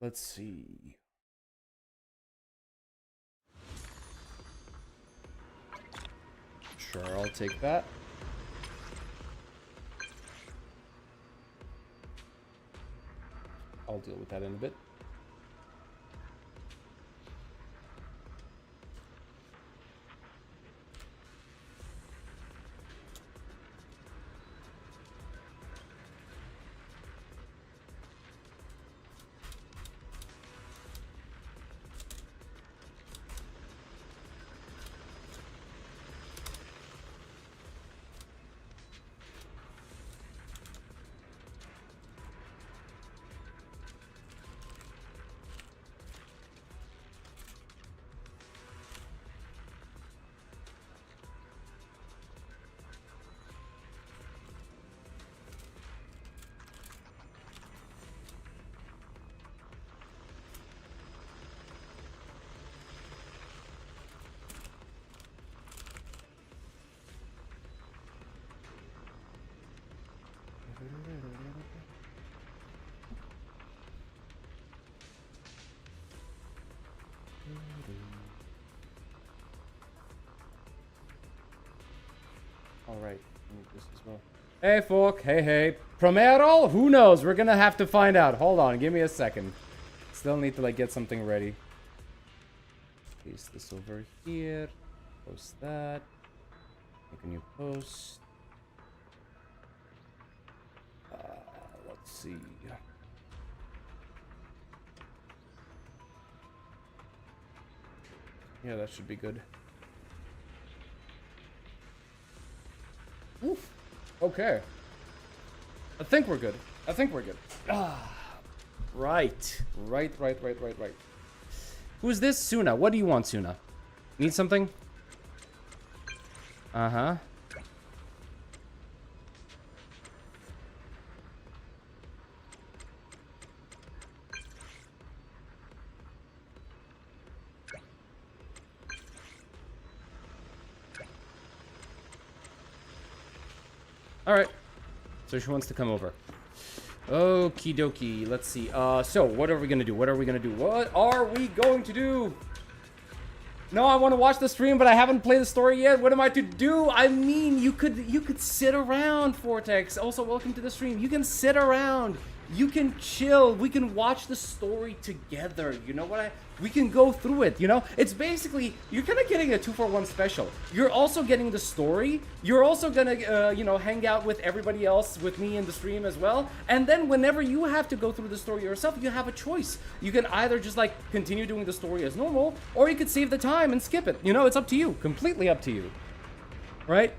Let's see. Sure, I'll take that. I'll deal with that in a bit. Alright, this as well. Hey, folk. Hey. Promea? Who knows? We're gonna have to find out. Hold on, give me a second. Still need to, like, get something ready. Paste this over here. Post that. Make a new post. Let's see. Yeah, that should be good. Oof. Okay. I think we're good. Right. Who's this? Suna. What do you want, Suna? Need something? Uh-huh. Alright. So she wants to come over. Okie dokie. Let's see. So what are we gonna do? What are we going to do? No, I want to watch the stream, but I haven't played the story yet. What am I to do? I mean, you could sit around, Vortex. Also, welcome to the stream. You can sit around. You can chill. We can watch the story together. You know what? We can go through it, you know? It's basically, you're kind of getting a 2-for-1 special. You're also getting the story. You're also gonna, you know, hang out with everybody else, with me in the stream as well. And then whenever you have to go through the story yourself, you have a choice. You can either just, like, continue doing the story as normal, or you could save the time and skip it. You know, it's up to you. Completely up to you. Right?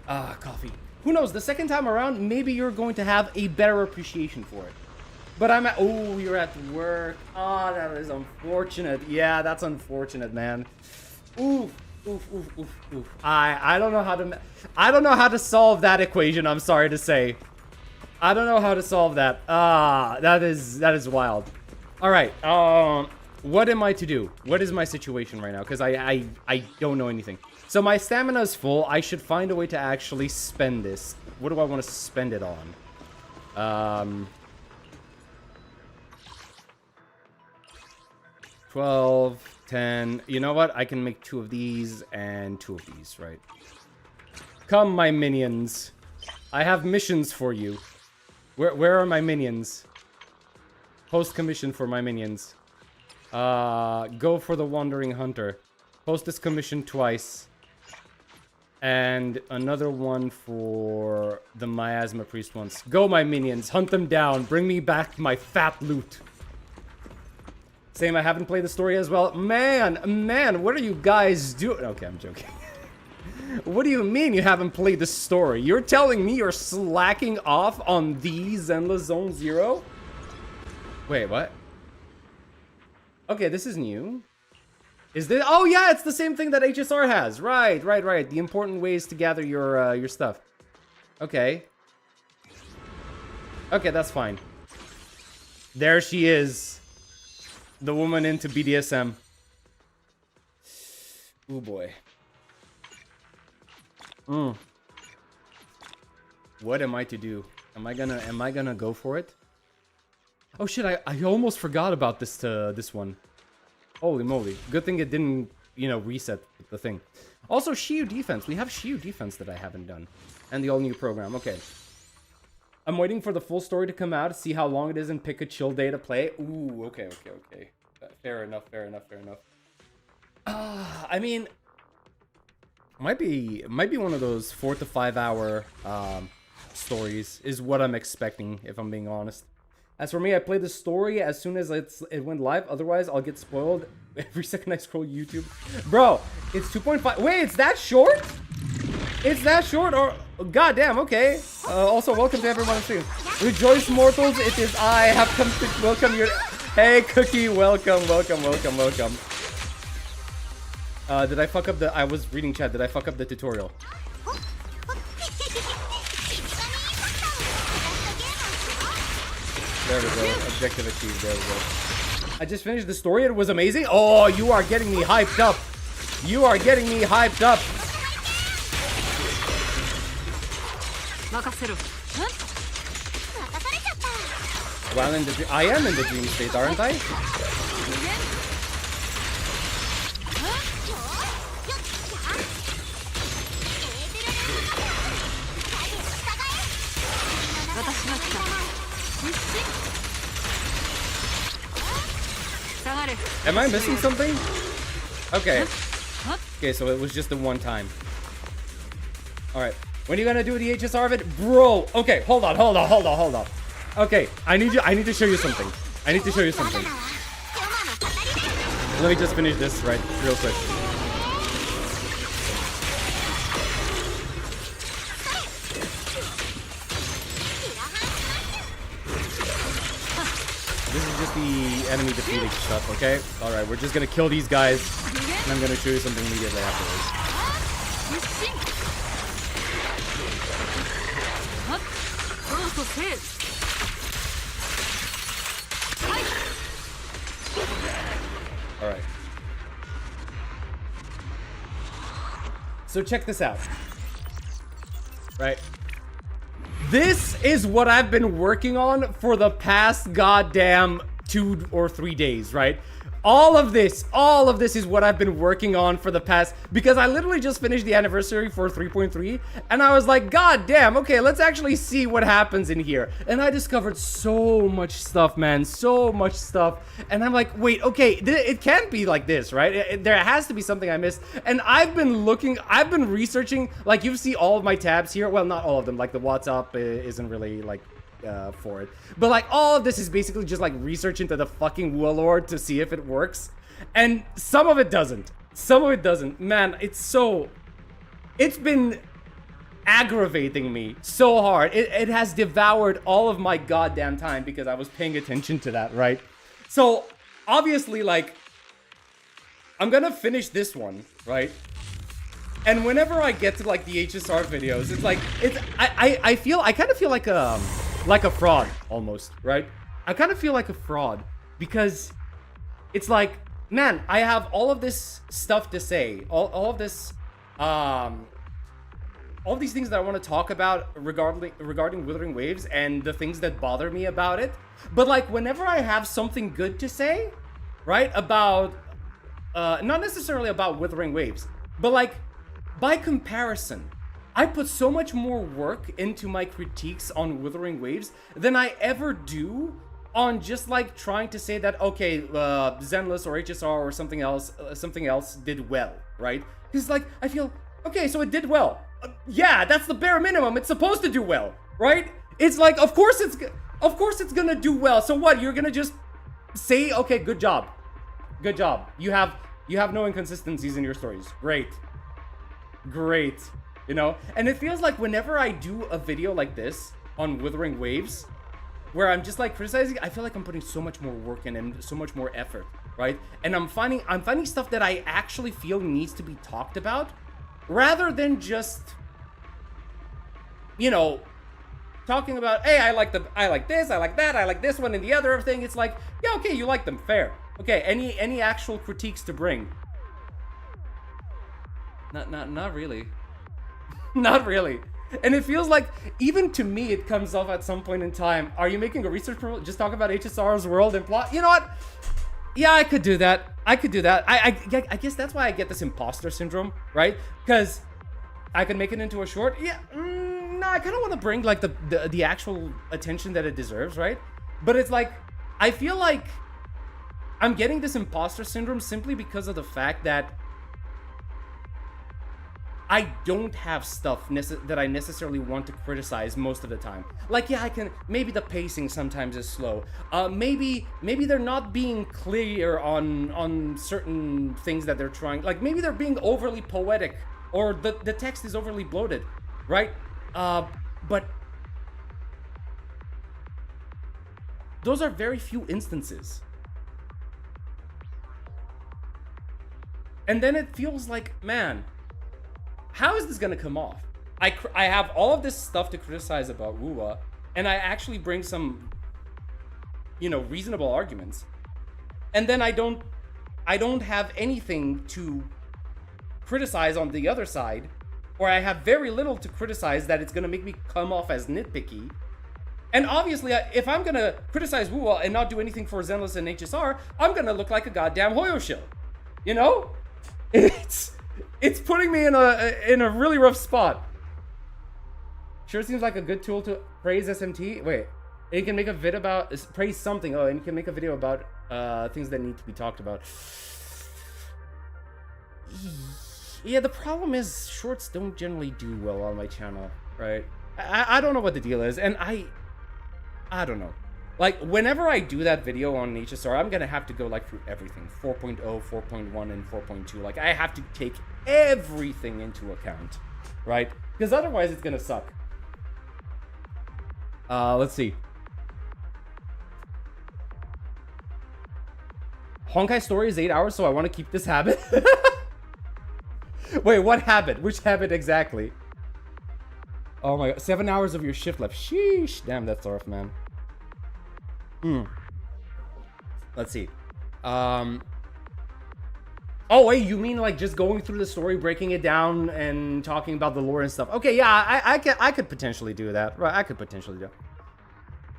Ah, coffee. Who knows, the second time around, maybe you're going to have a better appreciation for it. But I'm at, oh, you're at work. Oh, that is unfortunate. Yeah, that's unfortunate, man. Oof. I don't know how to solve that equation, I'm sorry to say. I don't know how to solve that. That is wild. All right. What am I to do? What is my situation right now? Because I don't know anything. So my stamina is full. I should find a way to actually spend this. What do I want to spend it on? 12, 10. You know what? I can make 2 of these and 2 of these, right? Come, my minions. I have missions for you. Where are my minions? Post commission for my minions. Go for the Wandering Hunter. Post this commission twice. And another one for the Miasma Priest once. Go, my minions. Hunt them down. Bring me back my fat loot. Same, I haven't played the story as well. Man, what are you guys doing? Okay, I'm joking. What do you mean you haven't played the story? You're telling me you're slacking off on the Zenless Zone 0? Wait, what? Okay, this is new. Is this? Oh yeah, it's the same thing that HSR has. Right. The important ways to gather your stuff. Okay. Okay, that's fine. There she is. The woman into BDSM. Oh boy. What am I to do? Am I gonna go for it? Oh shit, I almost forgot about this one. Holy moly. Good thing it didn't, you know, reset the thing. Also, Shiyu defense. We have Shiyu defense that I haven't done. And the all-new program. Okay. I'm waiting for the full story to come out, see how long it is, and pick a chill day to play. Ooh, okay. Fair enough. I mean, might be one of those 4 to 5 hour stories is what I'm expecting, if I'm being honest. As for me, I played the story as soon as it went live. Otherwise, I'll get spoiled every second I scroll YouTube. Bro, it's 2.5. Wait, it's that short? It's that short? Or goddamn, okay. Also, welcome to everyone on stream. Rejoice, mortals. It is I have come to welcome your. Hey, Cookie, welcome. Did I fuck up the? I was reading chat. Did I fuck up the tutorial? There we go. Objective achieved. There we go. I just finished the story. It was amazing. Oh, you are getting me hyped up. While in the I am in the dream state, aren't I? Am I missing something? Okay. Okay, so it was just the one time. Alright. When are you gonna do the HSR of it? Bro! Okay, hold on. Okay, I need to show you something. Let me just finish this real quick. This is just the enemy defeating stuff, okay? Alright, we're just gonna kill these guys, and I'm gonna show you something immediately afterwards. Alright. So check this out. Right? This is what I've been working on for the past goddamn 2 or 3 days, right? All of this is what I've been working on for the past, because I literally just finished the anniversary for 3.3, and I was like, god damn, okay, let's actually see what happens in here. And I discovered so much stuff, man, so much stuff. And I'm like, wait, okay, it can't be like this, right? There has to be something I missed. And I've been researching, like, you see all of my tabs here. Well, not all of them, like the WhatsApp isn't really, like, for it, but like all of this is basically just like research into the fucking WuWa lore to see if it works, and some of it doesn't. Man, it's been aggravating me so hard. It has devoured all of my goddamn time because I was paying attention to that, right? So obviously, like, I'm gonna finish this one, right? And whenever I get to like the HSR videos, it's like I kind of feel like a fraud almost, right? I kind of feel like a fraud because it's like, man, I have all of this stuff to say, all of this, all of these things that I want to talk about regarding Withering Waves and the things that bother me about it. But like, whenever I have something good to say, right, about, not necessarily about Withering Waves, but like, by comparison, I put so much more work into my critiques on Withering Waves than I ever do on just like trying to say that, okay, Zenless or HSR or something else did well, right? Because like, I feel, okay, so it did well. Yeah, that's the bare minimum. It's supposed to do well, right? It's like, of course it's gonna do well. So what? You're gonna just say, okay, good job. You have no inconsistencies in your stories. Great. You know, and it feels like whenever I do a video like this on Withering Waves, where I'm just like criticizing, I feel like I'm putting so much more work in and so much more effort, right? And I'm finding stuff that I actually feel needs to be talked about, rather than just, you know, talking about, hey, I like this, I like that, I like this one and the other thing, it's like, yeah, okay, you like them, fair. Okay, any actual critiques to bring? Not really. Not really. And it feels like, even to me, it comes off at some point in time. Are you making a research proposal? Just talk about HSR's world and plot? You know what? Yeah, I could do that. I guess that's why I get this imposter syndrome, right? Because I could make it into a short. Yeah, no, I kind of want to bring like the actual attention that it deserves, right? But it's like, I feel like I'm getting this imposter syndrome simply because of the fact that I don't have stuff that I necessarily want to criticize most of the time. Like, yeah, I can, maybe the pacing sometimes is slow. Maybe they're not being clear on certain things that they're trying. Like, maybe they're being overly poetic, or the text is overly bloated, right? But those are very few instances. And then it feels like, man, how is this gonna come off? I have all of this stuff to criticize about WuWa, and I actually bring some, you know, reasonable arguments, and then I don't have anything to criticize on the other side, or I have very little to criticize that it's gonna make me come off as nitpicky. And obviously, if I'm gonna criticize WuWa and not do anything for Zenless and HSR, I'm gonna look like a goddamn Hoyo shill, you know? It's putting me in a really rough spot. Sure seems like a good tool to praise SMT. Wait, and you can make a vid about praise something. Oh, and you can make a video about things that need to be talked about. Yeah, the problem is shorts don't generally do well on my channel, right? I don't know what the deal is, and I don't know. Like, whenever I do that video on HSR, I'm gonna have to go, like, through everything. 4.0, 4.1, and 4.2. Like, I have to take everything into account, right? Because otherwise, it's gonna suck. Let's see. Honkai story is 8 hours, so I want to keep this habit. Wait, what habit? Which habit exactly? Oh my god, 7 hours of your shift left. Sheesh. Damn, that's rough, man. Let's see. Oh wait, you mean like just going through the story, breaking it down, and talking about the lore and stuff? Okay, yeah, I could potentially do that. Right, I could potentially do.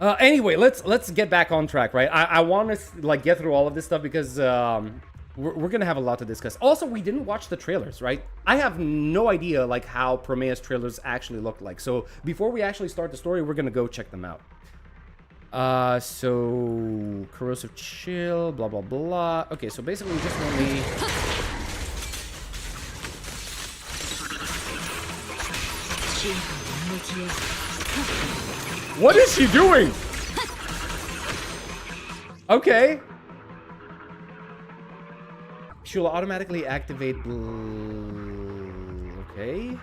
Anyway, let's get back on track, right? I want to like get through all of this stuff because we're gonna have a lot to discuss. Also, we didn't watch the trailers, right? I have no idea like how Promea's trailers actually look like. So before we actually start the story, we're gonna go check them out. So corrosive chill, blah blah blah. Okay, so basically just want me. What is she doing? Okay. She'll automatically activate. Okay.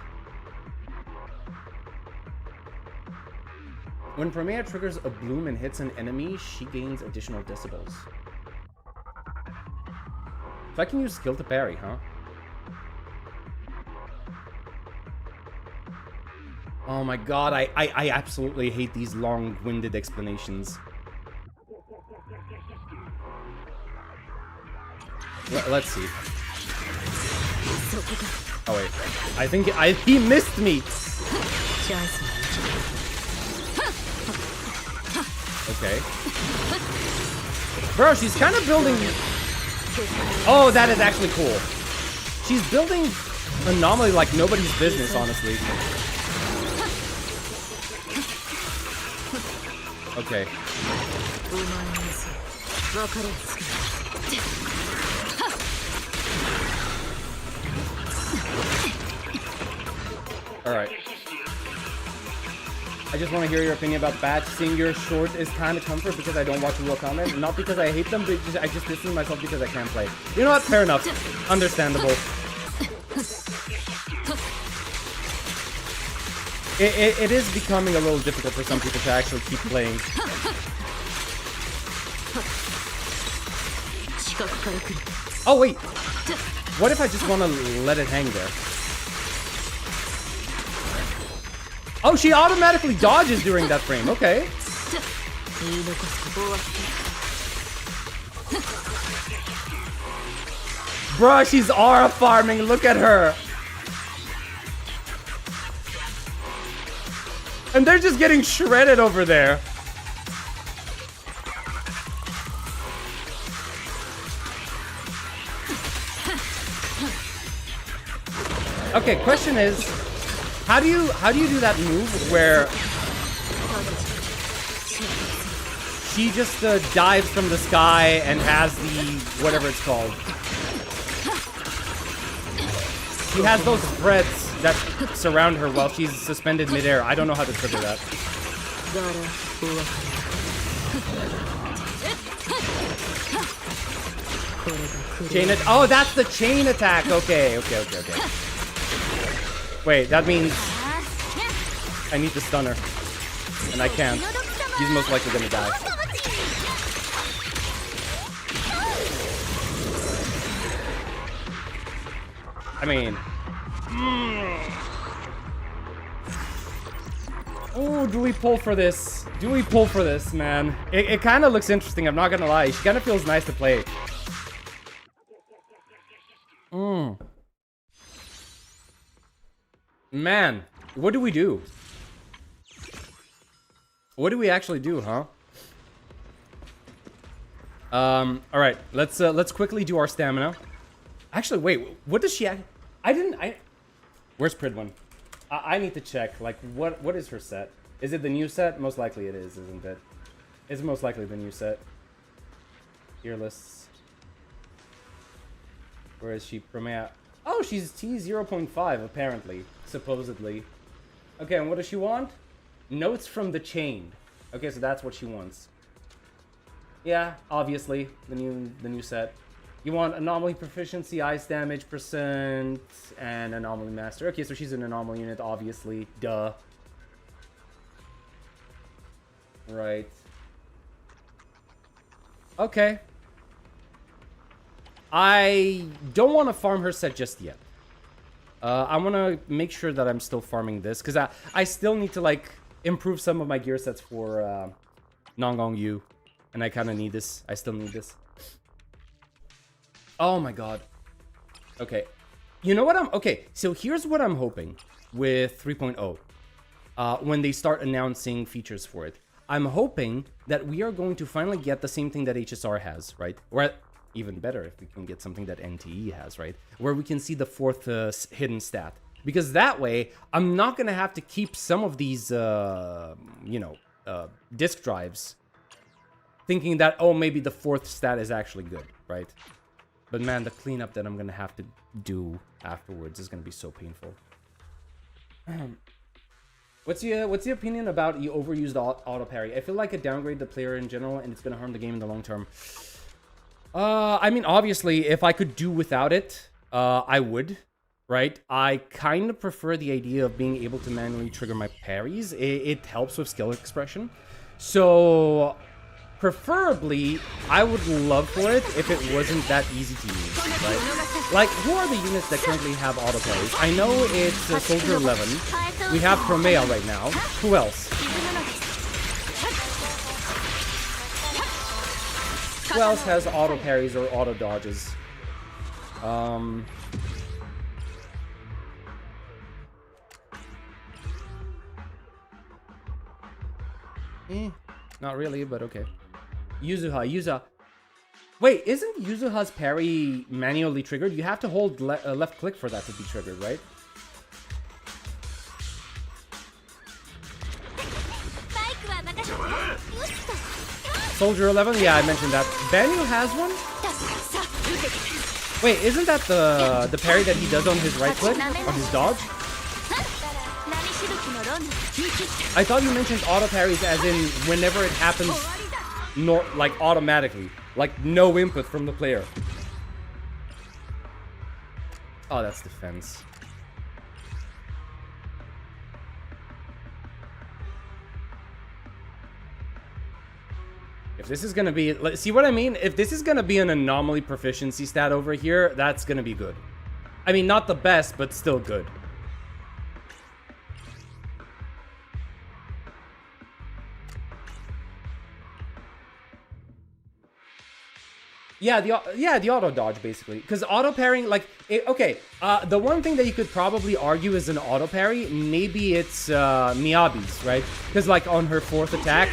When Promea triggers a bloom and hits an enemy, she gains additional decibels. So I can use skill to parry, huh? Oh my god, I absolutely hate these long-winded explanations. Let's see. Oh wait, I think he missed me. Okay. Bro, she's kind of building... Oh, that is actually cool. She's building anomaly like nobody's business, honestly. Okay. Alright. I just want to hear your opinion about Batch. Seeing your short is kind of comfort because I don't watch real comment. Not because I hate them, but I just distance myself because I can't play. You know what? Fair enough. Understandable. It is becoming a little difficult for some people to actually keep playing. Oh, wait. What if I just want to let it hang there? Oh, she automatically dodges during that frame. Okay. Bruh, she's aura farming. Look at her. And they're just getting shredded over there. Okay, question is, how do you do that move where she just dives from the sky and has the whatever it's called? She has those threads that surround her while she's suspended midair. I don't know how to trigger that. Chain it. Oh, that's the chain attack. Okay. Wait, that means I need to stun her, and I can't. She's most likely gonna die. I mean, oh, do we pull for this? Do we pull for this, man? It kind of looks interesting, I'm not gonna lie. She kind of feels nice to play. Man, what do we do? What do we actually do, huh? All right, let's quickly do our stamina. Actually, wait, what does she? Where's Pridwin? I need to check. Like, what is her set? Is it the new set? Most likely it is, isn't it? It's most likely the new set. Fearless. Where is she? Promea. Oh, she's T0.5 apparently, supposedly. Okay, and what does she want? Notes from the chain. Okay, so that's what she wants. Yeah, obviously the new set. You want anomaly proficiency, ice damage %, and anomaly master. Okay, so she's an anomaly unit, obviously. Duh. Right. Okay. I don't want to farm her set just yet. I want to make sure that I'm still farming this, because I still need to, like, improve some of my gear sets for Nongong Yu. And I kind of need this. I still need this. Oh my god. Okay. You know what okay, so here's what I'm hoping with 3.0. When they start announcing features for it. I'm hoping that we are going to finally get the same thing that HSR has, right? Or even better if we can get something that NTE has, right? Where we can see the fourth hidden stat. Because that way, I'm not going to have to keep some of these, disk drives thinking that, oh, maybe the fourth stat is actually good, right? But man, the cleanup that I'm going to have to do afterwards is going to be so painful. What's the opinion about the overused auto parry? I feel like it downgrade the player in general, and it's going to harm the game in the long term. I mean, obviously, if I could do without it, I would, right? I kind of prefer the idea of being able to manually trigger my parries. It helps with skill expression. So, preferably, I would love for it if it wasn't that easy to use, right? Like, who are the units that currently have auto parries? I know it's Soldier 11. We have Promea right now. Who else? Who else has auto parries or auto dodges? Not really, but okay. Yuzuha. Wait, isn't Yuzuha's parry manually triggered? You have to hold left click for that to be triggered, right? Soldier 11? Yeah, I mentioned that. Banyu has one? Wait, isn't that the parry that he does on his right click? On his dodge? I thought you mentioned auto parries as in whenever it happens, like automatically. Like no input from the player. Oh, that's defense. If this is gonna be, see what I mean? If this is gonna be an anomaly proficiency stat over here, that's gonna be good. I mean, not the best, but still good. Yeah, the auto dodge basically, because auto parrying, like, okay, the one thing that you could probably argue is an auto parry, maybe it's Miyabi's, right? Because like on her 4th attack,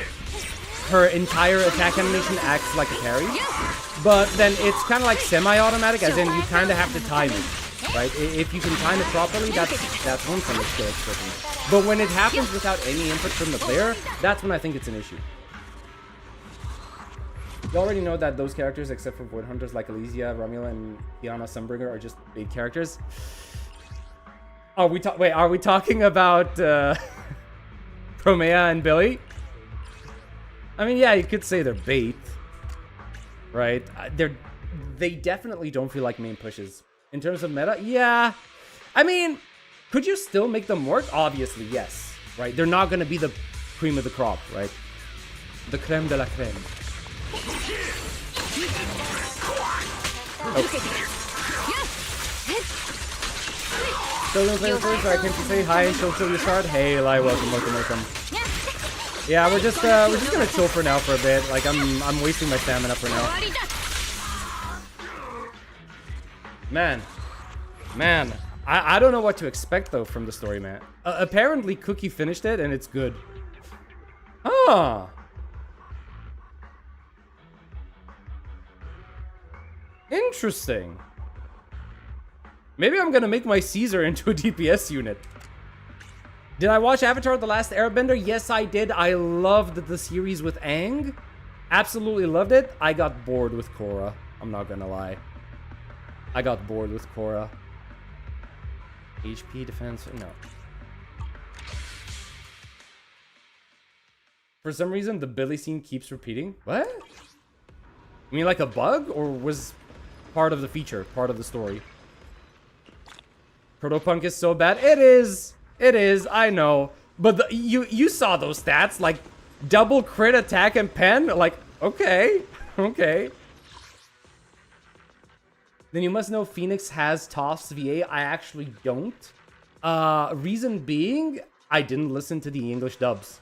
her entire attack animation acts like a parry, but then it's kind of like semi-automatic, as in you kind of have to time it, right? If you can time it properly, that's one thing that's good expecting. But when it happens without any input from the player, that's when I think it's an issue. You already know that those characters, except for Void Hunters like Elysia, Romula, and Kiana Sunbringer, are just big characters. Are we talking about Promea and Billy? I mean, yeah, you could say they're bait, right? They definitely don't feel like main pushes. In terms of meta, yeah. I mean, could you still make them work? Obviously, yes, right? They're not going to be the cream of the crop, right? The creme de la creme. Okay. So first, I came to say hi and chill you start. Hey, Eli, welcome. Yeah, we're just gonna chill for now for a bit. Like I'm wasting my stamina for now. Man, I don't know what to expect though from the story, man. Apparently, Cookie finished it and it's good. Ah. Interesting. Maybe I'm gonna make my Caesar into a DPS unit. Did I watch Avatar: The Last Airbender? Yes, I did. I loved the series with Aang. Absolutely loved it. I got bored with Korra. I'm not gonna lie. I got bored with Korra. HP defense? No. For some reason, the Billy scene keeps repeating. What? You mean like a bug? Or was part of the feature, part of the story? Protopunk is so bad. It is. I know. But you saw those stats, like double crit attack and pen. Like, okay. Then you must know Phoenix has Toff's VA. I actually don't. Reason being, I didn't listen to the English dubs.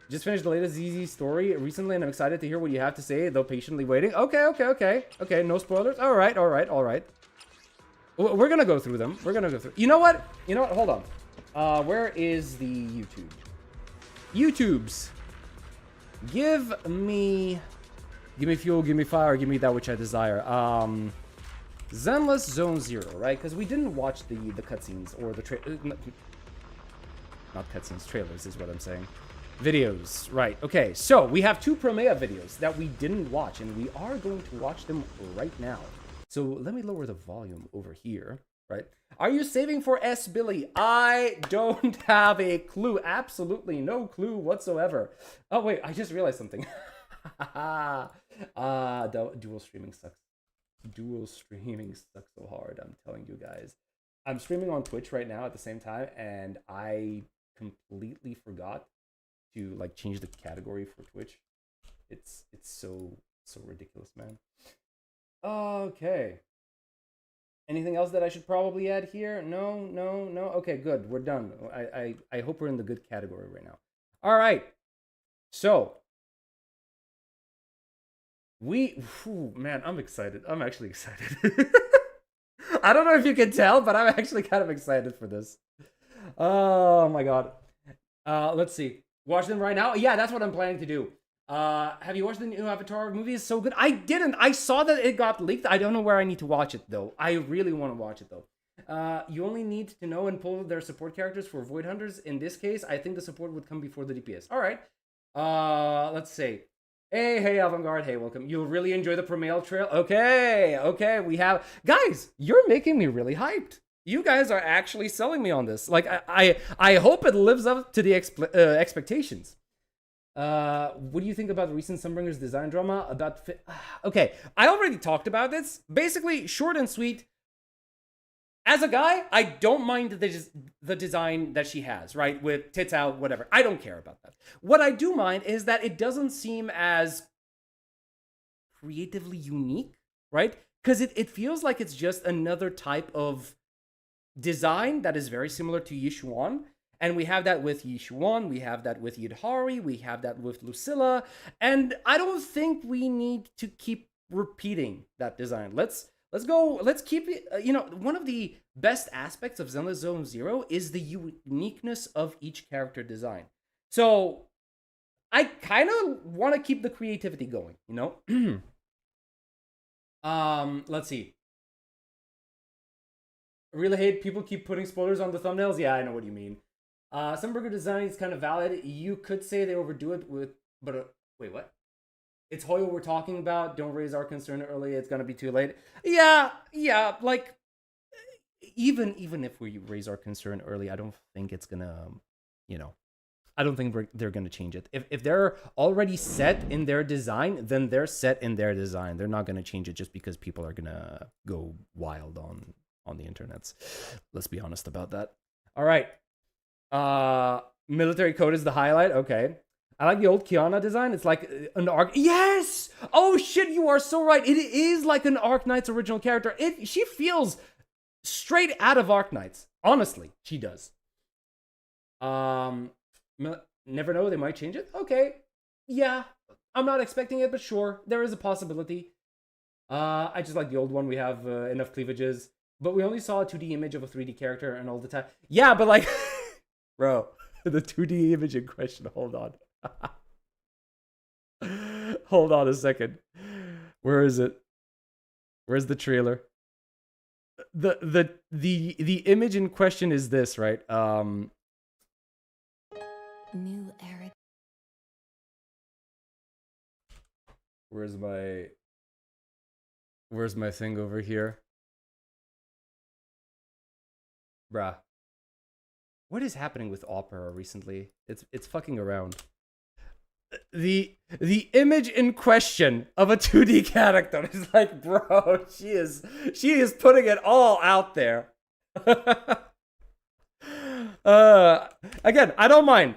Just finished the latest ZZ story recently, and I'm excited to hear what you have to say, though patiently waiting. Okay, no spoilers. All right. We're gonna go through them. You know what? Hold on. Where is the YouTube? YouTubes. Give me fuel, give me fire, give me that which I desire. Zenless Zone 0, right? Because we didn't watch the cutscenes or the not cutscenes, trailers is what I'm saying. Videos, right? Okay, so we have 2 Promea videos that we didn't watch, and we are going to watch them right now. So let me lower the volume over here, right? Are you saving for S. Billy? I don't have a clue. Absolutely no clue whatsoever. Oh wait, I just realized something. Dual streaming sucks. Dual streaming sucks so hard. I'm telling you guys. I'm streaming on Twitch right now at the same time, and I completely forgot to like change the category for Twitch. It's so ridiculous, man. Okay. Anything else that I should probably add here? No. Okay, good. We're done. I hope we're in the good category right now. All right. So man, I'm excited. I'm actually excited. I don't know if you can tell, but I'm actually kind of excited for this. Oh my god. Let's see. Watch them right now? Yeah, that's what I'm planning to do. Have you watched the new Avatar movie? It's so good. I didn't. I saw that it got leaked. I don't know where I need to watch it, though. I really want to watch it, though. You only need to know and pull their support characters for Void Hunters. In this case, I think the support would come before the DPS. All right. Let's see. Hey, Avant-Garde. Hey, welcome. You'll really enjoy the Promea trail. Okay. We have... Guys, you're making me really hyped. You guys are actually selling me on this. Like, I hope it lives up to the expectations. What do you think about the recent Sunbringer's design drama? Okay, I already talked about this. Basically, short and sweet. As a guy, I don't mind the design that she has, right? With tits out, whatever. I don't care about that. What I do mind is that it doesn't seem as creatively unique, right? Because it feels like it's just another type of design that is very similar to Yishuan. And we have that with Yishuan, we have that with Yidhari, we have that with Lucilla, and I don't think we need to keep repeating that design. Let's keep it, one of the best aspects of Zenless Zone Zero is the uniqueness of each character design. So I kind of want to keep the creativity going, let's see. I really hate people keep putting spoilers on the thumbnails. Yeah, I know what you mean. Some burger design is kind of valid. You could say they overdo it but wait, what? It's Hoyle we're talking about. Don't raise our concern early. It's gonna be too late. Yeah. Like, even if we raise our concern early, I don't think it's gonna, I don't think they're gonna change it. If they're already set in their design, then they're set in their design. They're not gonna change it just because people are gonna go wild on the internets. Let's be honest about that. All right. Military code is the highlight. Okay. I like the old Kiana design. It's like an Arc. Yes! Oh shit, you are so right. It is like an Arknights original character. She feels straight out of Arknights. Honestly, she does. Never know, they might change it. Okay. Yeah. I'm not expecting it, but sure. There is a possibility. I just like the old one. We have enough cleavages. But we only saw a 2D image of a 3D character and all the time. Yeah, but like... Bro, the 2D image in question. Hold on. Hold on a second. Where is it? Where's the trailer? The image in question is this, right? New era. Where's my thing over here? Bruh. What is happening with Opera recently? It's fucking around. The image in question of a 2D character is like, bro, she is putting it all out there. Again, I don't mind.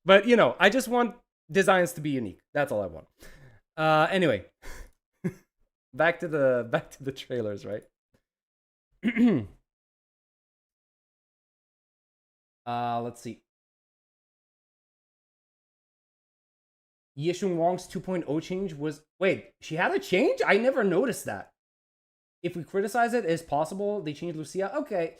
But I just want designs to be unique. That's all I want. Anyway. back to the trailers, right? Let's see. Yeshun Wong's 2.0 change was... Wait, she had a change? I never noticed that. If we criticize it, it's possible they changed Lucia. Okay.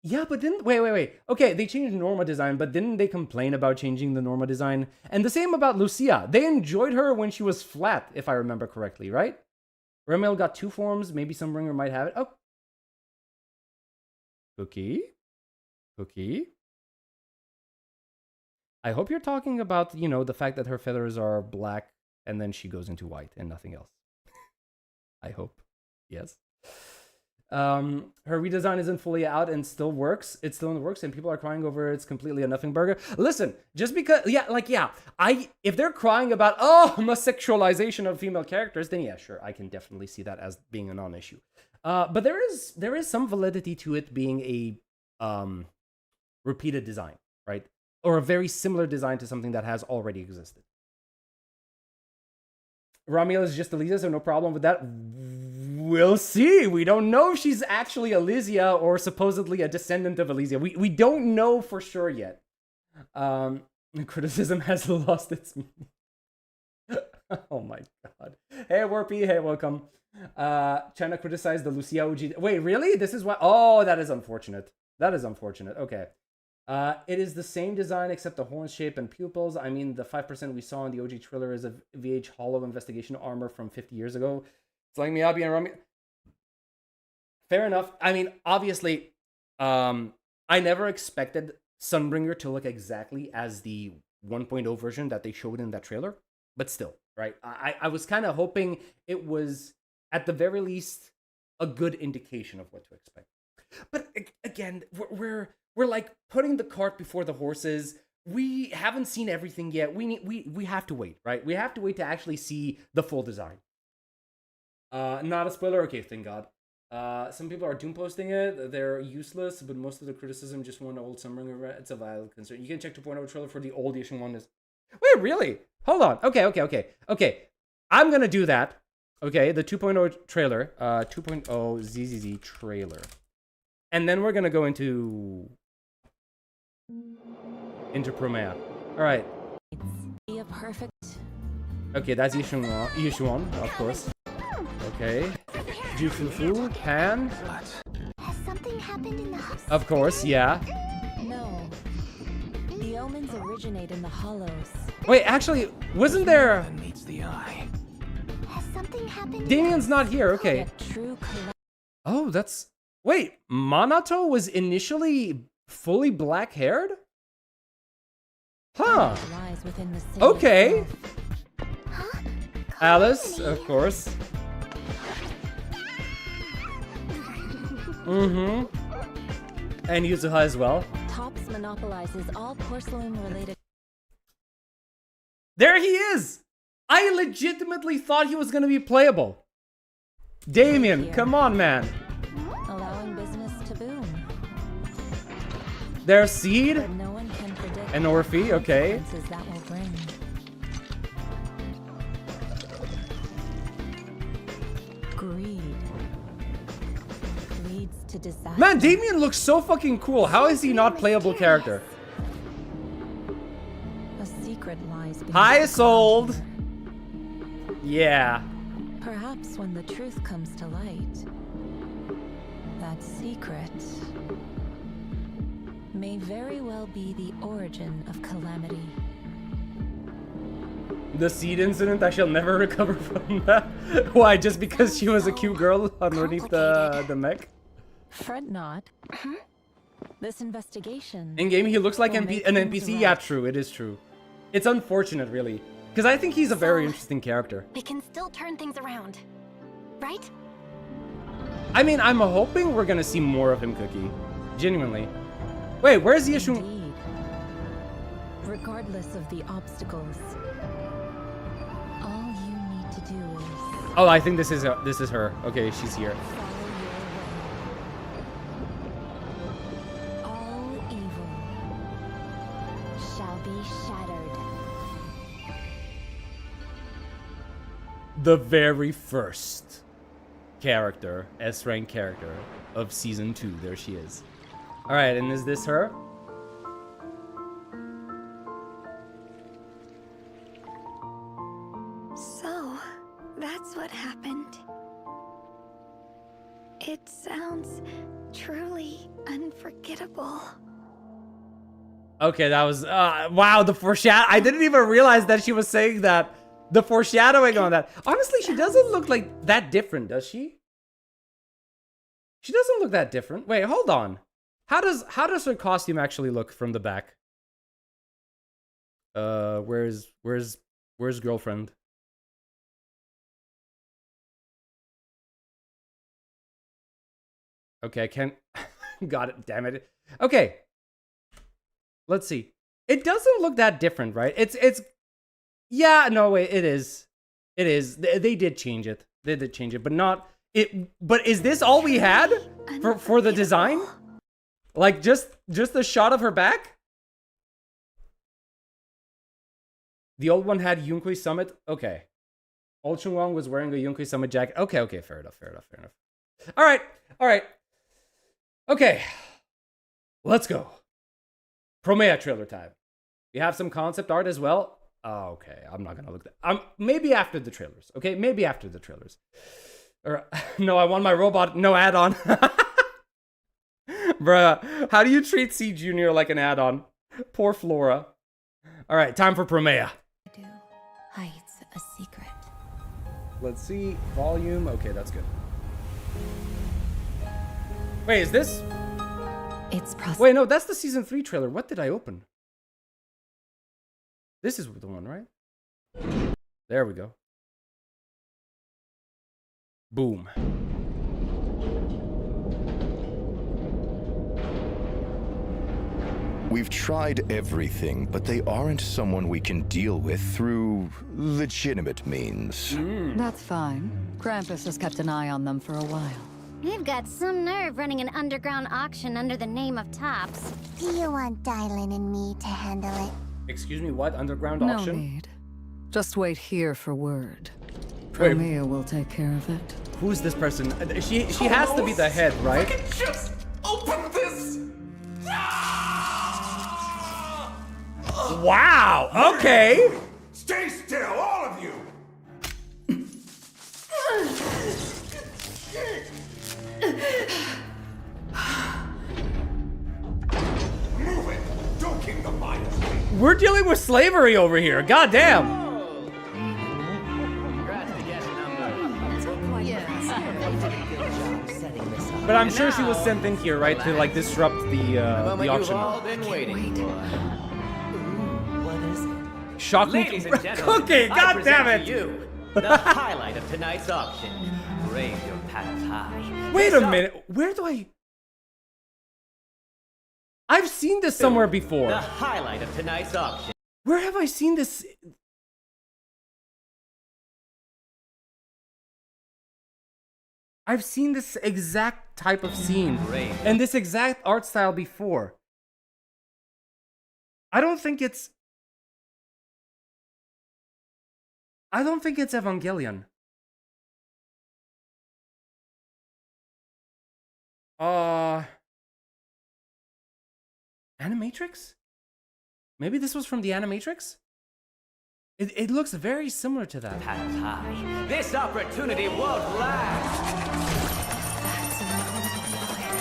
Yeah, but didn't... Wait. Okay, they changed Norma design, but didn't they complain about changing the Norma design? And the same about Lucia. They enjoyed her when she was flat, if I remember correctly, right? Remel got 2 forms. Maybe Sunbringer might have it. Oh. Cookie? I hope you're talking about, the fact that her feathers are black and then she goes into white and nothing else. I hope. Yes. Her redesign isn't fully out and still works. It's still in the works and people are crying over it's completely a nothing burger. Listen, just because, if they're crying about, homosexualization of female characters, then yeah, sure, I can definitely see that as being a non-issue. But there is some validity to it being a repeated design, right? Or a very similar design to something that has already existed. Ramiel is just Elysia, so no problem with that. We'll see. We don't know if she's actually Elysia or supposedly a descendant of Elysia. We don't know for sure yet. Criticism has lost its meaning. Oh my god. Hey, Warpy. Hey, welcome. China criticized the Lucia OG. Wait, really? This is what... Oh, that is unfortunate. Okay. It is the same design except the horn shape and pupils. I mean, the 5% we saw in the OG trailer is a VH Hollow investigation armor from 50 years ago. It's like Miyabi and Rami. Fair enough. I mean, obviously, I never expected Sunbringer to look exactly as the 1.0 version that they showed in that trailer. But still, right? I was kind of hoping it was, at the very least, a good indication of what to expect. But again, we're like putting the cart before the horses. We haven't seen everything yet. We have to wait, right? We have to wait to actually see the full design. Not a spoiler. Okay, thank God. Some people are doom posting it. They're useless, but most of the criticism just want old Sunbringer. It's a valid concern. You can check 2.0 trailer for the old edition one. Wait, really? Hold on. Okay. I'm gonna do that. Okay, the 2.0 trailer. 2.0 ZZZ trailer. And then we're going to go into into Promea. Alright. Be a perfect. Okay, that's Yishuan, of course. Okay. Jufufu, Pan. Has something happened in the house? Of course, yeah. No. The omens originate in the hollows. Wait, actually, wasn't there... Meets the eye. Has something happened? Damien's not here, okay. Yet true Oh, that's... Wait, Manato was initially fully black-haired? Huh. lies within the city Okay. itself. Huh? Alice, of course. Mm-hmm. And Yuzuha as well. Tops monopolizes all porcelain-related. There he is! I legitimately thought he was gonna be playable. Damien, come on, man. Allowing business to boom. There's Seed But no one can predict and Orphe, okay. consequences that will bring. Greed leads to disaster. Man, Damien looks so fucking cool. How is he not playable character? A secret lies beneath High the sold. contour. Yeah. Perhaps when the truth comes to light, that secret may very well be the origin of calamity. The Seed incident, I shall never recover from that. Why, just because she was a cute girl underneath the mech? Fret not. This investigation. In game, he looks like will an make NPC. things Yeah, right. true. It is true. It's unfortunate, really, because I think he's a very interesting character. We can still turn things around, right? I mean, I'm hoping we're gonna see more of him, Cookie. Genuinely. Wait, where's Yishu? Indeed. Regardless of the obstacles, all you need to do is Oh, I think this is her. Okay, she's here. follow your way. All evil shall be shattered. The very first character, S-rank character of season 2. There she is. All right, and is this her? So, that's what happened. It sounds truly unforgettable. Okay, that was wow. The foreshadow. I didn't even realize that she was saying that. The foreshadowing on that. Honestly, she doesn't look like that different, does she? She doesn't look that different. Wait, hold on. How does her costume actually look from the back? Where's girlfriend? Okay, I can't. Got it. Damn it. Okay. Let's see. It doesn't look that different, right? It's. Yeah. No, wait. It is. It is. They did change it. They did change it, but not it. But is this all we had for the design? Like just the shot of her back? The old one had Yunkui Summit. Okay. Old Chungwang was wearing a Yunkui Summit jacket. Okay. Fair enough. All right. Okay. Let's go. Promea trailer time. We have some concept art as well. Oh, okay. I'm not gonna look that. Maybe after the trailers. Okay, maybe after the trailers. Or no, I want my robot. No add-on. Bruh, how do you treat C Junior like an add-on? Poor Flora. All right, time for Promea. Hides a secret. Let's see. Volume. Okay, that's good. Wait, is this? It's Wait, no, that's the season 3 trailer. What did I open? This is the one, right? There we go. Boom. We've tried everything, but they aren't someone we can deal with through legitimate means. That's fine. Krampus has kept an eye on them for a while. You've got some nerve running an underground auction under the name of Tops. Do you want Dylan and me to handle it? Excuse me, what? Underground No auction? need. Just wait here for word. Wait. Promea will take care of it. Who's this person? She has to be the head, right? Just open this. Wow, okay. Stay still, all of you! Move it! Don't keep the mind asleep. We're dealing with slavery over here. God damn. But I'm sure she was sent in here, right, to like disrupt the auction. All been waiting for. Shocking Ladies and gentlemen, cookie. I God present damn to it. you the highlight of tonight's auction. Raise your paddles high. Wait This a minute. Where do I've seen this somewhere before. The highlight of tonight's auction. Where have I seen this? I've seen this exact type of scene and this exact art style before. I don't think it's Evangelion. Animatrix? Maybe this was from the Animatrix? It looks very similar to that. Paddles high. This opportunity won't last.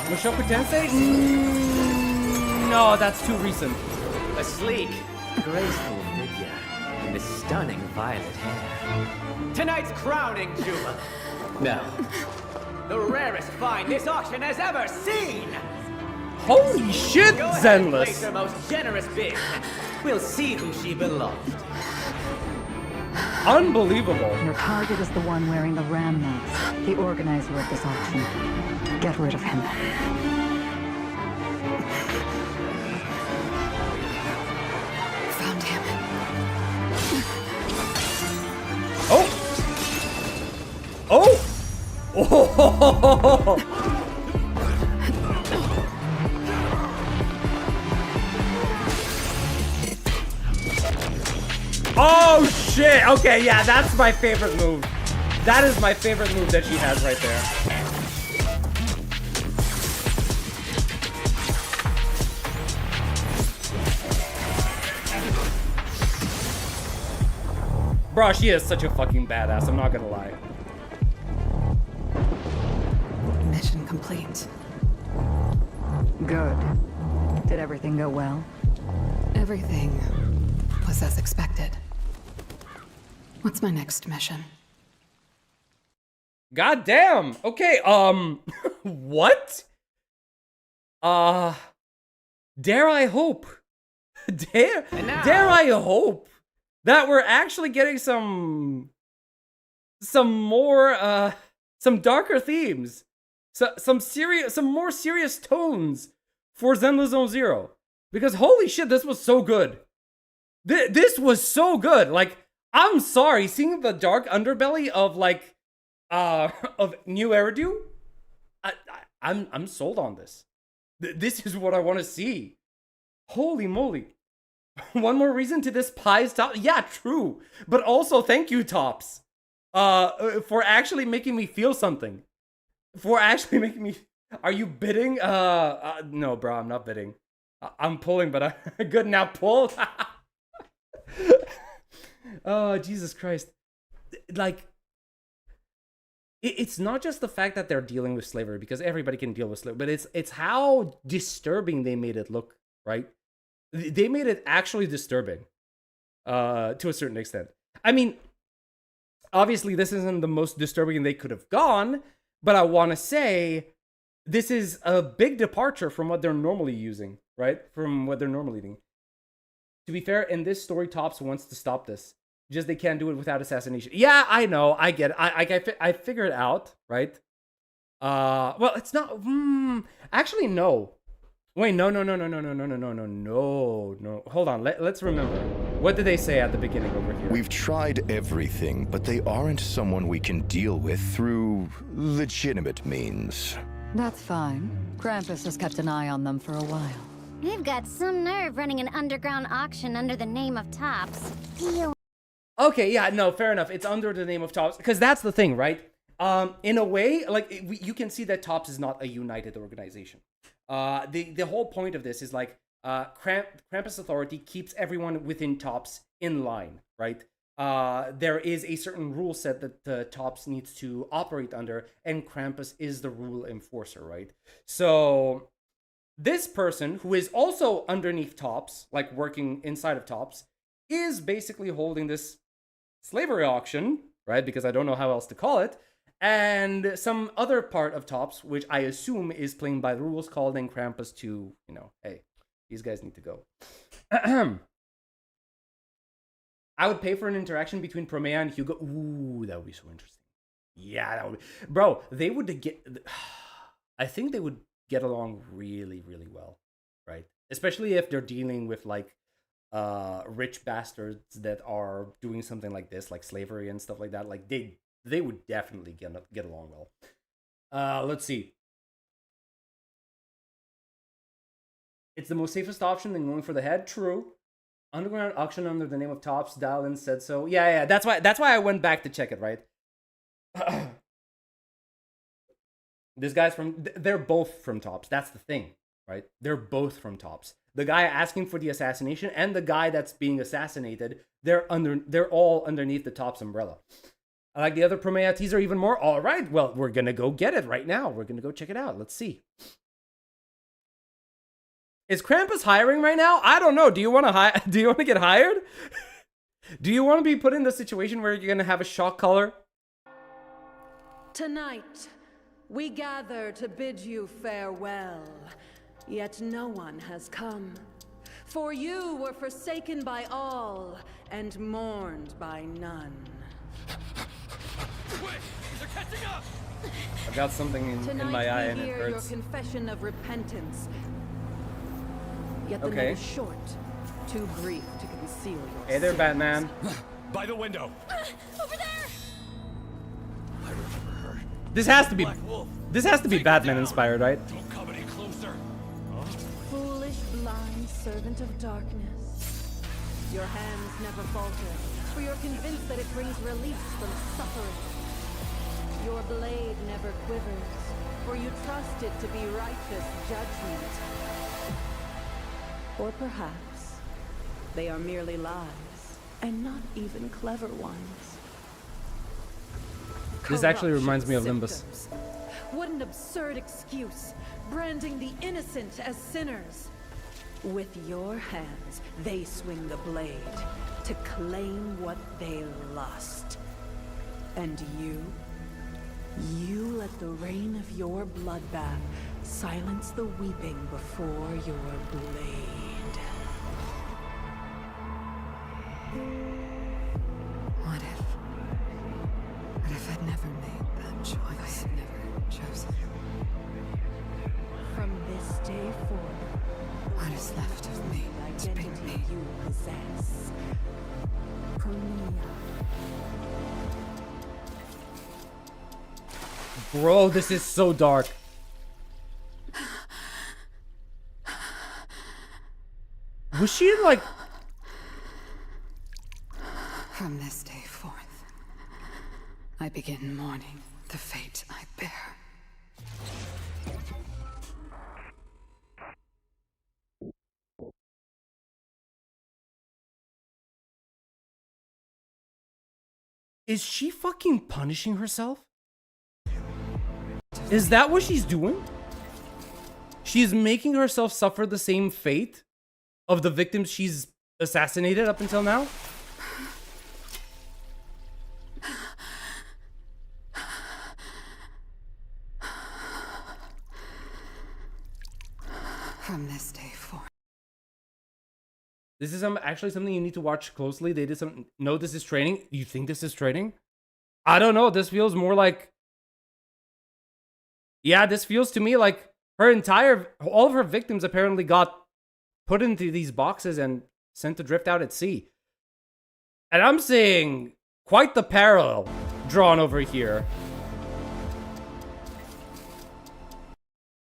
Mushoku Tensei? No, that's too recent. A sleek, graceful figure and this stunning violet hair. Tonight's crowning jewel. No. The rarest find this auction has ever seen. Holy shit, Go ahead and place Zenless! her most generous bid. We'll see who she belongs to. Unbelievable. Your target is the one wearing the ram mask, the organizer of this auction. Get rid of him. Found him. Oh! Oh! Oh! Oh shit! Okay, yeah, that's my favorite move. That is my favorite move that she has right there. Bro, she is such a fucking badass, I'm not gonna lie. Mission complete. Good. Did everything go well? Everything was as expected. What's my next mission? God damn! Okay, what? Dare I hope? Dare I hope that we're actually getting some more, some darker themes. Some more serious tones for Zenless Zone Zero. Because holy shit, this was so good. This was so good. Like, I'm sorry, seeing the dark underbelly of like, of New Eridu, I'm sold on this. This is what I want to see. Holy moly. One more reason to this pie's top. Yeah, true. But also, thank you, Tops. For actually making me feel something. For actually making me... Are you bidding? No, bro, I'm not bidding. I'm pulling, but I... Good, now pull. Oh, Jesus Christ. Like... It's not just the fact that they're dealing with slavery, because everybody can deal with slavery, but it's how disturbing they made it look, right? They made it actually disturbing, to a certain extent. I mean, obviously this isn't the most disturbing they could have gone, but I want to say this is a big departure from what they're normally using, right? From what they're normally doing. To be fair, in this story, Tops wants to stop this. Just they can't do it without assassination. Yeah, I know. I get it. I figured it out, right? Well, it's not... actually, no. Wait, no. Hold on. Let's remember. What did they say at the beginning over here? We've tried everything, but they aren't someone we can deal with through legitimate means. That's fine. Krampus has kept an eye on them for a while. You've got some nerve running an underground auction under the name of Tops. Okay, yeah, no, fair enough. It's under the name of Tops, because that's the thing, right? In a way, like, you can see that Tops is not a united organization. The whole point of this is like, Krampus authority keeps everyone within Tops in line, right? There is a certain rule set that the Tops needs to operate under, and Krampus is the rule enforcer, right? So this person, who is also underneath Tops, like working inside of Tops, is basically holding this slavery auction, right? Because I don't know how else to call it. And some other part of Tops, which I assume is playing by the rules, calling Krampus to, you know, hey, these guys need to go. I would pay for an interaction between Promea and Hugo. Ooh, that would be so interesting. Yeah, that would be... Bro, they would get... I think they would get along really, really well, right? Especially if they're dealing with, like, rich bastards that are doing something like this, like slavery and stuff like that. Like, they would definitely get along well. Let's see. It's the most safest option than going for the head. True. Underground auction under the name of Tops. Dallin said so. Yeah. That's why I went back to check it, right? This guy's from... They're both from Tops. That's the thing, right? They're both from Tops. The guy asking for the assassination and the guy that's being assassinated, they're all underneath the Tops umbrella. I like the other Promea teaser even more. All right, well, we're going to go get it right now. We're going to go check it out. Let's see. Is Krampus hiring right now? I don't know. Do you want to get hired? Do you want to be put in the situation where you're going to have a shock collar? Tonight, we gather to bid you farewell. Yet no one has come. For you were forsaken by all and mourned by none. Quick! They're catching up! I've got something in my eye and it Tonight we hear your hurts. confession of repentance. Yet the Okay. night is short, too brief to conceal your Hey there, sins. Batman. By the window! Over there! I remember her. This has to be Black Wolf. Batman inspired, right? Don't come any closer. Foolish, blind servant of darkness. Your hands never falter, for you're convinced that it brings release from suffering. Your blade never quivers, for you trust it to be righteous judgment. Or perhaps they are merely lies, and not even clever ones. This actually reminds me of Limbus. Symptoms. What an absurd excuse, branding the innocent as sinners. With your hands, they swing the blade to claim what they lost. And you let the rain of your bloodbath silence the weeping before your blade. What if I'd never made that choice? If I had never chosen. From this day forth, What is left of me to identity pick me? you possess. Promea. Bro, this is so dark. Was she like... From this day forth, I begin mourning the fate I bear. Is she fucking punishing herself? Is that what she's doing? She's making herself suffer the same fate of the victims she's assassinated up until now? From this day forth. This is actually something you need to watch closely. They did some... No, this is training. You think this is training? I don't know. This feels more like... Yeah, this feels to me like all of her victims apparently got put into these boxes and sent to drift out at sea. And I'm seeing quite the parallel drawn over here.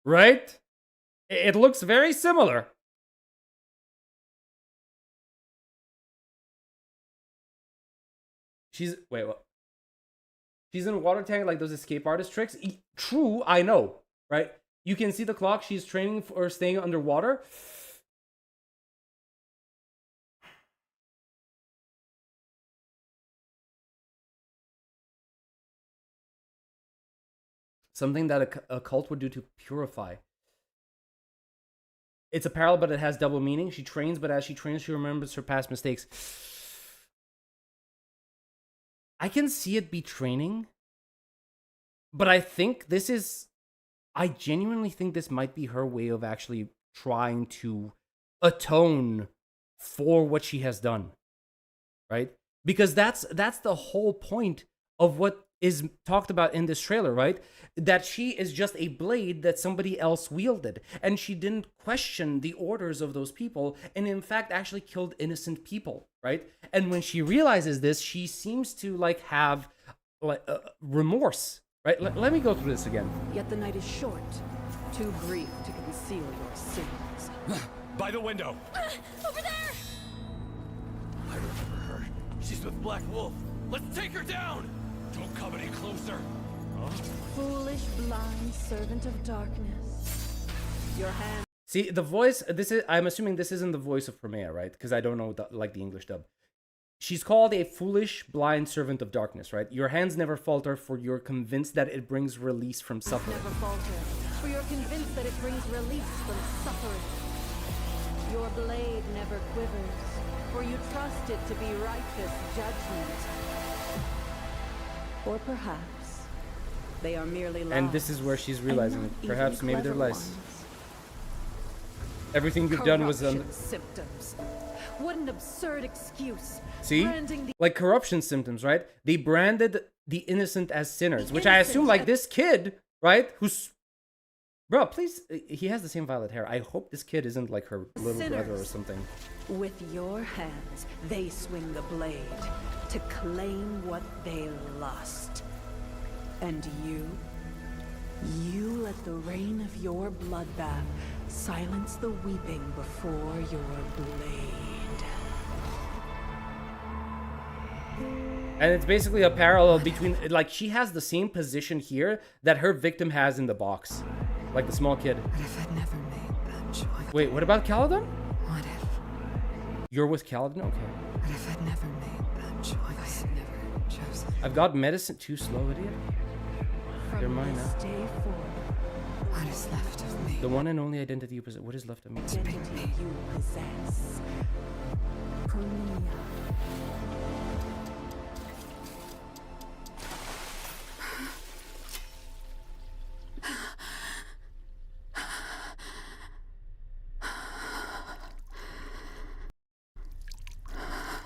Right? It looks very similar. Wait, what? She's in a water tank like those escape artist tricks? True, I know, right? You can see the clock. She's training for staying underwater. Something that a cult would do to purify. It's a parallel, but it has double meaning. She trains, but as she trains, she remembers her past mistakes. I can see it be training, but I think this is... I genuinely think this might be her way of actually trying to atone for what she has done, right? Because that's the whole point of what is talked about in this trailer, right? That she is just a blade that somebody else wielded, and she didn't question the orders of those people, and in fact actually killed innocent people, right? And when she realizes this, she seems to like have like remorse, right? Let me go through this again. Yet the night is short, too brief to conceal your sins. By the window. Over there! I remember her. She's with Black Wolf. Let's take her down! Don't come any closer. Foolish, blind servant of darkness. Your hand. See, the voice, this is, I'm assuming this isn't the voice of Promea, right? Because I don't know the English dub. She's called a foolish, blind servant of darkness, right? Your hands never falter, for you're convinced that it brings release from suffering. Never falter, for you're convinced that it brings release from suffering. Your blade never quivers, for you trust it to be righteous judgment. Or perhaps they are merely lies. And this is where she's realizing it. Perhaps maybe they're lies. Ones. Everything you've done was symptoms. What an absurd excuse. See? Like corruption symptoms, right? They branded the innocent as sinners, which I assume like this kid, right? Who's... Bro, please, he has the same violet hair. I hope this kid isn't like her little brother or something. With your hands, they swing the blade to claim what they lost. And you let the rain of your bloodbath silence the weeping before your blade. And it's basically a parallel between, like, she has the same position here that her victim has in the box. Like the small kid. What if I'd never made that choice? Wait, what about Caledon? What if? You're with Caledon? Okay. What if I'd never made that choice? I had never chosen. I've got medicine. Too slow, idiot. You're mine now. What is left of me? The one and only identity you possess. What is left of me? Identity you possess. Promea.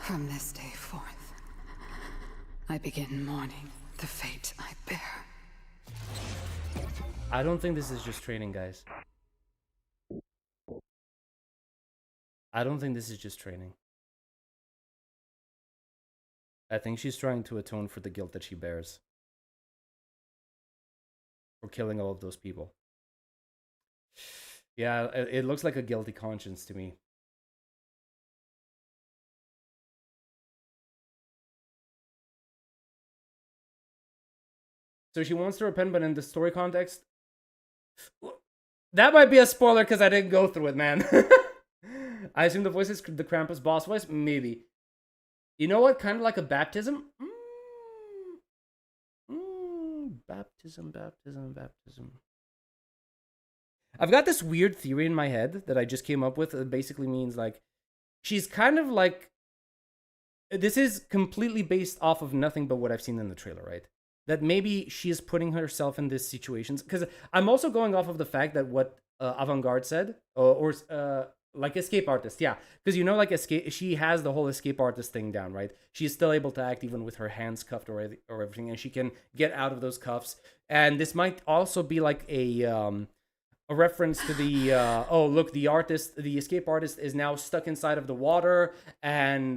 From this day forth, I begin mourning the fate I bear. I don't think this is just training, guys. I don't think this is just training. I think she's trying to atone for the guilt that she bears. For killing all of those people. Yeah, it looks like a guilty conscience to me. So she wants to repent, but in the story context... That might be a spoiler because I didn't go through it, man. I assume the voice is the Krampus boss voice? Maybe. You know what? Kind of like a baptism? Baptism. I've got this weird theory in my head that I just came up with. It basically means, like, she's kind of like... This is completely based off of nothing but what I've seen in the trailer, right? That maybe she is putting herself in these situations. Because I'm also going off of the fact that what Avant-Garde said, or like escape artist, yeah. Because you know, like she has the whole escape artist thing down, right? She's still able to act even with her hands cuffed or everything, and she can get out of those cuffs. And this might also be like a reference to the oh look, the escape artist is now stuck inside of the water, and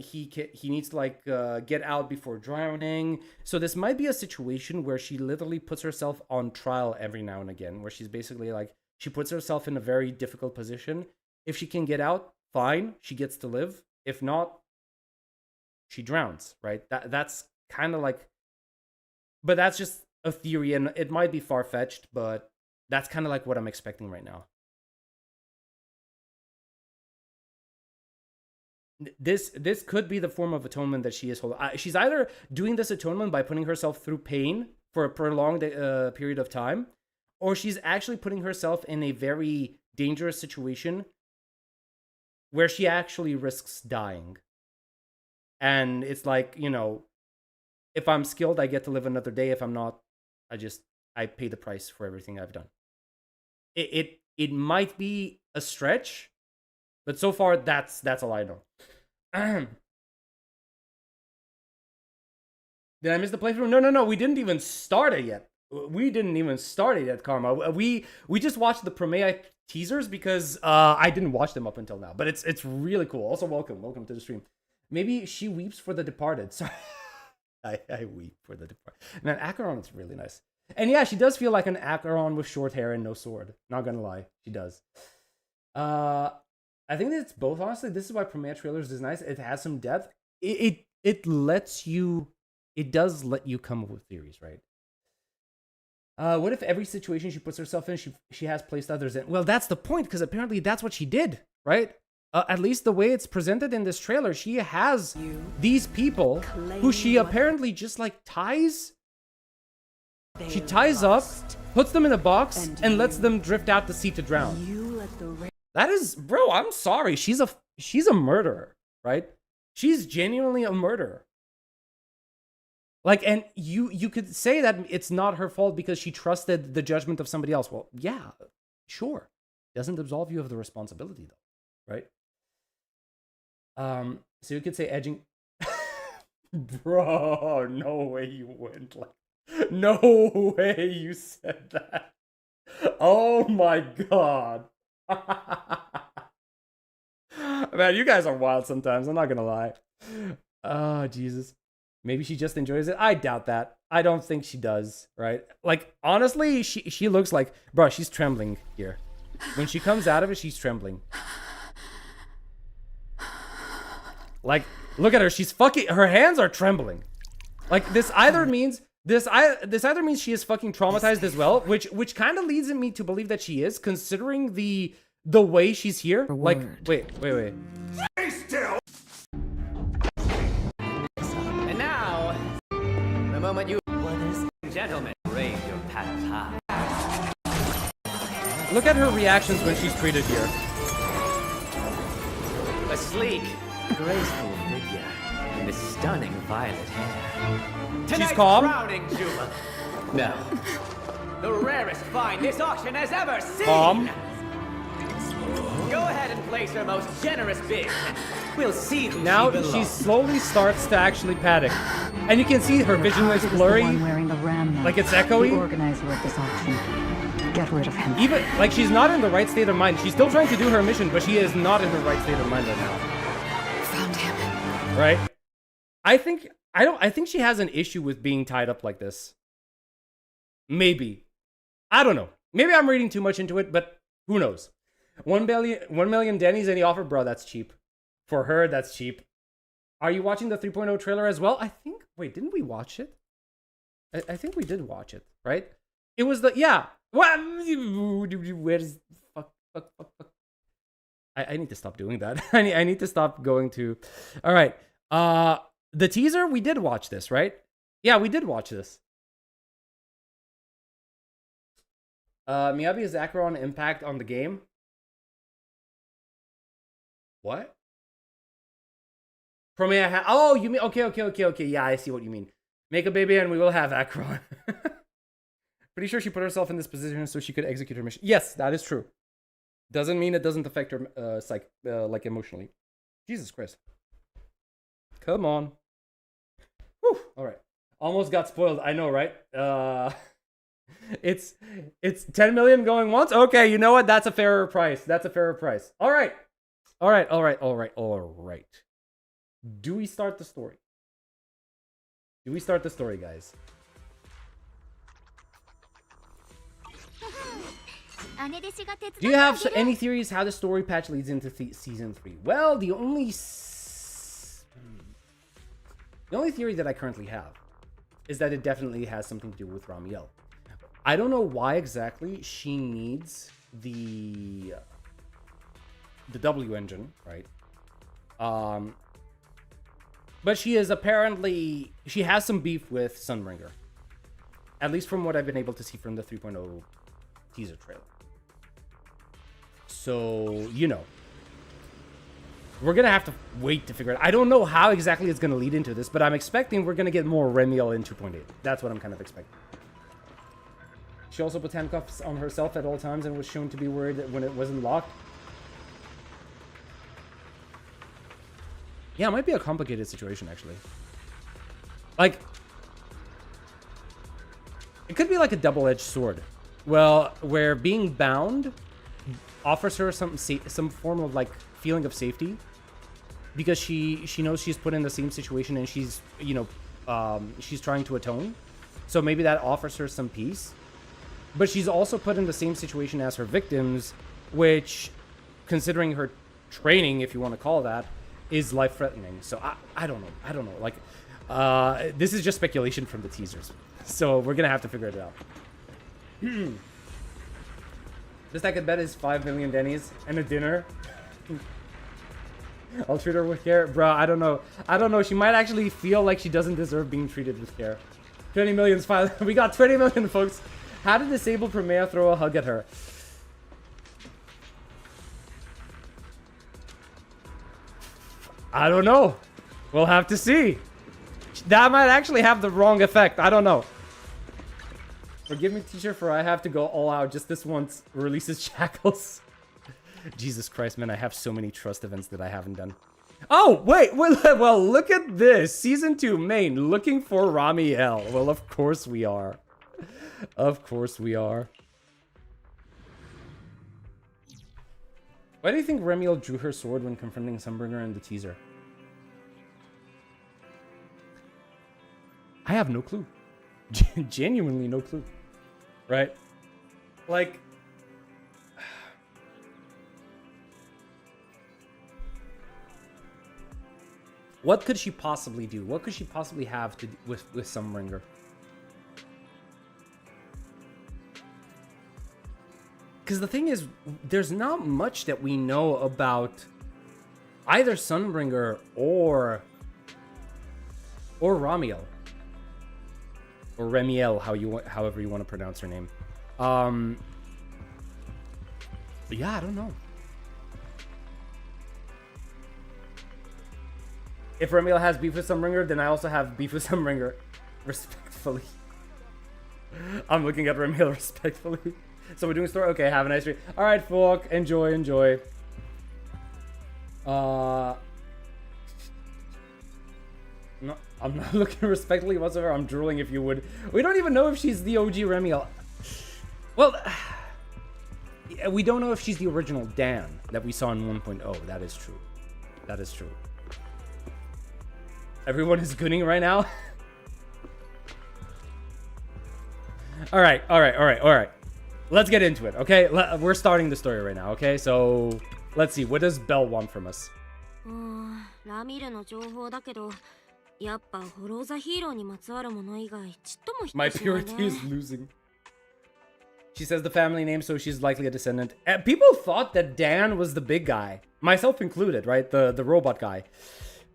he needs to like get out before drowning. So this might be a situation where she literally puts herself on trial every now and again, where she's basically like, she puts herself in a very difficult position. If she can get out, fine, she gets to live. If not, she drowns, right? That's kind of like, but that's just a theory, and it might be far-fetched, but that's kind of like what I'm expecting right now. This could be the form of atonement that she is holding. She's either doing this atonement by putting herself through pain for a prolonged period of time, or she's actually putting herself in a very dangerous situation where she actually risks dying. And it's like, you know, if I'm skilled, I get to live another day. If I'm not, I pay the price for everything I've done. It might be a stretch, but so far that's all I know. Did I miss the playthrough? No. We didn't even start it yet. We didn't even start it yet, Karma. We just watched the Promea teasers because I didn't watch them up until now. But it's really cool. Also, welcome to the stream. Maybe she weeps for the departed. Sorry, I weep for the departed. Man, Acheron is really nice. And yeah, she does feel like an Acheron with short hair and no sword. Not gonna lie, she does. I think that it's both. Honestly, this is why Promea trailers is nice. It has some depth. It lets you. It does let you come up with theories, right? What if every situation she puts herself in, she has placed others in? Well, that's the point, because apparently that's what she did, right? At least the way it's presented in this trailer, she has these people who she apparently just like ties. She ties up, puts them in a box, and lets them drift out to sea to drown. That is, bro, I'm sorry. She's a murderer, right? She's genuinely a murderer. Like, and you could say that it's not her fault because she trusted the judgment of somebody else. Well, yeah, sure. Doesn't absolve you of the responsibility, though, right? So you could say edging. Bro, no way you went like, no way you said that. Oh my god. Man, you guys are wild sometimes. I'm not gonna lie. Oh, Jesus. Maybe she just enjoys it. I doubt that. I don't think she does, right? Like, honestly, she looks like... Bro, she's trembling here. When she comes out of it, she's trembling. Like, look at her. She's fucking... Her hands are trembling. Like, this either means... This either means she is fucking traumatized as well, which kind of leads me to believe that she is, considering the way she's here. Like, wait. Stay still! The moment you, ladies and gentlemen, raise your paddles high. Look at her reactions when she's treated here. A sleek, graceful figure in this stunning violet hair. She's calm. Crowning Juba. No, the rarest find this auction has ever seen. Calm. Go ahead and place her most generous bid. We'll see who now she she slowly starts to actually panic, and you can see her vision is blurry, like it's echoey. The organizer of this auction. Get rid of him. Even like she's not in the right state of mind. She's still trying to do her mission, but she is not in the right state of mind right now. Found him. Right? I think she has an issue with being tied up like this. Maybe. I don't know. Maybe I'm reading too much into it, but who knows? 1 million Denny's any offer? Bro, that's cheap. For her, that's cheap. Are you watching the 3.0 trailer as well? I think... Wait, didn't we watch it? I think we did watch it, right? It was the... Yeah. What? Where's... Fuck. I need to stop doing that. I need to stop going to... All right. The teaser, we did watch this, right? Yeah, we did watch this. Miyabi's Acheron impact on the game. What? Promea oh, you mean... Okay. Yeah, I see what you mean. Make a baby and we will have Acheron. Pretty sure she put herself in this position so she could execute her mission. Yes, that is true. Doesn't mean it doesn't affect her like emotionally. Jesus Christ. Come on. Whew. All right. Almost got spoiled. I know, right? It's 10 million going once. Okay, you know what? That's a fairer price. All right. Do we start the story? Guys? Do you have any theories how the story patch leads into season 3? Well, the only theory that I currently have is that it definitely has something to do with Ramiel. I don't know why exactly she needs the W engine, right? But she has some beef with Sunbringer. At least from what I've been able to see from the 3.0 teaser trailer. So, you know. We're going to have to wait to figure it out. I don't know how exactly it's going to lead into this, but I'm expecting we're going to get more Remiel in 2.8. That's what I'm kind of expecting. She also put handcuffs on herself at all times and was shown to be worried when it wasn't locked. Yeah, it might be a complicated situation, actually. Like, it could be like a double-edged sword. Well, where being bound offers her some form of, like, feeling of safety. Because she knows she's put in the same situation and she's, you know, she's trying to atone. So maybe that offers her some peace. But she's also put in the same situation as her victims, which, considering her training, if you want to call that, is life-threatening. So I don't know. I don't know. Like, this is just speculation from the teasers. So we're going to have to figure it out. Best I could bet is 5 million Denny's and a dinner. I'll treat her with care. Bruh, I don't know. I don't know. She might actually feel like she doesn't deserve being treated with care. 20 million's fine. We got 20 million, folks. How did disabled Promea throw a hug at her? I don't know. We'll have to see. That might actually have the wrong effect. I don't know. Forgive me, teacher, for I have to go all out just this once. Releases shackles. Jesus Christ, man, I have so many trust events that I haven't done. Oh, wait, well, look at this. Season 2, main, looking for Ramiel. Well, of course we are. Of course we are. Why do you think Remiel drew her sword when confronting Sunbringer in the teaser? I have no clue. Genuinely no clue. Right? Like... What could she possibly do? What could she possibly have to with Sunbringer? Because the thing is, there's not much that we know about either Sunbringer or Ramiel. Or Remiel, however you want to pronounce her name. But yeah, I don't know. If Remiel has beef with Sunbringer, then I also have beef with Sunbringer. Respectfully. I'm looking at Remiel respectfully. So we're doing story? Okay, have a nice read. Alright, folk. Enjoy, enjoy. No, I'm not looking respectfully whatsoever. I'm drooling, if you would. We don't even know if she's the OG Remiel. Well, we don't know if she's the original Dan that we saw in 1.0. That is true. That is true. Everyone is gooning right now. All right. Let's get into it, okay? We're starting the story right now, okay? So, let's see. What does Belle want from us? My purity is losing. She says the family name, so she's likely a descendant. People thought that Dan was the big guy. Myself included, right? The robot guy.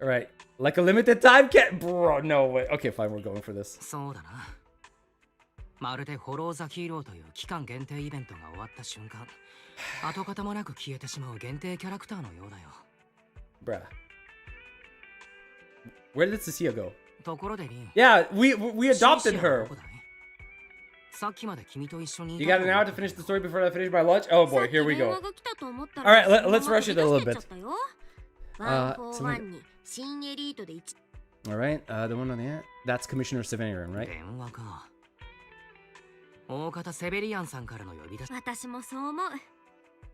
All right. Like a limited time cat? Bro, no way. Okay, fine. We're going for this. まるでフォローザヒーローという期間限定イベントが終わった瞬間、跡形もなく消えてしまう限定キャラクターのようだよ。Bruh. Where did Cecilia go? ところでリン。Yeah, we adopted her. さっきまで君と一緒に。You got an hour to finish the story before I finish my lunch? Oh boy, here we go. All right, let's rush it a little bit. All right, the one on the end. That's Commissioner Severian, right? 大方セベリアンさんからの呼び出し。私もそう思う。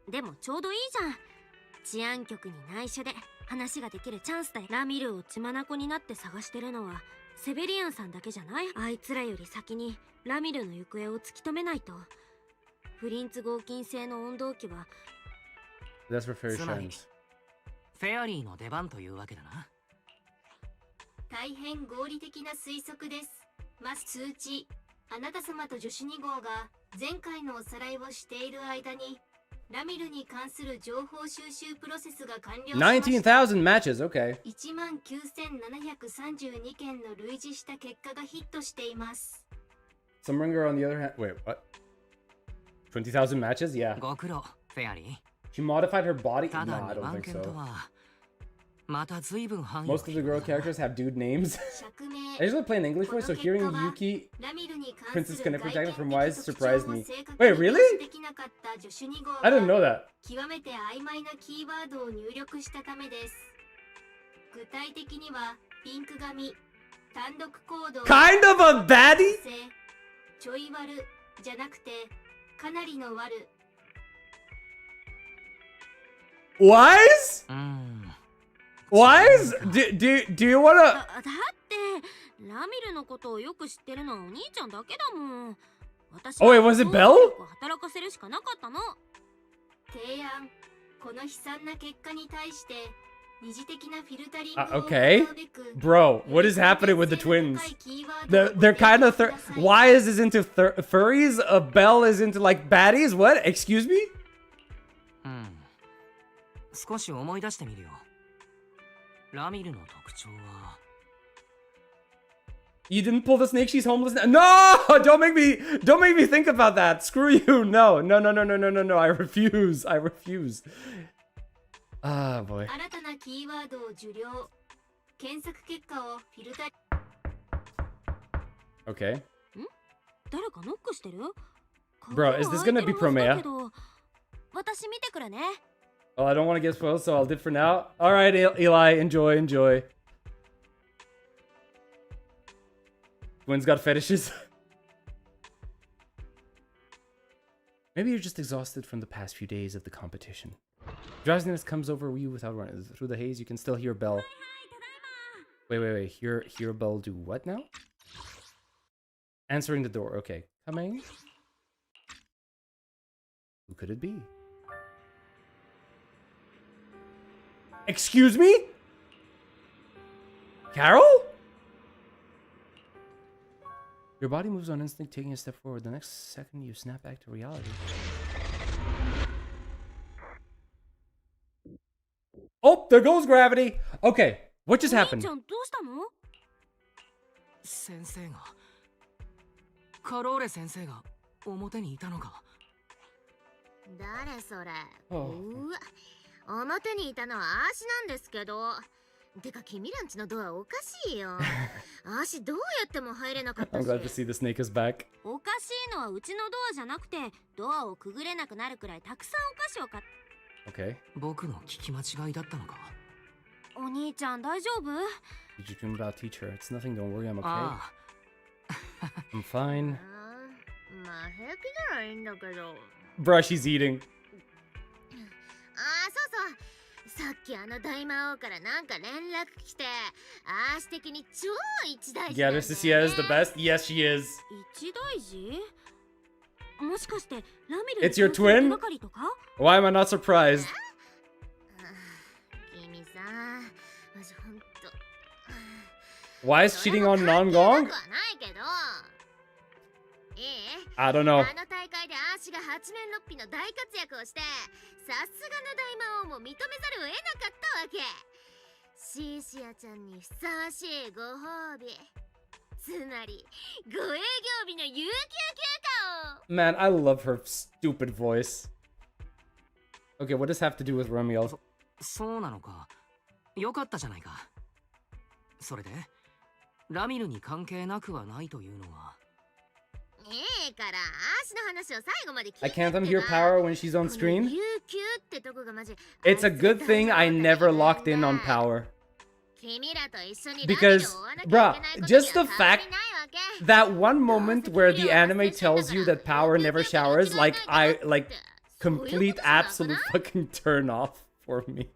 でもちょうどいいじゃん。治安局に内緒で話ができるチャンスだよ。ラミルを血眼になって探してるのはセベリアンさんだけじゃない。あいつらより先にラミルの行方を突き止めないと。フリンツ合金製の温動機は That's for fairy shines. フェアリーの出番というわけだな。大変合理的な推測です。通知。あなた様と女子2号が前回のおさらいをしている間にラミルに関する情報収集プロセスが完了しました。19,000 matches, okay. 19,732件の類似した結果がヒットしています。Sumringer, on the other hand, wait, what? 20,000 matches? Yeah. ご苦労、フェアリー。 She modified her body? た No, だ I 2 don't 番 think 犬と so. はまた随分範囲を Most of the girl characters have dude names. 釈明 I usually play in English voice, so hearing この結果は Yuki ラミルに関 Princess する Connect 外 Protector 見 from 的 Wise 特徴 surprised を me. 正確 Wait, に really? 表示できなかった助手2号 I didn't know が that. 極めて曖昧なキーワードを入力したためです。具体的にはピンク髪、単独行動、 Kind of a baddie? ちょい悪じゃなくてかなりの悪。 Wise? うん Wise? Do you wanna... だってラミルのことをよく知ってるのはお兄ちゃんだけだもん。私 Oh, wait, was it Belle? 働かせるしかなかったの。提案、この悲惨な結果に対して二次的なフィルタリング Okay. を行うべく Bro, what is happening with the twins? They're kind of... Wise is into furries? Belle is into, like, baddies? What? Excuse me? うん少し思い出してみるよ。ラミルの特徴は You didn't pull the snake, she's homeless now. No! Don't make me think about that. Screw you. No. I refuse. Ah, boy. 新たなキーワードを受領。検索結果をフィルタリ Okay. 誰かノックしてる？ Bro, is this gonna be Promea? 私見てくるね。 Well, I don't want to get spoiled, so I'll dip for now. Alright, Eli, enjoy. Twins got fetishes. Maybe you're just exhausted from the past few days of the competition. Drowsiness comes over you without running. Through the haze, you can still hear Belle. Wait. Hear Belle do what now? Answering the door. Okay. Coming. Who could it be? Excuse me? Carol? Your body moves on instinct, taking a step forward. The next second, you snap back to reality. Oh, there goes gravity. Okay, what just happened? どうしたの？先生がカローレ先生が表にいたのか。誰それ？ Oh. うわ、表にいたのはアーシなんですけど。てか君らんちのドアおかしいよ。アーシどうやっても入れなかったし。 I'm glad to see the snake is back. おかしいのはうちのドアじゃなくて、ドアをくぐれなくなるくらいたくさんお菓子を買っ Okay. 僕の聞き間違いだったのか。お兄ちゃん大丈夫？ Did you dream about teacher? It's nothing, don't worry, I'm okay. あ I'm fine. まあ平気ならいいんだけど。 Bruh, she's eating. そうさっき大魔王からなんか連絡来て、アーシ的に超一大事 Yeah, なんだよね。 this is yeah is the best. Yes, she is. 一大事？もしかしてラミル It's your twin? の係とか？ Why am I not surprised? 君さ、私ほんと。 Why is cheating on Non-Gong? I don't know. あの大会でアーシが八面六臂の大活躍をして、さすがの大魔王も認めざるを得なかったわけ。シーシアちゃんにふさわしいご褒美。つまり、ご営業日の有給休暇を。 Man, I love her stupid voice. Okay, what does this have to do with Ramiel? そうなのか。よかったじゃないか。それで、ラミルに関係なくはないというのは。 I can't unhear power when she's on screen. It's a good thing I never locked in on power. Because, bruh, just the fact that one moment where the anime tells you that power never showers, like, complete absolute fucking turn off for me.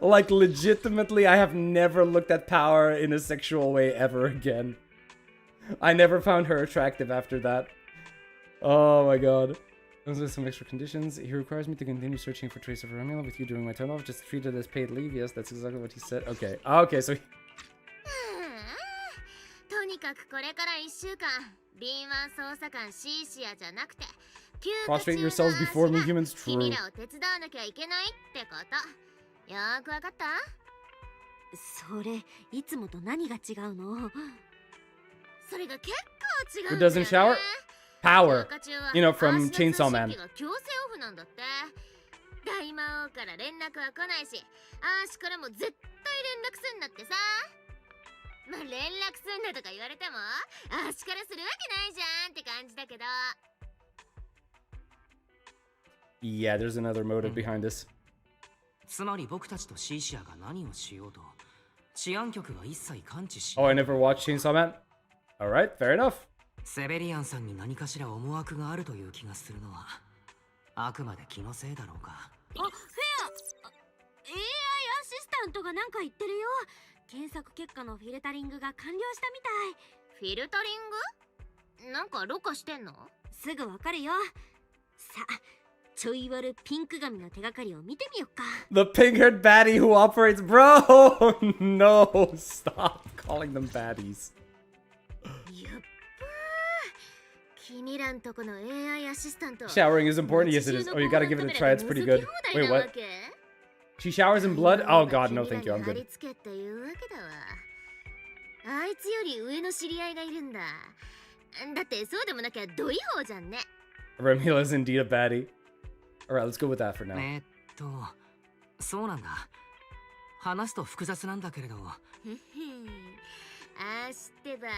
Like, legitimately, I have never looked at power in a sexual way ever again. I never found her attractive after that. Oh my god. Those are some extra conditions. He requires me to continue searching for trace of Romeo with you during my turn off. Just treat it as paid leave. Yes, that's exactly what he said. Okay. Okay, so... Prostrate yourselves before me, humans. True. それいつもと何が違うの？ Who doesn't shower? Power. You know, from Chainsaw Man. 大魔王から連絡は来ないし、アーシからも絶対連絡すんなってさ。まあ連絡すんなとか言われても、アーシからするわけないじゃんって感じだけど。Yeah, there's another motive behind this. つまり僕たちとシーシアが何をしようと、治安局は一切感知し。Oh, I never watched Chainsaw Man? Alright, fair enough. セベリアンさんに何かしら思惑があるという気がするのは、あくまで気のせいだろうか。あ、フェア AI アシスタントがなんか言ってるよ。検索結果のフィルタリングが完了したみたい。フィルタリング？なんかろ過してんの？すぐわかるよ。さあ、ちょい悪ピンク髪の手がかりを見てみよっか。The pink-haired baddie who operates... Bro! No! Stop calling them baddies. やっばー。君らんとこの AI アシスタント。 Showering is important? Yes, it is. Oh, you gotta give it a try. It's pretty good. Wait, what? She showers in blood? Oh god, no thank you. I'm good. あいつより上の知り合いがいるんだ。だってそうでもなきゃドイホーじゃんね。 Remila is indeed a baddie. Alright, let's go with that for now. そうなんだ。話すと複雑なんだけれど。あー知ってば、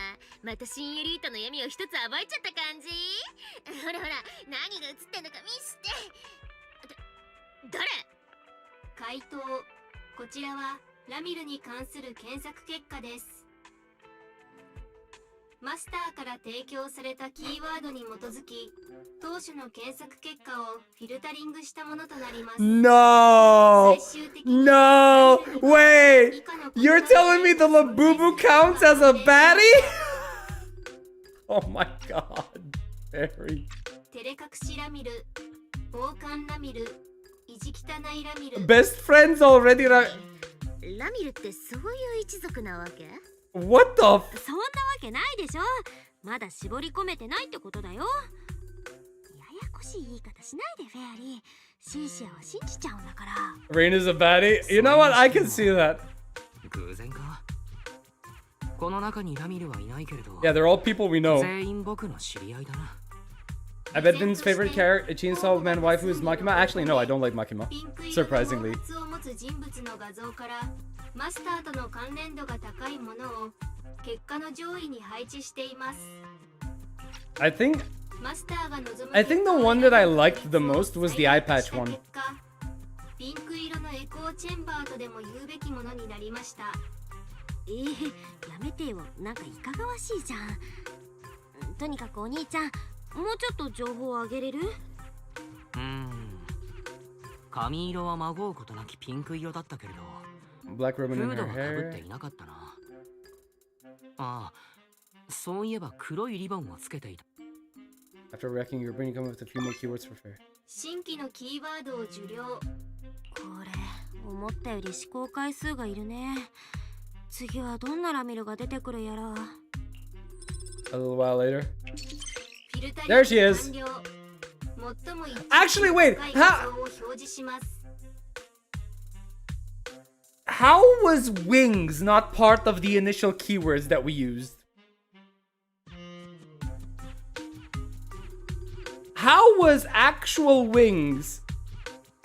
また新エリートの闇を一つ暴いちゃった感じ。ほらほら、何が映ってんのか見して。誰？回答。こちらはラミルに関する検索結果です。マスターから提供されたキーワードに基づき、当初の検索結果をフィルタリングしたものとなります。No! No! Wait! You're telling me the Labubu counts as a baddie? Oh my god. Very. 照れ隠しラミル、傍観ラミル、意地汚いラミル。 Best friends already. ラミルってそういう一族なわけ？ What the そんなわけないでしょ。まだ絞り込めてないってことだよ。ややこしい言い方しないでフェアリー。シンシアは信じちゃうんだから。 Rain is a baddie? You know what? I can see that. 偶然か。この中にラミルはいないけれど。Yeah, they're all people we know. 全員僕の知り合いだな。I bet Vin's favorite character, Chainsaw Man waifu, is Makima. Actually, no, I don't like Makima. Surprisingly. マスターとの関連度が高いものを結果の上位に配置しています。I think the one that I liked the most was the eye patch one. ピンク色のエコーチェンバーとでも言うべきものになりました。やめてよ。なんかいかがわしいじゃん。とにかくお兄ちゃん、もうちょっと情報をあげれる？髪色はまごうことなきピンク色だったけれど。Black ribbon in フード her はかぶって hair. いなかったな。ああ、そういえば黒いリボンをつけていた。After wrecking your brain, you come up with a few more keywords for fair. 新規のキーワードを受領。これ、思ったより試行回数がいるね。次はどんなラミルが出てくるやら。A little while later. フィルタリング There she is. 完了。最も Actually, wait. 高い画像を表示します。How was wings not part of the initial keywords that we used? How was actual wings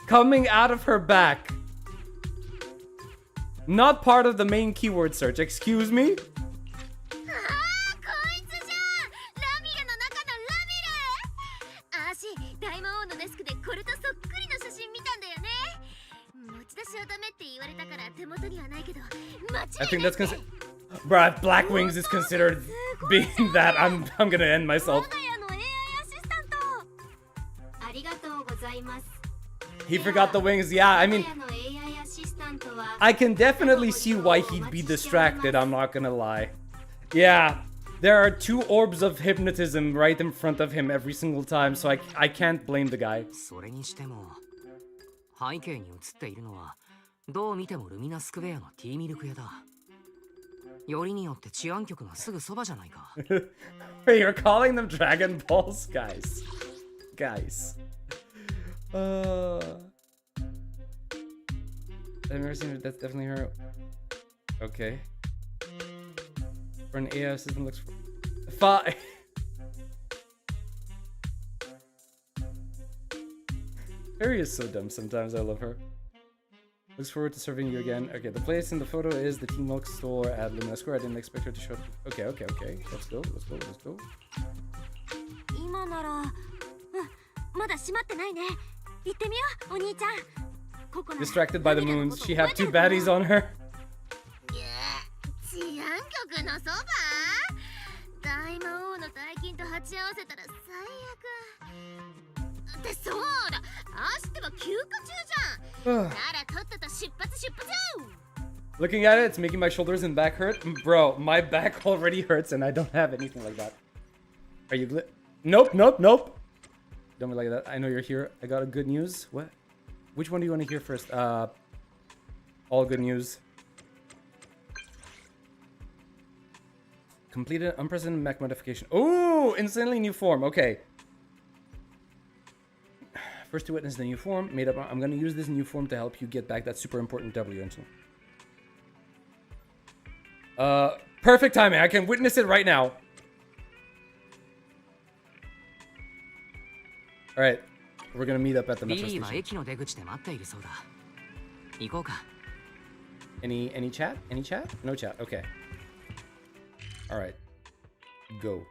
coming out of her back not part of the main keyword search? Excuse me? I think that's considered. Bruh, if Black Wings is considered being that, I'm gonna end myself. He forgot the wings. Yeah, I mean, I can definitely see why he'd be distracted. I'm not gonna lie. Yeah, there are 2 orbs of hypnotism right in front of him every single time, so I can't blame the guy. それにしても、背景に映っているのはどう見てもルミナスクエアのティーミルク屋だ。よりによって治安局がすぐそばじゃないか。Wait, you're calling them Dragon Balls? Guys. I've never seen it. That's definitely her. Okay. For an AI system looks 5. Harry is so dumb sometimes. I love her. Looks forward to serving you again. Okay, the place in the photo is the Team Milk store at Lumina Square. I didn't expect her to show up. Okay. Let's go. Distracted by the moons. She have 2 baddies on her. Looking at it, it's making my shoulders and back hurt. Bro, my back already hurts and I don't have anything like that. Are you Nope. Don't be like that. I know you're here. I got a good news. What? Which one do you want to hear first? All good news. Completed unprecedented mech modification. Oh, instantly new form. Okay. First to witness the new form. Made up. I'm going to use this new form to help you get back that super important W engine. Perfect timing. I can witness it right now. All right. We're going to meet up at the metro station. Any chat? Any chat? No chat. Okay. All right. Go.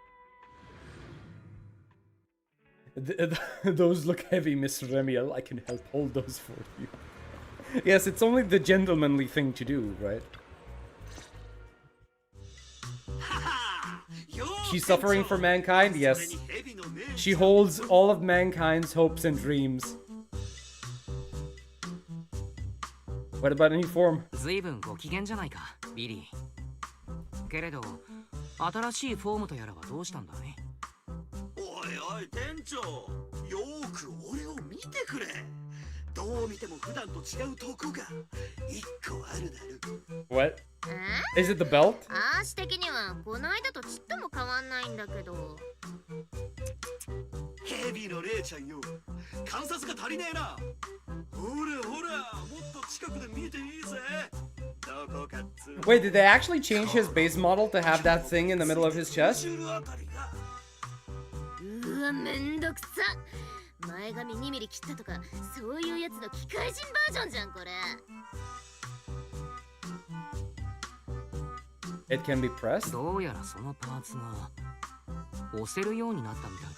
Those look heavy, Miss Remiel. I can help hold those for you. Yes, it's only the gentlemanly thing to do, right? She's suffering for mankind? Yes. She holds all of mankind's hopes and dreams. What about any form? けれど、新しいフォームとやらはどうしたんだね。おいおい店長、よーく俺を見てくれ。どう見ても普段と違うとこが一個あるだろ。What? Is it the belt? アーシ的にはこの間とちっとも変わんないんだけど。ヘビのレイちゃんよ、観察が足りねえな。ほらほら、もっと近くで見ていいぜ。Wait, did they actually change his base model to have that thing in the middle of his chest? うわ、めんどくさ。前髪2ミリ切ったとか、そういうやつの機械人バージョンじゃんこれ。It can be pressed? どうやらそのパーツが押せるようになったみたい。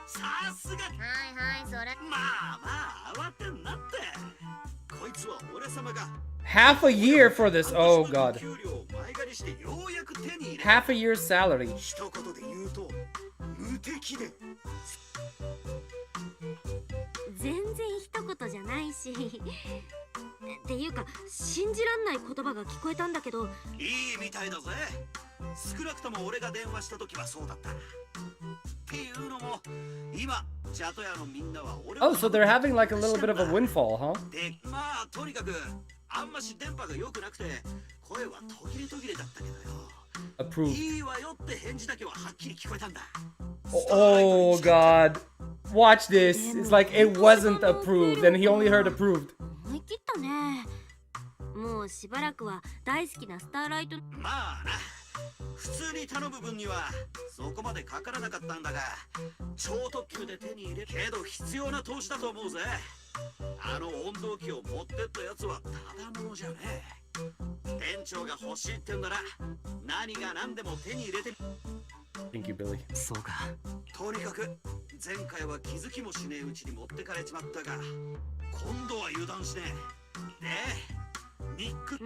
さすが。はいはい、それ。まあまあ、慌てんなって。こいつは俺様が。Half a year for this. Oh god. Half a year's salary. 全然一言じゃないし。っていうか、信じらんない言葉が聞こえたんだけど。いいみたいだぜ。少なくとも俺が電話した時はそうだった。っていうのも、今、ジャトヤのみんなは俺を。Oh, so they're having like a little bit of a windfall, huh? で、まあとにかく。あんまし電波が良くなくて声は途切れ途切れだったけどよ。Approved. いいわよって返事だけははっきり聞こえたんだ。Oh god. Watch this. It's like it wasn't approved and he only heard approved. 思い切ったね。もうしばらくは大好きなスターライト。まあな。普通に頼む分にはそこまでかからなかったんだが、超特急で手に入れけど必要な投資だと思うぜ。あの温度機を持ってったやつはただものじゃねえ。店長が欲しいってんなら何が何でも手に入れて。Thank you, Billy. そうか。とにかく前回は気づきもしねえうちに持ってかれちまったが、今度は油断しねえ。でニック、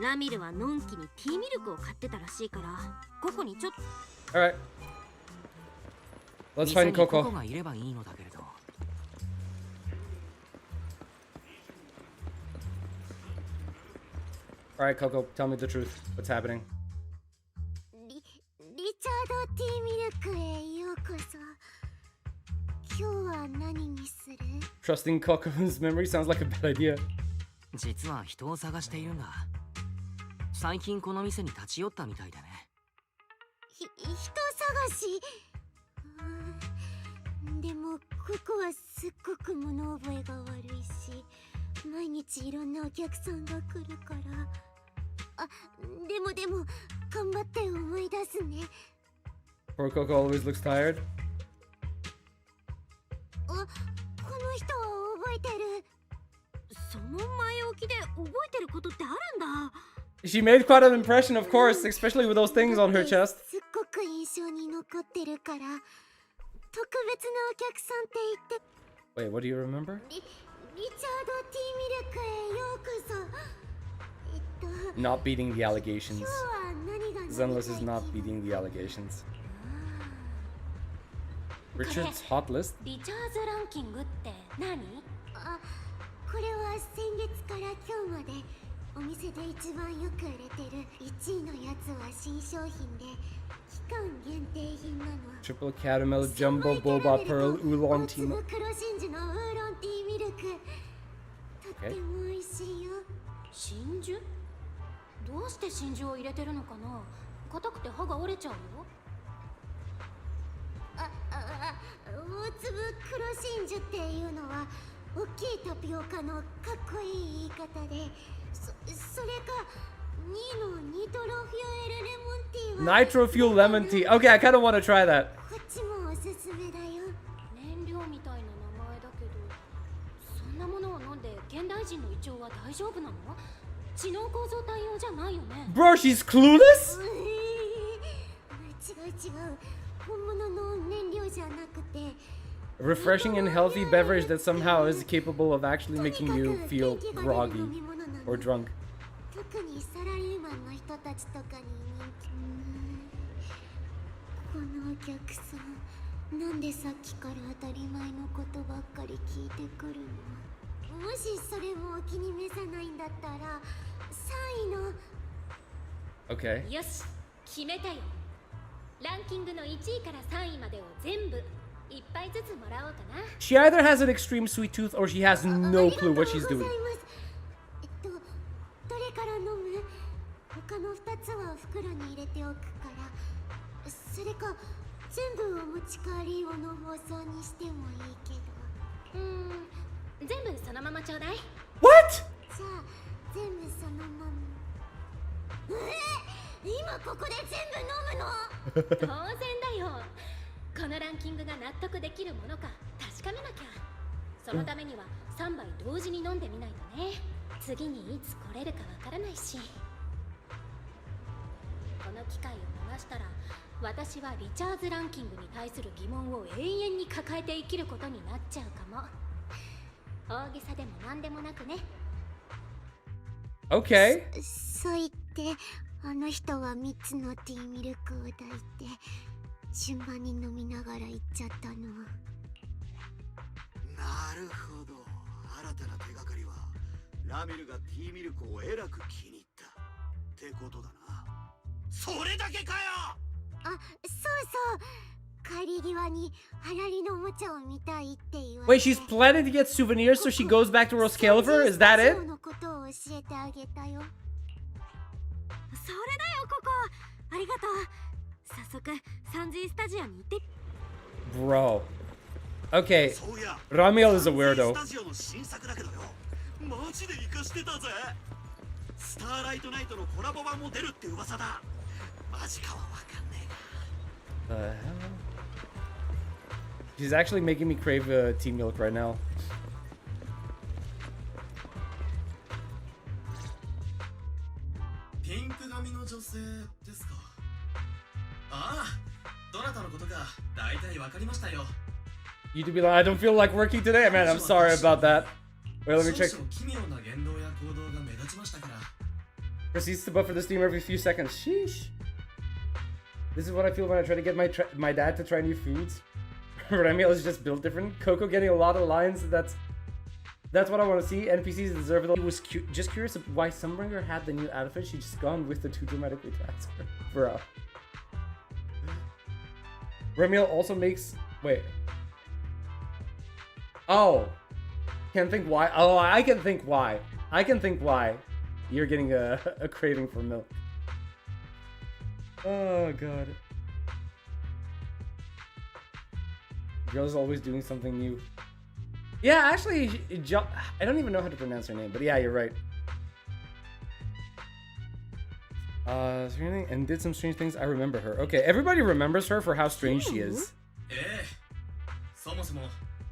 ラミルはのんきにティーミルクを買ってたらしいから、ここにちょっと。Alright. Let's find Coco. ココがいればいいのだけれど。Alright, Coco, tell me the truth. What's happening? リチャードティーミルクへようこそ。今日は何にする？ Trusting Coco's memory sounds like a bad idea. 実は人を探しているんだ。最近この店に立ち寄ったみたいでね。人探し。でもここはすっごく物覚えが悪いし、毎日いろんなお客さんが来るから。あ、でも頑張って思い出すね。Poor Coco always looks tired. この人を覚えてる。その前置きで覚えてることってあるんだ。 She made quite an impression, of course, especially with those things on her chest. すっごく印象に残ってるから、特別なお客さんって言って。 Wait, what do you remember? リチャード T ミルクへようこそ。Not beating the allegations. Zenless is not beating the allegations. Richard's hot list? リチャーズランキングって何？あ、これは先月から今日までお店で一番よく売れてる1位のやつは新商品で期間限定品なの。 Triple caramel jumbo boba pearl oolong tea. 黒真珠のウーロンティーミルク。とっても美味しいよ。真珠？どうして真珠を入れてるのかな。硬くて歯が折れちゃうよ。大粒黒真珠っていうのは大きいタピオカのかっこいい言い方で、それか2のニトロフュエルレモンティーは Nitro fuel lemon tea. Okay, I kind of want to try that. こっちもおすすめだよ。燃料みたいな名前だけど、そんなものを飲んで現代人の胃腸は大丈夫なの？知能構造対応じゃないよね。 Bro, she's clueless? 違う。本物の燃料じゃなくて。 Refreshing and healthy beverage that somehow is capable of actually making you feel groggy or drunk. 特にサラリーマンの人たちとかに人気。このお客さん、なんでさっきから当たり前のことばっかり聞いてくるの？もしそれもお気に召さないんだったら、3位の。 Okay. よし、決めたよ。ランキングの1位から3位までを全部1杯ずつもらおうかな。 She either has an extreme sweet tooth or she has no clue what she's doing. どれから飲む？他の2つは袋に入れておくから。それか全部お持ち帰り用の包装にしてもいいけど。全部そのままちょうだい。 What? じゃあ全部そのまま。今ここで全部飲むの？当然だよ。このランキングが納得できるものか確かめなきゃ。そのためには3杯同時に飲んでみないとね。次にいつ来れるかわからないし。この機会を逃したら、私はリチャーズランキングに対する疑問を永遠に抱えて生きることになっちゃうかも。大げさでもなんでもなくね。 Okay. そう言ってあの人は3つのティーミルクを抱いて順番に飲みながら行っちゃったの。なるほど。新たな手がかりはラミルがティーミルクをえらく気に入ったってことだな。それだけかよ。あ、そうそう。帰り際に流行りのおもちゃを見たいって言われて。 Wait, she's planning to get souvenirs so she goes back to Roscaliver? Is that it? のことを教えてあげたよ。それだよ、ココ。ありがとう。早速サンジースタジオに行って。 Bro. Okay. Ramiel is a weirdo. スタジオの新作だけどよ。マジで活かしてたぜ。スターライトナイトのコラボ版も出るって噂だ。マジかはわかんねえが。 The hell? She's actually making me crave tea milk right now. ピンク髪の女性ですか。ああ、どなたのことか大体わかりましたよ。 You to be like, I don't feel like working today, man. I'm sorry about that. Wait, let me check. 奇妙な言動や行動が目立ちましたから。 Proceeds to buffer the steam every few seconds. Sheesh. This is what I feel when I try to get my dad to try new foods. Ramiel is just built different. Coco getting a lot of lines. That's what I want to see. NPCs deserve it. He was just curious why Sunbringer had the new outfit. She just gone with the too dramatically fast. Bro. Ramiel also makes... Wait. Oh. Can't think why. Oh, I can think why. I can think why. You're getting a craving for milk. Oh, God. Girl's always doing something new. Yeah, actually, I don't even know how to pronounce her name, but yeah, you're right. And did some strange things. I remember her. Okay, everybody remembers her for how strange she is. そもそも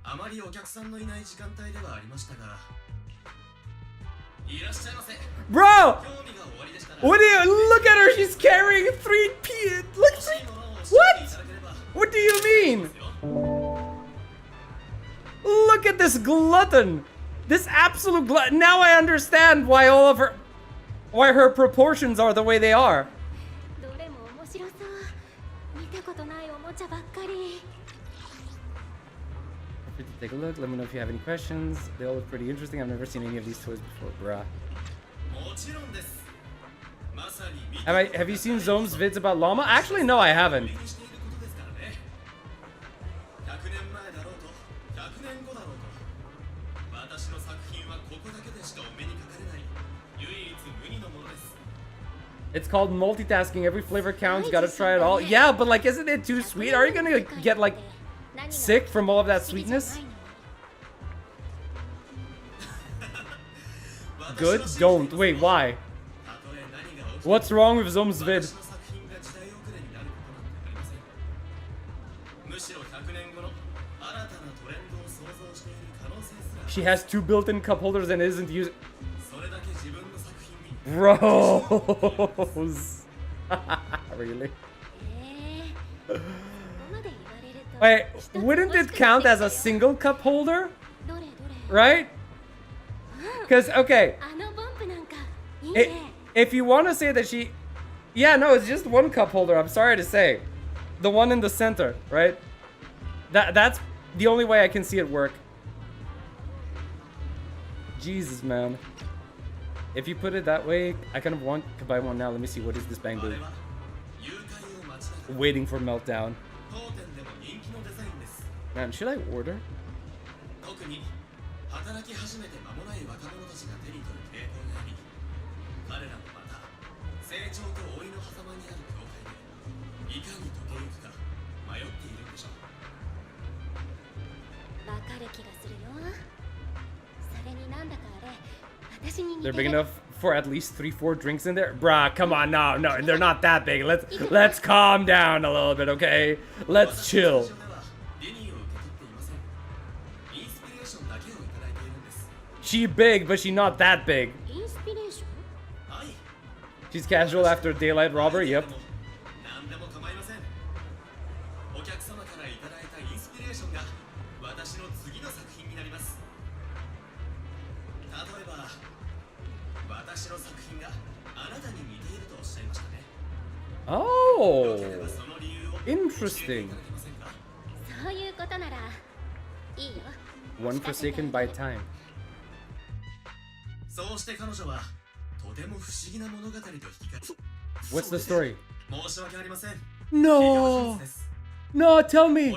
あまりお客さんのいない時間帯ではありましたが、いらっしゃいませ。 Bro! What do you look at her? She's carrying 3P. Look, what? What do you mean? Look at this glutton. This absolute glutton. Now I understand why why her proportions are the way they are. Take a look. Let me know if you have any questions. They all look pretty interesting. I've never seen any of these toys before, bruh. Have you seen Zome's vids about llama? Actually, no, I haven't. It's called multitasking. Every flavor counts. Gotta try it all. Yeah, but like, isn't it too sweet? Are you gonna get like sick from all of that sweetness? Good? Don't. Wait, why? What's wrong with Zom's vid? She has 2 built-in cup holders and isn't using. Bros. Really? Wait, wouldn't it count as a single cup holder? Right? Because, okay. If you want to say that she... Yeah, no, it's just 1 cup holder, I'm sorry to say. The one in the center, right? That's the only way I can see it work. Jesus, man. If you put it that way, I kind of want to buy one now. Let me see, what is this bamboo? Waiting for meltdown. Man, should I order? They're big enough for at least 3-4 drinks in there? Bruh, come on, no, they're not that big. Let's calm down a little bit, okay? Let's chill. She big, but she not that big. She's casual after daylight robbery, yep. Oh, interesting. One forsaken by time. What's the story? No! No, tell me!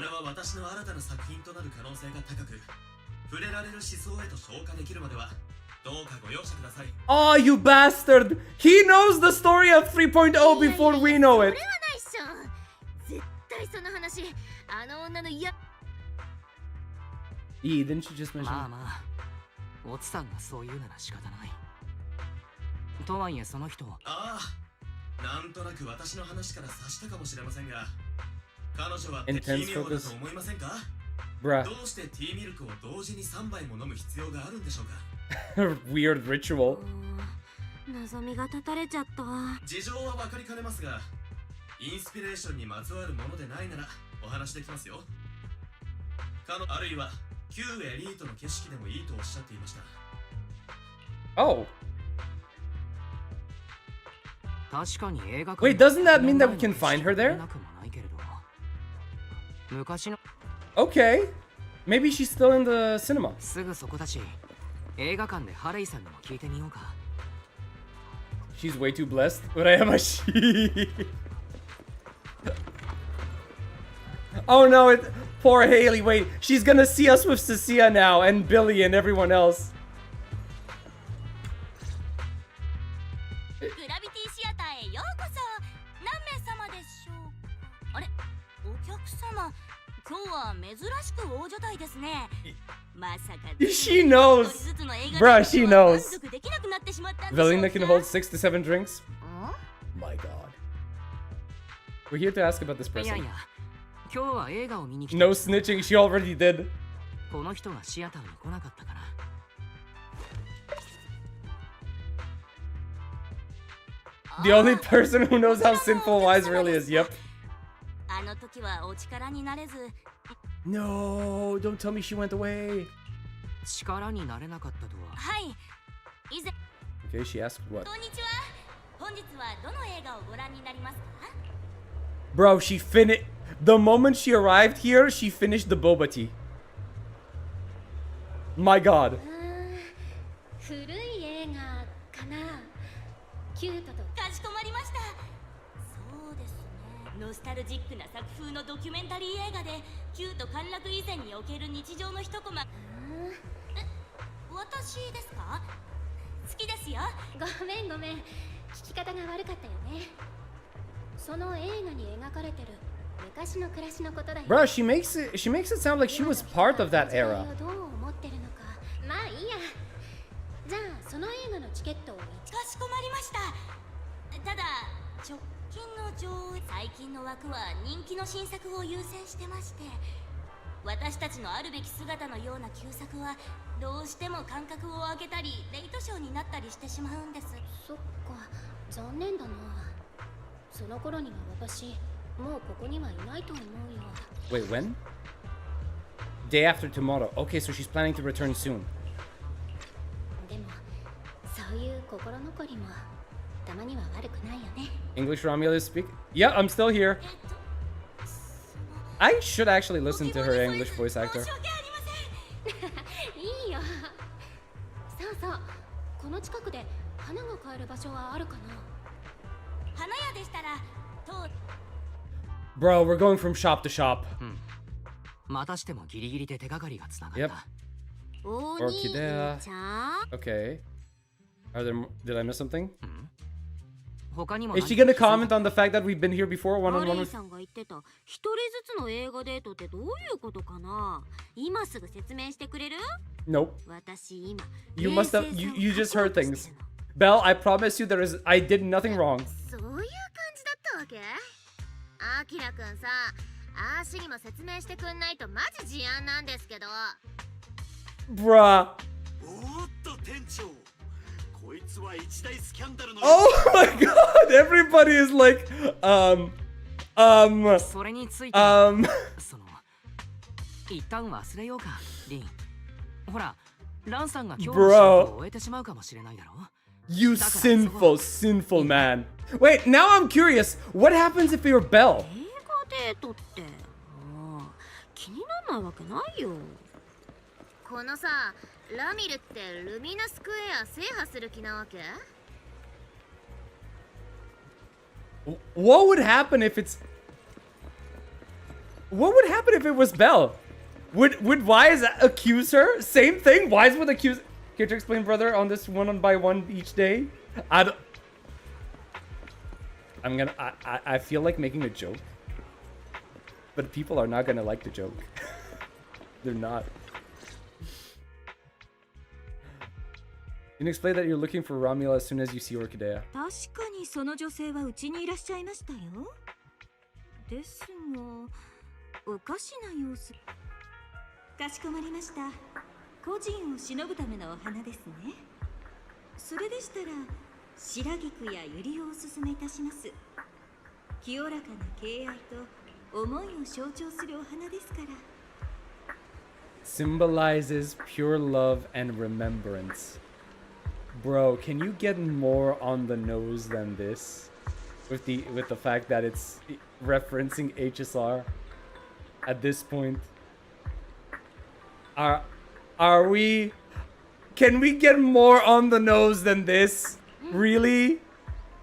Oh, you bastard! He knows the story of 3.0 before we know it! Didn't you just mention it? オツさんがそう言うなら仕方ない。とはいえその人は。ああ、なんとなく私の話から察したかもしれませんが、彼女は敵ミルクだと思いませんか？どうしてティーミルクを同時に3杯も飲む必要があるんでしょうか？ Weird ritual. 望みが絶たれちゃった。事情はわかりかねますが、インスピレーションにまつわるものでないならお話できますよ。あるいは 旧エリートの景色でもいいとおっしゃっていました。Oh. 確かに映画 Wait, doesn't that mean that we can find her there? 昔の Okay. Maybe she's still in the cinema. すぐそこだし、映画館でハレイさんにも聞いてみようか。She's way too blessed. Urayama shi. Oh no, poor Haley. Wait, she's gonna see us with Cecilia now, and Billy and everyone else. She knows. Bruh, she knows. Velina can hold 6 to 7 drinks. my god. We're here to ask about this いや person. いや、今日は映画を見に来た。 No snitching, she already did. この人がシアターに来なかったから。The only person who knows how sinful Wise really is. Yep. あの時はお力になれず。 No, don't tell me she went away. 力になれなかったとは。はい。以前。 Okay, she asked what? こんにちは。本日はどの映画をご覧になりますか？ Bro, she finished. The moment she arrived here, she finished the boba tea. My god. 古い映画かな。キュートと。かしこまりました。そうですね。ノスタルジックな作風のドキュメンタリー映画で、キュート陥落以前における日常の一コマ。私ですか？好きですよ。ごめんごめん。聞き方が悪かったよね。その映画に描かれてる昔の暮らしのことだよ。 Bro, she makes it sound like she was part of that era. どう思ってるのか。まあいいや。じゃあその映画のチケットを。かしこまりました。ただ直近の上映、最近の枠は人気の新作を優先してまして、私たちのあるべき姿のような旧作はどうしても間隔を空けたりレイトショーになったりしてしまうんです。そっか、残念だな。その頃には私もうここにはいないと思うよ。 Wait, when? Day after tomorrow. Okay, so she's planning to return soon. でもそういう心残りもたまには悪くないよね。 English Romulus speak? Yeah, I'm still here. I should actually listen to her English voice actor. いいよ。そうそう。この近くで花が買える場所はあるかな。花屋でしたら、と。 Bro, we're going from shop to shop. またしてもギリギリで手がかりがつながった。Yep. Orchidea. Okay. Did I miss something? Is she gonna comment on the fact that we've been here before one-on-one with? さんが言ってた一人ずつの映画デートってどういうことかな。今すぐ説明してくれる？ Nope. 私今。You must have. You just heard things. Belle, I promise you I did nothing wrong. そういう感じだったわけ？アキラくんさ、あーしにも説明してくんないとマジ事案なんですけど。Bruh. おっと店長。こいつは一大スキャンダルの。 Oh my god! Everybody is like, それについて、その一旦忘れようか、リン。ほら、ランさんが今日の仕事を終えてしまうかもしれないだろ。 You sinful man. Wait, now I'm curious. What happens if you're Belle? 映画デートって、気にならないわけないよ。このさ、ラミルってルミナスクエア制覇する気なわけ？ What would happen if it's... What would happen if it was Belle? Would Wise accuse her? Same thing? Wise would accuse... Care to explain, brother, on this one by one each day? I feel like making a joke. But people are not gonna like the joke. They're not. You can explain that you're looking for Romula as soon as you see Orchidea. 確かにその女性はうちにいらっしゃいましたよ。ですが、おかしな様子。かしこまりました。個人を偲ぶためのお花ですね。それでしたら、白菊や百合をおすすめいたします。清らかな敬愛と思いを象徴するお花ですから。Symbolizes pure love and remembrance. Bro, can you get more on the nose than this? With the fact that it's referencing HSR at this point. Are we... Can we get more on the nose than this? Really?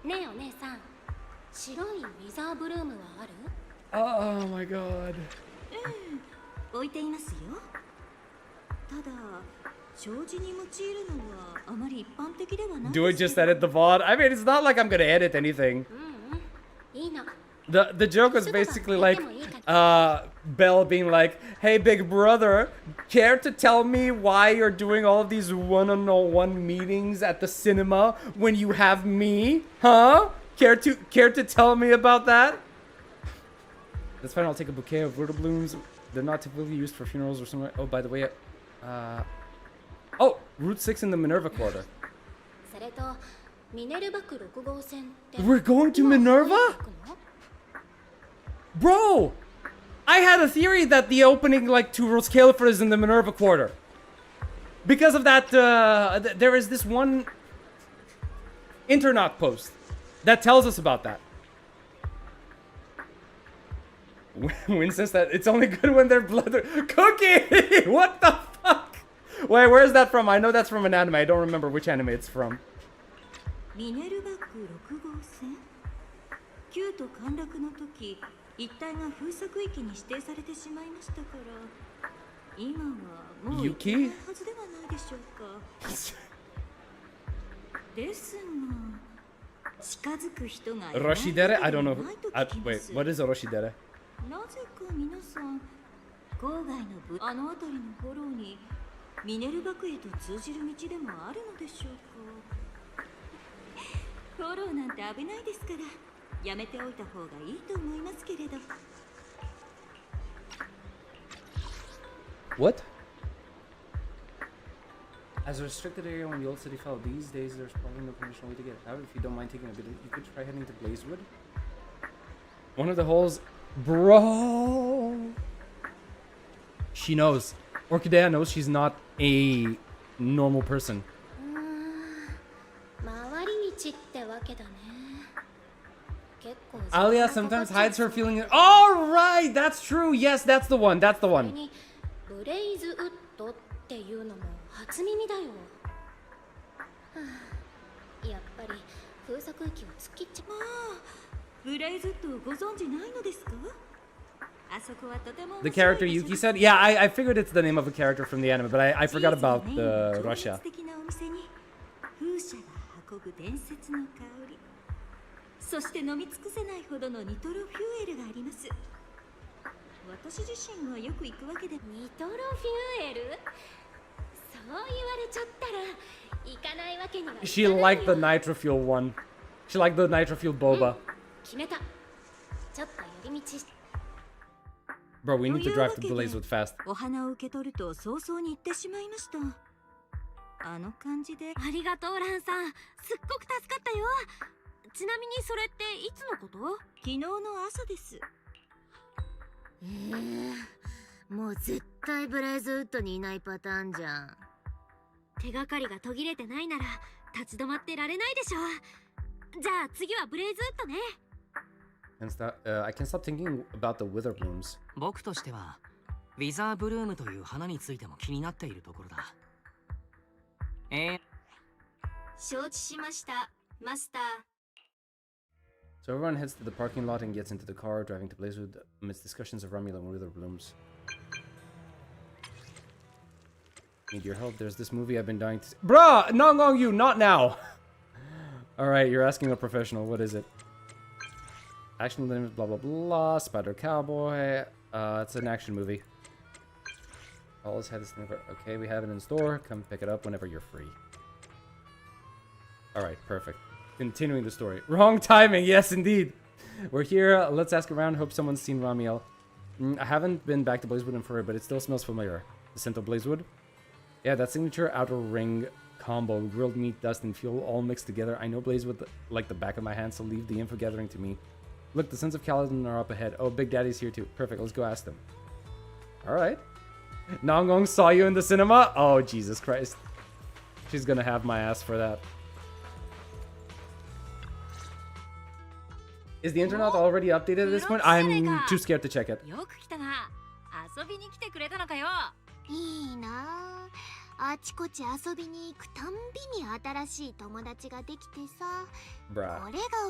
ねえお姉さん、白いウィザーブルームはある？ Oh my god. 置いていますよ。ただ、障子に用いるのはあまり一般的ではない。 Do I just edit the VOD? I mean, it's not like I'm gonna edit anything. いいの。 The joke was basically like, Belle being like, hey big brother, care to tell me why you're doing all of these one-on-one meetings at the cinema when you have me? Huh? Care to tell me about that? That's fine. I'll take a bouquet of widow blooms. They're not typically used for funerals or something. Oh, by the way, oh, Route 6 in the Minerva Quarter. We're going to Minerva? Bro, I had a theory that the opening, like, to Roskilde is in the Minerva Quarter. Because of that, there is this one Internaut post that tells us about that. Win says that it's only good when they're blood. Cookie! What the fuck? Wait, where is that from? I know that's from an anime. I don't remember which anime it's from. Yuki? Roshidere? I don't know. Wait, what is a Roshidere? What? As a restricted area when the old city fell, these days there's probably no conventional way to get out. If you don't mind taking a bit, you could try heading to Blazewood. One of the holes, bro. She knows. Orchidea knows she's not a normal person. Alia sometimes hides her feeling. All right, that's true. Yes, that's the one. That's the one. The character Yuki said? Yeah, I figured it's the name of a character from the anime, but I forgot about Russia. She liked the nitro-fuel one. She liked the nitro-fuel boba. Bro, we need to drive to Blazewood fast. I can't stop thinking about the wither blooms. 僕としてはウィザーブルームという花についても気になっているところだ。承知しました、マスター。 So everyone heads to the parking lot and gets into the car, driving to Blazewood amidst discussions of Romulan wither blooms. Need your help. There's this movie I've been dying to see. Bruh! No, you, not now! Alright, you're asking a professional. What is it? Action limit, blah blah blah. Spider Cowboy. It's an action movie. Always had this thing for. Okay, we have it in store. Come pick it up whenever you're free. Alright, perfect. Continuing the story. Wrong timing, yes indeed. We're here. Let's ask around. Hope someone's seen Ramiel. I haven't been back to Blazewood in forever, but it still smells familiar. The scent of Blazewood? Yeah, that signature outer ring combo. Grilled meat, dust, and fuel all mixed together. I know Blazewood like the back of my hand, so leave the info gathering to me. Look, the Sons of Kaladin are up ahead. Oh, Big Daddy's here too. Perfect, let's go ask them. Alright. Nongong saw you in the cinema? Oh, Jesus Christ. She's gonna have my ass for that. Is the internet already updated at this point? I'm too scared to check it. いいなあ。あちこち遊びに行くたんびに新しい友達ができてさ。これが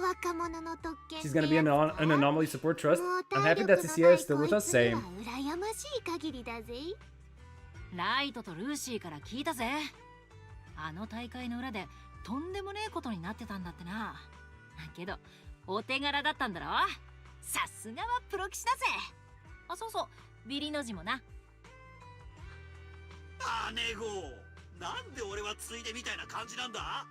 若者の特権。She's gonna be an anomaly support trust. I'm happy that Cecilia is still with us. Same. 羨ましい限りだぜ。ライトとルーシーから聞いたぜ。あの大会の裏でとんでもねえことになってたんだってな。けどお手柄だったんだろ。さすがはプロ棋士だぜ。あ、そうそう、ビリの字もな。姉子、なんで俺はついでみたいな感じなんだ。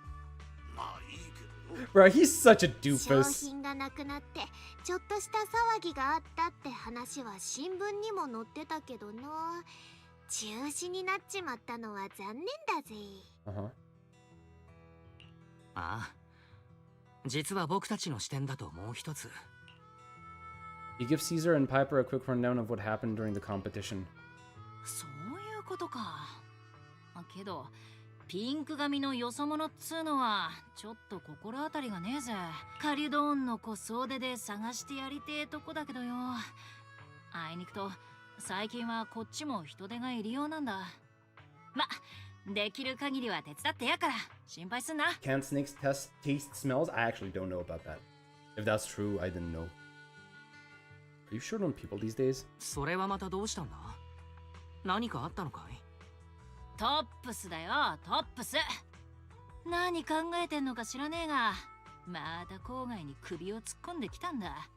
まあいいけどよ。Bro, he's such a 商 doofus. 品がなくなってちょっとした騒ぎがあったって話は新聞にも載ってたけどな。中止になっちまったのは残念だぜ。ああ、実は僕たちの視点だともう一つ。He gives Caesar and Piper a quick rundown of what happened during the competition. そういうことか。けどピンク髪のよそ者っつうのはちょっと心当たりがねえぜ。カリドーンの子総出で探してやりてえとこだけどよ。あいにくと最近はこっちも人手がいるようなんだ。ま、できる限りは手伝ってやから心配すんな。 Can snakes taste smells? I actually don't know about that. If that's true, I didn't know. Are you short on people these days? それはまたどうしたんだ？何かあったのかい？トップスだよ、トップス。何考えてんのか知らねえが、また郊外に首を突っ込んできたんだ。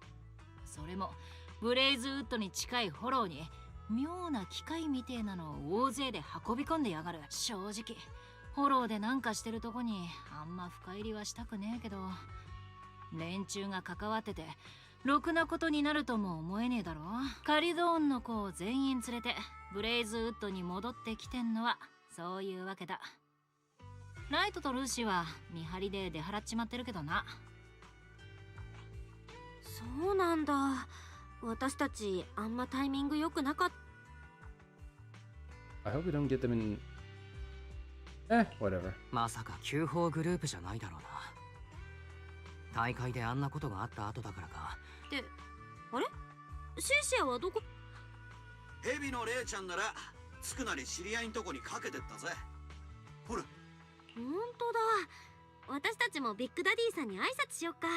それもブレイズウッドに近いフォローに妙な機械みてえなのを大勢で運び込んでやがる。正直フォローでなんかしてるとこにあんま深入りはしたくねえけど、連中が関わっててろくなことになるとも思えねえだろ。カリドーンの子を全員連れてブレイズウッドに戻ってきてんのはそういうわけだ。ライトとルーシーは見張りで出払っちまってるけどな。そうなんだ。私たちあんまタイミング良くなかった。 I hope we don't get them in... whatever. まさか旧法グループじゃないだろうな。大会であんなことがあった後だからか。ってあれシーシアはどこ？ヘビのレイちゃんならつくなり知り合いんとこにかけてったぜ。ほら。ほんとだ。私たちもビッグダディさんに挨拶しよっか。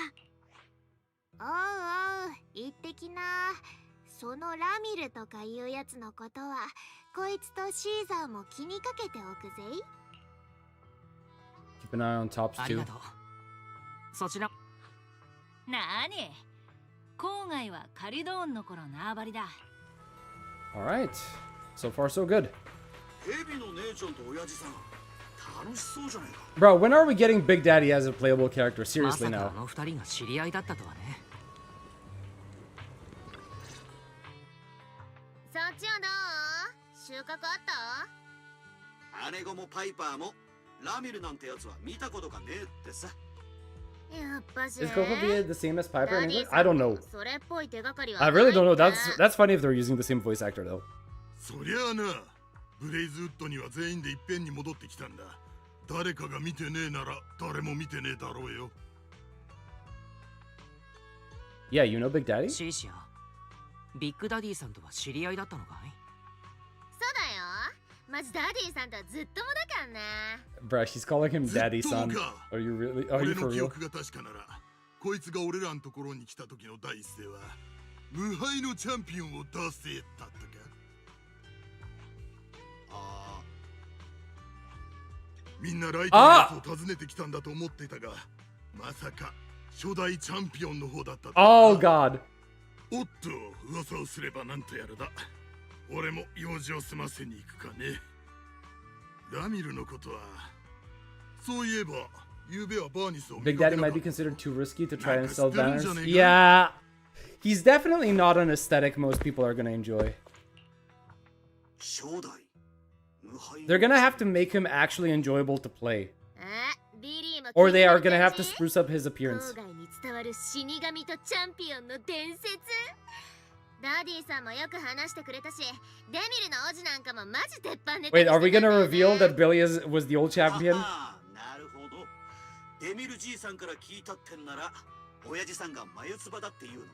おうおう、行ってきな。そのラミルとかいうやつのことはこいつとシーザーも気にかけておくぜ。 Keep an eye on tops あり too. がとう。そちら。なーに、郊外はカリドーンの頃縄張りだ。 Alright. So far so good. ヘビの姉ちゃんと親父さん楽しそうじゃないか。 Bro, when are we getting Big Daddy as a playable character? Seriously まさ now. かあの二人が知り合いだったとはね。そっちはどう？収穫あった？姉子もパイパーもラミルなんてやつは見たことがねえってさ。やっぱし Is Kokobia the same as Piper in English? I don't know. それっぽい手がかりは I really don't know. That's funny if they're using the same voice actor though. そりゃあな、ブレイズウッドには全員でいっぺんに戻ってきたんだ。誰かが見てねえなら誰も見てねえだろうよ。Yeah, you know Big Daddy? シーシア、ビッグダディさんとは知り合いだったのかい？そうだよ。マジダディさんとはずっともだからな。Bruh, she's calling him Daddy son. Are you really? Are you for 俺の記 real? 憶が確かなら、こいつが俺らのところに来た時の第一声は無敗のチャンピオンを出せだったか。みんなライトのやつを訪ねてきたんだと思っていたが、まさか初代チャンピオンの方だったと。Oh God. おっと、噂をすればなんとやらだ。俺も用事を済ませに行くかね。ラミルのことは、そういえば、ゆうべはバーニスを Big Daddy might be considered too risky to try and sell banners. Yeah. He's definitely not an aesthetic most people are gonna enjoy. They're gonna have to make him actually enjoyable to play. Or they are gonna have to spruce up his appearance. ダディさんもよく話してくれたし、デミルの王子なんかもマジ鉄板で。 Wait, are we gonna reveal that Billy was the old champion? なるほど。デミルじいさんから聞いたってんなら、親父さんが眉唾だっていうのも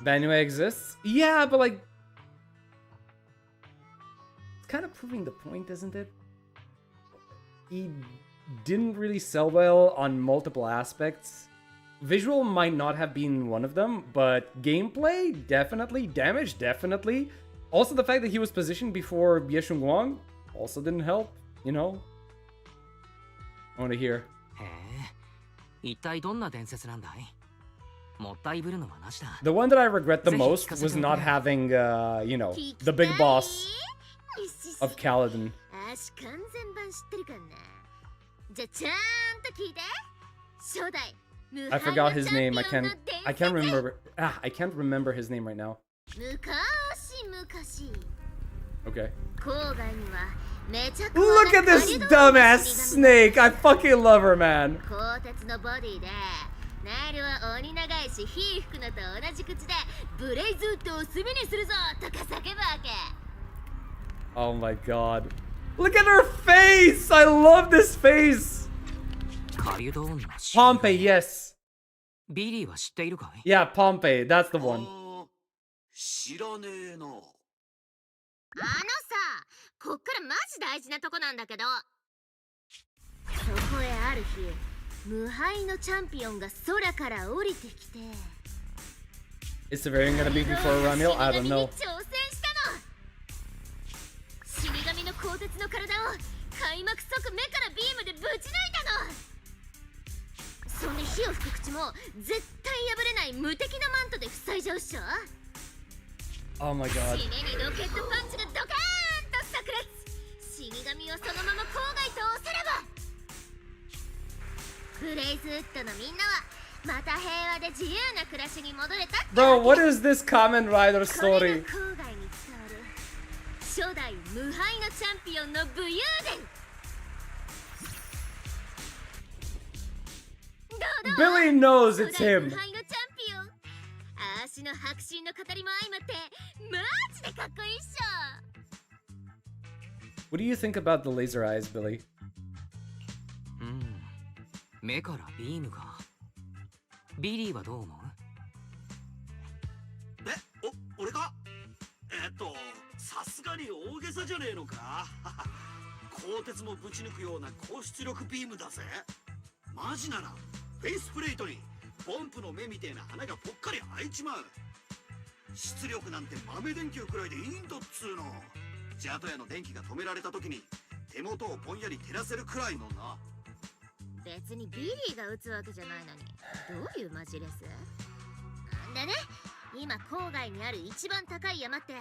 な。 Banue exists? Yeah, but like... It's kind of proving the point, isn't it? He didn't really sell well on multiple aspects. Visual might not have been one of them, but gameplay, definitely. Damage, definitely. Also, the fact that he was positioned before Bieshun Guang also didn't help, you know? I want to hear. へえ、一体どんな伝説なんだい？もったいぶるのはなしだ。 The one that I regret the most was not having, you know, the big boss of Kaladin. 完全版知ってるかな。じゃあちゃんと聞いて。初代 I forgot his name. I can't remember. I can't remember his name right now. Okay. Look at this dumbass snake. I fucking love her, man. Oh my god. Look at her face! I love this face! Pompey, yes. Yeah, Pompey, that's the one. 知らねえな。こっからマジ大事なとこなんだけど。そこへある日、無敗のチャンピオンが空から降りてきて。Is Severian gonna be before Ramiel? I don't know. 死神の鋼鉄の体を開幕即目からビームでぶち抜いたの。そんで火を吹く口も絶対破れない無敵なマントで塞いじゃうっしょ。Oh my god. 締めにロケットパンチがドカーンと炸裂。死神をそのまま郊外と押せれば、ブレイズウッドのみんなはまた平和で自由な暮らしに戻れたって。 Bro, what is this Kamen Rider story? これが郊外に伝わる初代無敗のチャンピオンの武勇伝。Billy knows it's him. 無敗のチャンピオン。あーしの迫真の語りも相まってマジでかっこいいっしょ。 What do you think about the laser eyes, Billy? 目からビームが。ビリーはどう思う？俺か？さすがに大げさじゃねえのか？鋼鉄もぶち抜くような高出力ビームだぜ。マジならフェイスプレートにポンプの目みてえな穴がぽっかり開いちまう。出力なんて豆電球くらいでいいんだっつうの。ジャトヤの電気が止められた時に手元をぼんやり照らせるくらいのな。別にビリーが撃つわけじゃないのにどういうマジレスでね。今郊外にある一番高い山って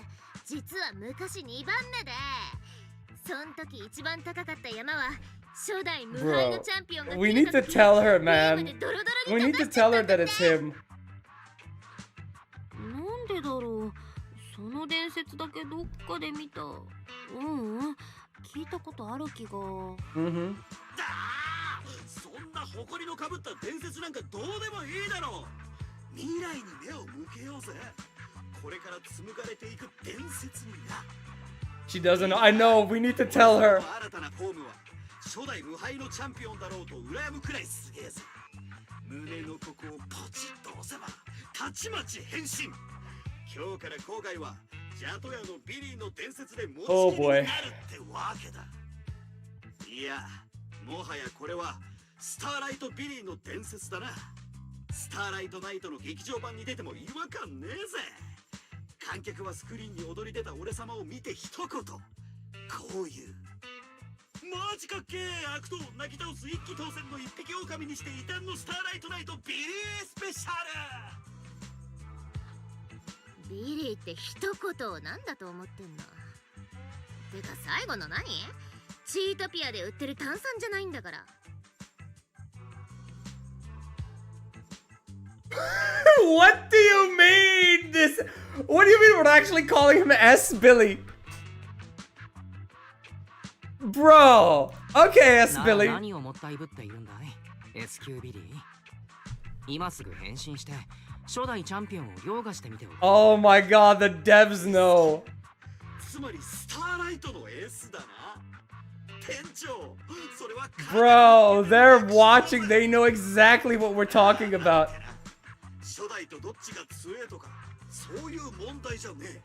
実は昔2番目で、そん時一番高かった山は初代無敗のチャンピオンが。 We need to tell her, man. We need to tell her that it's him. なんでだろう。その伝説だけどっかで見た。聞いたことある気が。そんな誇りのかぶった伝説なんかどうでもいいだろう。未来に目を向けようぜ。これから紡がれていく伝説にな。 She doesn't know. I know. We need to tell her. 新たなフォームは初代無敗のチャンピオンだろうと羨むくらいすげえぜ。胸のここをポチッと押せばたちまち変身。今日から郊外はジャトヤのビリーの伝説で持ちきりになるってわけだ。いや、もはやこれはスターライトビリーの伝説だな。スターライトナイトの劇場版に出ても違和感ねえぜ。観客はスクリーンに踊り出た俺様を見て一言こういう。マジかっけえ悪党をなぎ倒す一騎当選の一匹狼にして異端のスターライトナイトビリースペシャル。ビリーって一言を何だと思ってんの。てか最後の何？チートピアで売ってる炭酸じゃないんだから。What do you mean? This? What do you mean we're actually calling him S Billy? Bro. Okay, S Billy. 何をもったいぶっているんだい SQ ビリー。今すぐ変身して初代チャンピオンを凌駕してみておく。 Oh my god, the devs know. つまりスターライトの S だな。店長、それは Bro, they're watching. They know exactly what we're talking about. 初代とどっちが強えとかそういう問題じゃねえ。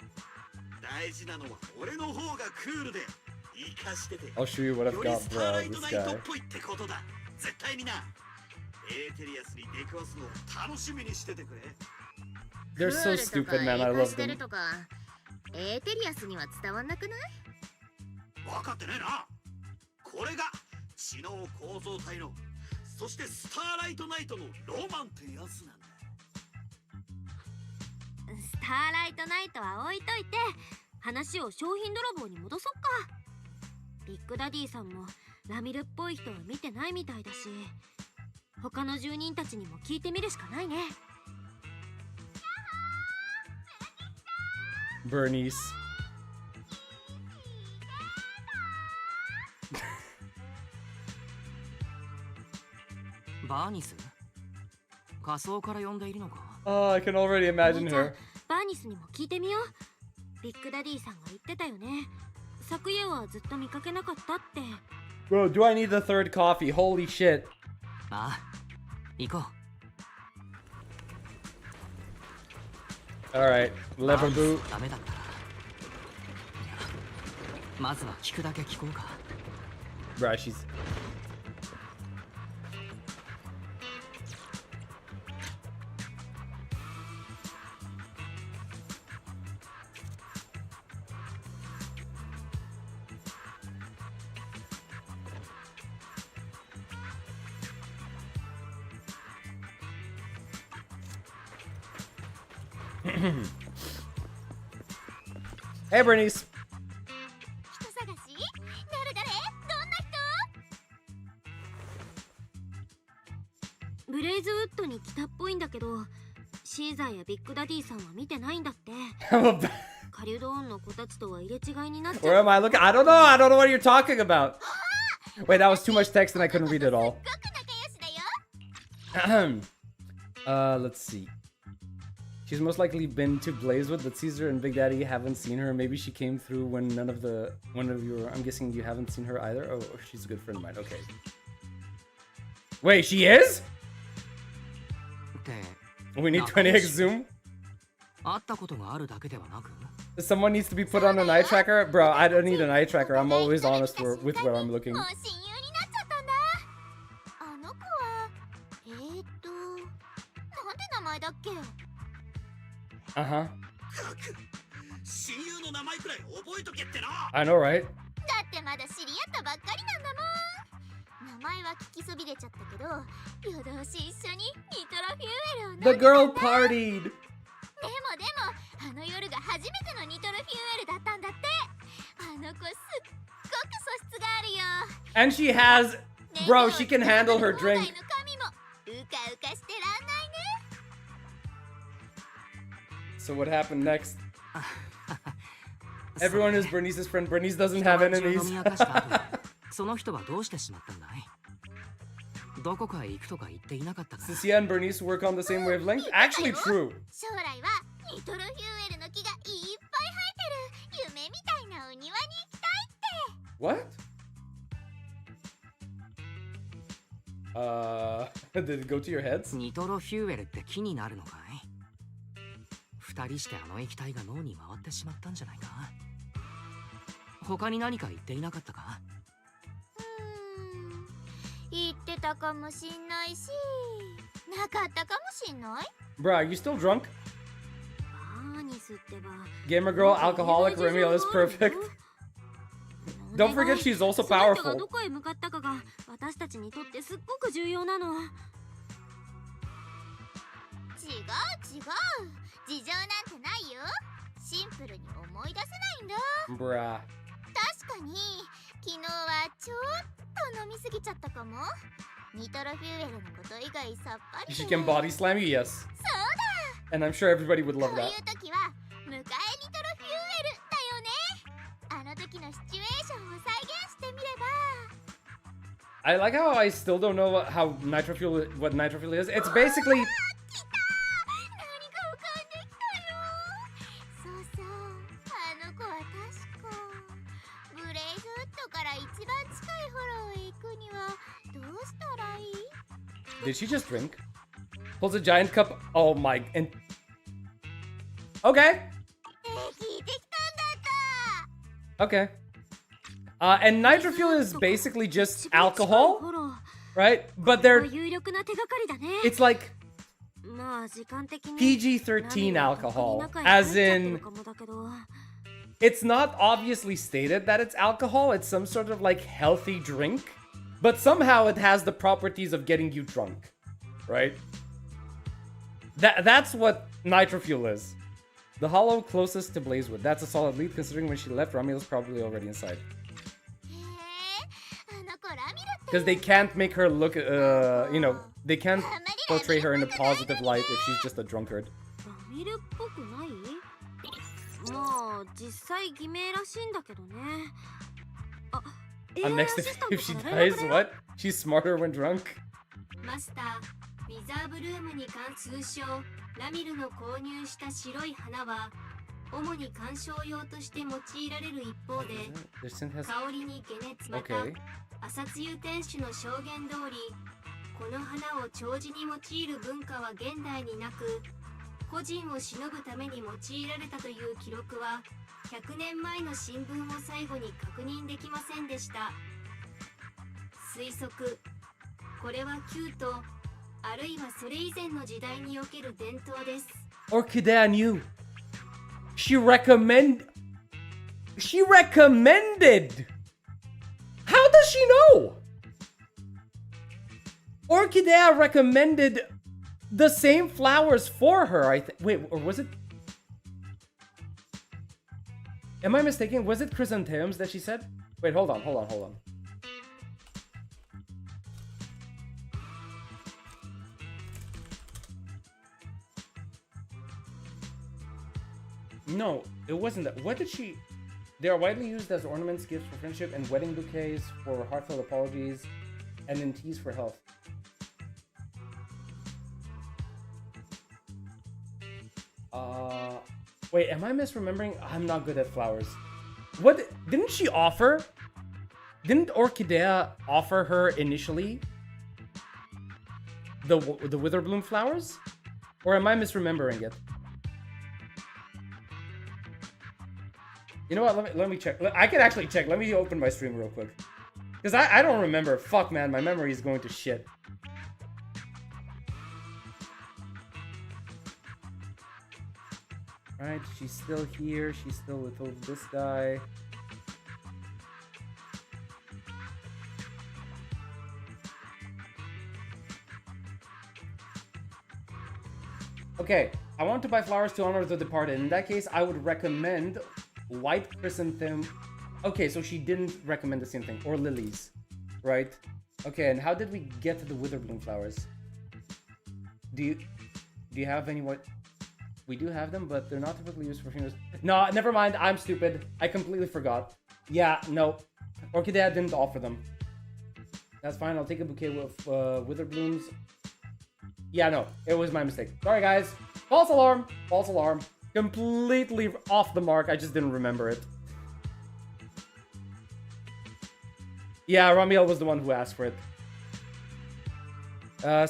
大事なのは俺の方がクールで生かしてて I'll show you what I've より got, スターラ bro. イト This ナイト guy. っぽいってことだ。絶対にな。エーテリアスに出くわすのを楽しみにしててくれ。 They're so stupid, man. I love them. エーテリアスには伝わんなくない？分かってねえな。これが知能構造体のそしてスターライトナイトのロマンってやつなんだ。スターライトナイトは置いといて話を商品泥棒に戻そっか。ビッグダディさんもラミルっぽい人は見てないみたいだし、他の住人たちにも聞いてみるしかないね。Bernice. Bernice? 仮想から呼んでいるのか? Oh, I can already imagine her. バーニスにも聞いてみよう。ビッグダディさんが言ってたよね。昨夜はずっと見かけなかったって。Bro, do I need the third coffee? Holy shit. ああ、行こう。Alright, lever boot. ダメだったら。まずは聞くだけ聞こうか。Bruh, she's... Hey, Bernice. 人探し？誰？どんな人？ブレイズウッドに来たっぽいんだけど、シーザーやビッグダディさんは見てないんだって。カリュドーンの子たちとは入れ違いになっちゃう。Where am I looking? I don't know what you're talking about. Wait, that was too much text and I couldn't read it all. Let's see. She's most likely been to Blazewood, but Caesar and Big Daddy haven't seen her. Maybe she came through when one of you. I'm guessing you haven't seen her either. Oh, she's a good friend of mine. Okay. Wait, she is? We need 20x zoom. Someone needs to be put on an eye tracker, bro. I don't need an eye tracker. I'm always honest with where I'm looking. Uh-huh. I know, right? The girl partied. And she has, bro, she can handle her drink. So what happened next? Everyone is Bernice's friend. Bernice doesn't have enemies. Cecilia and Bernice work on the same wavelength? Actually true. What? Did it go to your heads? 二人してあの液体が脳に回ってしまったんじゃないか。他に何か言っていなかったか？言ってたかもしんないし、なかったかもしんない。Bro, are you still drunk? バーニスってば。 Gamer girl, alcoholic, Remio is perfect. Don't forget she's also powerful. どこへ向かったかが私たちにとってすっごく重要なの。違う。事情なんてないよ。シンプルに思い出せないんだ。Bruh. 確かに昨日はちょっと飲みすぎちゃったかも。ニトロフューエルのこと以外さっぱり。 She can body slam you, yes. そうだ。 And I'm sure everybody would love こうい that. う時は迎えニトロフューエルだよね。あの時のシチュエーションを再現してみれば。I like how I still don't know what nitro fuel is. It's basically... Did she just drink? Pulls a giant cup. Oh my. And okay. Okay. And nitro fuel is basically just alcohol, right? But they're. It's like PG-13 alcohol, as in. It's not obviously stated that it's alcohol. It's some sort of like healthy drink. But somehow it has the properties of getting you drunk, right? That's what nitro fuel is. The hollow closest to Blazewood. That's a solid lead considering when she left, Ramiel's probably already inside. Because they can't make her look, you know, they can't portray her in a positive light if she's just a drunkard. ラミルっぽくない？まあ実際偽名らしいんだけどね。あ、I'm next if she dies, what? She's smarter when drunk? マスター、ウィザーブルームに関通称ラミルの購入した白い花は主に観賞用として用いられる一方で香りに解熱また朝露天使の証言通りこの花を長寿に用いる文化は現代になく個人を偲ぶために用いられたという記録は100年前の新聞を最後に確認できませんでした。推測これは旧とあるいはそれ以前の時代における伝統です。 Orchidea knew. She recommended. How does she know? Orchidea recommended the same flowers for her. I think. Wait, or was it? Am I mistaken? Was it chrysanthemums that she said? Wait, hold on. No, it wasn't that. What did she... They are widely used as ornaments, gifts for friendship, and wedding bouquets for heartfelt apologies, and in teas for health. Wait, am I misremembering? I'm not good at flowers. What... Didn't she offer... Didn't Orchidea offer her initially the Witherbloom flowers? Or am I misremembering it? You know what? Let me check. I can actually check. Let me open my stream real quick. Because I don't remember. Fuck, man. My memory is going to shit. Alright, she's still here. She's still with this guy. Okay, I want to buy flowers to honor the departed. In that case, I would recommend white chrysanthemum. Okay, so she didn't recommend the same thing. Or lilies, right? Okay, and how did we get to the witherbloom flowers? Do you have any what? We do have them, but they're not typically used for funerals. No, never mind. I'm stupid. I completely forgot. Yeah, no. Orchidea didn't offer them. That's fine. I'll take a bouquet with witherblooms. Yeah, no. It was my mistake. Sorry, guys. False alarm. False alarm. Completely off the mark. I just didn't remember it. Yeah, Ramiel was the one who asked for it.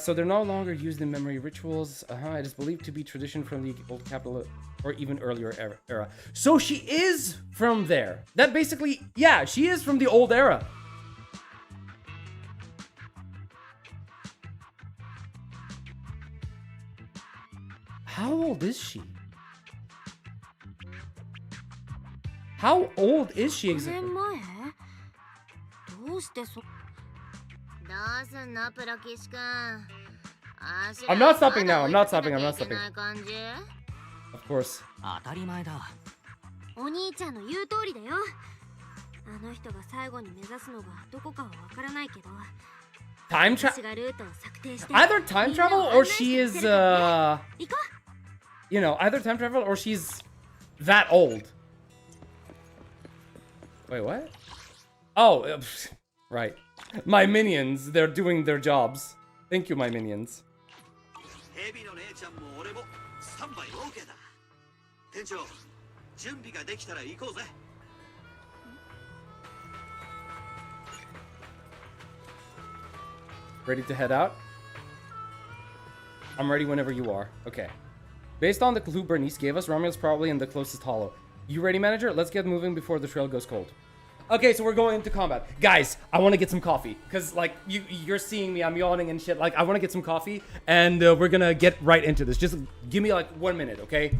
So they're no longer used in memory rituals. It is believed to be tradition from the old capital or even earlier era. So she is from there. That basically, yeah, she is from the old era. How old is she? How old is she exactly? I'm not stopping now. I'm not stopping. I'm not stopping. Of course. 当たり前だ。お兄ちゃんの言う通りだよ。あの人が最後に目指すのがどこかはわからないけど。Time travel? Either time travel or she is, you know, either time travel or she's that old. Wait, what? Oh, right. My minions, they're doing their jobs. Thank you, my minions. Ready to head out? I'm ready whenever you are. Okay. Based on the clue Bernice gave us, Romeo's probably in the closest hollow. You ready, manager? Let's get moving before the trail goes cold. Okay, so we're going into combat. Guys, I want to get some coffee. Because, like, you're seeing me, I'm yawning and shit. Like, I want to get some coffee, and we're going to get right into this. Just give me, like, 1 minute, okay?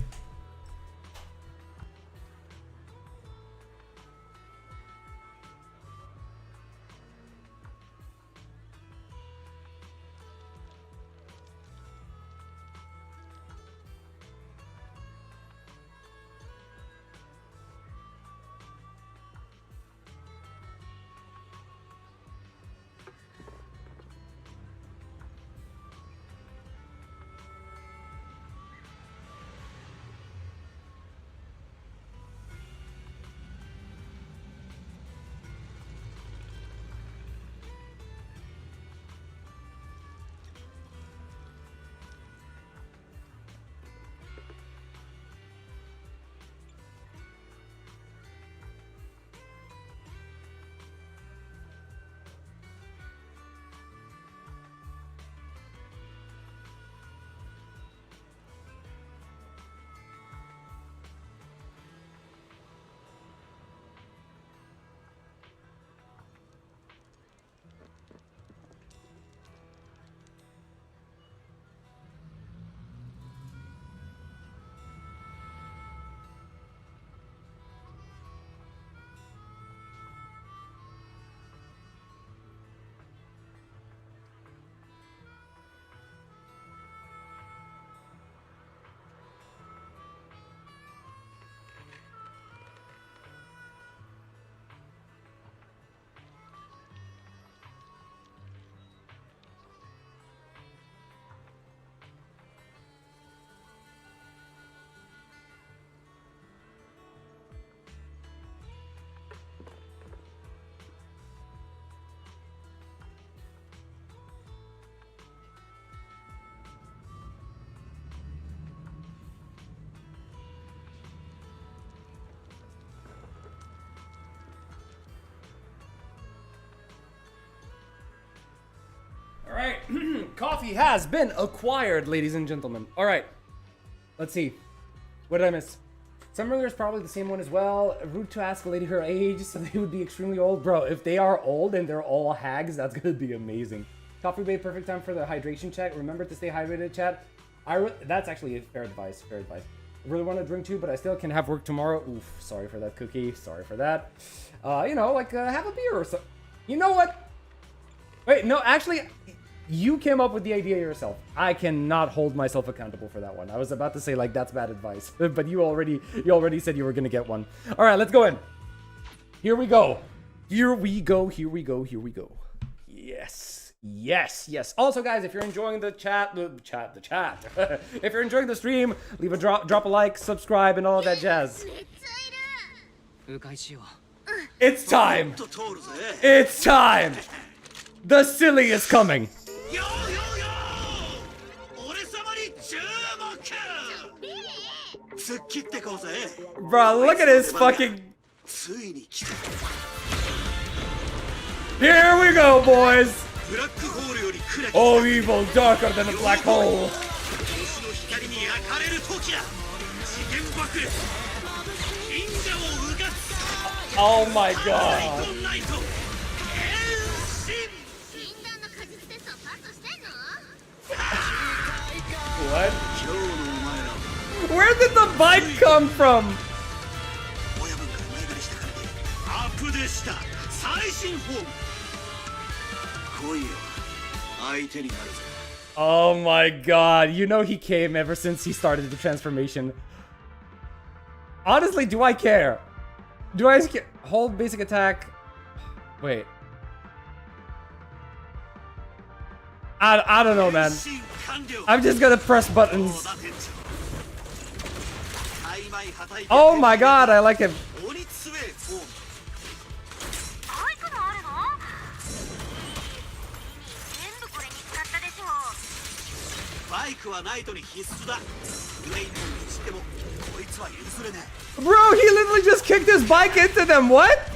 Coffee has been acquired, ladies and gentlemen. All right. Let's see. What did I miss? Summerler is probably the same one as well. Rude to ask a lady her age, so they would be extremely old. Bro, if they are old and they're all hags, that's gonna be amazing. Coffee Bay, perfect time for the hydration check. Remember to stay hydrated, chat. That's actually a fair advice. Fair advice. I really want to drink too, but I still can have work tomorrow. Oof, sorry for that, Cookie. Sorry for that. You know, like have a beer or so. You know what? Wait, no, actually, you came up with the idea yourself. I cannot hold myself accountable for that one. I was about to say like that's bad advice, but you already said you were gonna get one. All right, let's go in. Here we go. Here we go. Here we go. Here we go. Yes. Yes, yes. Also, guys, if you're enjoying the chat, if you're enjoying the stream, leave a drop a like, subscribe, and all of that jazz. It's time. It's time. The silly is coming. Bro, look at his fucking... Here we go, boys. Oh, evil, darker than a black hole. Oh my god. What? Where did the bike come from? Oh my god, you know he came ever since he started the transformation. Honestly, do I care? Do I hold basic attack? Wait. I don't know, man. I'm just gonna press buttons. Oh my god, I like him. Bro, he literally just kicked his bike into them. What?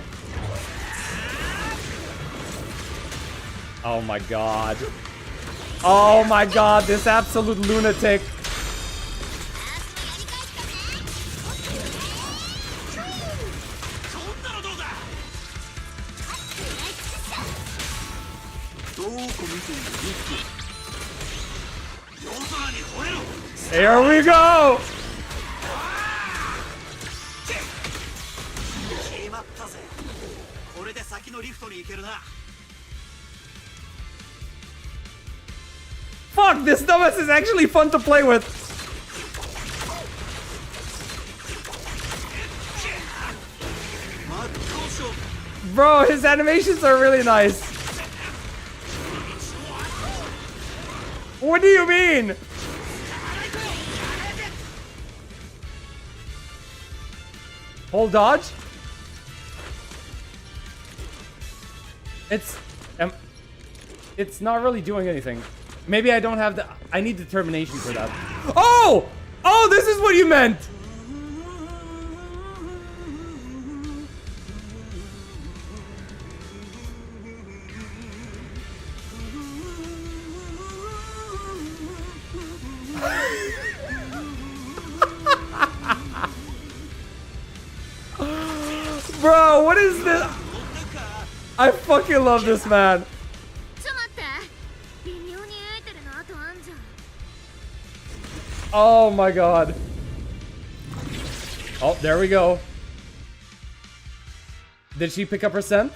Oh my god. Oh my god, this absolute lunatic. Here we go! Fuck, this dumbass is actually fun to play with. Bro, his animations are really nice. What do you mean? Hold dodge? It's not really doing anything. Maybe I don't have the... I need determination for that. Oh! Oh, this is what you meant! Bro, what is this? I fucking love this man. Oh my god. Oh, there we go. Did she pick up her scent?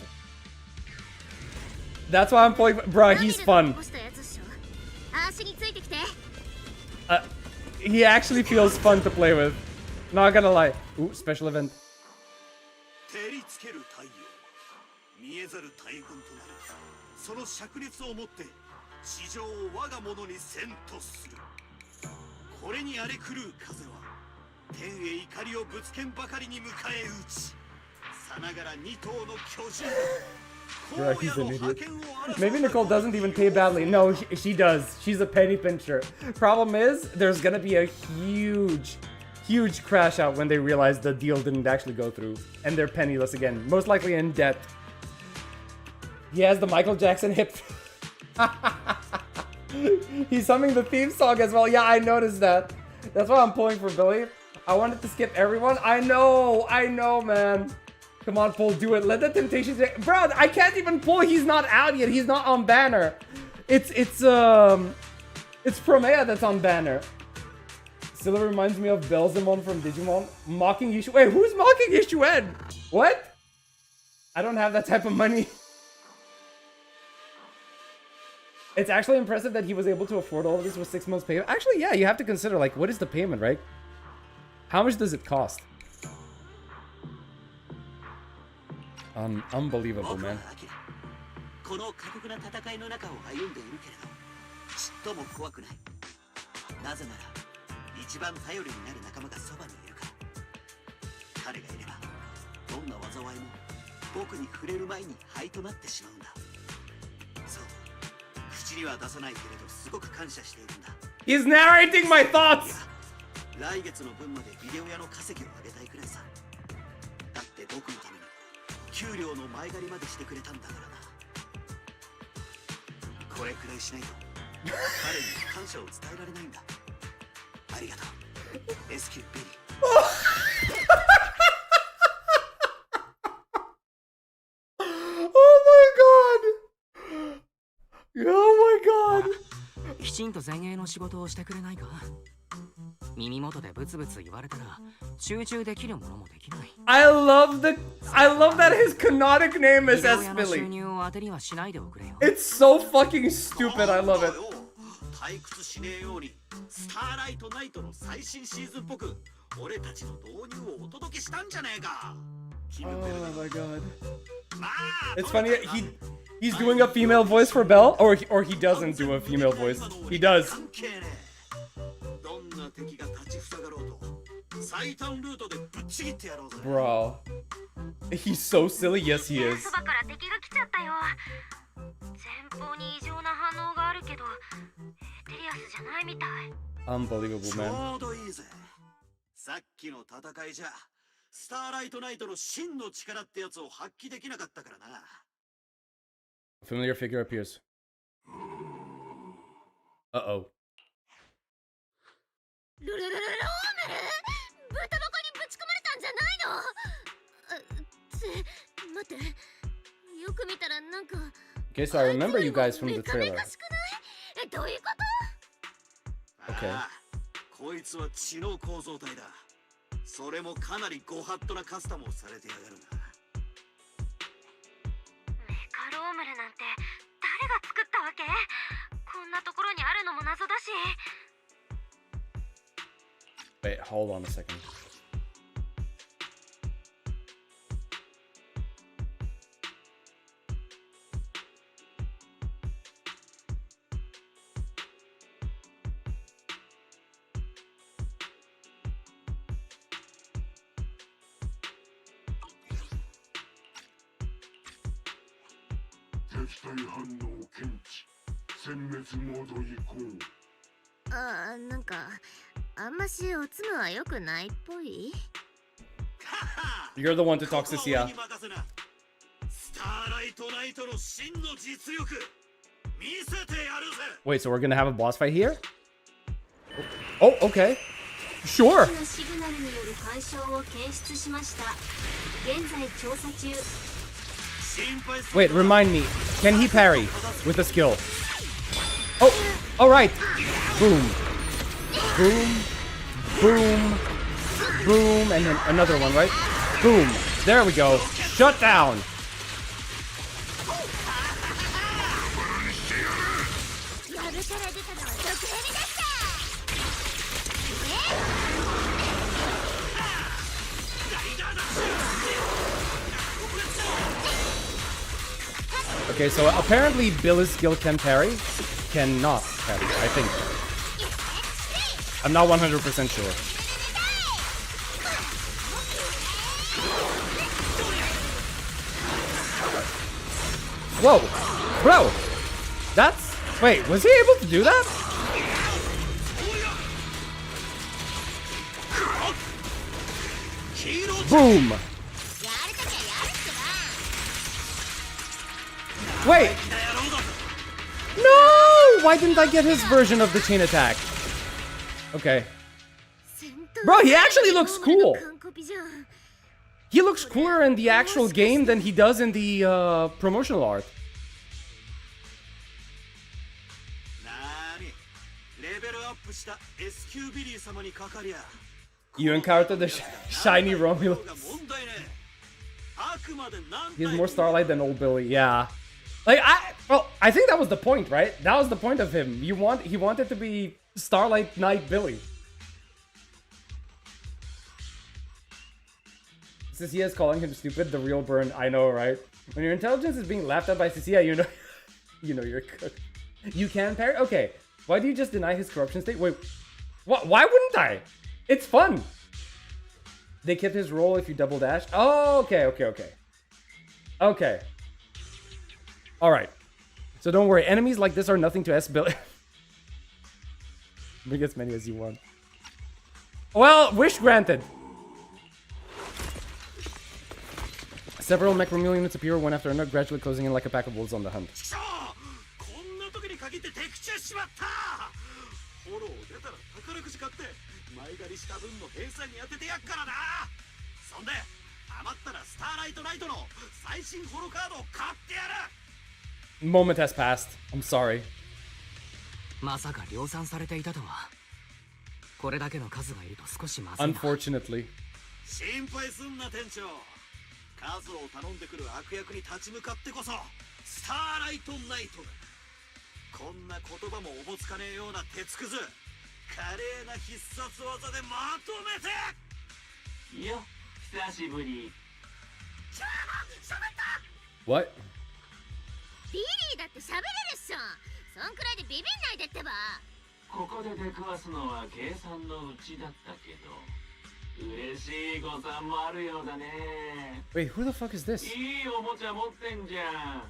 That's why I'm playing. Bruh, he's fun. He actually feels fun to play with. Not gonna lie. Ooh, special event. Bro, he's an idiot. Maybe Nicole doesn't even pay badly. No, she does. She's a penny pincher. Problem is, there's gonna be a huge crash out when they realize the deal didn't actually go through. And they're penniless again. Most likely in debt. He has the Michael Jackson hip. He's humming the theme song as well. Yeah, I noticed that. That's why I'm pulling for Billy. I wanted to skip everyone. I know, man. Come on, pull, do it. Let the temptation take. Bro, I can't even pull. He's not out yet. He's not on banner. It's Promea that's on banner. Still reminds me of Belzemon from Digimon. Mocking Yishuen. Wait, who's mocking Yishuen? What? I don't have that type of money. It's actually impressive that he was able to afford all of this with 6 months payment. Actually, yeah, you have to consider, like, what is the payment, right? How much does it cost? Unbelievable, man. この過酷な戦いの中を歩んでいるけれど、ちっとも怖くない。なぜなら、一番頼りになる仲間がそばにいるから。彼がいれば、どんな災いも僕に触れる前に灰となってしまうんだ。そう、口には出さないけれど、すごく感謝しているんだ。He's narrating my thoughts! 来月の分までビデオ屋の稼ぎを上げたいくらいさ。だって僕のために給料の前借りまでしてくれたんだからな。これくらいしないと彼に感謝を伝えられないんだ。ありがとう、SQ ビリー。Oh my god! きちんと前衛の仕事をしてくれないか？耳元でブツブツ言われたら集中できるものもできない。I love that his canonic name is S Billy. It's so fucking stupid. I love it. 退屈しねえようにスターライトナイトの最新シーズンっぽく俺たちの導入をお届けしたんじゃねえか。Oh my god. It's funny. He's doing a female voice for Belle, or he doesn't do a female voice. He does. Bro, he's so silly. Yes, he is. Unbelievable, man. さっきの戦いじゃスターライトナイトの真の力ってやつを発揮できなかったからな。A familiar figure appears. Uh-oh. ローメル、ブタ箱にぶち込まれたんじゃないの？待って、よく見たらなんか。Okay, so I remember you guys from the trailer. どういうこと？ Okay. こいつは知能構造体だ。それもかなりご法度なカスタムをされてやがるな。メカロームルなんて誰が作ったわけ？こんなところにあるのも謎だし。Wait, hold on a second. Ah, なんかあんましおつむは良くないっぽい。You're the one to talk to Sia. Wait, so we're gonna have a boss fight here? Oh, okay. Sure. Wait, remind me. Can he parry with a skill? Oh, all right. Boom. Boom. Boom. Boom. And then another one, right? Boom. There we go. Shut down. Okay, so apparently Billy's skill can parry. Cannot parry, I think. I'm not 100% sure. Whoa! Bro! That's... Wait, was he able to do that? Boom! Wait! No! Oh, why didn't I get his version of the chain attack? Okay. Bro, he actually looks cool. He looks cooler in the actual game than he does in the promotional art. You encountered the shiny Romulus. He's more Starlight than old Billy, yeah. Like, I think that was the point, right? That was the point of him. He wanted to be Starlight Knight Billy. Cecilia is calling him stupid, the real burn. I know, right? When your intelligence is being laughed at by Cecilia, you know you're cooked. You can parry? Okay. Why do you just deny his corruption state? Wait, what? Why wouldn't I? It's fun. They kept his roll if you double dash. Oh, okay. Okay. Alright. So don't worry, enemies like this are nothing to S-Billy. Bring as many as you want. Well, wish granted. Several Macromeal units appear one after another, gradually closing in like a pack of wolves on the hunt. Moment has passed. I'm sorry. まさか量産されていたとは。これだけの数がいると少しまずいな。Unfortunately. 心配すんな店長。数を頼んでくる悪役に立ち向かってこそスターライトナイトだ。こんな言葉もおぼつかねえような鉄くず、華麗な必殺技でまとめて。よ、久しぶり。しゃべった。 What? ビリーだって喋れるっしょ。そんくらいでビビんないでってば。ここで出くわすのは計算のうちだったけど、嬉しい誤算もあるようだね。Wait, who the fuck is this? いいおもちゃ持ってんじゃん。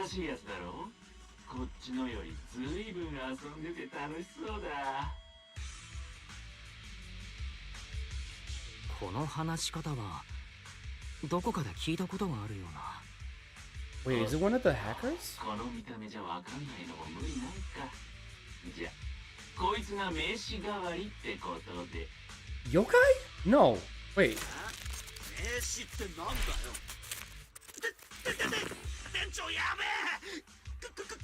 新しいやつだろ。こっちのよりずいぶん遊んでて楽しそうだ。この話し方はどこかで聞いたことがあるような。Wait, is it one of the hackers? この見た目じゃわかんないのも無理ないか。じゃ、こいつが名刺代わりってことで。Yokai? No. Wait. 名刺ってなんだよ。店長やべえ。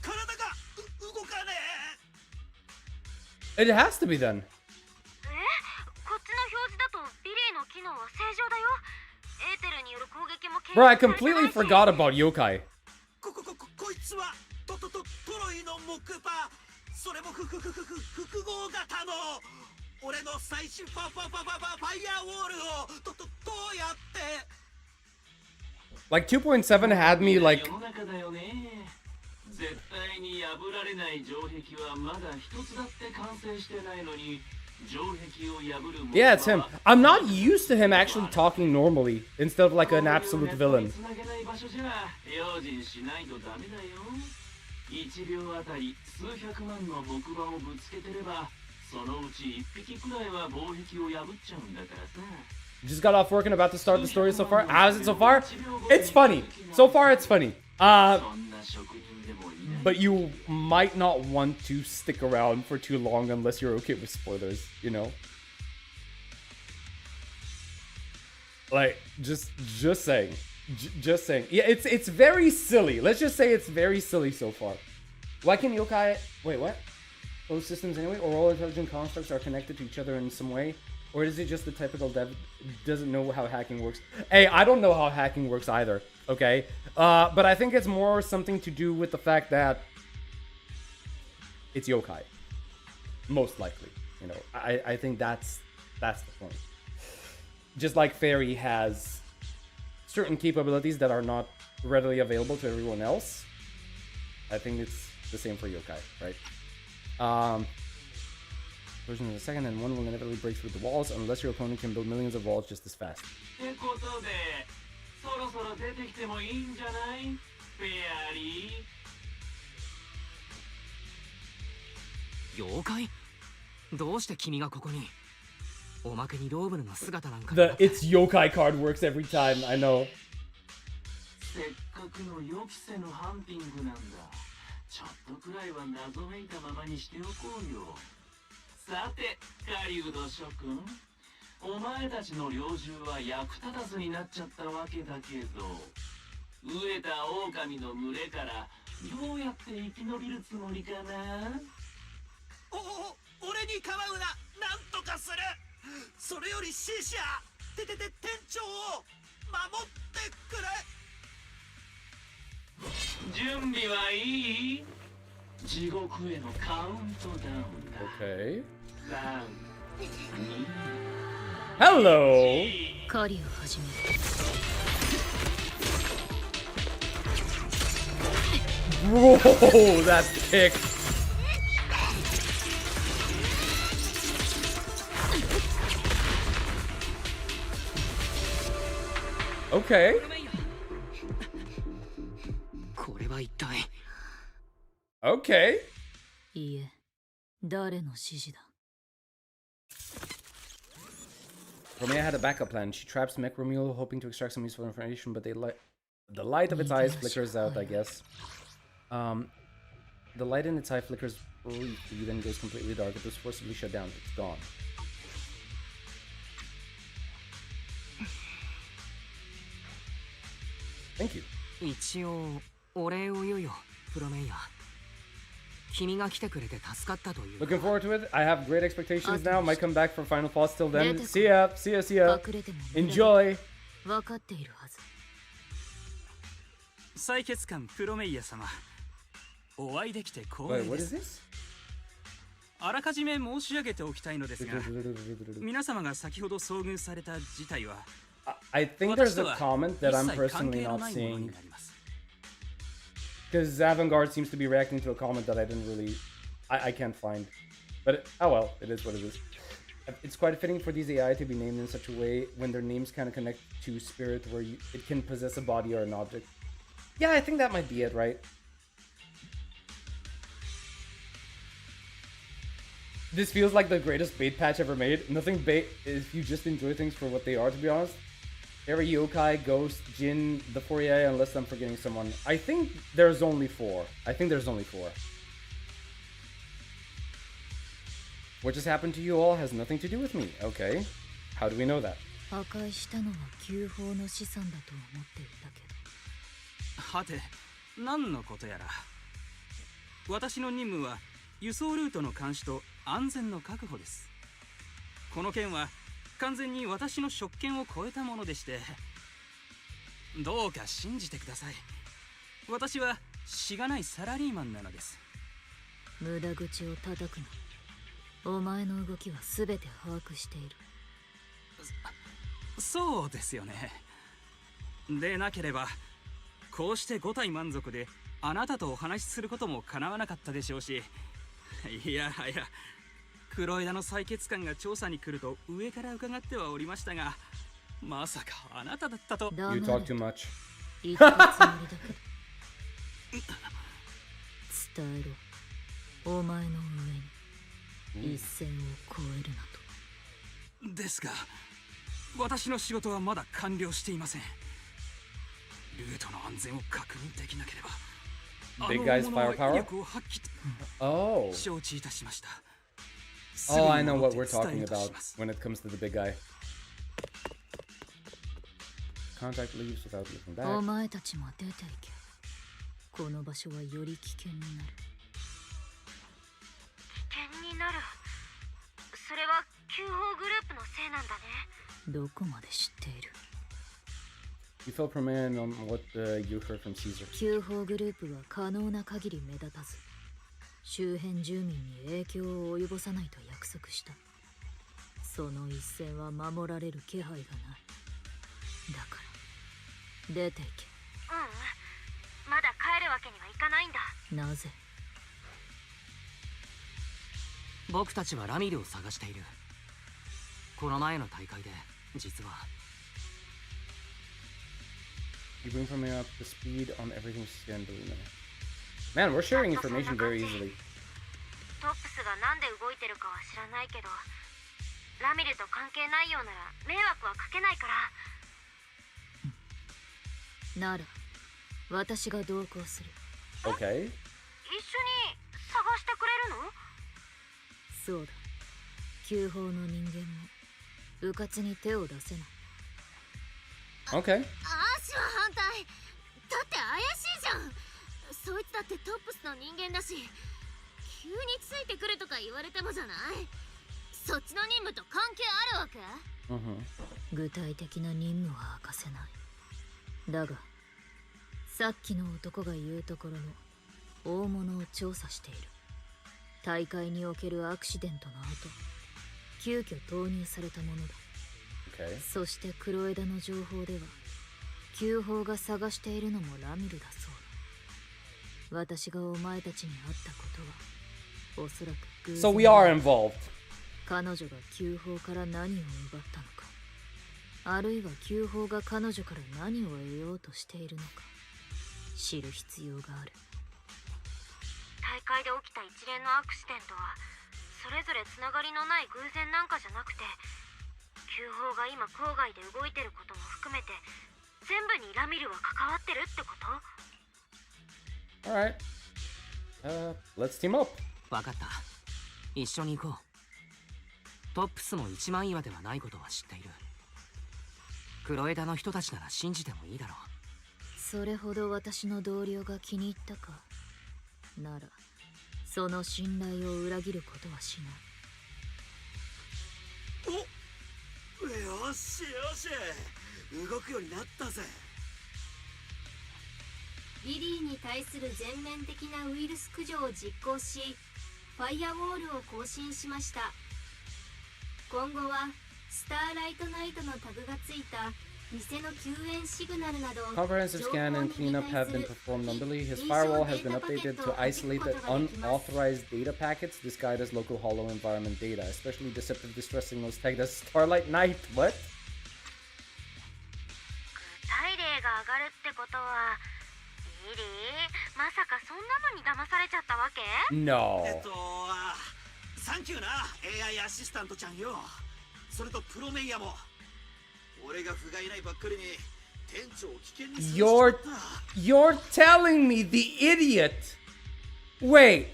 体が動かねえ。It has to be then. こっちの表示だとビリーの機能は正常だよ。エーテルによる攻撃も Bro, I completely forgot about yokai. こいつはトロイの木馬。それも複合型の俺の最新ファイヤーウォールをどうやって。 Like 2.7 had me like. 絶対に破られない城壁はまだ一つだって完成してないのに。Yeah, it's him. I'm not used to him actually talking normally instead of like an absolute villain. Just got off work and about to start the story so far. How's it so far? It's funny. So far, it's funny. But you might not want to stick around for too long unless you're okay with spoilers, you know? Like, just saying. Just saying. Yeah, it's very silly. Let's just say it's very silly so far. Why can yokai... Wait, what? Those systems anyway? Or all intelligent constructs are connected to each other in some way? Or is it just the typical dev doesn't know how hacking works? Hey, I don't know how hacking works either, okay? But I think it's more something to do with the fact that it's yokai. Most likely, you know. I think that's the point. Just like Fairy has certain capabilities that are not readily available to everyone else, I think it's the same for yokai, right? Version of the second, and one will inevitably break through the walls unless your opponent can build millions of walls just as fast. Yokai? どうして君がここに? おまけにローブルの姿なんか The it's yokai card works every time, I know. せっかくの予期せぬハンティングなんだ。ちょっとくらいは謎めいたままにしておこうよ。さて、狩人諸君、お前たちの猟銃は役立たずになっちゃったわけだけど、飢えた狼の群れからどうやって生き延びるつもりかな？俺に構うな、なんとかする。それよりシーシア、店長を守ってくれ。準備はいい？地獄へのカウントダウンだ。Okay. 3、2、Hello! 狩りを始める。Whoa, that kick! Okay. これは一体。Okay. いいえ、誰の指示だ。Promea had a backup plan. She traps Mech Romeo, hoping to extract some useful information, but the light of its eyes flickers out, I guess. The light in its eye flickers briefly, then goes completely dark. It was forcibly shut down. It's gone. Thank you. 一応お礼を言うよ、プロメイヤー。君が来てくれて助かったという。Looking forward to it. I have great expectations now. Might come back for final boss. Till then, see ya. See ya. See ya. Enjoy. 分かっているはず。採血官プロメイヤ様、お会いできて光栄です。あらかじめ申し上げておきたいのですが、皆様が先ほど遭遇された事態は、I think there's a comment that I'm personally not seeing. Because Avantgarde seems to be reacting to a comment that I didn't really... I can't find. But, oh well, it is what it is. It's quite fitting for these AI to be named in such a way when their names kind of connect to spirit where it can possess a body or an object. Yeah, I think that might be it, right? This feels like the greatest bait patch ever made. Nothing bait if you just enjoy things for what they are, to be honest. Every yokai, ghost, Jin, the 4 AI, unless I'm forgetting someone. I think there's only 4. What just happened to you all has nothing to do with me. Okay. How do we know that? 破壊したのは旧法の資産だと思っていたけど。はて、何のことやら。私の任務は輸送ルートの監視と安全の確保です。この件は完全に私の職権を超えたものでして、どうか信じてください。私はしがないサラリーマンなのです。無駄口を叩くな。お前の動きは全て把握している。そうですよね。でなければ、こうして5体満足であなたとお話しすることも叶わなかったでしょうし、いやはや、黒枝の採血官が調査に来ると上から伺ってはおりましたが、まさかあなただったと。You talk too much. 言ったつもりだけど。伝えろ。お前の上に一線を越えるなと。ですが、私の仕事はまだ完了していません。ルートの安全を確認できなければ、Big guy's firepower? Oh. 承知いたしました。Oh, I know what we're talking about when it comes to the big guy. Contact leaves without looking back. お前たちも出ていけ。この場所はより危険になる。危険になる。それは旧法グループのせいなんだね。どこまで知っている？ You fill Promea in on what you heard from Caesar. 旧法グループは可能な限り目立たず、周辺住民に影響を及ぼさないと約束した。その一線は守られる気配がない。だから出ていけ。まだ帰るわけにはいかないんだ。なぜ？僕たちはラミルを探している。この前の大会で実は。You bring Promea up to speed on everything scandalous. Man, we're sharing information very easily. トップスがなんで動いてるかは知らないけど、ラミルと関係ないようなら迷惑はかけないから。なら、私が同行する。Okay. 一そうだ。旧法の人間も迂闊に手を出せない。 Okay. アーシは反対。だって怪しいじゃん。そいつだってトップスの人間だし、急についてくるとか言われてもじゃない。そっちの任務と関係あるわけ？具体的な任務は明かせない。だがさっきの男が言うところの大物を調査している。大会におけるアクシデントの後、急遽投入されたものだ。そして黒枝の情報では、旧法が探しているのもラミルだそうだ。私がお前たちに会ったことはおそらく偶然。 So we are involved. 彼女が旧法から何を奪ったのか、あるいは旧法が彼女から何を得ようとしているのか知る必要がある。大会で起きた一連のアクシデントはそれぞれつながりのない偶然なんかじゃなくて、旧法が今郊外で動いてることも含めて全部にラミルは関わってるってこと？ Alright. Let's team up. わかった。一緒に行こう。トップスも一枚岩ではないことは知っている。黒枝の人たちなら信じてもいいだろう。それほど私の同僚が気に入ったか。ならその信頼を裏切ることはしない。よしよし、動くようになったぜ。リリーに対する全面的なウイルス駆除を実行し、ファイアウォールを更新しました。今後はスターライトナイトのタグがついた偽の救援シグナルなど Comprehensive scan and cleanup have been performed on Billy. His firewall has been updated to isolate the unauthorized data packets disguised as local hollow environment data, especially deceptive distress signals tagged as Starlight Night. What? 具体例が上がるってことは、リリー、まさかそんなのに騙されちゃったわけ？ No. サンキューな AI アシスタントちゃんよ。それとプロメイヤも。俺が不甲斐ないばっかりに店長を危険にする。 You're telling me the idiot. Wait.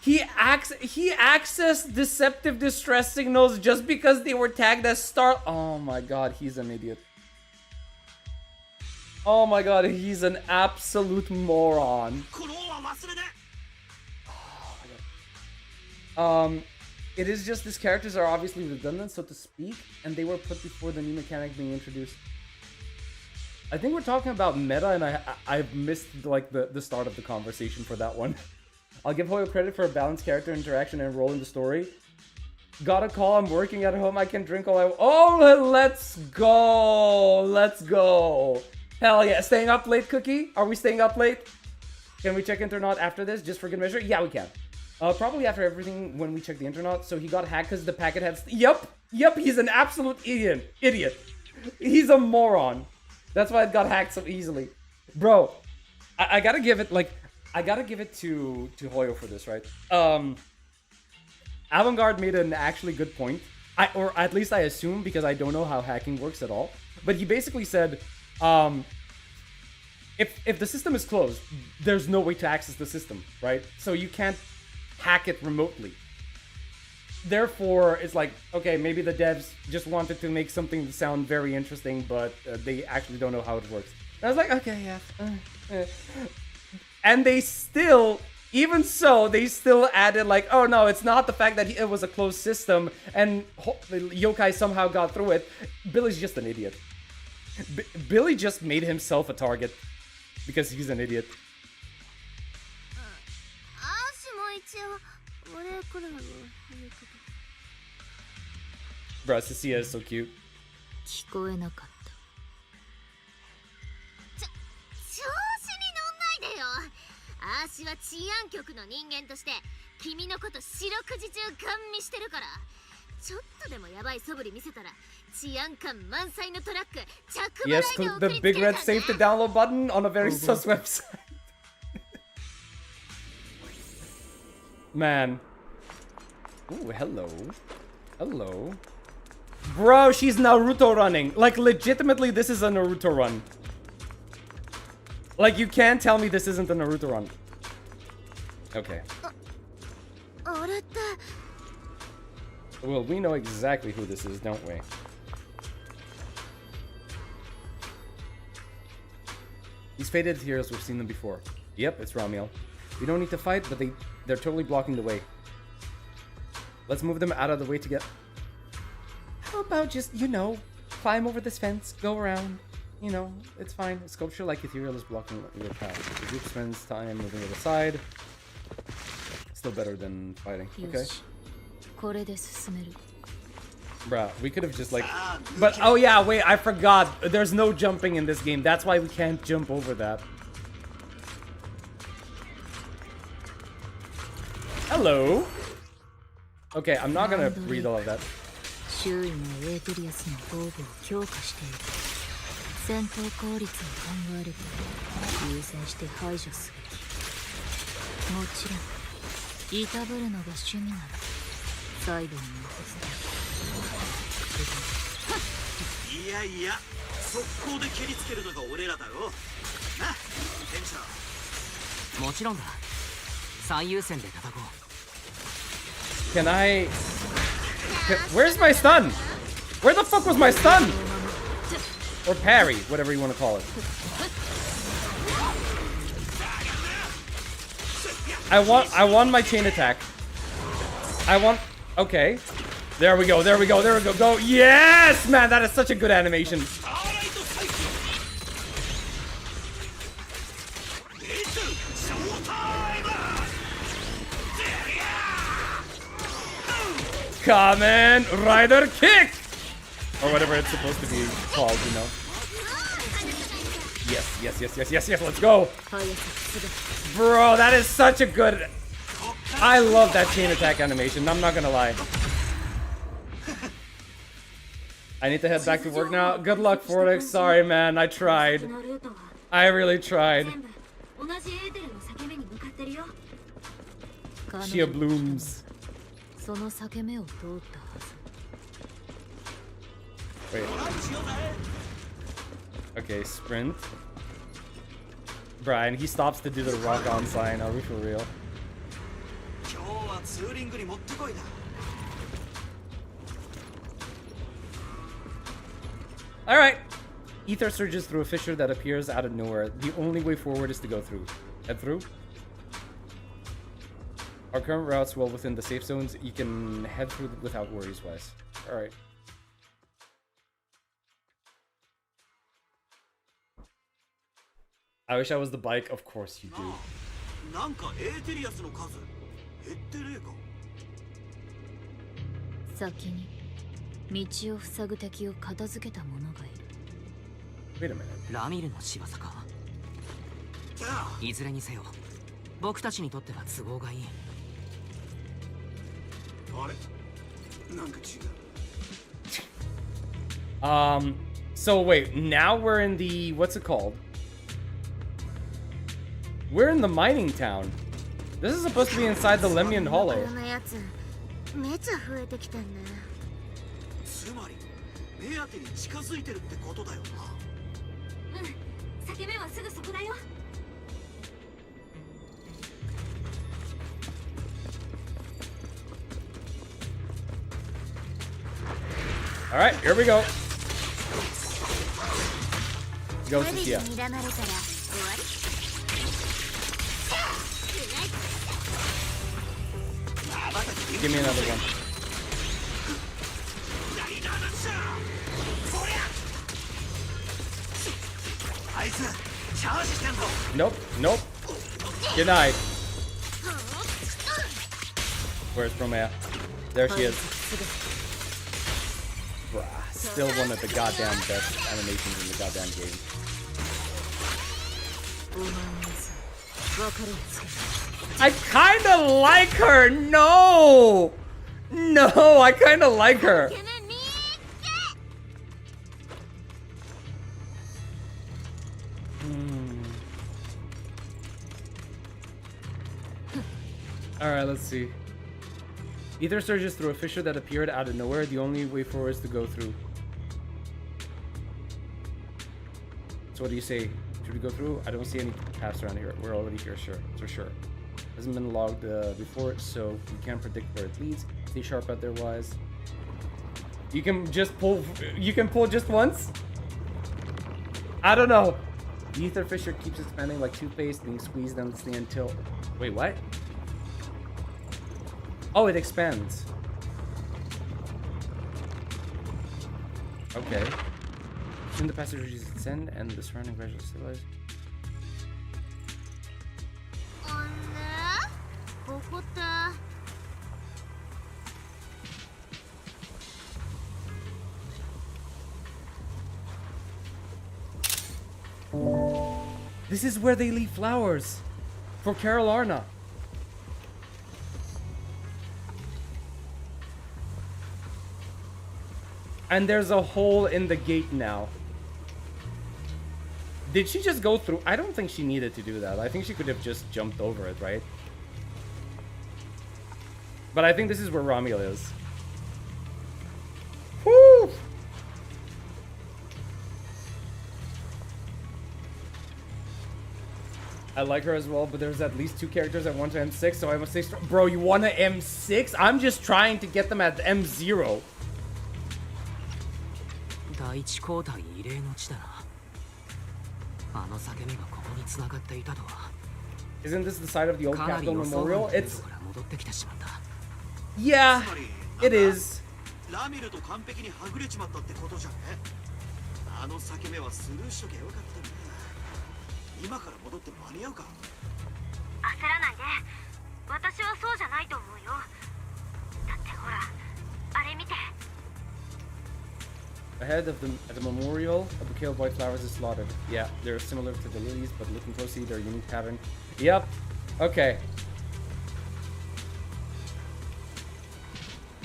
He accessed deceptive distress signals just because they were tagged as Star. Oh my god, he's an idiot. Oh my god, he's an absolute moron. It is just these characters are obviously redundant, so to speak, and they were put before the new mechanic being introduced. I think we're talking about meta, and I've missed like the start of the conversation for that one. I'll give Hoyo credit for a balanced character interaction and role in the story. Got a call, I'm working at home, I can drink all I... Oh, let's go! Let's go! Hell yeah. Staying up late, Cookie? Are we staying up late? Can we check Internet after this, just for good measure? Yeah, we can. Probably after everything when we check the Internet. So he got hacked because the packet had... Yup, he's an absolute idiot. He's a moron. That's why it got hacked so easily. Bro, I gotta give it, like... I gotta give it to Hoyo for this, right? Avantgarde made an actually good point. Or at least I assume, because I don't know how hacking works at all. But he basically said, if the system is closed, there's no way to access the system, right? So you can't hack it remotely. Therefore, it's like, okay, maybe the devs just wanted to make something sound very interesting, but they actually don't know how it works. And I was like, okay, yeah. And they still, even so, they still added like, oh no, it's not the fact that it was a closed system and Yokai somehow got through it. Billy's just an idiot. Billy just made himself a target because he's an idiot. Bro, Cecilia is so cute. 聞こえなかった。調子に乗んないでよ。アーシは治安局の人間として君のこと四六時中ガン見してるから。ちょっとでもヤバい素振り見せたら治安感満載のトラック着払いで Yes, 送り click つ the け big る red からね。 save to download button on a very sus website. Man. Ooh, hello. Hello. Bro, she's Naruto running. Like, legitimately, this is a Naruto run. Like, you can't tell me this isn't a Naruto run. Okay. Well, we know exactly who this is, don't we? These faded heroes, we've seen them before. Yep, it's Ramiel. We don't need to fight, but they're totally blocking the way. Let's move them out of the way to get... How about just, you know, climb over this fence, go around. You know, it's fine. A sculpture like ethereal is blocking your path. The group spends time moving it aside. Still better than fighting. Okay. Bruh, we could have just like... But, oh yeah, wait, I forgot. There's no jumping in this game. That's why we can't jump over that. Hello. Okay, I'm not gonna read all of that. Can I... Where's my stun? Where the fuck was my stun? Or parry, whatever you want to call it. I want my chain attack. Okay. There we go, there we go, there we go, go. Yes, man, that is such a good animation. Kamen Rider Kick! Or whatever it's supposed to be called, you know. Yes, yes, yes, yes, yes, yes, let's go! Bro, that is such a good... I love that chain attack animation, I'm not gonna lie. I need to head back to work now. Good luck, Fortix. Sorry, man, I tried. I really tried. Chia blooms. Wait. Okay, sprint. Brian, he stops to do the rock on sign. Are we for real? Alright. Ether surges through a fissure that appears out of nowhere. The only way forward is to go through. Head through. Our current route's well within the safe zones. You can head through without worries, wise. Alright. I wish I was the bike. Of course you do. Wait a minute. ラミルの仕業か。いずれにせよ、僕たちにとっては都合がいい。あれ？なんか違う。So wait, now we're in the, what's it called? We're in the mining town. This is supposed to be inside the Lemian Hollow. All right, here we go. Go, Cynthia. Give me another one. Nope, nope. Denied. Where's Promea? There she is. Bruh, still one of the goddamn best animations in the goddamn game. I kinda like her! No! No, I kinda like her! Alright, let's see. Ether surges through a fissure that appeared out of nowhere. The only way forward is to go through. So what do you say? Should we go through? I don't see any paths around here. We're already here, sure. For sure. Hasn't been logged before, so you can't predict where it leads. Stay sharp otherwise. You can just pull. You can pull just once. I don't know. The ether fissure keeps expanding like toothpaste, being squeezed endlessly until. Wait, what? Oh, it expands. Okay. Soon the passage reaches its end, and the surrounding gradually stabilize. This is where they leave flowers for Carol Arna. And there's a hole in the gate now. Did she just go through? I don't think she needed to do that. I think she could have just jumped over it, right? But I think this is where Romeo is. Woo! I like her as well, but there's at least 2 characters at 1 to M6, so I must say, bro, you want to M6? I'm just trying to get them at M0. Isn't this the side of the old Capitol Memorial? It's... Yeah, it is. Ahead of the memorial, a bouquet of white flowers is slaughtered. Yeah, they're similar to the lilies, but looking closely, they're a unique pattern. Yep. Okay.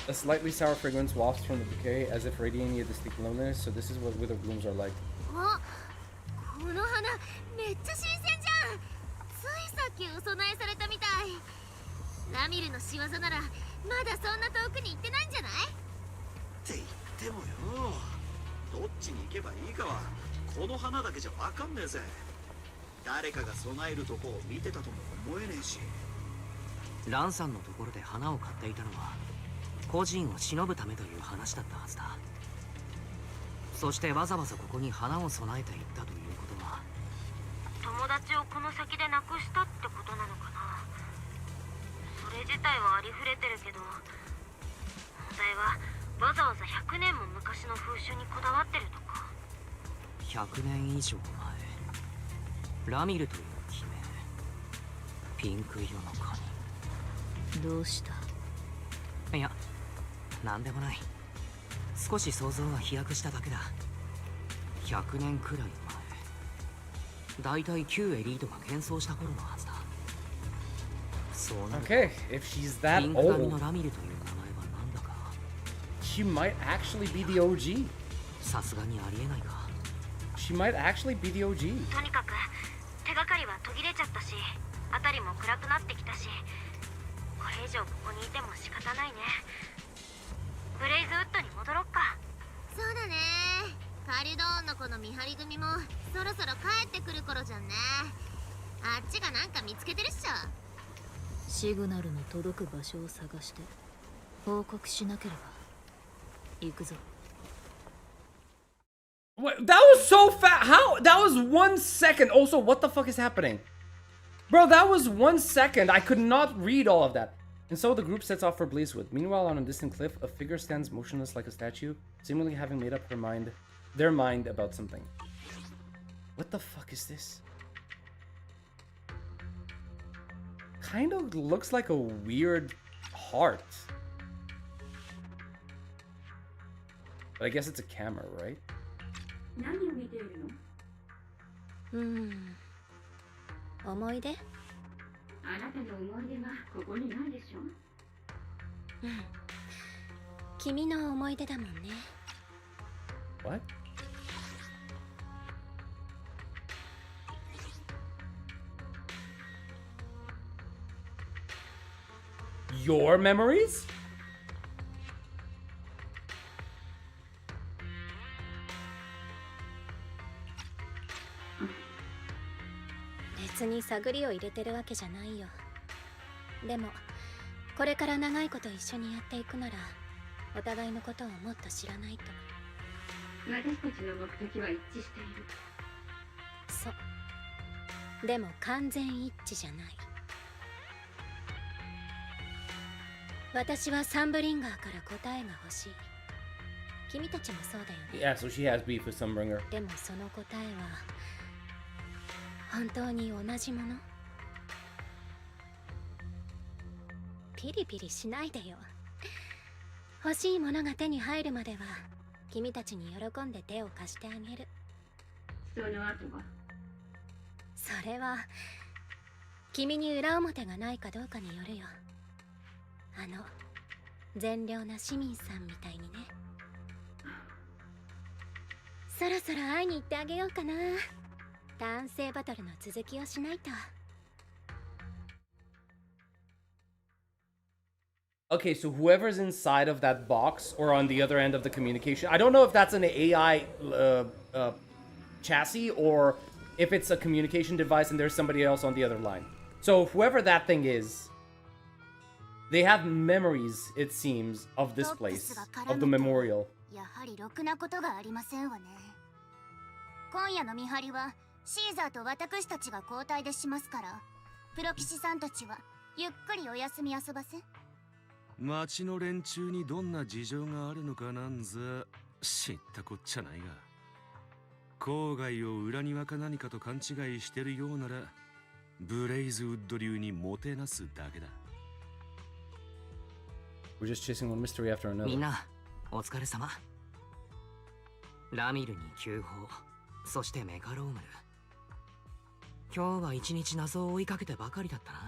A slightly sour fragrance wafts from the bouquet, as if radiating a distinct loneliness. So this is what wither blooms are like. Okay, if she's that old, she might actually be the OG. She might actually be the OG. What? That was so fast. How? That was 1 second. Also, what the fuck is happening? Bro, that was 1 second. I could not read all of that. And so the group sets off for Blazewood. Meanwhile, on a distant cliff, a figure stands motionless like a statue, seemingly having made up their mind about something. What the fuck is this? Kind of looks like a weird heart. But I guess it's a camera, right? What? Your memories? でもこれから長いこと一緒にやっていくならお互いのことをもっと知らないと。私たちの目的は一致している。そう。でも完全一致じゃない。私はサンブリンガーから答えが欲しい。君たちもそうだよね。 Yeah, so she has beef with Sunbringer. でもその答えは本当に同じもの？ピリピリしないでよ。欲しいものが手に入るまでは君たちに喜んで手を貸してあげる。その後は？それは君に裏表がないかどうかによるよ。善良な市民さんみたいにね。そろそろ会いに行ってあげようかな。男性バトルの続きをしないと。Okay, so whoever's inside of that box or on the other end of the communication, I don't know if that's an AI chassis or if it's a communication device and there's somebody else on the other line. So whoever that thing is, they have memories, it seems, of this place, of the memorial. やはりろくなことがありませんわね。今夜の見張りはシーザーと私たちが交代でしますから、プロ騎士さんたちはゆっくりお休み遊ばせ。町の連中にどんな事情があるのかなんざ知ったこっちゃないが、郊外を裏庭か何かと勘違いしてるようならブレイズウッド流にもてなすだけだ。We're just chasing one mystery after another. みんなお疲れ様。ラミルに急報、そしてメカロームル。今日は一日謎を追いかけてばかりだったな。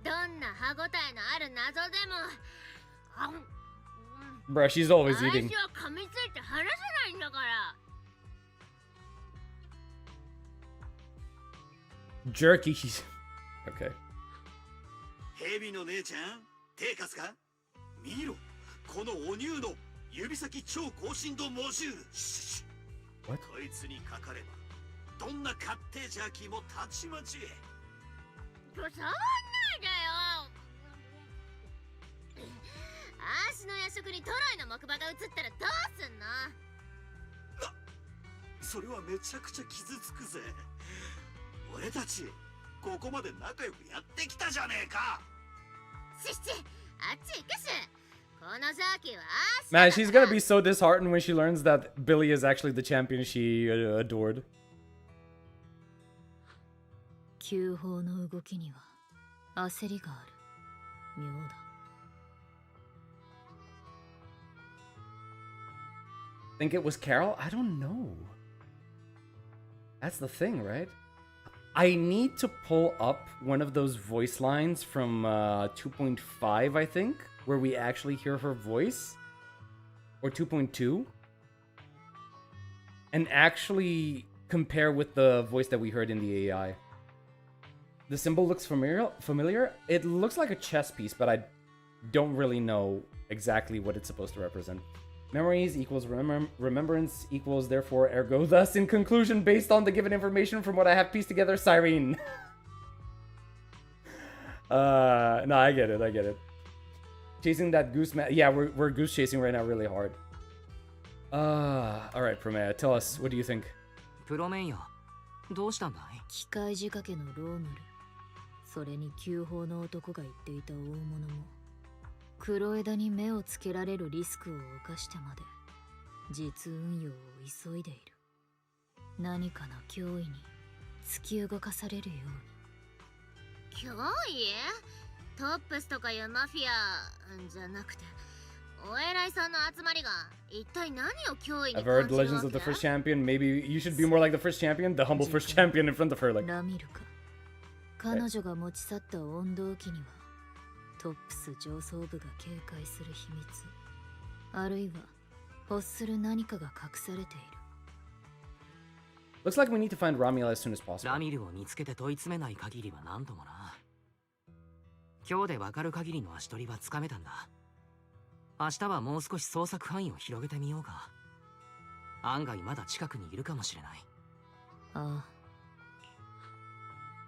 どんな歯ごたえのある謎でも。Bruh, she's always eating. 私は噛みついて離さないんだから。Jerky. Okay. ヘビの姉ちゃん、手貸すか？見ろ、このお乳の指先超高深度モジュール。こいつにかかればどんなカッテージャーキーもたちまち。触んないでよ。アーシの夜食にトロイの木馬が映ったらどうすんの？それはめちゃくちゃ傷つくぜ。俺たちここまで仲良くやってきたじゃねえか。しし、あっち行くし。このジャーキーはアーシ。 Man, she's gonna be so disheartened when she learns that Billy is actually the champion she adored. 急報の動きには焦りがある。妙だ。Think it was Carol? I don't know. That's the thing, right? I need to pull up one of those voice lines from 2.5, I think, where we actually hear her voice, or 2.2, and actually compare with the voice that we heard in the AI. The symbol looks familiar. It looks like a chess piece, but I don't really know exactly what it's supposed to represent. Memories equals remembrance equals therefore ergo thus. In conclusion, based on the given information from what I have pieced together, Cyrene. No, I get it. Chasing that goose man. Yeah, we're goose chasing right now really hard. Alright, Promea, tell us, what do you think? Promea, どうしたんだい？機械仕掛けのロームル、それに急報の男が言っていた大物も黒枝に目をつけられるリスクを冒してまで実運用を急いでいる。何かの脅威に突き動かされるように。脅威？トップスとかいうマフィアじゃなくてお偉いさんの集まりが一体何を脅威に I've heard legends of the first champion. Maybe you should be more like the first champion, the humble first champion in front of her. Like, ラミルか。彼女が持ち去った温動機にはトップス上層部が警戒する秘密、あるいは欲する何かが隠されている。looks like we need to find Ramiel as soon as possible. ラミルを見つけて問い詰めない限りは何ともな。今日でわかる限りの足取りはつかめたんだ。明日はもう少し捜索範囲を広げてみようか。案外まだ近くにいるかもしれない。あ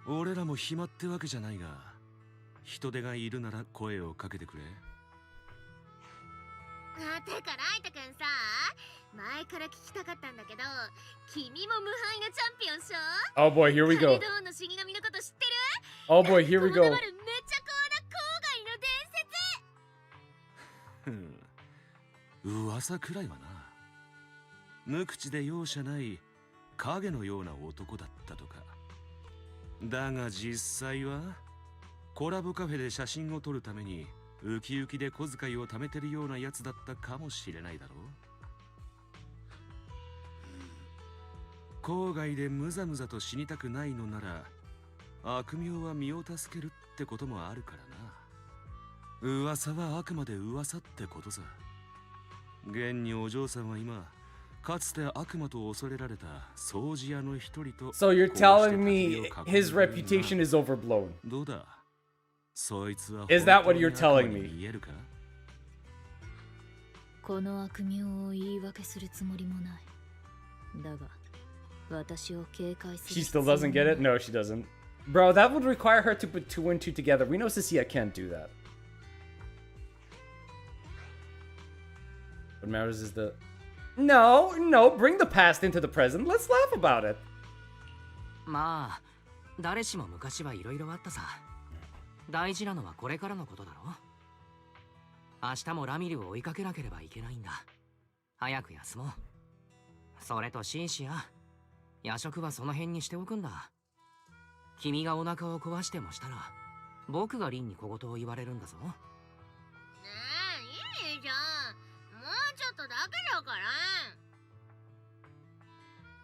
あ。俺らも暇ってわけじゃないが、人手がいるなら声をかけてくれ。てかライトくんさ、前から聞きたかったんだけど、君も無敗のチャンピオンしょ？ Oh boy, here we カリ go. ドーンの死神のこと知ってる？ Oh boy, here we この go. めっちゃ高な郊外の伝説。噂くらいはな。無口で容赦ない影のような男だったとか。だが実際はコラボカフェで写真を撮るためにウキウキで小遣いを貯めてるようなやつだったかもしれないだろう。郊外でムザムザと死にたくないのなら悪名は身を助けるってこともあるからな。噂はあくまで噂ってことさ。現にお嬢さんは今かつて悪魔と恐れられた掃除屋の一人と。 So you're telling me his reputation is overblown? どうだ、そいつは Is that what you're telling me? 見えるか。この悪名を言い訳するつもりもない。だが私を警戒する。 She still doesn't get it? No, she doesn't. Bro, that would require her to put 2 and 2 together. We know Cecilia can't do that. What matters is the... No, bring the past into the present. Let's laugh about it. まあ、誰しも昔はいろいろあったさ。大事なのはこれからのことだろ。明日もラミルを追いかけなければいけないんだ。早く休もう。それとシンシア、夜食はその辺にしておくんだ。君がお腹を壊してもしたら、僕がリンに小言を言われるんだぞ。ねえ、いいじゃん。もうちょっとだけだから。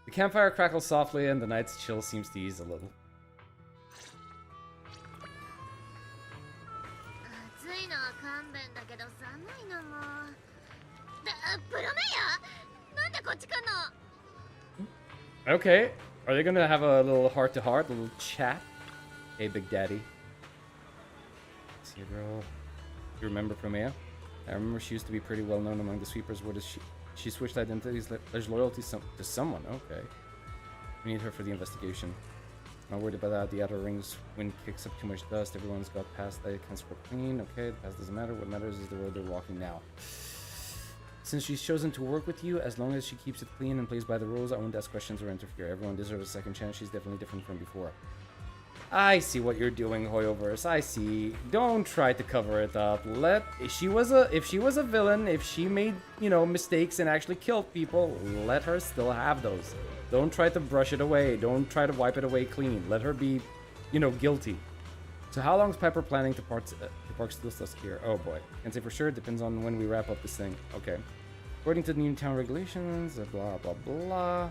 The campfire crackles softly and the night's chill seems to ease a little. 暑いのは勘弁だけど寒いのも。プロメア？なんでこっち来んの？ Okay, are they gonna have a little heart-to-heart, a little chat? Hey, Big Daddy. See, girl. You remember Promea? I remember she used to be pretty well known among the sweepers. What is she? She switched identities. There's loyalty to someone. Okay. We need her for the investigation. Not worried about that. The outer rings wind kicks up too much dust. Everyone's got past they can scrub clean. Okay, the past doesn't matter. What matters is the road they're walking now. Since she's chosen to work with you, as long as she keeps it clean and plays by the rules, I won't ask questions or interfere. Everyone deserves a second chance. She's definitely different from before. I see what you're doing, Hoyoverse. I see. Don't try to cover it up. If she was a villain, if she made, mistakes and actually killed people, let her still have those. Don't try to brush it away. Don't try to wipe it away clean. Let her be, guilty. So how long is Piper planning to park Steel Stuff here? Oh boy. Can't say for sure. Depends on when we wrap up this thing. Okay. According to the new town regulations, blah, blah, blah.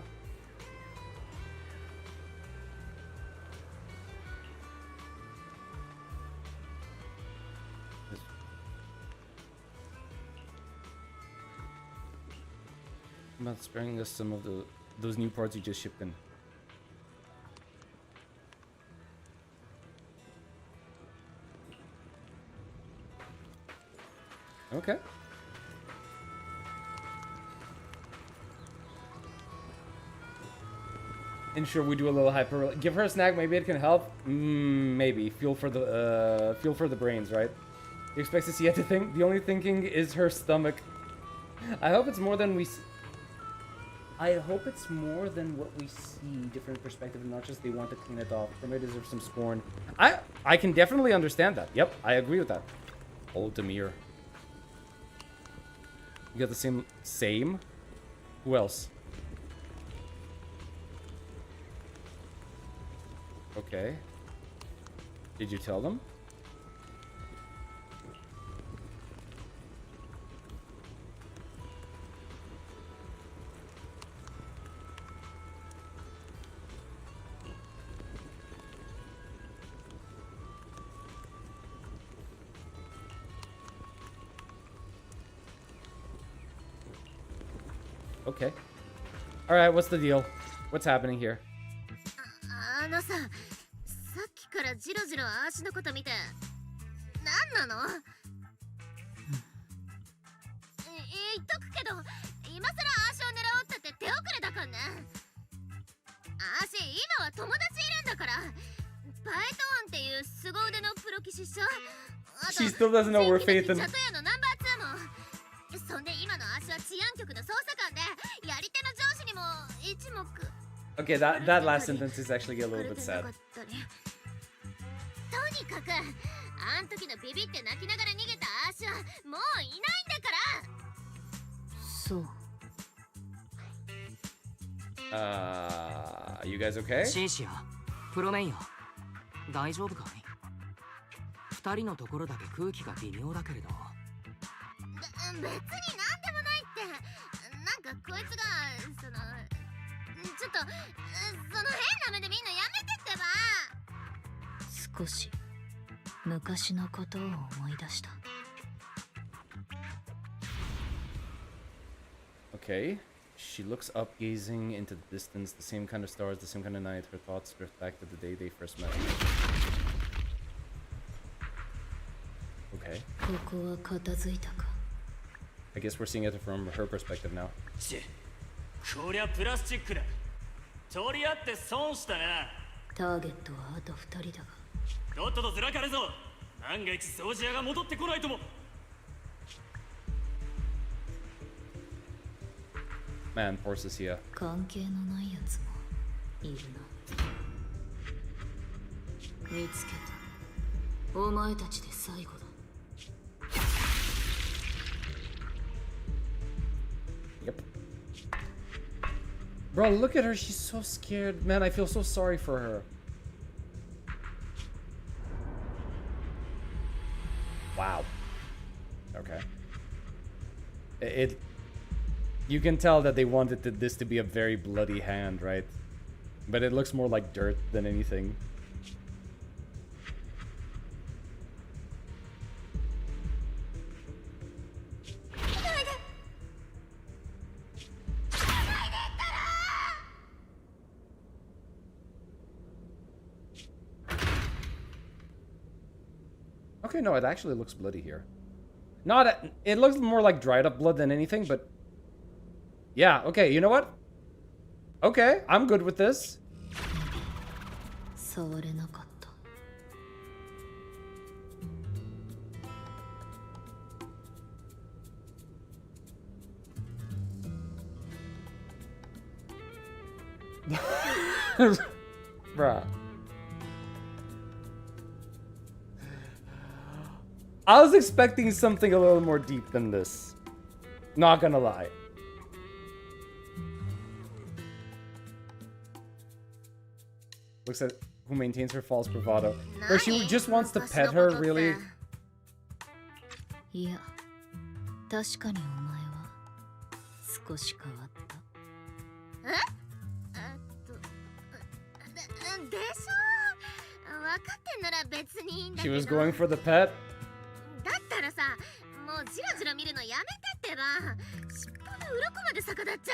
About sparing us some of those new parts you just shipped in. Okay. And sure, we do a little hyper. Give her a snack. Maybe it can help. Maybe fuel for the brains, right? You expect to see anything? The only thinking is her stomach. I hope it's more than we. I hope it's more than what we see. Different perspective, and not just they want to clean it off. Promea deserves some scorn. I can definitely understand that. Yep, I agree with that. Oh, Demir. You got the same? Who else? Okay. Did you tell them? Okay. Alright, what's the deal? What's happening here? さっきからジロジロ足のこと見て何なの？言っとくけど今さら足を狙おうったって手遅れだからね。足今は友達いるんだから She still doesn't know we're Faith and... Okay, that last sentence is actually a little bit sad. You guys okay? シンシア、プロメイヤ、大丈夫かい？二人のところだけ空気が微妙だけれど。別になんでもないって。なんかこいつがちょっとその変な目でみんなやめてってば。少し昔のことを思い出した。Okay. She looks up, gazing into the distance, the same kind of stars, the same kind of night. Her thoughts drift back to the day they first met. Okay. I guess we're seeing it from her perspective now. こりゃプラスチックだ。取り合って損したな。ターゲットはあと2人だが。とっととずらかれぞ。万が一掃除屋が戻ってこないとも。Man, poor Cecilia. 関係のないやつもいるな。見つけた。お前たちで最後だ。Yep. Bro, look at her. She's so scared. Man, I feel so sorry for her. Wow. Okay. You can tell that they wanted this to be a very bloody hand, right? But it looks more like dirt than anything. Okay, no, it actually looks bloody here. It looks more like dried up blood than anything, but yeah, okay, you know what? Okay, I'm good with this. Bruh. I was expecting something a little more deep than this. Not gonna lie. Looks like who maintains her false bravado. Or she just wants to pet her, really? Yeah. 確かにお前は少し変わった。でしょ。分かってんなら別にいいんだけ She ど。 was going for the pet? だったらさ、もうじらじら見るのやめてってば。尻尾の鱗まで逆立っちゃ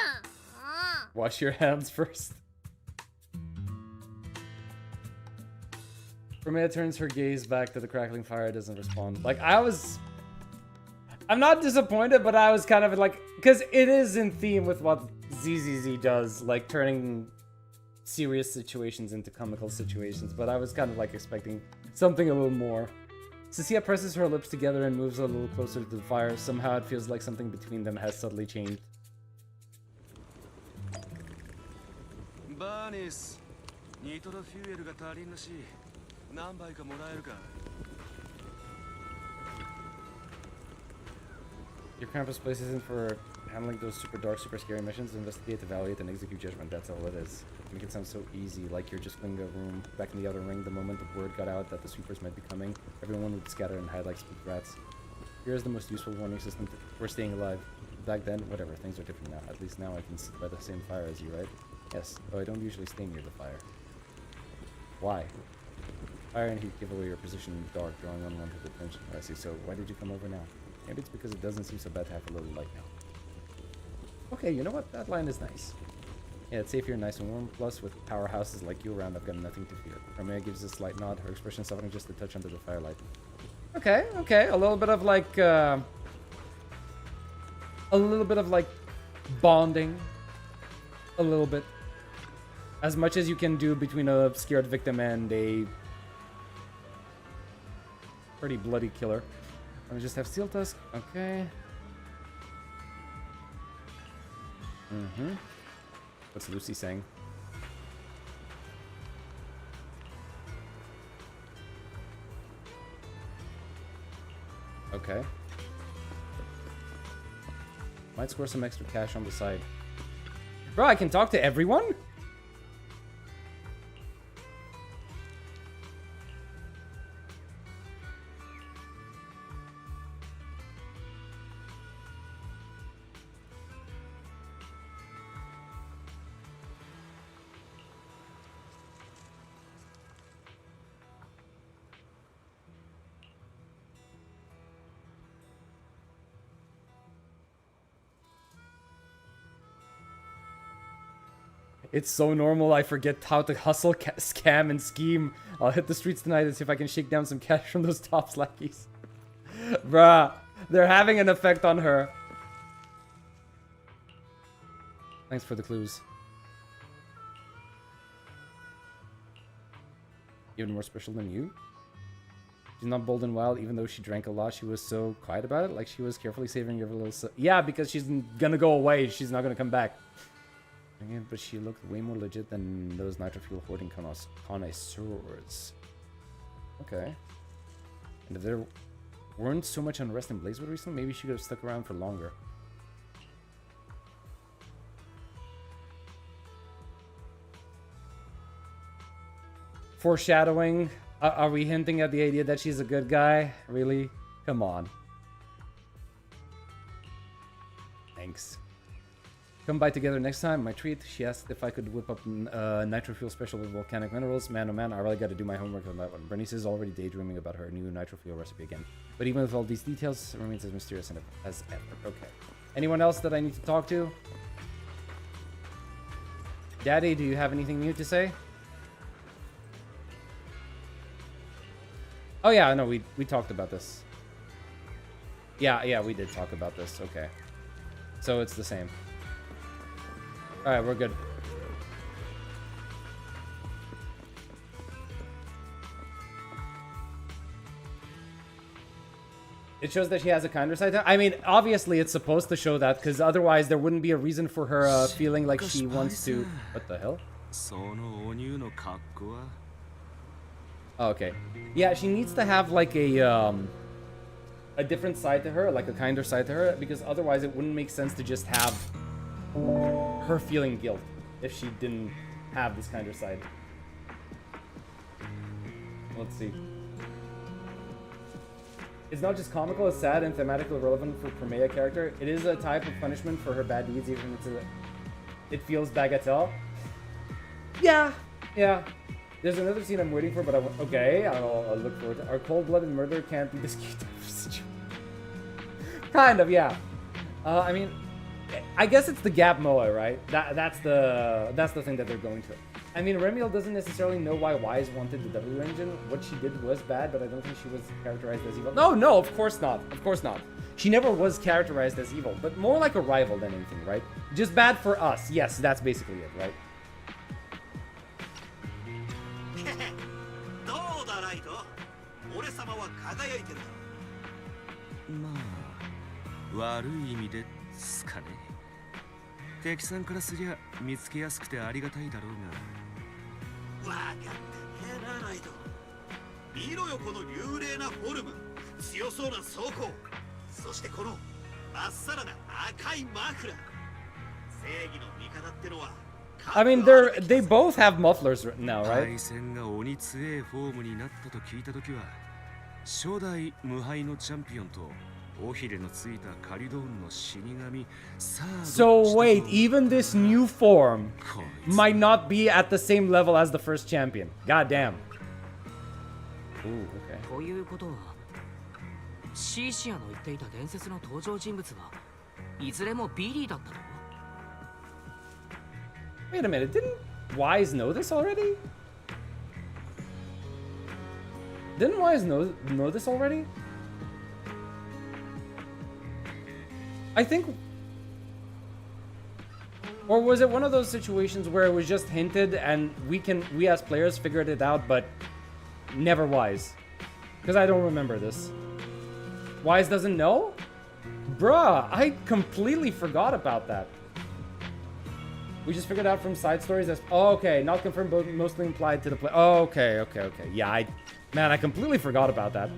う。Wash your hands first. Promea turns her gaze back to the crackling fire, doesn't respond. Like, I'm not disappointed, but I was kind of like, because it is in theme with what ZZZ does, like turning serious situations into comical situations, but I was kind of like expecting something a little more. Cecilia presses her lips together and moves a little closer to the fire. Somehow it feels like something between them has subtly changed. Your campus place isn't for handling those super dark, super scary missions. Investigate, evaluate, and execute judgment. That's all it is. Make it sound so easy, like you're just filling a room. Back in the outer ring, the moment the word got out that the sweepers might be coming, everyone would scatter and hide like spooked rats. Here's the most useful warning system for staying alive. Back then, whatever, things are different now. At least now I can sit by the same fire as you, right? Yes, though I don't usually stay near the fire. Why? Fire and heat give away your position in the dark, drawing unwanted attention. I see, so why did you come over now? Maybe it's because it doesn't seem so bad to have a little light now. Okay, you know what? That line is nice. Yeah, it's safe here, nice and warm. Plus, with powerhouses like you around, I've got nothing to fear. Promea gives a slight nod, her expression softening just a touch under the firelight. Okay, okay. A little bit of like, bonding. A little bit. As much as you can do between a scared victim and a Pretty bloody killer. I just have Steel Tusk. Okay. What's Lucy saying? Okay. Might score some extra cash on the side. Bro, I can talk to everyone? It's so normal, I forget how to hustle, scam, and scheme. I'll hit the streets tonight and see if I can shake down some cash from those tops lackeys. Bruh, they're having an effect on her. Thanks for the clues. Even more special than you? She's not bold and wild, even though she drank a lot. She was so quiet about it, like she was carefully savoring every little... Yeah, because she's gonna go away. She's not gonna come back. But she looked way more legit than those nitro fuel hoarding connoisseurs. Okay. And if there weren't so much unrest in Blazewood recently, maybe she could have stuck around for longer. Foreshadowing. Are we hinting at the idea that she's a good guy? Really? Come on. Thanks. Come by together next time. My treat. She asked if I could whip up nitro fuel special with volcanic minerals. Man, oh man, I really got to do my homework on that one. Bernice is already daydreaming about her new nitro fuel recipe again. But even with all these details, it remains as mysterious as ever. Okay. Anyone else that I need to talk to? Daddy, do you have anything new to say? Oh yeah, no, we talked about this. Yeah, we did talk about this. Okay. So it's the same. Alright, we're good. It shows that she has a kinder side. I mean, obviously it's supposed to show that, because otherwise there wouldn't be a reason for her feeling like she wants to... What the hell? Oh, okay. Yeah, she needs to have like a different side to her, like a kinder side to her, because otherwise it wouldn't make sense to just have her feeling guilt if she didn't have this kinder side. Let's see. It's not just comical, it's sad and thematically relevant for Promea character. It is a type of punishment for her bad deeds, even if it feels bagatelle. Yeah. There's another scene I'm waiting for, but okay, I'll look forward to it. Our cold-blooded murder can't be this cute. Kind of, yeah. I mean, I guess it's the Gap Moa, right? That's the thing that they're going to. I mean, Remiel doesn't necessarily know why Wise wanted the W engine. What she did was bad, but I don't think she was characterized as evil. No, of course not. Of course not. She never was characterized as evil, but more like a rival than anything, right? Just bad for us. Yes, that's basically it, right? I mean, they both have mufflers now, right? So wait, even this new form might not be at the same level as the first champion. God damn. Ooh, okay. Wait a minute, didn't Wise know this already? Didn't Wise know this already? I think... Or was it one of those situations where it was just hinted and we as players figured it out, but never Wise? Because I don't remember this. Wise doesn't know? Bruh, I completely forgot about that. We just figured out from side stories as... Oh, okay, not confirmed, but mostly implied to the play. Oh, okay. Yeah, man, I completely forgot about that.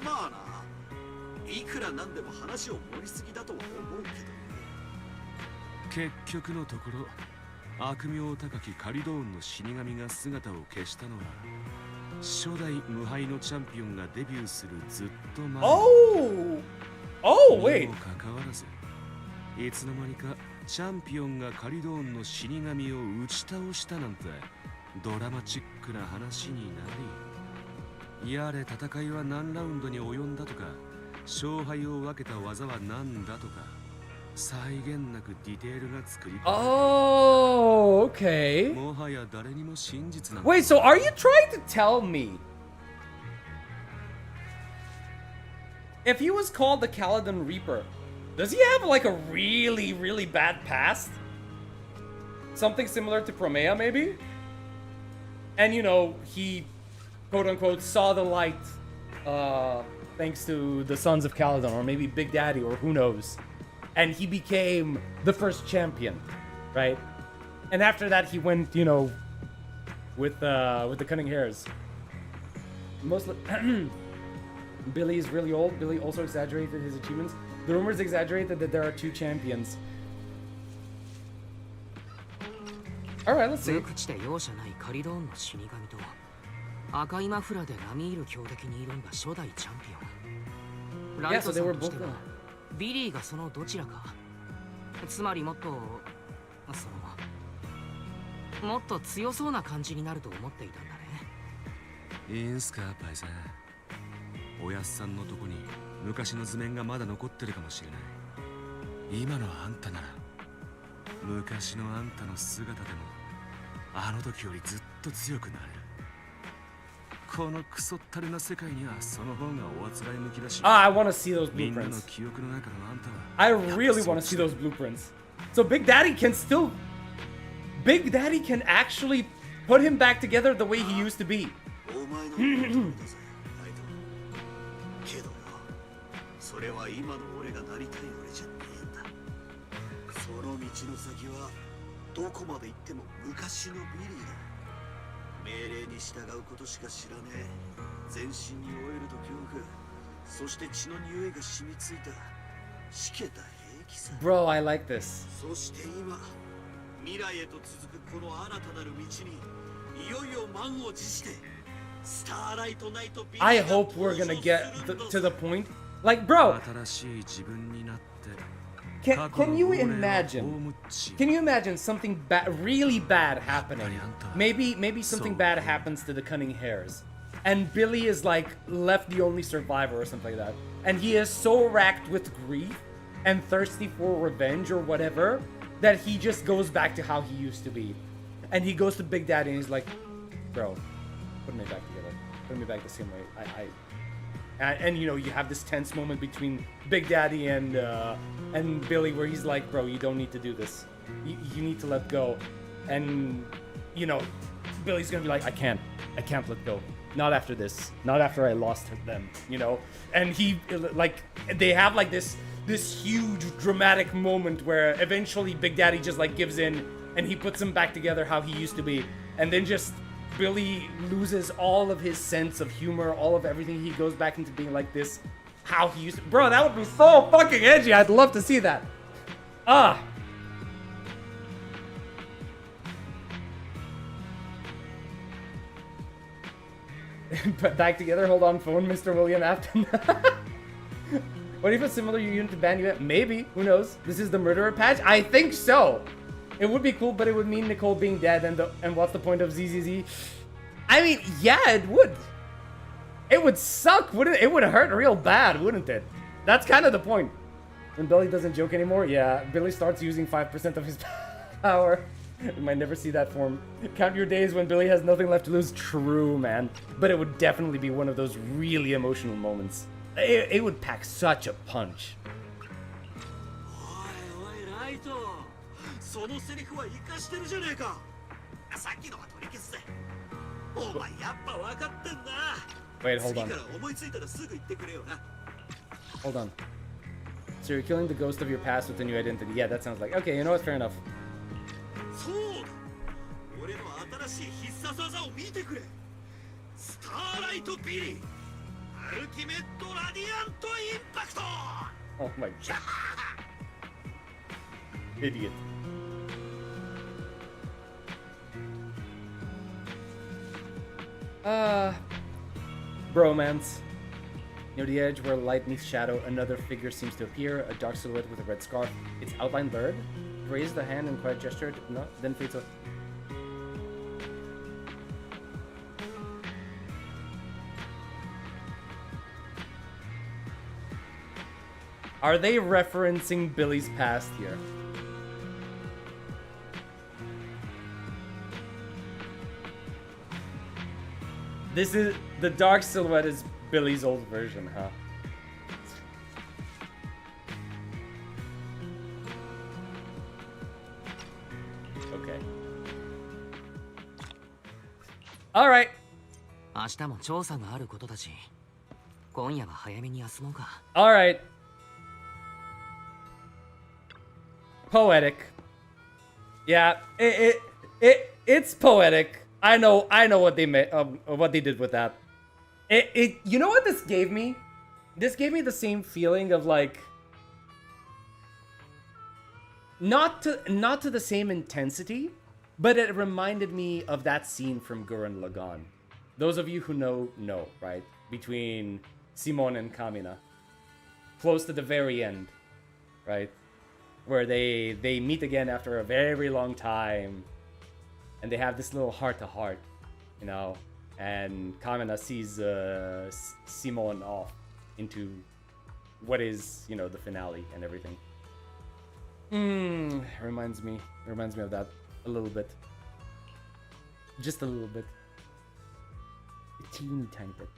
まあな、いくらなんでも話を盛りすぎだとは思うけど。結局のところ、悪名高きカリドーンの死神が姿を消したのは、初代無敗のチャンピオンがデビューするずっと前。Oh, wait. にもかかわらず、いつの間にかチャンピオンがカリドーンの死神を打ち倒したなんてドラマチックな話になり、やれ戦いは何ラウンドに及んだとか、勝敗を分けた技は何だとか、際限なくディテールが作り込まれている。Oh, okay. もはや誰にも真実な。Wait, so are you trying to tell me if he was called the Caledon Reaper, does he have like a really, really bad past? Something similar to Promea, maybe? And you know, he quote unquote saw the light thanks to the Sons of Caledon, or maybe Big Daddy, or who knows. And he became the first champion, right? And after that, he went, you know, with the cunning hairs. Mostly, Billy is really old. Billy also exaggerated his achievements. The rumors exaggerated that there are 2 champions. All right, let's see. 赤いマフラーでラミール強敵に挑んだ初代チャンピオン。ライ Yeah, ト so さ they ん were として both. はビリーがそのどちらか。つまりもっともっと強そうな感じになると思っていたんだね。いいんすか、パイセン。おやっさんのとこに昔の図面がまだ残ってるかもしれない。今のあんたなら、昔のあんたの姿でもあの時よりずっと強くなれる。このクソったれな世界にはその方がおあつらい向きだし。I want to see those みんなの blueprints. 記憶の中のあんたは。I really want to see those blueprints. So Big Daddy can still... Big Daddy can actually put him back together the way he used to be. けどよ、それは今の俺がなりたい俺じゃねえんだ。その道の先はどこまで行っても昔のビリーだ。命令に従うことしか知らねえ。全身にオイルと恐怖、そして血の匂いが染みついたしけた兵器さ。Bro, I like this. そして今、未来へと続くこの新たなる道にいよいよ満を持して。I hope we're gonna get to the point. Like, bro, can you imagine? Can you imagine something really bad happening? Maybe something bad happens to the Cunning Hares, and Billy is like left the only survivor or something like that, and he is so racked with grief and thirsty for revenge or whatever that he just goes back to how he used to be, and he goes to Big Daddy and he's like, bro, put me back together. Put me back the same way. And you know, you have this tense moment between Big Daddy and Billy where he's like, bro, you don't need to do this. You need to let go. And you know, Billy's gonna be like, I can't let go. Not after this. Not after I lost them. You know. And he like they have like this huge dramatic moment where eventually Big Daddy just like gives in and he puts them back together how he used to be, and then just Billy loses all of his sense of humor, all of everything. He goes back into being like this, how he used to. Bro, that would be so fucking edgy. I'd love to see that. Back together, hold on phone, Mr. William Afton. What if a similar unit to ban you? Maybe, who knows? This is the murderer patch? I think so. It would be cool, but it would mean Nicole being dead, and what's the point of ZZZ? I mean, yeah, it would. It would suck, wouldn't it? It would hurt real bad, wouldn't it? That's kind of the point. When Billy doesn't joke anymore, yeah, Billy starts using 5% of his power. We might never see that form. Count your days when Billy has nothing left to lose. True, man. But it would definitely be one of those really emotional moments. It would pack such a punch. そのセリフは生かしてるじゃねえか。さっきのは取り消すぜ。Wait, hold on. Hold on. So you're killing the ghost of your past with a new identity. Yeah, that sounds like... Okay, you know what? Fair enough. Oh my god. Idiot. Bromance. Near the edge where light meets shadow, another figure seems to appear, a dark silhouette with a red scarf. Its outline blurred. Raise the hand in quiet gesture, then fades away. Are they referencing Billy's past here? This is... The dark silhouette is Billy's old version, huh? Okay. Alright. 明日も調査があることだし、今夜は早めに休もうか。Alright. Poetic. Yeah, it's poetic. I know what they made, what they did with that. You know what this gave me? This gave me the same feeling of like, not to the same intensity, but it reminded me of that scene from Gurren Lagann. Those of you who know, right? Between Simon and Kamina, close to the very end, right? Where they meet again after a very long time, and they have this little heart-to-heart, you know, and Kamina sees Simon off into what is, you know, the finale and everything. Reminds me of that a little bit. Just a little bit. A teeny tiny bit.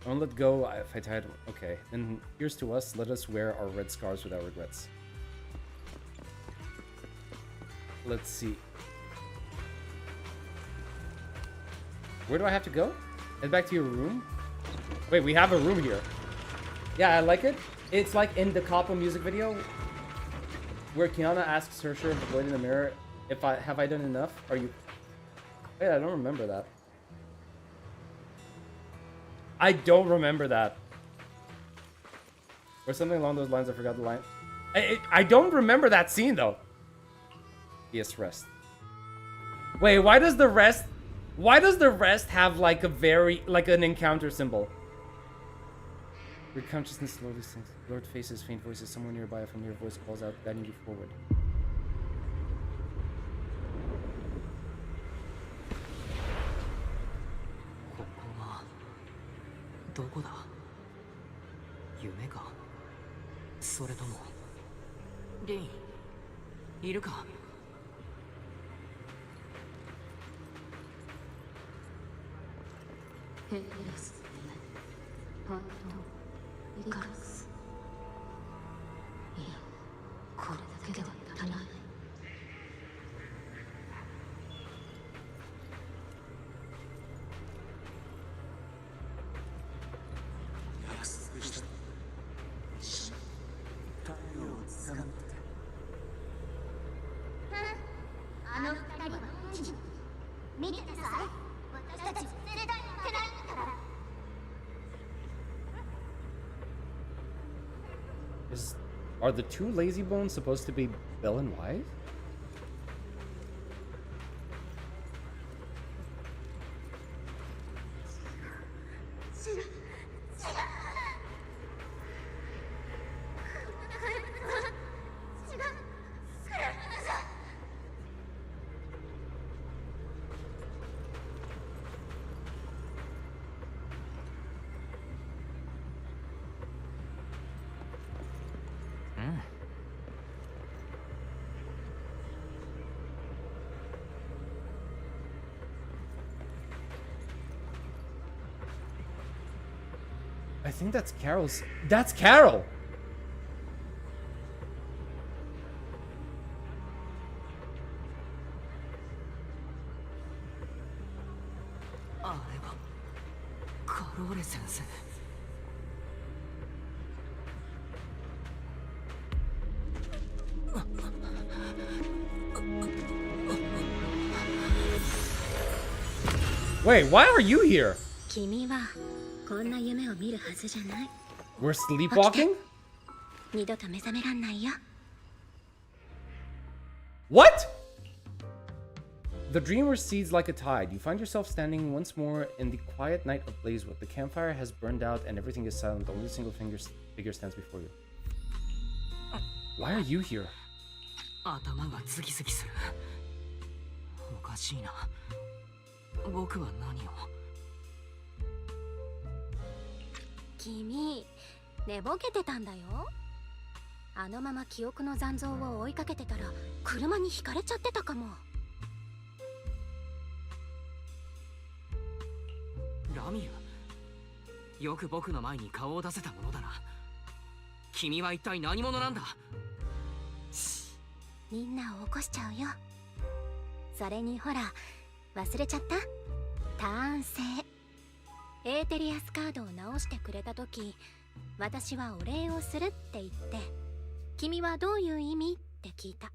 I won't let go if I tied. Okay, then here's to us. Let us wear our red scars without regrets. Let's see. Where do I have to go? Head back to your room? Wait, we have a room here. Yeah, I like it. It's like in the Kappa music video where Kiana asks Hersher of the blade in the mirror, have I done enough? Are you... Wait, I don't remember that. I don't remember that. Or something along those lines. I forgot the line. I don't remember that scene though. Yes, rest. Wait, why does the rest have like a an encounter symbol? Your consciousness slowly sinks. Blurred faces, faint voices, somewhere nearby a familiar voice calls out, guiding you forward. Are the two lazy bones supposed to be Bill and wife? think that's Carol's. That's Carol! Wait, why are you here? 君はこんな夢を見るはずじゃない。 We're sleepwalking? 二度と目覚めらんないよ。 What? The dream recedes like a tide. You find yourself standing once more in the quiet night of Blazewood. The campfire has burned out and everything is silent. Only a single figure stands before you. Why are you here? 頭がズキズキする。おかしいな。僕は何を。君、寝ぼけてたんだよ。あのまま記憶の残像を追いかけてたら車にひかれちゃってたかも。ラミル、よく僕の前に顔を出せたものだな。君は一体何者なんだ。みんなを起こしちゃうよ。それにほら、忘れちゃった？ターン制。エーテリアスカードを直してくれた時、私はお礼をするって言って、君はどういう意味って聞いた。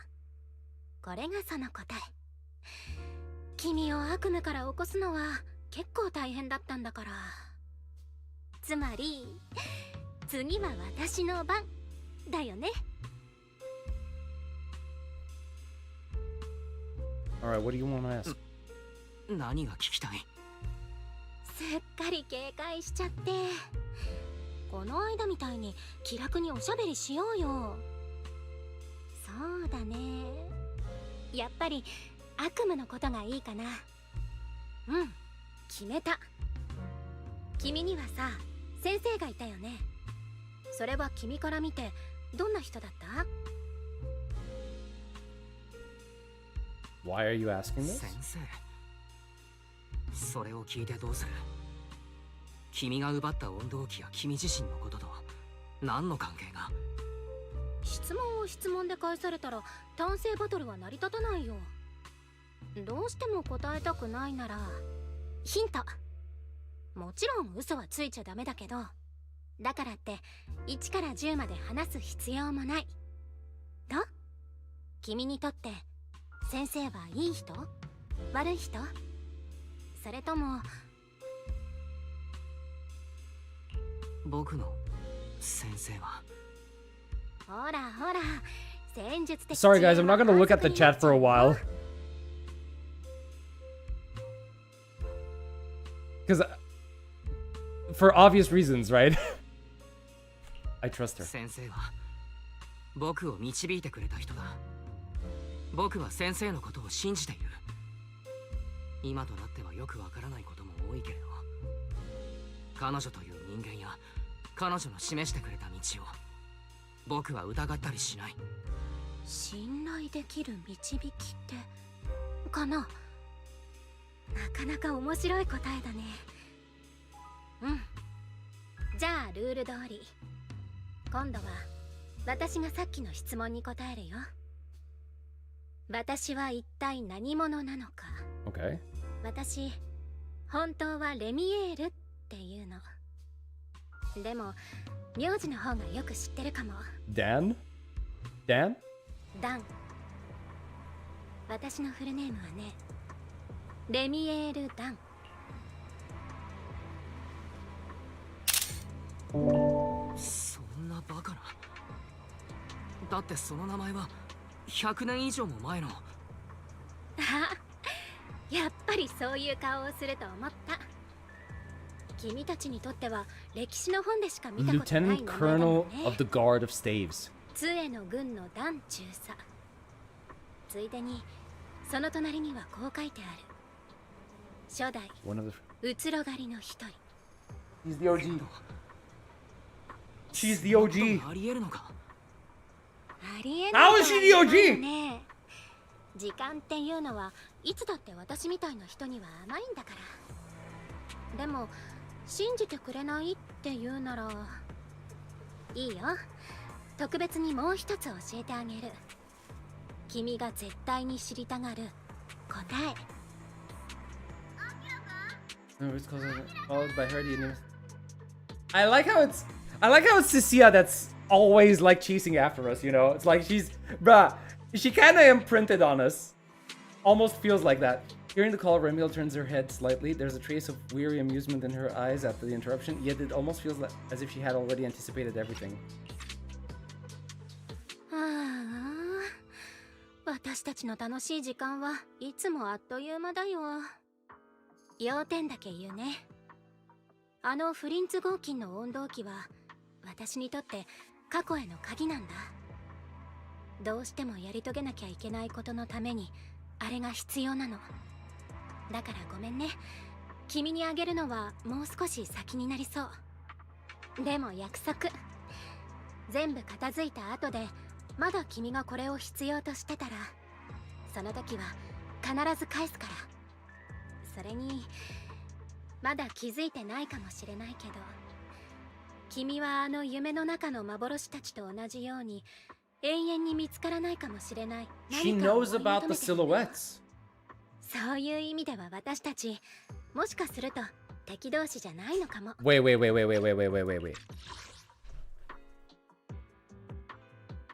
これがその答え。君を悪夢から起こすのは結構大変だったんだから。つまり、次は私の番だよね。Alright, what do you want to ask? 何が聞きたい？すっかり警戒しちゃって。この間みたいに気楽におしゃべりしようよ。そうだね。やっぱり悪夢のことがいいかな。うん、決めた。君にはさ、先生がいたよね。それは君から見てどんな人だった？ Why are you asking this? 先生。それを聞いてどうする？君が奪った音動機や君自身のことと何の関係が？質問を質問で返されたら単性バトルは成り立たないよ。どうしても答えたくないならヒント。もちろん嘘はついちゃダメだけど、だからって1から10まで話す必要もない。どう？君にとって先生はいい人？悪い人？それとも僕の先生は。ほらほら、戦術的。 Sorry guys, I'm not gonna look at the chat for a while. Because for obvious reasons, right? I trust her. 先生は僕を導いてくれた人だ。僕は先生のことを信じている。今となってはよくわからないことも多いけれど、彼女という人間や彼女の示してくれた道を僕は疑ったりしない。信頼できる導きってかな。なかなか面白い答えだね。うん。じゃあルール通り、今度は私がさっきの質問に答えるよ。私は一体何者なのか。Okay. 私、本当はレミエールっていうの。でも、名字の方がよく知ってるかも。Dan? Dan? ダン。私のフルネームはね、レミエール・ダン。そんなバカな。だってその名前は100年以上も前の。あ、やっぱりそういう顔をすると思った。君たちにとっては歴史の本でしか見たことない名前だもんね。 Lieutenant Colonel of the Guard of Staves. 杖の軍のダン中佐。ついでにその隣にはこう書いてある。初代うつろ狩りの一人。 He's the OG. She's the OG. ありえるのか？ありえない。 How is she the OG? ねえ、時間っていうのはいつだって私みたいな人には甘いんだから。でも信じてくれないって言うならいいよ。特別にもう一つ教えてあげる。君が絶対に知りたがる答え。I like how it's Cecilia that's always like chasing after us, you know? It's like she kind of imprinted on us. Almost feels like that. Hearing the call, Remiel turns her head slightly. There's a trace of weary amusement in her eyes after the interruption, yet it almost feels like, as if she had already anticipated everything. 私たちの楽しい時間はいつもあっという間だよ。要点だけ言うね。あのフリンツ合金の温動機は私にとって過去への鍵なんだ。どうしてもやり遂げなきゃいけないことのためにあれが必要なの。だからごめんね。君にあげるのはもう少し先になりそう。でも約束。全部片付いた後でまだ君がこれを必要としてたら、その時は必ず返すから。それにまだ気づいてないかもしれないけど、君はあの夢の中の幻たちと同じように永遠に見つからないかもしれない。 She knows about the silhouettes. そういう意味では私たちもしかすると敵同士じゃないのかも。Wait.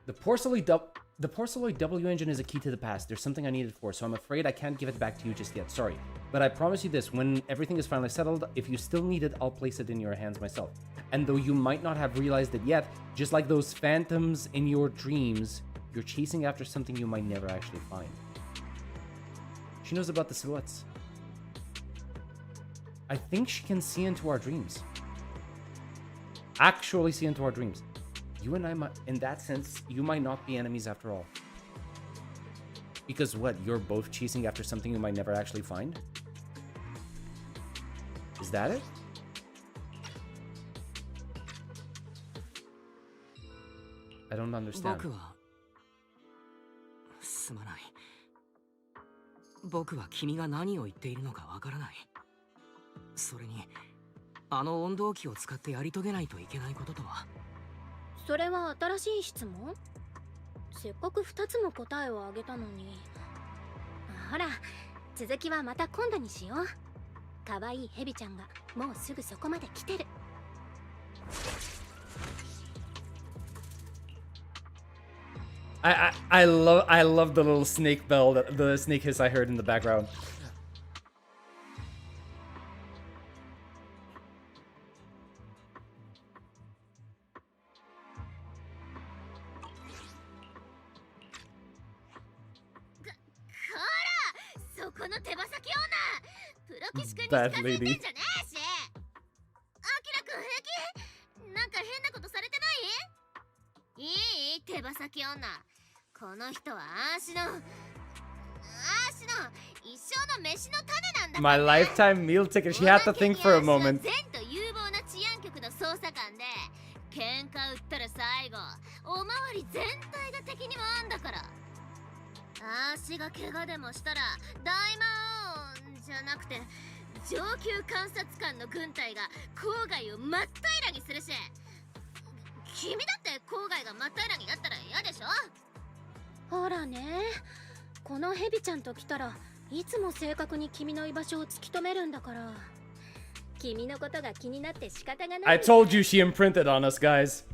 The porceloid W engine is a key to the past. There's something I need it for, so I'm afraid I can't give it back to you just yet. Sorry. But I promise you this, when everything is finally settled, if you still need it, I'll place it in your hands myself. And though you might not have realized it yet, just like those phantoms in your dreams, you're chasing after something you might never actually find. She knows about the silhouettes. I think she can see into our dreams. Actually see into our dreams. You and I might, in that sense, you might not be enemies after all. Because what, you're both chasing after something you might never actually find? Is that it? I don't understand. すまない。僕は君が何を言っているのかわからない。それに、あの温動機を使ってやり遂げないといけないこととは。それは新しい質問？せっかく2つも答えをあげたのに。ほら、続きはまた今度にしよう。可愛いヘビちゃんがもうすぐそこまで来てる。I love the little snake bell, the snake hiss I heard in the background. Bad lady. 手羽先女。この人はアーシの一生の飯の種なんだ。 My lifetime meal ticket. She had to think for a moment. 善と有望な治安局の捜査官で、喧嘩売ったら最後おまわり全体が敵に回んだから。アーシが怪我でもしたら大魔王じゃなくて上級監察官の軍隊が郊外を真っ平らにするし、君だって郊外が真っ平らになったら嫌でしょ。ほらね、このヘビちゃんと来たらいつも正確に君の居場所を突き止めるんだから、君のことが気になって仕方がない。 I told you she imprinted on us, guys.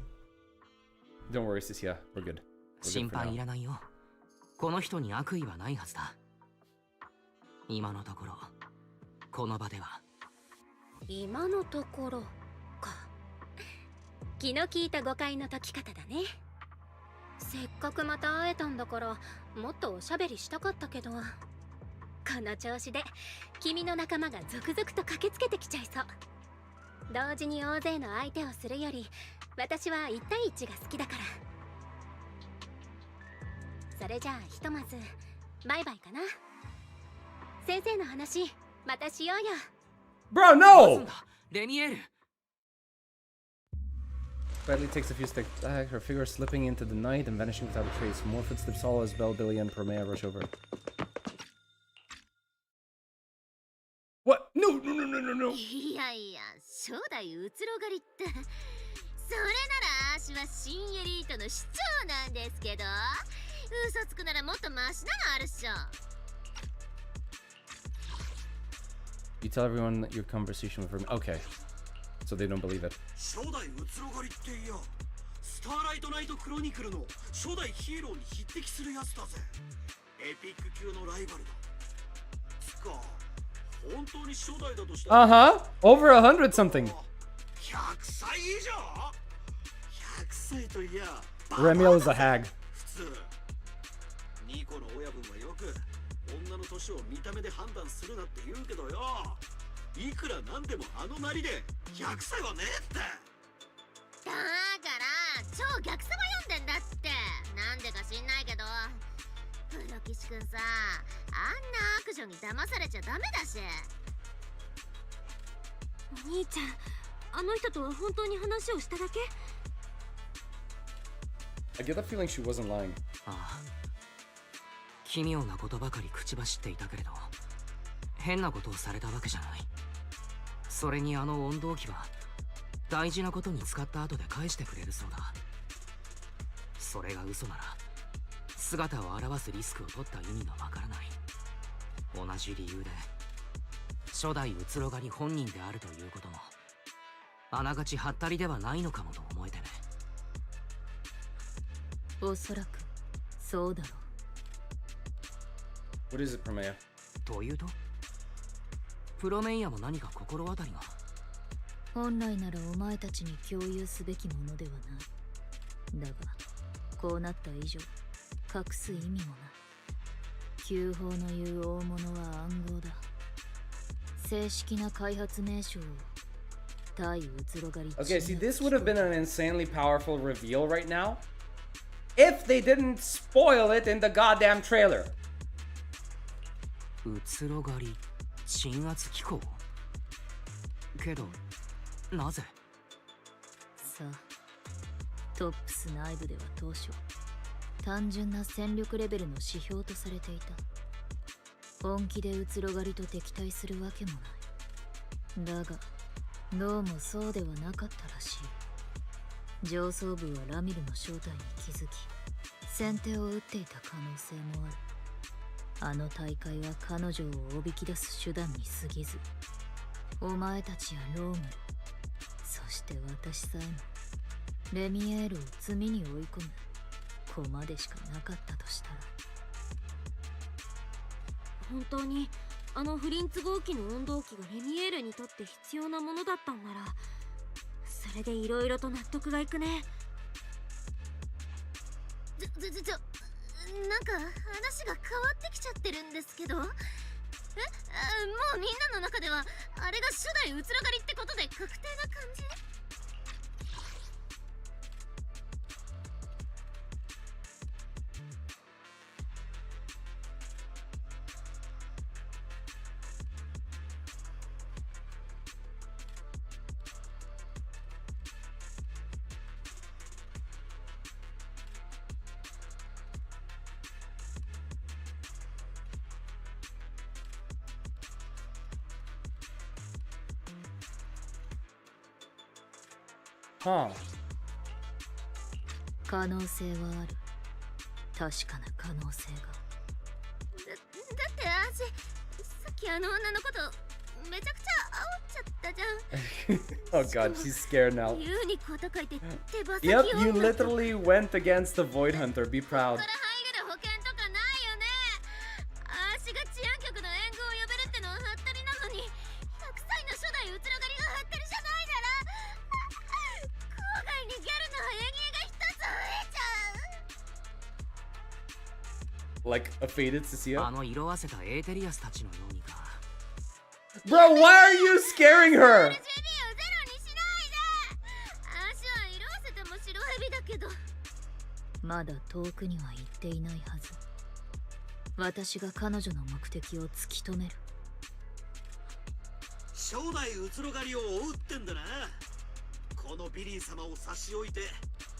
Don't worry, Cecilia. We're good. 心配いらないよ。この人に悪意はないはずだ。今のところこの場では。今のところか。気の利いた誤解の解き方だね。せっかくまた会えたんだからもっとおしゃべりしたかったけど、この調子で君の仲間が続々と駆けつけてきちゃいそう。同時に大勢の相手をするより私は1対1が好きだから。それじゃあひとまずバイバイかな。先生の話またしようよ。 Bro, no! レミエル。Bradley takes a few steps back, her figure slipping into the night and vanishing without a trace. More footsteps follow as Belle, Billy, and Promea rush over. What? No! いやいや、初代うつろ狩りって。それなら私は新エリートの市長なんですけど、嘘つくならもっとマシなのあるっしょ。 You tell everyone your conversation with him. Okay. So they don't believe it. 初代うつろ狩りっていや、スターライトナイトクロニクルの初代ヒーローに匹敵するやつだぜ。エピック級のライバルだ。つか、本当に初代だとしたら Over 100 something. 100歳以上 ?100 歳といや、Remiel is a hag. 普通。ニコの親分はよく女の年を見た目で判断するなって言うけどよ。いくらなんでもあのなりで100歳はねえって。だから超逆さま読んでんだって。なんでか知んないけど、プロ騎士くんさ、あんな悪女に騙されちゃダメだし。お兄ちゃん、あの人とは本当に話をしただけ？ I get the feeling she wasn't lying. ああ、奇妙なことばかり口走っていたけれど、変なことをされたわけじゃない。それにあの温動機は大事なことに使った後で返してくれるそうだ。それが嘘なら姿を現すリスクを取った意味がわからない。同じ理由で初代うつろ狩り本人であるということもあながちハッタリではないのかもと思えてね。おそらくそうだろう。 What is it, Promea? というとプロメイヤも何か心当たりが。本来ならお前たちに共有すべきものではない。だがこうなった以上隠す意味もない。旧法の言う大物は暗号だ。正式な開発名称を対うつろ狩り。 Okay, see, this would have been an insanely powerful reveal right now if they didn't spoil it in the goddamn trailer. うつろ狩り鎮圧機構？けどなぜ？さあ、トップス内部では当初単純な戦力レベルの指標とされていた。本気でうつろ狩りと敵対するわけもない。だがどうもそうではなかったらしい。上層部はラミルの正体に気づき先手を打っていた可能性もある。あの大会は彼女をおびき出す手段に過ぎず、お前たちやロームル、そして私さえもレミエールを罪に追い込む駒でしかなかったとしたら。本当にあのフリンツ号機の温動機がレミエールにとって必要なものだったんなら、それでいろいろと納得がいくね。なんか話が変わってきちゃってるんですけど。もうみんなの中ではあれが初代うつろ狩りってことで確定な感じ？可能性はある。確かな可能性が。だって私さっきあの女のことめちゃくちゃ煽っちゃったじゃん。 Oh god, she's scared now. 言うにこと書いて手羽先 Yep, you literally went against the Void Hunter. Be proud. 保険とかないよね。私が治安局の援護を呼べるってのはハッタリなのに、100歳の初代うつろ狩りがハッタリじゃないなら、郊外にギャルの早消えが一つ増えちゃう。 Like a faded Cecilia? あの色あせたエーテリアスたちのようにか。 Bro, why are you scaring her? まだ遠くには行っていないはず。私が彼女の目的を突き止める。初代うつろ狩りを追うってんだな。このビリー様を差し置いて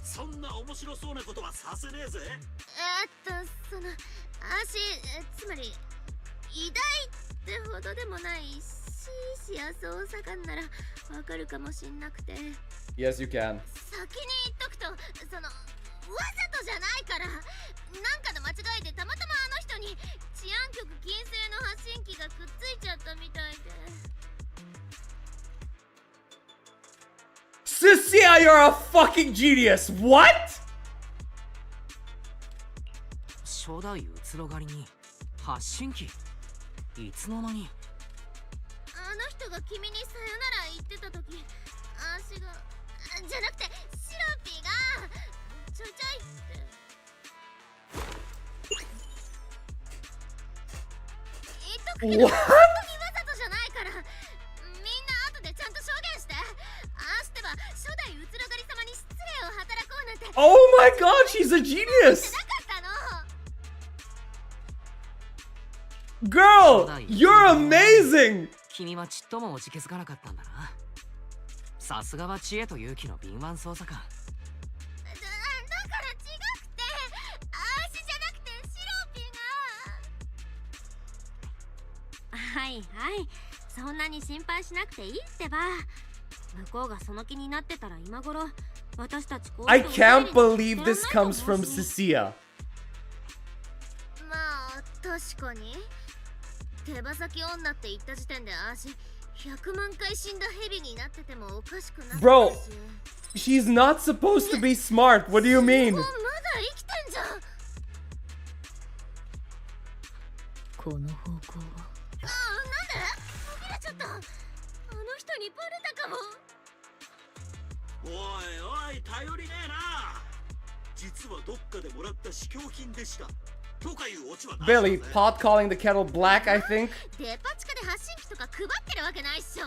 そんな面白そうなことはさせねえぜ。その足、つまり偉大ってほどでもないし、しい幸せ大阪ならわかるかもしんなくて。 Yes, you can. 先に言っとくと、そのわざとじゃないから、なんかの間違いでたまたまあの人に治安局禁制の発信機がくっついちゃったみたいで。 Cecilia, you're a fucking genius. What? 初代うつろ狩りに発信機いつの間に。あの人が君にさよなら言ってた時、足がじゃなくてシロピーがちょいちょいって言っとくけど、本当にわざとじゃないから、みんな後でちゃんと証言して。ああしては初代うつろ狩り様に失礼を働こうなんて。 Oh my god, she's a genius. Girl, you're amazing. 君はちっともおじけづかなかったんだな。さすがは知恵と勇気の敏腕捜査官。だから違くて、足じゃなくてシロピーが。はいはい、そんなに心配しなくていいってば。向こうがその気になってたら今頃私たち。 I can't believe this comes from Cecilia. まあ確かに手羽先女って言った時点で足100万回死んだヘビになっててもおかしくない。 Bro, she's not supposed to be smart. What do you mean? まだ生きてんじゃん。この方向は。なんで？途切れちゃった。あの人にバレたかも。おいおい、頼りねえな。実はどっかでもらった試供品でした。 Billy, pot calling the kettle black, I think. デパ地下で発信機とか配ってるわけないっしょ。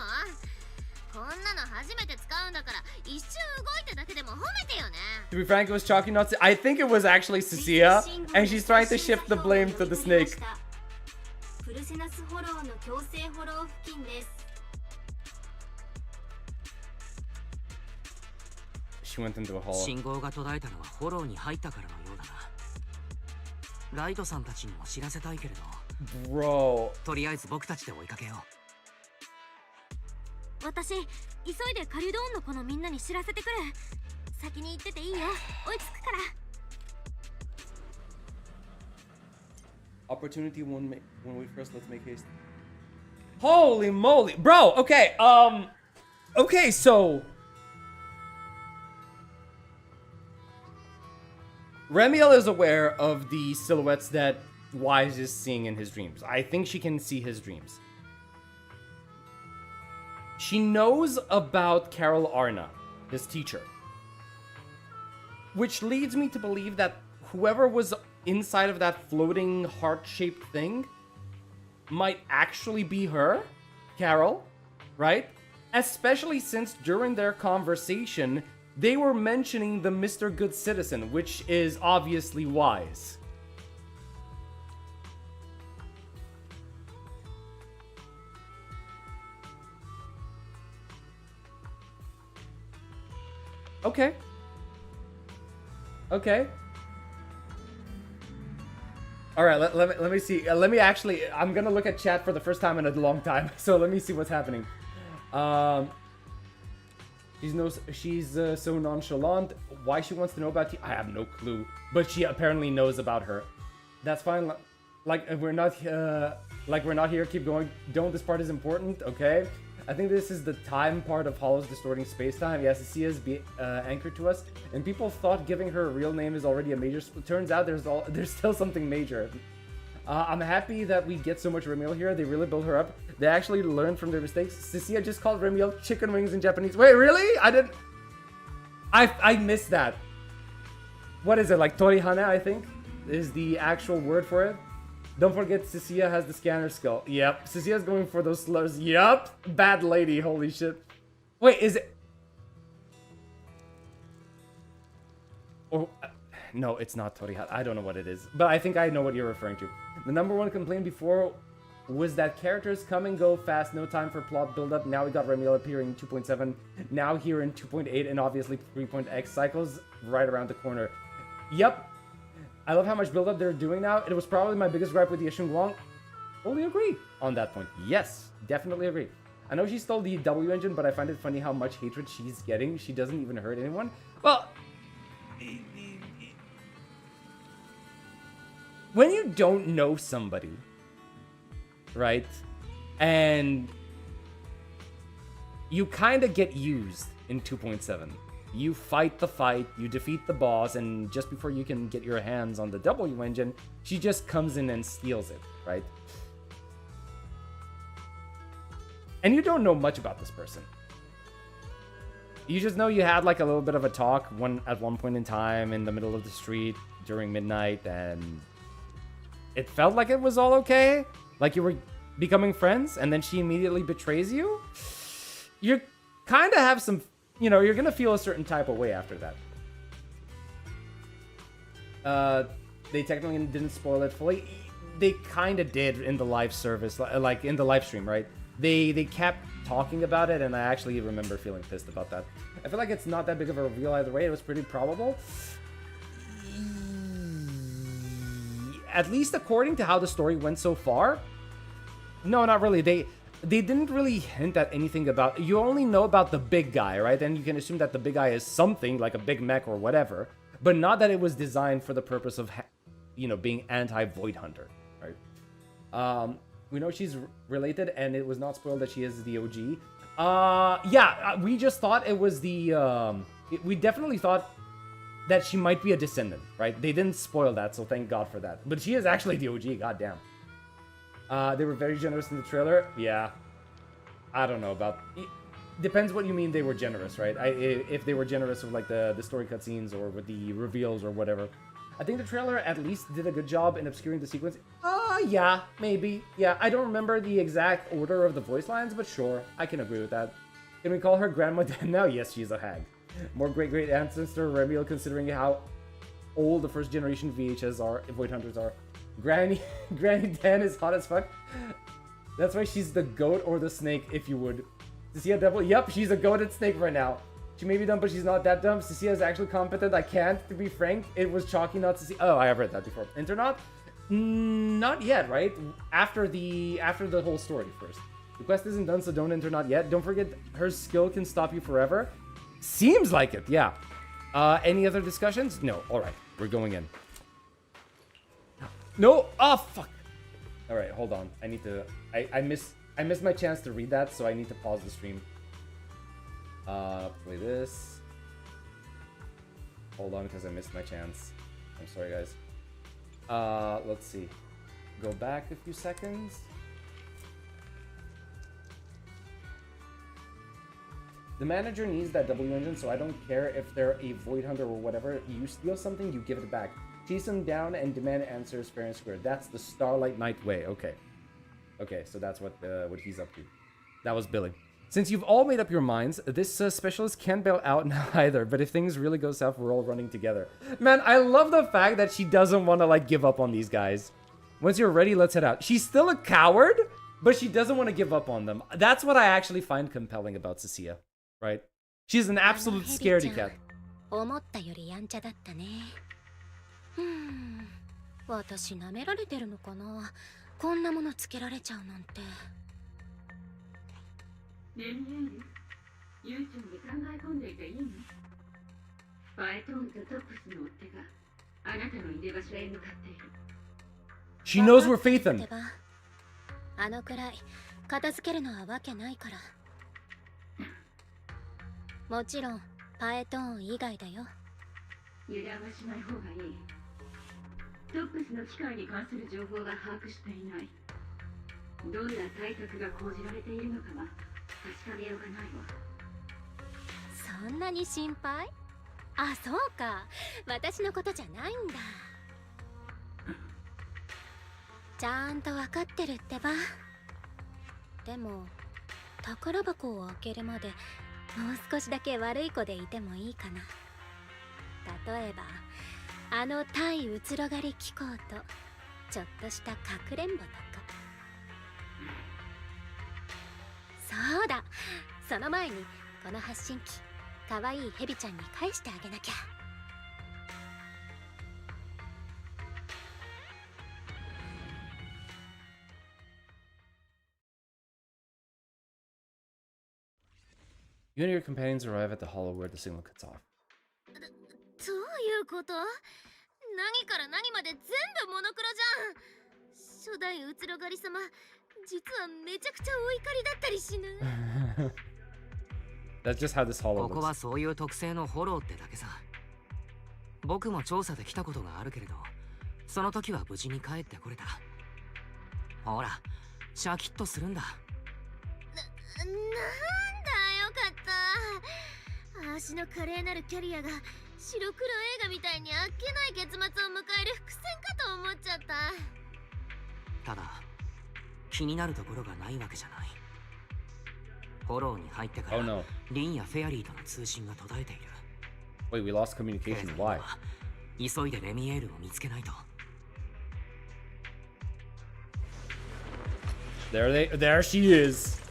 こんなの初めて使うんだから一瞬動いただけでも褒めてよね。 To be frank, it was chalky nuts. I think it was actually Cecilia, and she's trying to shift the blame to the snake. プルセナスフォローの強制フォロー付近です。 She went into a hole. 信号が途絶えたのはフォローに入ったからのようだな。ライトさんたちにも知らせたいけれど。Bro. とりあえず僕たちで追いかけよう。私、急いでカリュドーンの子のみんなに知らせてくる。先に行ってていいよ。追いつくから。 Opportunity when we first, let's make haste. Holy moly. Bro, okay, okay, so Remiel is aware of the silhouettes that Wise is seeing in his dreams. I think she can see his dreams. She knows about Carol Arna, his teacher. Which leads me to believe that whoever was inside of that floating heart-shaped thing might actually be her, Carol, right? Especially since during their conversation, they were mentioning the Mr. Good Citizen, which is obviously Wise. Okay. Okay. All right, let me see. Let me actually, I'm gonna look at chat for the first time in a long time. So let me see what's happening. She's so nonchalant. Why she wants to know about you, I have no clue. But she apparently knows about her. That's fine. Like we're not here. Keep going. Don't. This part is important. Okay. I think this is the time part of Hollow's distorting space-time. Yes, Cecia's anchored to us, and people thought giving her a real name is already a major. Turns out there's still something major. I'm happy that we get so much Remiel here. They really build her up. They actually learned from their mistakes. Cecia just called Remiel chicken wings in Japanese. Wait, really? I missed that. What is it, like Torihane, I think, is the actual word for it. Don't forget, Cecia has the scanner skill. Yep, Cecia's going for those slurs. Yep, bad lady, holy shit. Wait, is it... Oh, no, it's not Torihane. I don't know what it is, but I think I know what you're referring to. The #1 complaint before was that characters come and go fast, no time for plot build-up. Now we got Remiel appearing in 2.7, now here in 2.8, and obviously 3.x cycles right around the corner. Yep. I love how much build-up they're doing now. It was probably my biggest gripe with the Yashun Guang. Fully agree on that point. Yes, definitely agree. I know she stole the W engine, but I find it funny how much hatred she's getting. She doesn't even hurt anyone. Well, when you don't know somebody, right, and you kind of get used in 2.7. You fight the fight, you defeat the boss, and just before you can get your hands on the W engine, she just comes in and steals it, right? And you don't know much about this person. You just know you had like a little bit of a talk at one point in time in the middle of the street during midnight, and it felt like it was all okay, like you were becoming friends, and then she immediately betrays you. You kind of have some, you know, you're gonna feel a certain type of way after that. They technically didn't spoil it fully. They kind of did in the live service, like in the live stream, right? They kept talking about it, and I actually remember feeling pissed about that. I feel like it's not that big of a reveal either way. It was pretty probable. At least according to how the story went so far. No, not really. They didn't really hint at anything about... You only know about the big guy, right? And you can assume that the big guy is something, like a big mech or whatever. But not that it was designed for the purpose of, you know, being anti-Void Hunter, right? We know she's related, and it was not spoiled that she is the OG. We just thought it was the... we definitely thought that she might be a descendant, right? They didn't spoil that, so thank God for that. But she is actually the OG, goddamn. They were very generous in the trailer. Yeah. I don't know about... Depends what you mean they were generous, right? If they were generous with like the story cutscenes or with the reveals or whatever. I think the trailer at least did a good job in obscuring the sequence. Yeah, maybe. Yeah, I don't remember the exact order of the voice lines, but sure, I can agree with that. Can we call her Grandma Dan now? Yes, she's a hag. More great-great ancestor Remiel, considering how old the first generation VHS are, Void Hunters are. Granny Dan is hot as fuck. That's why she's the goat or the snake, if you would. Cecilia Devil, yep, she's a goated snake right now. She may be dumb, but she's not that dumb. Cecilia is actually competent. I can't, to be frank. It was chalky, not Cecilia. Oh, I have read that before. Internaut? Not yet, right? After the whole story first. The quest isn't done, so don't enter not yet. Don't forget, her skill can stop you forever. Seems like it, yeah. Any other discussions? No. All right, we're going in. No. Oh fuck. All right, hold on. I need to. I missed my chance to read that, so I need to pause the stream. Play this. Hold on, because I missed my chance. I'm sorry, guys. Let's see. Go back a few seconds. The manager needs that W engine, so I don't care if they're a Void Hunter or whatever. You steal something, you give it back. Chase them down and demand answers fair and square. That's the Starlight Knight way. Okay. Okay, so that's what he's up to. That was Billy. Since you've all made up your minds, this specialist can't bail out now either, but if things really go south, we're all running together. Man, I love the fact that she doesn't want to, like, give up on these guys. Once you're ready, let's head out. She's still a coward, but she doesn't want to give up on them. That's what I actually find compelling about Cecilia, right? She's an absolute scaredy cat. 私舐められてるのかな。こんなものつけられちゃうなんて。ねえねえ、悠長に考え込んでいていいの？ファエトーンとトップスの追っ手があなたの入れ場所へ向かっている。She knows we're faithing. あのくらい片付けるのはわけないから。もちろんパエトーン以外だよ。油断はしない方がいい。トップスの機械に関する情報が把握していない。どんな対策が講じられているのかは確かめようがないわ。そんなに心配？あ、そうか。私のことじゃないんだ。ちゃんと分かってるってば。でも宝箱を開けるまでもう少しだけ悪い子でいてもいいかな。例えばあの対うつろがり機構とちょっとしたかくれんぼとか。そうだ、その前にこの発信機かわいいヘビちゃんに返してあげなきゃ。You and your companions arrive at the hollow where the signal cuts off. どういうこと？何から何まで全部モノクロじゃん。初代うつろがり様、実はめちゃくちゃお怒りだったりしない？ That's just how this hollow looks. ここはそういう特性のホローってだけさ。僕も調査で来たことがあるけれど、その時は無事に帰ってこれた。ほら、シャキッとするんだ。なんだ、よかった。足の華麗なるキャリアが白黒映画みたいにあっけない結末を迎える伏線かと思っちゃった。ただ、気になるところがないわけじゃない。フォローに入ってから、リンやフェアリーとの通信が途絶えている。Wait, we lost communication. Why? 急いでレミエールを見つけないと。There she is.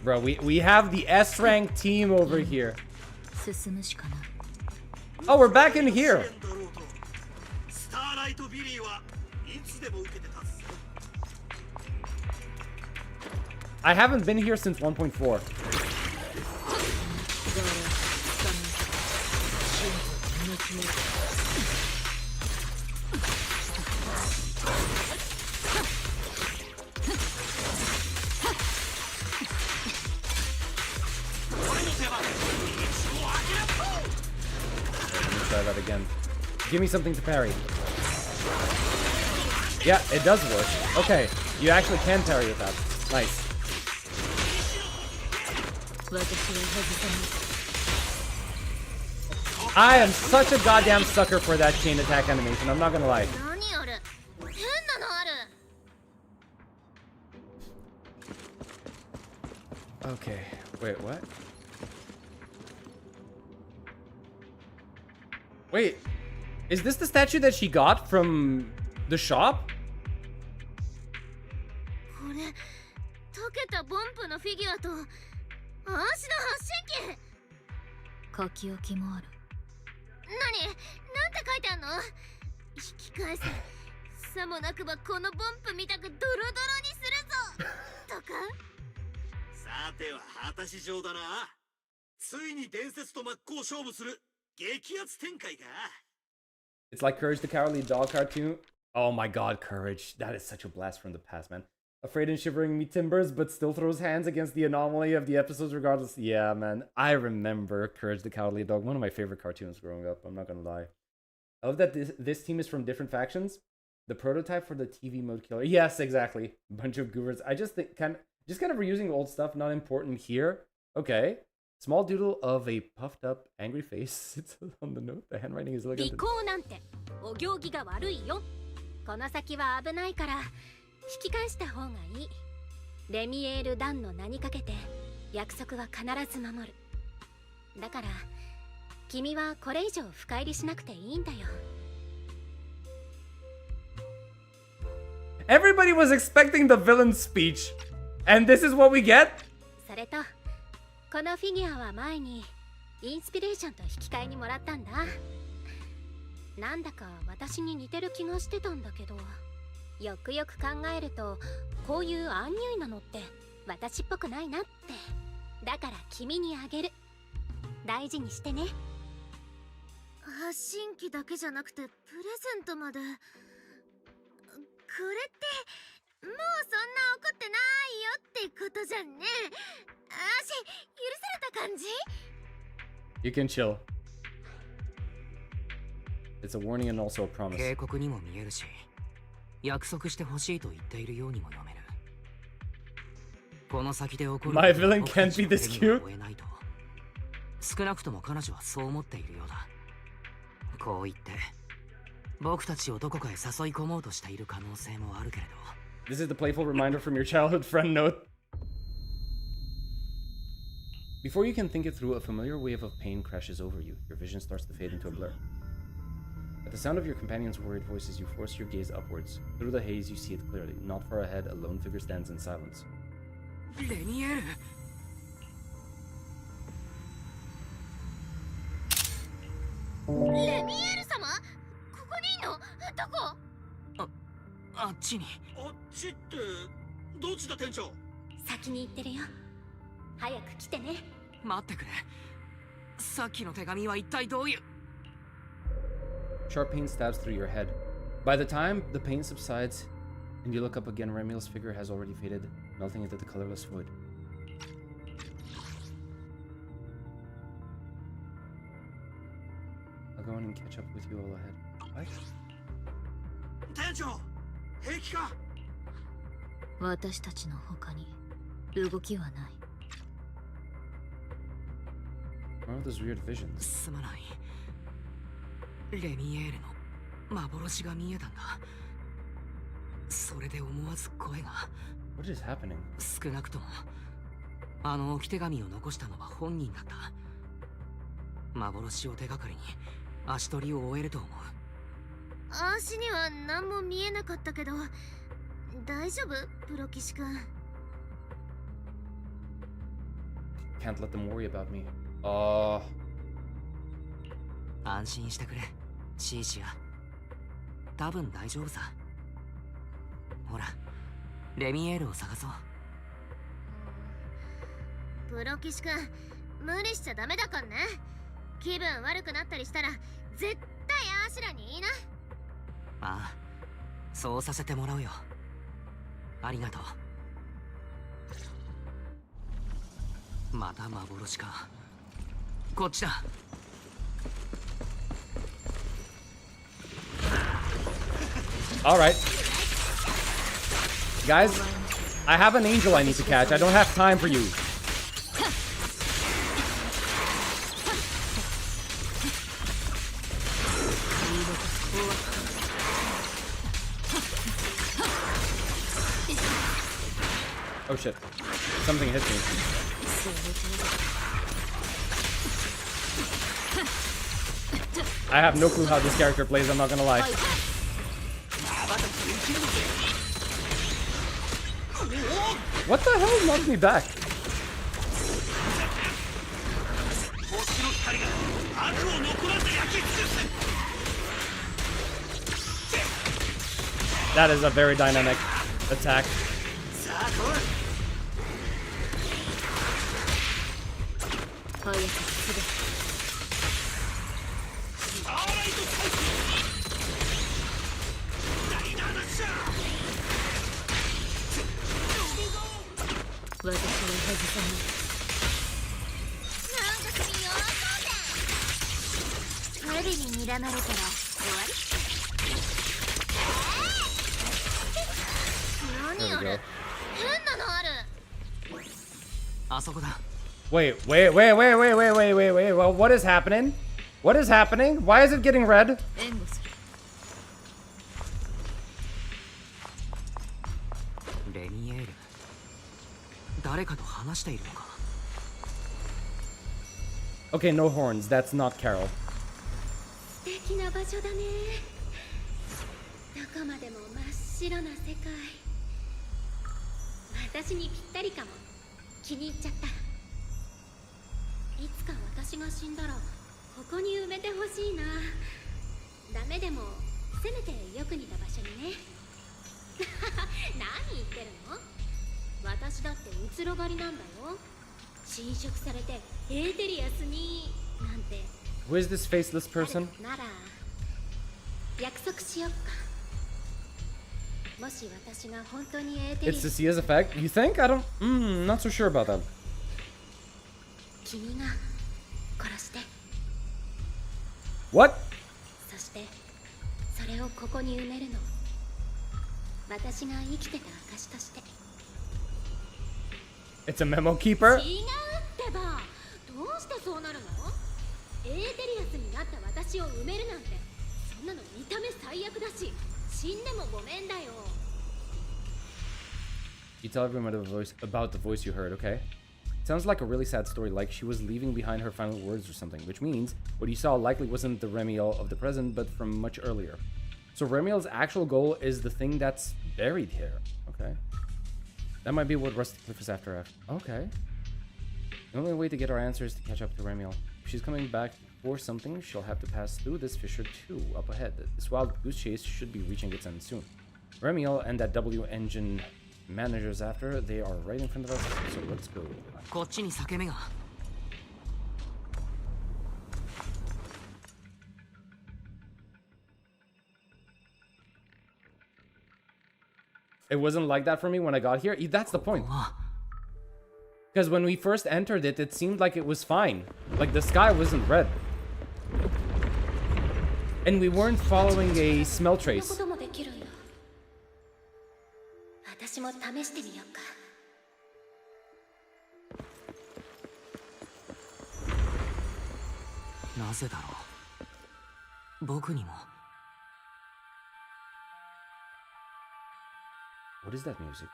Bro, we have the S rank team over here. Oh, we're back in here. I haven't been here since 1.4. Try that again. Give me something to parry. Yeah, it does work. Okay, you actually can parry with that. Nice. I am such a goddamn sucker for that chain attack animation, I'm not gonna lie. Okay, wait, what? Wait, is this the statue that she got from the shop? これ、溶けたボンプのフィギュアと足の発信機。書き置きもある。何？なんて書いてあんの？引き返せ。さもなくばこのボンプみたくドロドロにするぞ。とか。さては果たし状だな。ついに伝説と真っ向勝負する。It's like Courage the Cowardly Dog cartoon. Oh my god, Courage. That is such a blast from the past, man. Afraid and shivering me timbers, but still throws hands against the anomaly of the episodes regardless. Yeah, man. I remember Courage the Cowardly Dog. One of my favorite cartoons growing up. I'm not gonna lie. I love that this team is from different factions. The prototype for the TV mode killer. Yes, exactly. Bunch of goobers. I just think kind of reusing old stuff. Not important here. Okay. Small doodle of a puffed up, angry face. It's on the note. The handwriting is looking. 尾行なんてお行儀が悪いよ。この先は危ないから引き返した方がいい。レミエール・ダンの名にかけて約束は必ず守る。だから君はこれ以上深入りしなくていいんだよ。Everybody was expecting the villain's speech, and this is what we get. それと。このフィギュアは前にインスピレーションと引き換えにもらったんだ。なんだか私に似てる気がしてたんだけど、よくよく考えるとこういうアンニュイなのって私っぽくないなって。だから君にあげる。大事にしてね。発信機だけじゃなくてプレゼントまで。これってもうそんな怒ってないよってことじゃんね。足許された感じ？ You can chill. It's a warning and also a promise. 警告にも見えるし、約束してほしいと言っているようにも読める。この先で起こる My villain can't be this cute. 少なくとも彼女はそう思っているようだ。こう言って僕たちをどこかへ誘い込もうとしている可能性もあるけれど。This is the playful reminder from your childhood friend note. Before you can think it through, a familiar wave of pain crashes over you. Your vision starts to fade into a blur. At the sound of your companion's worried voices, you force your gaze upwards. Through the haze, you see it clearly. Not far ahead, a lone figure stands in silence. レミエール。レミエール様？ここにいんの？どこ？あっちに。おっちってどっちだ店長？先に行ってるよ。早く来てね。待ってくれ。さっきの手紙は一体どういう。 Sharp pain stabs through your head. By the time the pain subsides and you look up again, Remiel's figure has already faded, melting into the colorless void. I'll go in and catch up with you all ahead. What? 店長、平気か？私たちの他に動きはない。What are those weird visions? すまない。レミエールの幻が見えたんだ。それで思わず声が。What is happening? 少なくともあの置き手紙を残したのは本人だった。幻を手がかりに足取りを終えると思う。足には何も見えなかったけど、大丈夫？プロ騎士君。Can't let them worry about me. 安心してくれ、シーシア。多分大丈夫さ。ほら、レミエールを探そう。プロ騎士君、無理しちゃダメだからね。気分悪くなったりしたら絶対アーシュラに言いな。ああ、そうさせてもらうよ。ありがとう。また幻か。こっちだ。Alright. Guys, I have an angel I need to catch. I don't have time for you. Oh shit. Something hit me. I have no clue how this character plays, I'm not gonna lie. What the hell knocked me back? That is a very dynamic attack. Wait. Well, what is happening? What is happening? Why is it getting red? Okay, no horns. That's not Carol. 素敵な場所だね。どこまでも真っ白な世界。私にぴったりかも。気に入っちゃった。いつか私が死んだらここに埋めてほしいな。ダメでもせめてよく似た場所にね。何言ってるの？私だってうつろがりなんだよ。侵食されてエーテリアスになんて。Who is this faceless person? なら約束しよっか。もし私が本当にエーテリアス。 It's the Sia's effect? You think? I don't. Not so sure about that. 君が殺して。 What? そしてそれをここに埋めるの。私が生きてた証として。 It's a memo keeper? 違うってば。どうしてそうなるの？エーテリアスになった私を埋めるなんて、そんなの見た目最悪だし、死んでもごめんだよ。 You tell everyone about the voice you heard, okay? Sounds like a really sad story, like she was leaving behind her final words or something, which means what you saw likely wasn't the Remiel of the present, but from much earlier. So Remiel's actual goal is the thing that's buried here, okay? That might be what Rusty Cliff is after. Okay. The only way to get our answer is to catch up to Remiel. If she's coming back for something, she'll have to pass through this fissure too, up ahead. This wild goose chase should be reaching its end soon. Remiel and that W engine managers after. They are right in front of us, so let's go. こっちに裂け目が。It wasn't like that for me when I got here. That's the point. Because when we first entered it, it seemed like it was fine. Like the sky wasn't red. And we weren't following a smell trace. 私も試してみようか。なぜだろう。僕にも。What is that music?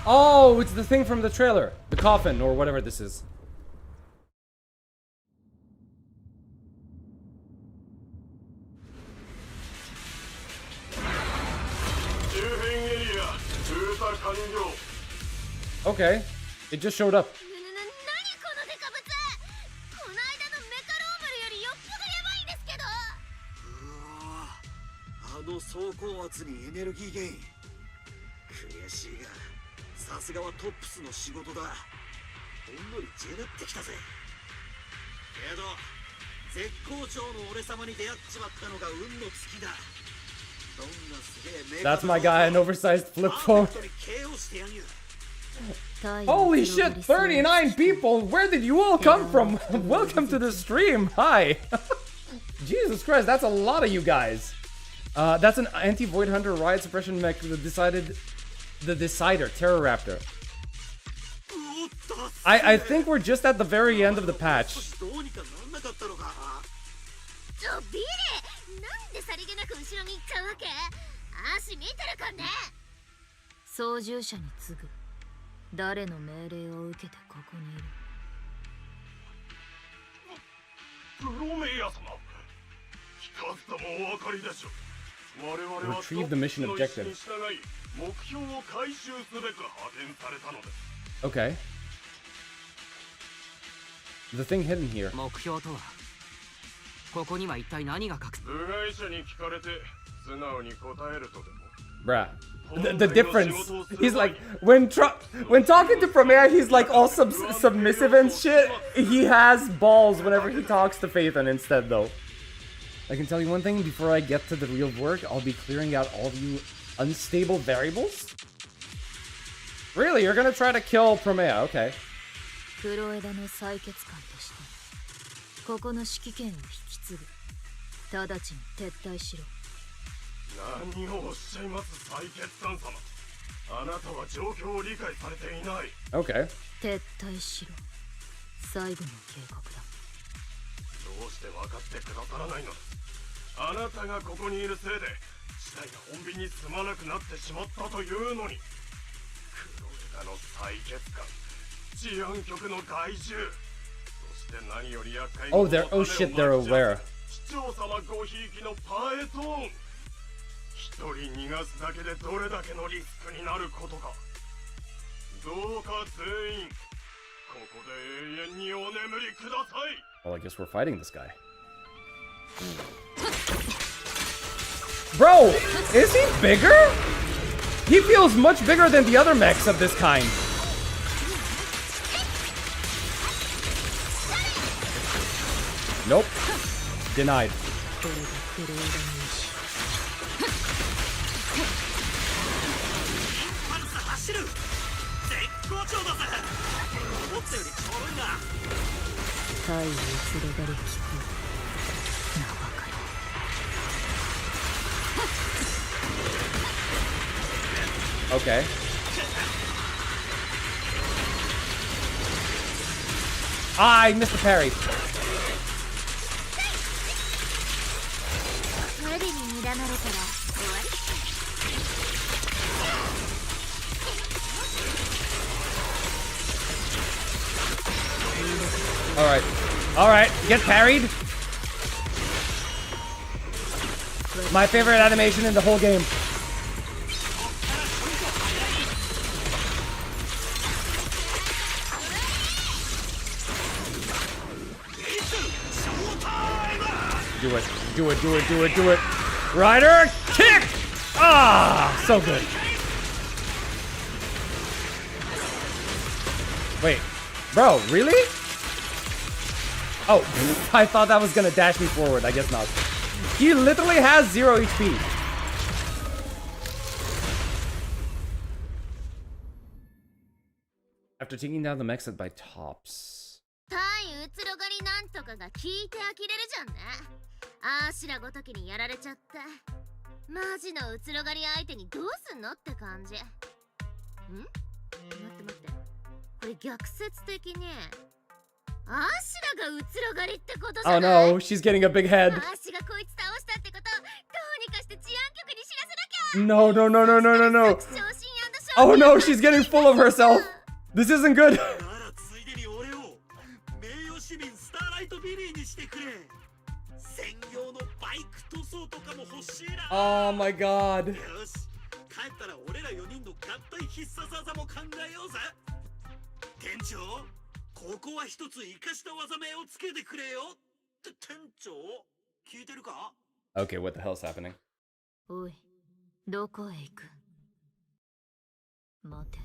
Oh, it's the thing from the trailer. The coffin, or whatever this is. Okay, it just showed up. あの走行圧にエネルギーゲイン。悔しいが、さすがはトップスの仕事だ。ほんのりジェラってきたぜ。けど、絶好調の俺様に出会っちまったのが運の尽きだ。どんなすげえメガ That's my guy, an oversized flip phone. Holy shit, 39 people! Where did you all come from? Welcome to the stream! Hi! Jesus Christ, that's a lot of you guys! That's an anti-Void Hunter riot suppression mech, the Decider, Terror Raptor. I think we're just at the very end of the patch. 操縦者に次ぐ。誰の命令を受けてここにいる。プロメイア様、聞かずともお分かりでしょう。我々は Retrieve the mission objective. 目標を回収すべく派遣されたのです。Okay. The thing hidden here. 目標とはここには一体何が隠す。部外者に聞かれて素直に答えるとでも。Bruh. The difference. He's like, when talking to Promea, he's like all submissive and shit. He has balls whenever he talks to Phaethon instead, though. I can tell you one thing, before I get to the real work, I'll be clearing out all the unstable variables? Really? You're gonna try to kill Promea? Okay. 黒枝の採血官としてここの指揮権を引き継ぐ。直ちに撤退しろ。何をおっしゃいます採血官様。あなたは状況を理解されていない。 Okay. 撤退しろ。最後の警告だ。どうして分かってくださらないのです。あなたがここにいるせいで事態が穏便に進まなくなってしまったというのに。黒枝の採血官、治安局の害獣、そして何より厄介な Oh, shit, they're aware. 市長様ごひいきのパエトーン。一人逃がすだけでどれだけのリスクになることか。どうか全員ここで永遠にお眠りください。 Well, I guess we're fighting this guy. Bro, is he bigger? He feels much bigger than the other mechs of this kind. Nope. Denied. Okay. I missed the parry. Alright. Alright, get parried. My favorite animation in the whole game. Do it, do it, do it, do it, do it. Ryder, kick! Ah, so good. Wait, bro, really? Oh, I thought that was gonna dash me forward. I guess not. He literally has 0 HP. After taking down the mechs by tops. 対うつろがりなんとかが聞いて呆れるじゃんね。あーしらごときにやられちゃって。マジのうつろがり相手にどうすんのって感じ。ん？待って待って。これ逆説的に。あーしらがうつろがりってことじゃない？ Oh no, she's getting a big head. あーしがこいつ倒したってことどうにかして治安局に知らせなきゃ。 No, no, no, no, no, no, no. Oh no, she's getting full of herself. This isn't good. Oh my god. Okay, what the hell's happening? おい、どこへ行く？待て、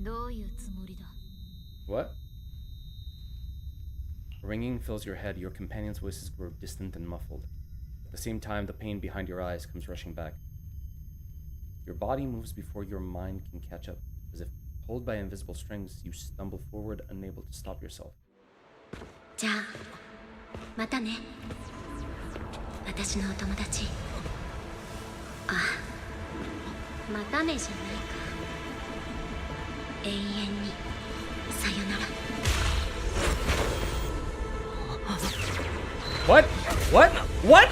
どういうつもりだ？ What? Ringing fills your head, your companion's voices grow distant and muffled. At the same time, the pain behind your eyes comes rushing back. Your body moves before your mind can catch up. As if pulled by invisible strings, you stumble forward, unable to stop yourself. じゃあ、またね。私のお友達。あ、またねじゃないか。永遠にさよなら。What? What? What?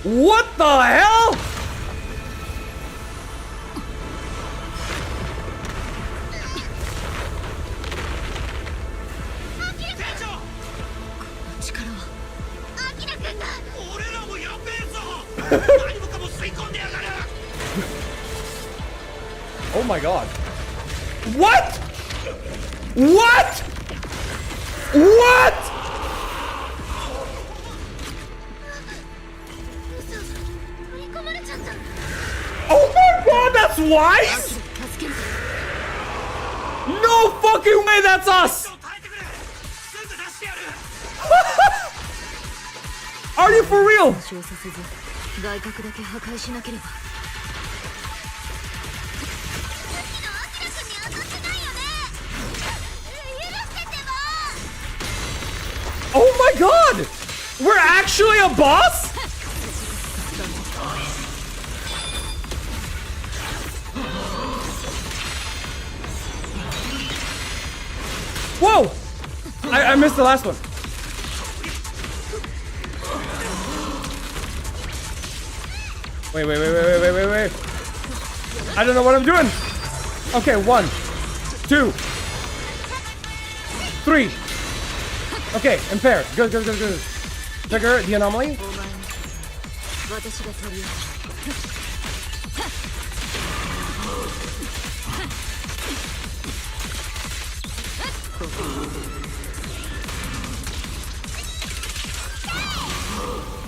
What the hell? Oh my god. What? What? What? Oh my god, that's wise? No fucking way, that's us! Are you for real? Oh my god! We're actually a boss? Whoa! I missed the last one. Wait. I don't know what I'm doing. Okay, 1, 2, 3. Okay, impair. Good. Trigger the anomaly.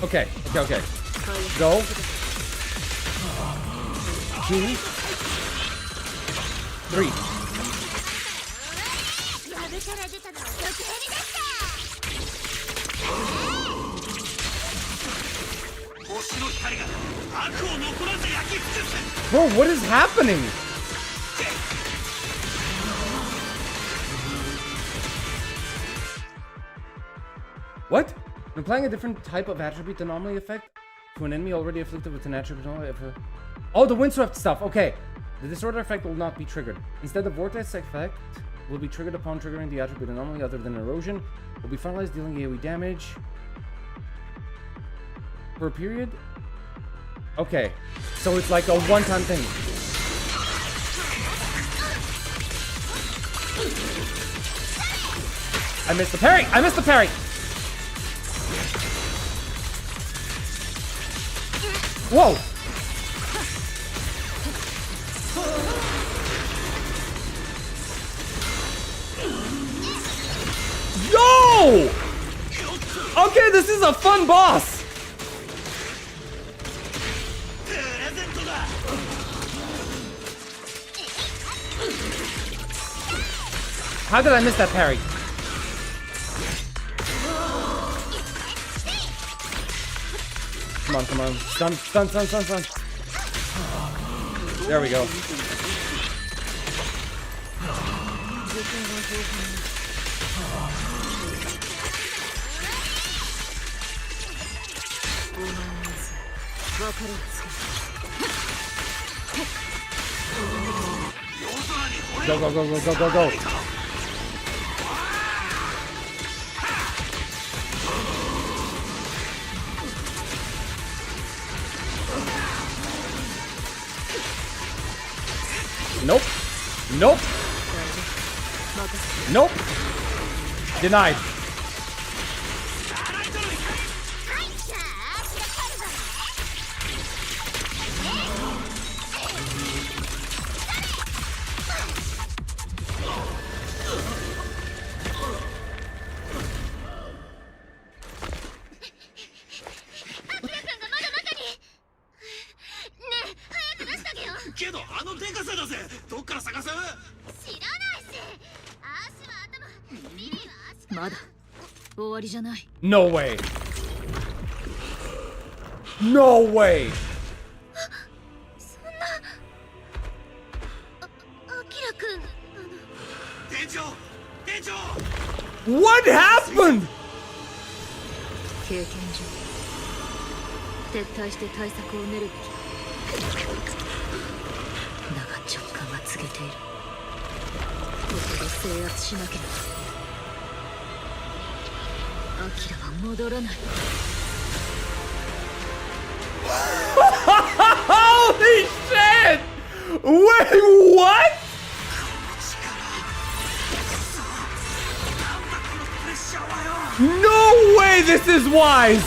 Okay. Go. 2, 3. Bro, what is happening? What? When applying a different type of attribute anomaly effect to an enemy already afflicted with an attribute anomaly. Oh, the windswept stuff. Okay. The disorder effect will not be triggered. Instead, the vortex effect will be triggered upon triggering the attribute anomaly other than erosion. Will be finalized dealing AoE damage for a period. Okay, so it's like a one-time thing. I missed the parry! I missed the parry! Whoa! Yo! Okay, this is a fun boss! How did I miss that parry? Come on, come on. Stun, stun, stun, stun, stun. There we go. Go, go, go, go, go, go, go. Nope. Nope. Nope. Denied. No way. No way. What happened? 経験上撤退して対策を練るべきだが直感は告げているここで制圧しなければアキラは戻らない Holy shit! Wait, what? No way this is wise!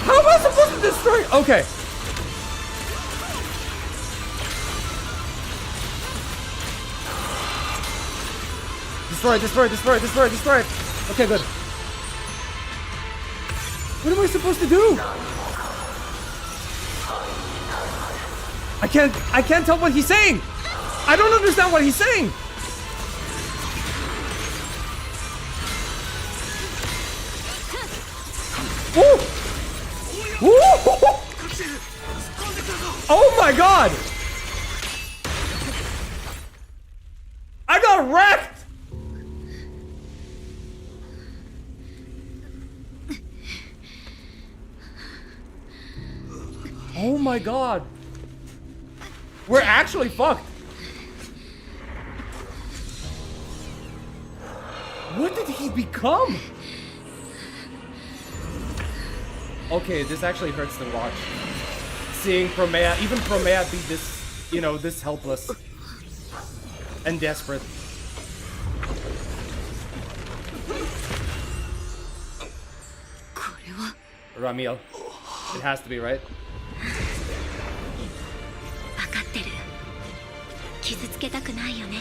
How am I supposed to destroy? Okay. Destroy it, destroy it, destroy it, destroy it, destroy it. Okay, good. What am I supposed to do? I can't tell what he's saying. I don't understand what he's saying. Woo! Woo! Oh my god! I got wrecked! Oh my god. We're actually fucked. What did he become? Okay, this actually hurts to watch. Seeing Promea, even Promea be this, you know, this helpless and desperate. Ramiel. It has to be, right? 分かってる。傷つけたくないよね。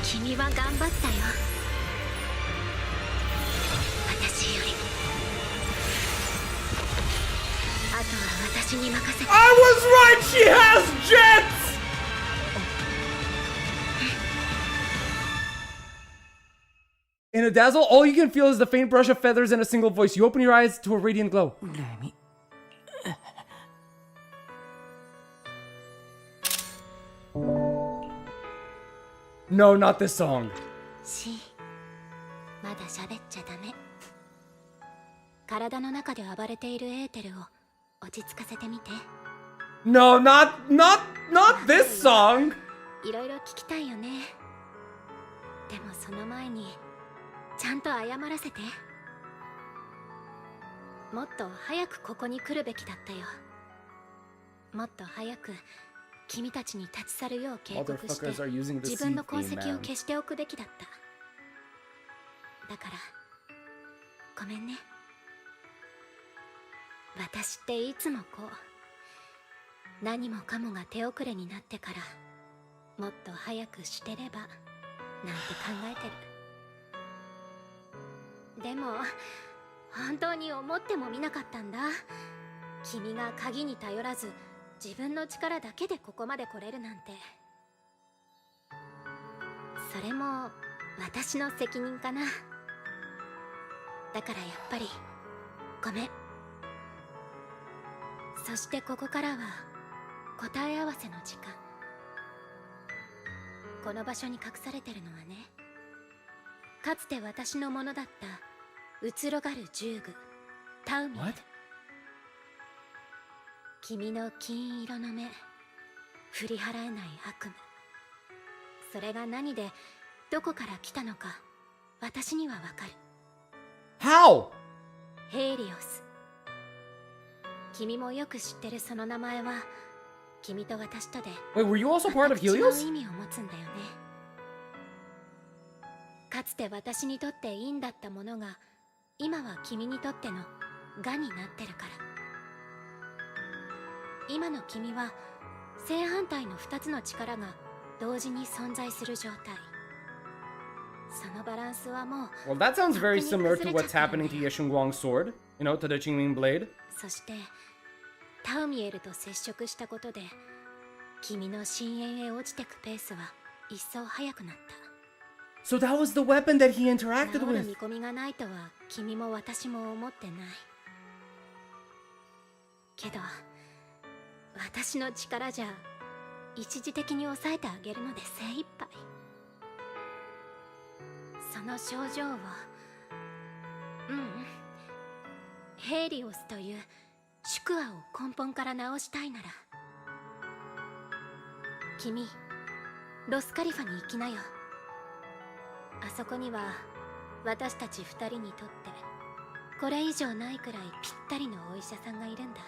君は頑張ったよ。私より。あとは私に任せて。I was right! She has jets! In a dazzle, all you can feel is the faint brush of feathers and a single voice. You open your eyes to a radiant glow. No, not this song. まだ喋っちゃダメ。体の中で暴れているエーテルを落ち着かせてみて。No, not this song. いろいろ聞きたいよね。でもその前にちゃんと謝らせて。もっと早くここに来るべきだったよ。もっと早く君たちに立ち去るよう警告して自分の痕跡を消しておくべきだった。だからごめんね。私っていつもこう何もかもが手遅れになってからもっと早くしてればなんて考えてる。でも本当に思ってもみなかったんだ。君が鍵に頼らず自分の力だけでここまで来れるなんて。それも私の責任かな。だからやっぱりごめん。そしてここからは答え合わせの時間。この場所に隠されてるのはね、かつて私のものだった移ろがる銃具タウミエル。君の金色の目、振り払えない悪夢。それが何でどこから来たのか私にはわかる。 How? ヘイリオス。君もよく知ってるその名前は君と私とで Wait, were you also part of 違う Helios? 意味を持つんだよね。かつて私にとって陰だったものが今は君にとっての我になってるから。今の君は正反対の2つの力が同時に存在する状態。そのバランスはもう Well, that sounds very similar to what's happening to Yeshungwang's sword. You know, to the Qingming blade. そしてタウミエルと接触したことで君の深淵へ落ちてくペースは一層速くなった。 So that was the weapon that he 治 interacted る with. 見込みがないとは君も私も思ってない。けど私の力じゃ一時的に抑えてあげるので精一杯。その症状をヘイリオスという宿儺を根本から治したいなら君ロスカリファに行きなよ。あそこには私たち2人にとってこれ以上ないくらいぴったりのお医者さんがいるんだ。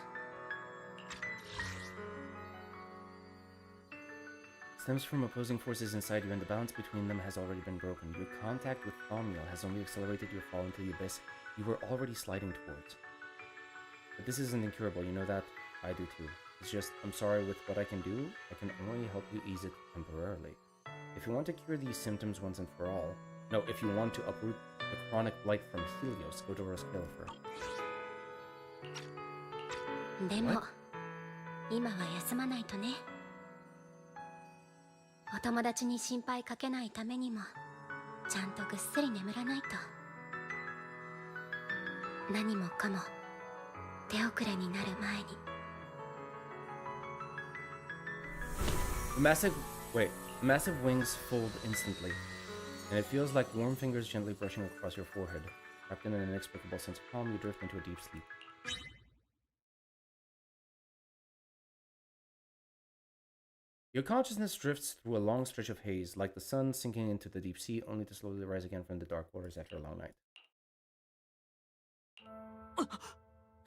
Stems from opposing forces inside you, and the balance between them has already been broken. Your contact with Promea has only accelerated your fall into the abyss you were already sliding towards. But this isn't incurable, you know that? I do too. It's just, I'm sorry, with what I can do, I can only help you ease it temporarily. If you want to cure these symptoms once and for all, no, if you want to uproot the chronic blight from Helios, go to Roskillifer. でも今は休まないとね。お友達に心配かけないためにもちゃんとぐっすり眠らないと。何もかも手遅れになる前に。 Massive wings fold instantly, and it feels like warm fingers gently brushing across your forehead. Wrapped in an inexplicable sense of calm, you drift into a deep sleep. Your consciousness drifts through a long stretch of haze, like the sun sinking into the deep sea, only to slowly rise again from the dark waters after a long night.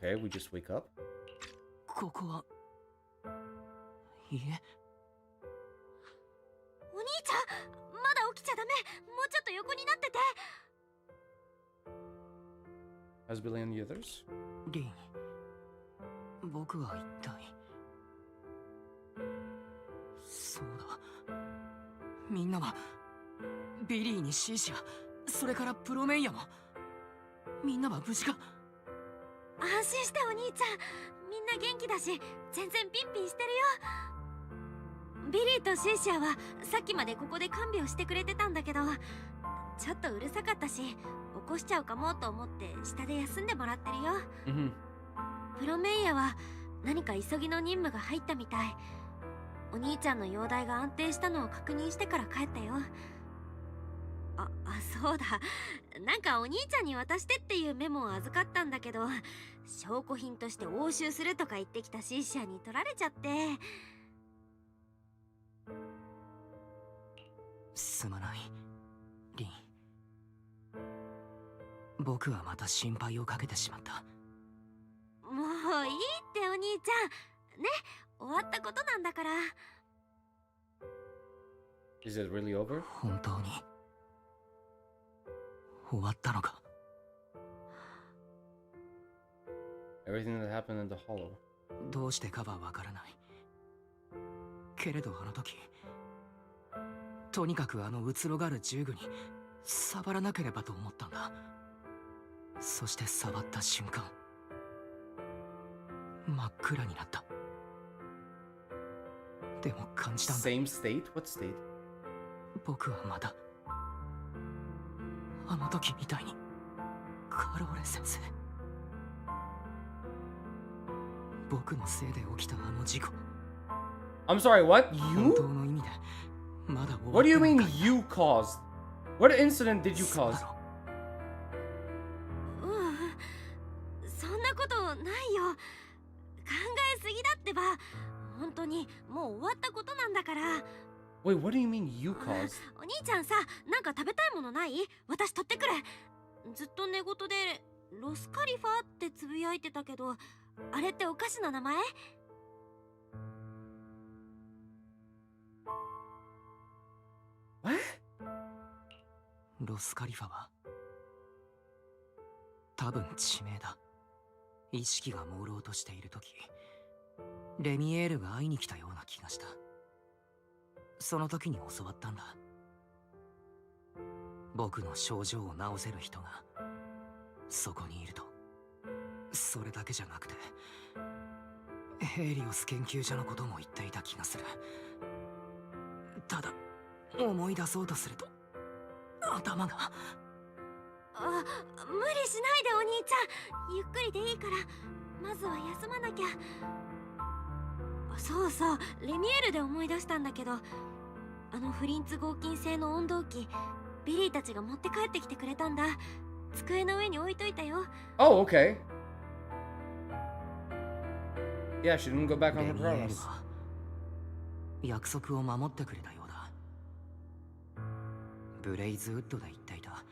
Okay, we just wake up. ここは家。お兄ちゃん、まだ起きちゃダメ。もうちょっと横になってて。 How's Billy and the others? リン、僕は一体。そうだ。みんなはビリーにシーシア、それからプロメイヤも。みんなは無事か？安心してお兄ちゃん。みんな元気だし、全然ピンピンしてるよ。ビリーとシーシアはさっきまでここで看病してくれてたんだけど、ちょっとうるさかったし起こしちゃうかもと思って下で休んでもらってるよ。プロメイヤは何か急ぎの任務が入ったみたい。お兄ちゃんの容体が安定したのを確認してから帰ったよ。そうだ。なんかお兄ちゃんに渡してっていうメモを預かったんだけど、証拠品として押収するとか言ってきたシーシアに取られちゃって。すまない、リン。僕はまた心配をかけてしまった。兄ちゃん。ね、終わったことなんだから。Is it really over? 本当に終わったのか。Everything that happened in the hollow. どうしてかはわからない。けれどあの時、とにかくあのうつろがる銃具に触らなければと思ったんだ。そして触った瞬間、真っ暗になった。でも感じたんだ。Same state? What state? 僕はまだあの時みたいにカローレ先生、僕のせいで起きたあの事故。 I'm sorry, what? You? 本当の意味でまだ What do you mean you caused? What incident did you cause? そんなことないよ。考えすぎだってば。本当にもう終わったことなんだから。Wait, what do you mean you caused? お兄ちゃんさ、なんか食べたいものない？私取ってくる。ずっと寝言でロスカリファってつぶやいてたけど、あれってお菓子の名前？ロスカリファは多分地名だ。意識が朦朧としている時、レミエールが会いに来たような気がした。その時に教わったんだ。僕の症状を治せる人がそこにいると。それだけじゃなくてヘイリオス研究所のことも言っていた気がする。ただ思い出そうとすると頭が。無理しないでお兄ちゃん。ゆっくりでいいからまずは休まなきゃ。そうそう、レミエールで思い出したんだけど、あのフリンツ合金製の温度機、ビリーたちが持って帰ってきてくれたんだ。机の上に置いといたよ。Oh, okay. Yeah, she didn't go back on her promise. 約束を守ってくれたようだ。ブレイズウッドで言っていた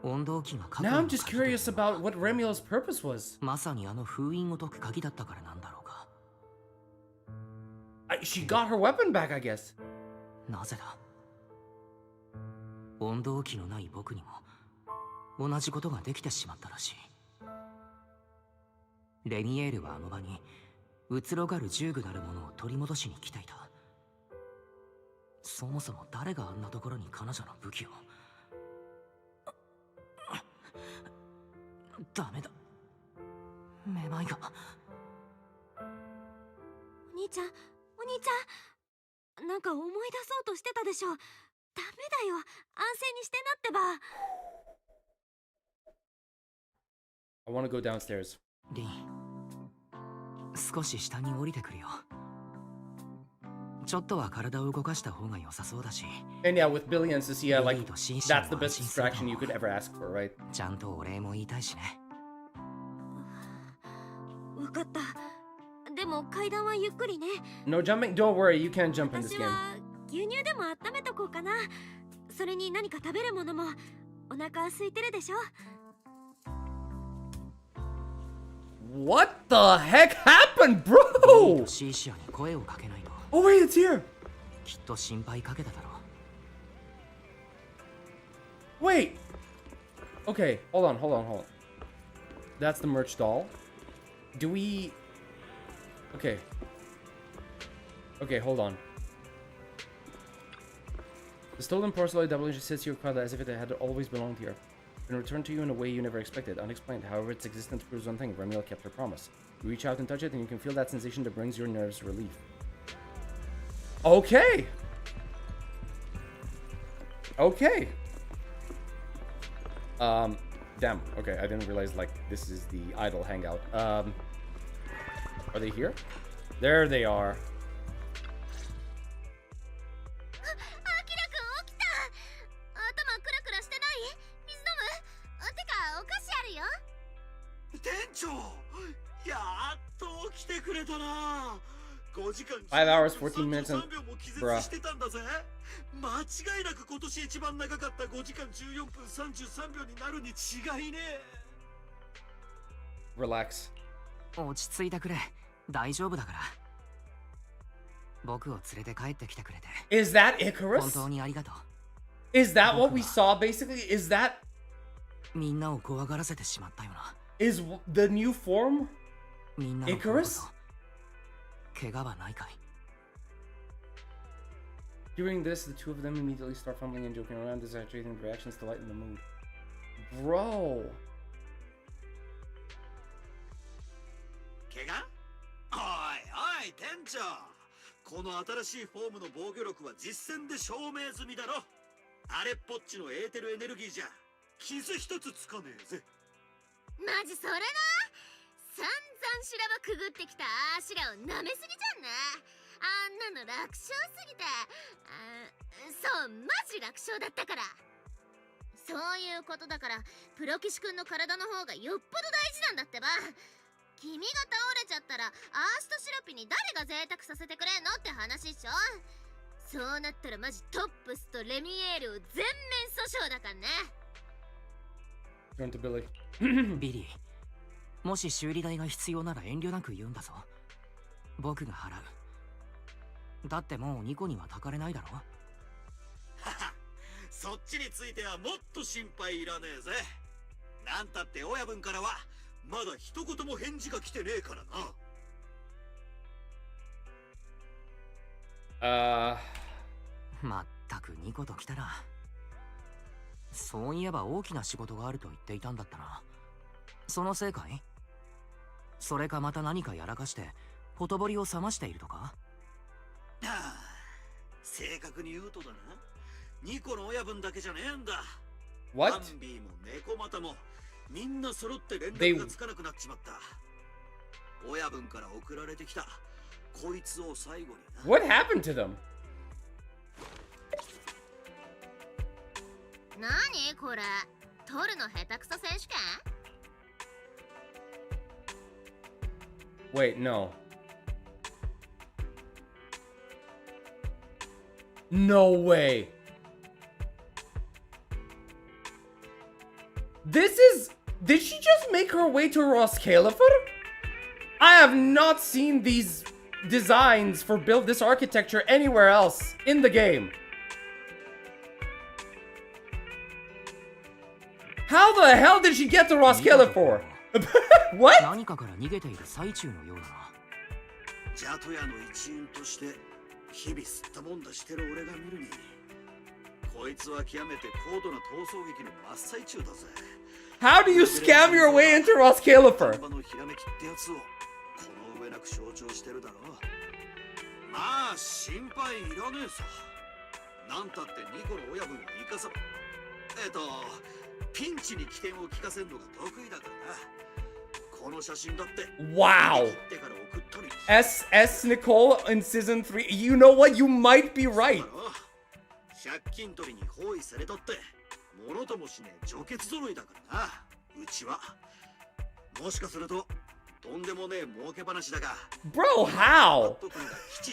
温度機が過去 Now I'm just curious about what Remul's purpose was. まさにあの封印を解く鍵だったからなんだろうか。She got her weapon back, I guess. なぜだ。温度機のない僕にも同じことができてしまったらしい。レミエールはあの場に移ろがる銃具なるものを取り戻しに来ていた。そもそも誰があんなところに彼女の武器を。ダメだ、めまいが。お兄ちゃん、お兄ちゃん、なんか思い出そうとしてたでしょ。ダメだよ、安静にしてなってば。I want to go downstairs. リン、少し下に降りてくるよ。ちょっとは体を動かした方が良さそうだし。And yeah, with Billy and Cecilia, like, that's the best distraction you could ever ask for, right? ちゃんとお礼も言いたいしね。わかった。でも階段はゆっくりね。No jumping? Don't worry, you can't jump in this 私 game. は牛乳でも温めとこうかな。それに何か食べるものも。お腹空いてるでしょ。What the heck happened, bro? シーシアに声をかけないと。Oh wait, it's here. きっと心配かけただろう。Wait. Okay, hold on. That's the merch doll. Do we? Okay. Okay, hold on. The stolen porcelain double sits here proudly as if it had always belonged here. And returned to you in a way you never expected, unexplained. However, its existence proves one thing: Remul kept her promise. You reach out and touch it, and you can feel that sensation that brings your nerves relief. Okay. Okay. Damn. Okay, I didn't realize like this is the idol hangout. Are they here? There they are. Five hours, 14 minutes, and bruh. 間違いなく今年一番長かった5時間14分33秒になるに違いねえ。 Relax. 落ち着いてくれ。大丈夫だから。僕を連れて帰ってきてくれて。Is that Icarus? 本当にありがとう。Is that what we saw basically? Is that みんなを怖がらせてしまったよな。Is the new form みんな Icarus? 怪我はないかい。During this, the two of them immediately start fumbling and joking around, exaggerating their reactions to lighten the mood. Bro. 怪我？おいおい店長。この新しいフォームの防御力は実戦で証明済みだろ。あれっぽっちのエーテルエネルギーじゃ傷一つつかねえぜ。マジそれな。散々修羅場くぐってきたあしらを舐めすぎじゃんね。あんなの楽勝すぎて、そうマジ楽勝だったから。そういうことだからプロ騎士くんの体の方がよっぽど大事なんだってば。君が倒れちゃったらアースとシロピに誰が贅沢させてくれんのって話っしょ。そうなったらマジトップスとレミエールを全面訴訟だからね。ビリー、もし修理代が必要なら遠慮なく言うんだぞ。僕が払う。だってもうニコにはたかれないだろ。はは、そっちについてはもっと心配いらねえぜ。なんたって親分からはまだ一言も返事が来てねえからな。まったくニコと来たら。そういえば大きな仕事があると言っていたんだったな。そのせいかい？それかまた何かやらかしてほとぼりを冷ましているとか？正確に言うとだな、ニコの親分だけじゃねえんだ。What? バンビーも猫又もみんな揃って連絡がつかなくなっちまった。親分から送られてきたこいつを最後にな。 What happened to them? なにこれ、取るの下手くそ選手権？ Wait, no. No way. This is... Did she just make her way to Roskilde? I have not seen these designs for build this architecture anywhere else in the game. How the hell did she get to Roskilde? What? 何かから逃げている最中のようだな。ジャトヤの一員として日々吸ったもんだしてる俺が見るに、こいつは極めて高度な逃走劇の真っ最中だぜ。How do you scam your way into Roskilde? のひらめきってやつをこの上なく象徴してるだろう。まあ心配いらねえさ。なんたってニコの親分を生かさピンチに起点を聞かせるのが得意だからな。この写真だって Wow. S Nicole in season 3. You know what? You might be right. 借金取りに包囲されたって物ともしねえ除血揃いだからな。うちはもしかするととんでもねえ儲け話だが。 Bro, how?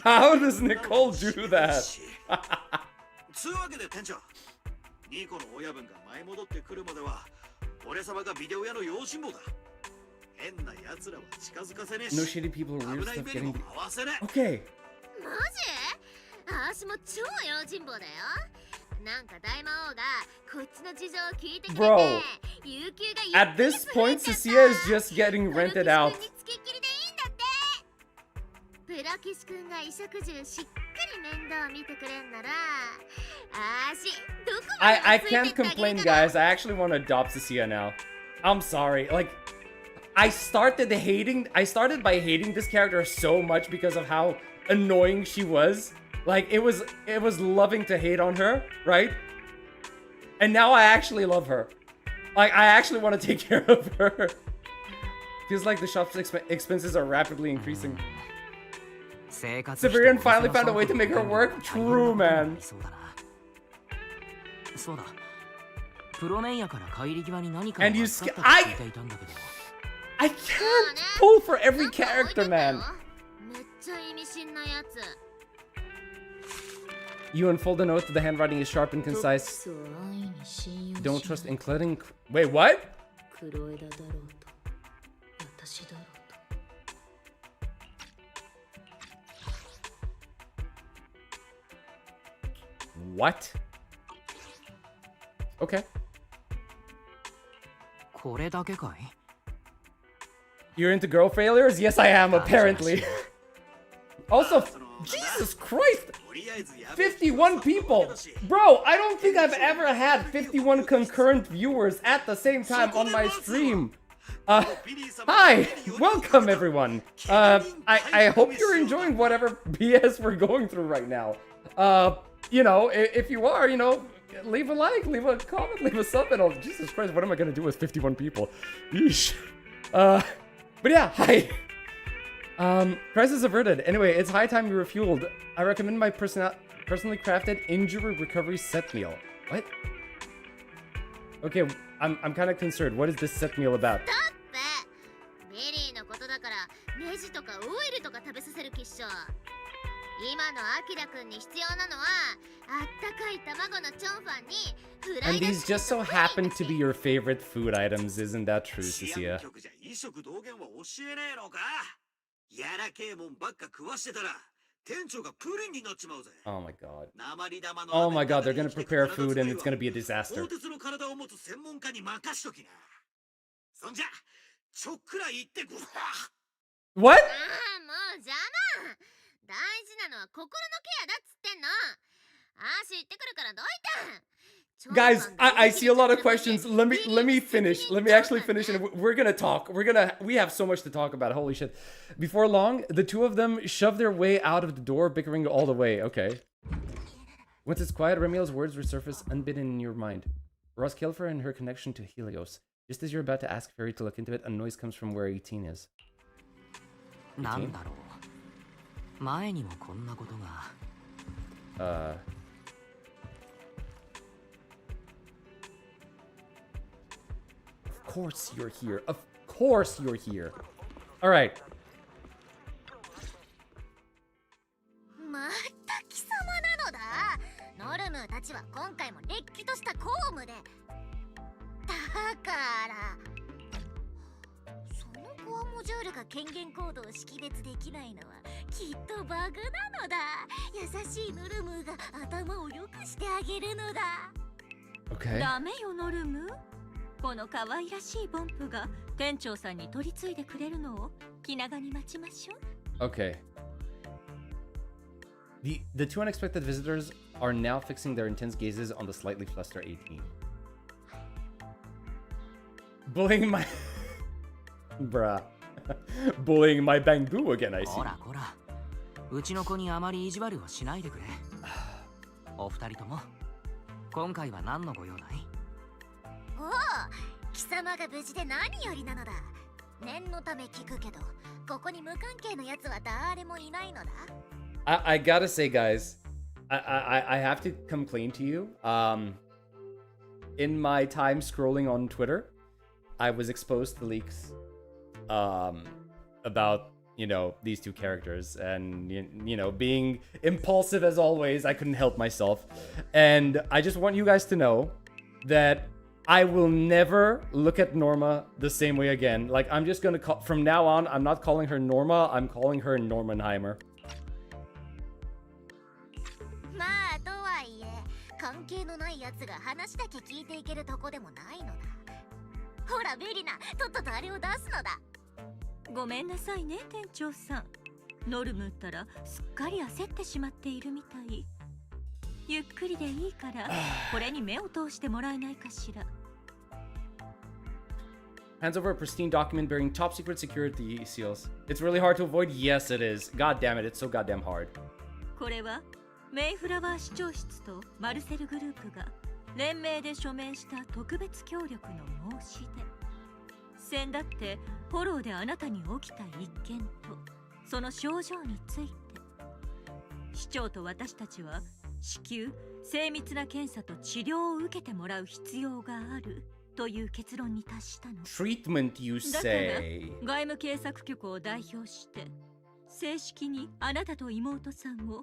How does Nicole do that? つうわけで店長、ニコの親分が舞い戻ってくるまでは俺様がビデオ屋の用心棒だ。変な奴らは近づかせねえし。 No shitty people or weird 危ない stuff 目に getting... も合わせねえ。 Okay. マジ？あーしも超用心棒だよ。なんか大魔王がこっちの事情を聞いてくれて、 Bro, 有給が at this point, Cecilia is just getting rented out. プロ騎士くんが衣食住しっかり面倒見てくれんなら、あーしどこまで I can't complain, guys. I actually want to adopt Cecilia now. I'm sorry. Like, I started by hating this character so much because of how annoying she was. Like, it was loving to hate on her, right? And now I actually love her. Like, I actually want to take care of her. Feels like the shop's expenses are rapidly increasing. Severian finally found a way to make her work. True, man. And you I can't pull for every character, man. You unfold a note. The handwriting is sharp and concise. Don't trust including... Wait, what? What? Okay. これだけかい? You're into girl failures? Yes, I am, apparently. Also, Jesus Christ! 51 people! Bro, I don't think I've ever had 51 concurrent viewers at the same time on my stream. Hi! Welcome, everyone! I hope you're enjoying whatever BS we're going through right now. You know, if you are, you know, leave a like, leave a comment, leave a sub, and all. Jesus Christ, what am I gonna do with 51 people? Yeesh. But yeah, hi! Crisis averted. Anyway, it's high time you refueled. I recommend my personally crafted injury recovery set meal. What? Okay, I'm kind of concerned. What is this set meal about? ベリーのことだからネジとかオイルとか食べさせる気っしょ。今のアキラくんに必要なのはあったかい卵のチョンファンにフライ And these just so happen to be your favorite food items, isn't that true, Cecilia? 飲食道元は教えねえのか。やらけえもんばっか食わしてたら店長がプリンになっちまうぜ。 Oh my god. Oh my god, they're gonna prepare food and it's gonna be a disaster. 鋼鉄の体を持つ専門家に任しときな。そんじゃちょっくら言ってくれ。 What? もう邪魔。大事なのは心のケアだっつってんの。足行ってくるからどいて。 Guys, I see a lot of questions. Let me finish. Let me actually finish, and we're gonna talk. We have so much to talk about. Holy shit! Before long, the two of them shove their way out of the door, bickering all the way. Okay. Once it's quiet, Remiel's words resurface unbidden in your mind. Ross Kilfer and her connection to Helios. Just as you're about to ask Fairy to look into it, a noise comes from where 18 is. なんだろう。前にもこんなことが。Of course you're here. Of course you're here. All right. また貴様なのだ。ノルムたちは今回もれっきとした公務で。だからそのコアモジュールが権限コードを識別できないのはきっとバグなのだ。優しいノルムが頭を良くしてあげるのだ。Okay. ダメよノルム。この可愛らしいボンプが店長さんに取り継いでくれるのを気長に待ちましょう。 Okay. The two unexpected visitors are now fixing their intense gazes on the slightly flustered 18. Bullying my... Bruh. Bullying my bamboo again, I see. こらこら。うちの子にあまり意地悪をしないでくれ。お二人とも、今回は何のご用だい？おお、貴様が無事で何よりなのだ。念のため聞くけど、ここに無関係のやつは誰もいないのだ。I gotta say, guys, I have to complain to you. In my time scrolling on Twitter, I was exposed to leaks about, you know, these two characters, and you know, being impulsive as always, I couldn't help myself. And I just want you guys to know that I will never look at Norma the same way again. Like, I'm just gonna call, from now on, I'm not calling her Norma, I'm calling her Normanheimer. まあとはいえ、関係のないやつが話だけ聞いていけるとこでもないのだ。ほらベリナ、とっととあれを出すのだ。ごめんなさいね店長さん。ノルムったらすっかり焦ってしまっているみたい。ゆっくりでいいからこれに目を通してもらえないかしら。 Hands over a pristine document bearing top secret security seals. It's really hard to avoid. Yes, it is. God damn it, it's so goddamn hard. これはメイフラワー市長室とマルセルグループが連名で署名した特別協力の申し出。先だってフォローであなたに起きた一件とその症状について、市長と私たちは至急精密な検査と治療を受けてもらう必要があるという結論に達したの。 Treatment, you だから say? 外務警察局を代表して正式にあなたと妹さんを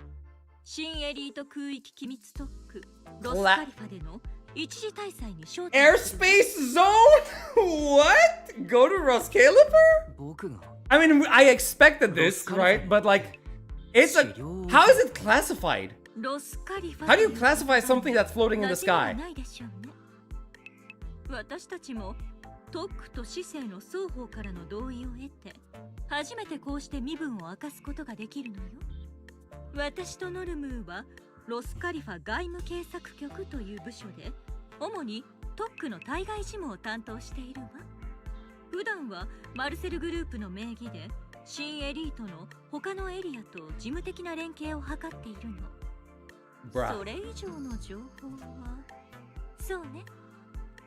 新エリート空域機密特区ロスカリファでの一時滞在に招待。 Airspace zone? What? Go to Roskalifer? I mean, I expected this, right? But like, it's a... How is it classified? How do you classify something that's floating in the sky? 私たちもトックと市政の双方からの同意を得て初めてこうして身分を明かすことができるのよ。私とノルムーはロスカリファ外務警察局という部署で主にトックの対外事務を担当しているわ。普段はマルセルグループの名義で新エリートの他のエリアと事務的な連携を図っているの。それ以上の情報はそうね。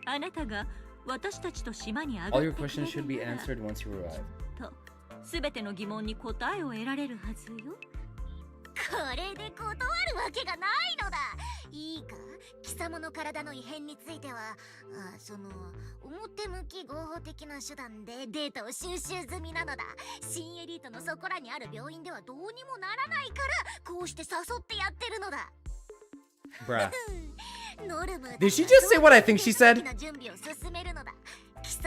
あなたが私たちと島に上がってくれるならきっと全ての疑問に答えを得られるはずよ。これで断るわけがないのだ。いいか、貴様の体の異変については表向き合法的な手段でデータを収集済みなのだ。新エリートのそこらにある病院ではどうにもならないからこうして誘ってやってるのだ。Bruh. Did she just say what I think she said?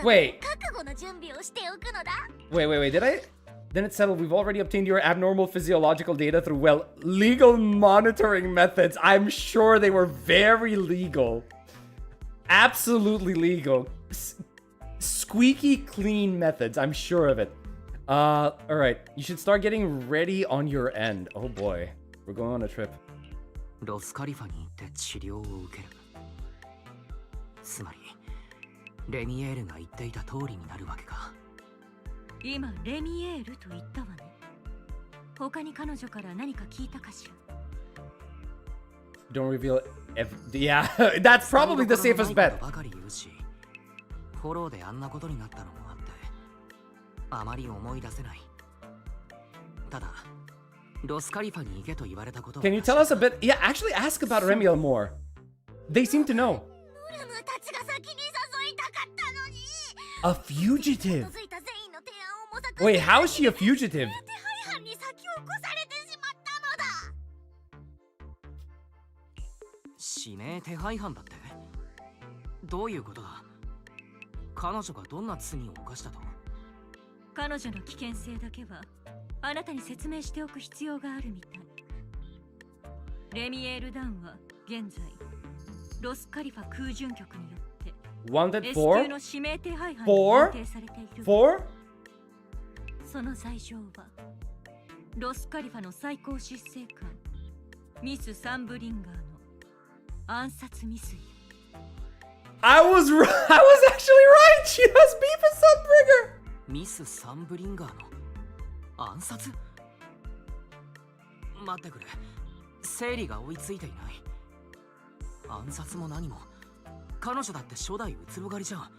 Wait. Wait. Did I? Then it's settled. We've already obtained your abnormal physiological data through, well, legal monitoring methods. I'm sure they were very legal. Absolutely legal. Squeaky clean methods. I'm sure of it. Alright. You should start getting ready on your end. Oh boy. We're going on a trip. ロスカリファに行って治療を受ける。つまりレミエールが言っていた通りになるわけか。今レミエールと言ったわね。他に彼女から何か聞いたかしら。 Don't reveal yeah, that's probably the safest bet. ばかり言うし、フォローであんなことになったのもあってあまり思い出せない。ただ Can you tell us a bit? Yeah, actually ask about Remiel more. They seem to know. A fugitive? Wait, how is she a fugitive? 指名手配犯だって？どういうことだ？彼女がどんな罪を犯したと？彼女の危険性だけはあなたに説明しておく必要があるみたい。レミエール・ダンは現在ロスカリファ空準局によって Wanted S for? 級の指名手配犯に認定されている。For? その罪状はロスカリファの最高執政官ミス・サンブリンガーの暗殺未遂。I was actually right! She has beef with Sunbringer! ミス・サンブリンガーの暗殺？待ってくれ。整理が追いついていない。暗殺も何も彼女だって初代ウツボ狩りじゃん。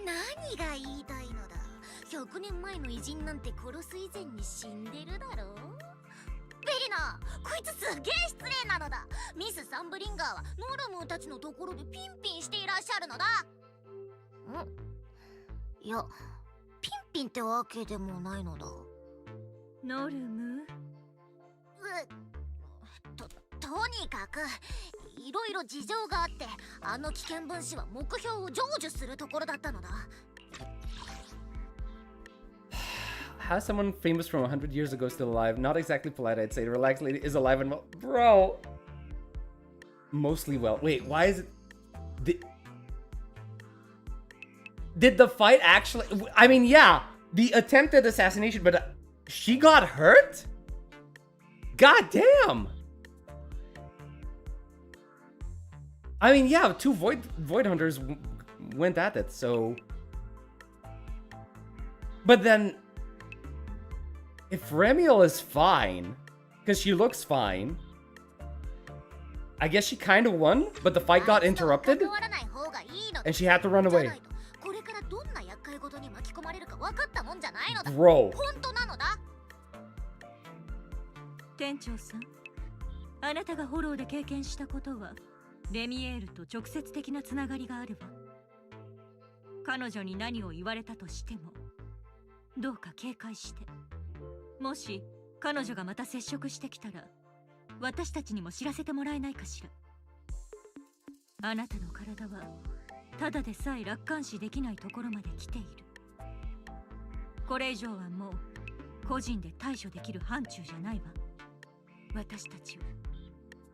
何が言いたいのだ。100年前の偉人なんて殺す以前に死んでるだろう。ベリナ、こいつすげえ失礼なのだ。ミス・サンブリンガーはノルムーたちのところでピンピンしていらっしゃるのだ。いや、ピンピンってわけでもないのだ。ノルムとにかくいろいろ事情があってあの危険分子は目標を成就するところだったのだ。How's someone famous from 100 years ago still alive? Not exactly polite, I'd say. Relaxed lady is alive and well. Bro! Mostly well. Wait, why is it... Did the fight actually... I mean, yeah, the attempted assassination, but she got hurt? God damn! I mean, yeah, two Void Hunters went at it, so... But then... If Remiel is fine, because she looks fine, I guess she kind of won, but the fight got interrupted, and she had to run away. Bro. 店長さん、あなたがフォローで経験したことはレミエールと直接的なつながりがあるわ。彼女に何を言われたとしてもどうか警戒して。もし彼女がまた接触してきたら私たちにも知らせてもらえないかしら。あなたの体はただでさえ楽観視できないところまで来ている。これ以上はもう個人で対処できる範疇じゃないわ。私たちを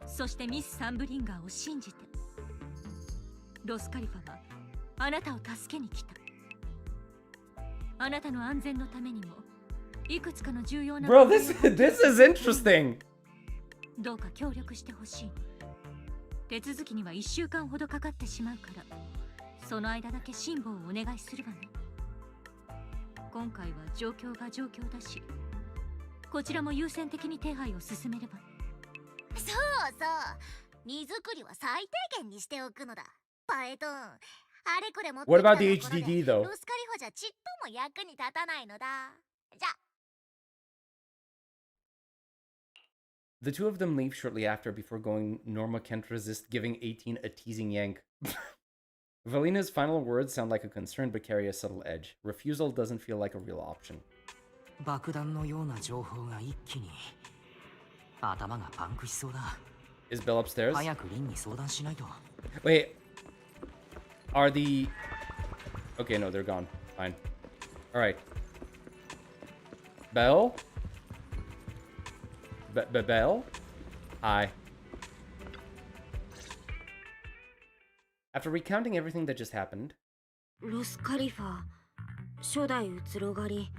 そしてミス・サンブリンガーを信じてロスカリファはあなたを助けに来た。あなたの安全のためにもいくつかの重要な Bro, this is interesting. どうか協力してほしい。手続きには1週間ほどかかってしまうから、その間だけ辛抱をお願いするわね。今回は状況が状況だし、こちらも優先的に手配を進めれば。そうそう、荷造りは最低限にしておくのだ。パエトン、あれこれ持ってきた What about the ところで HDD though? ロスカリファじゃちっとも役に立たないのだ。じゃ。The two of them leave shortly after before going Norma can't resist giving 18 a teasing yank. Valina's final words sound like a concern but carry a subtle edge. Refusal doesn't feel like a real option. 爆弾のような情報が一気に頭がパンクしそうだ。 Is Bell upstairs? 早くリンに相談しないと。 Wait. Are the... Okay, no, they're gone. Fine. Alright. Bell? Bell? Hi. After recounting everything that just happened... ロスカリファ、初代移ろ狩り、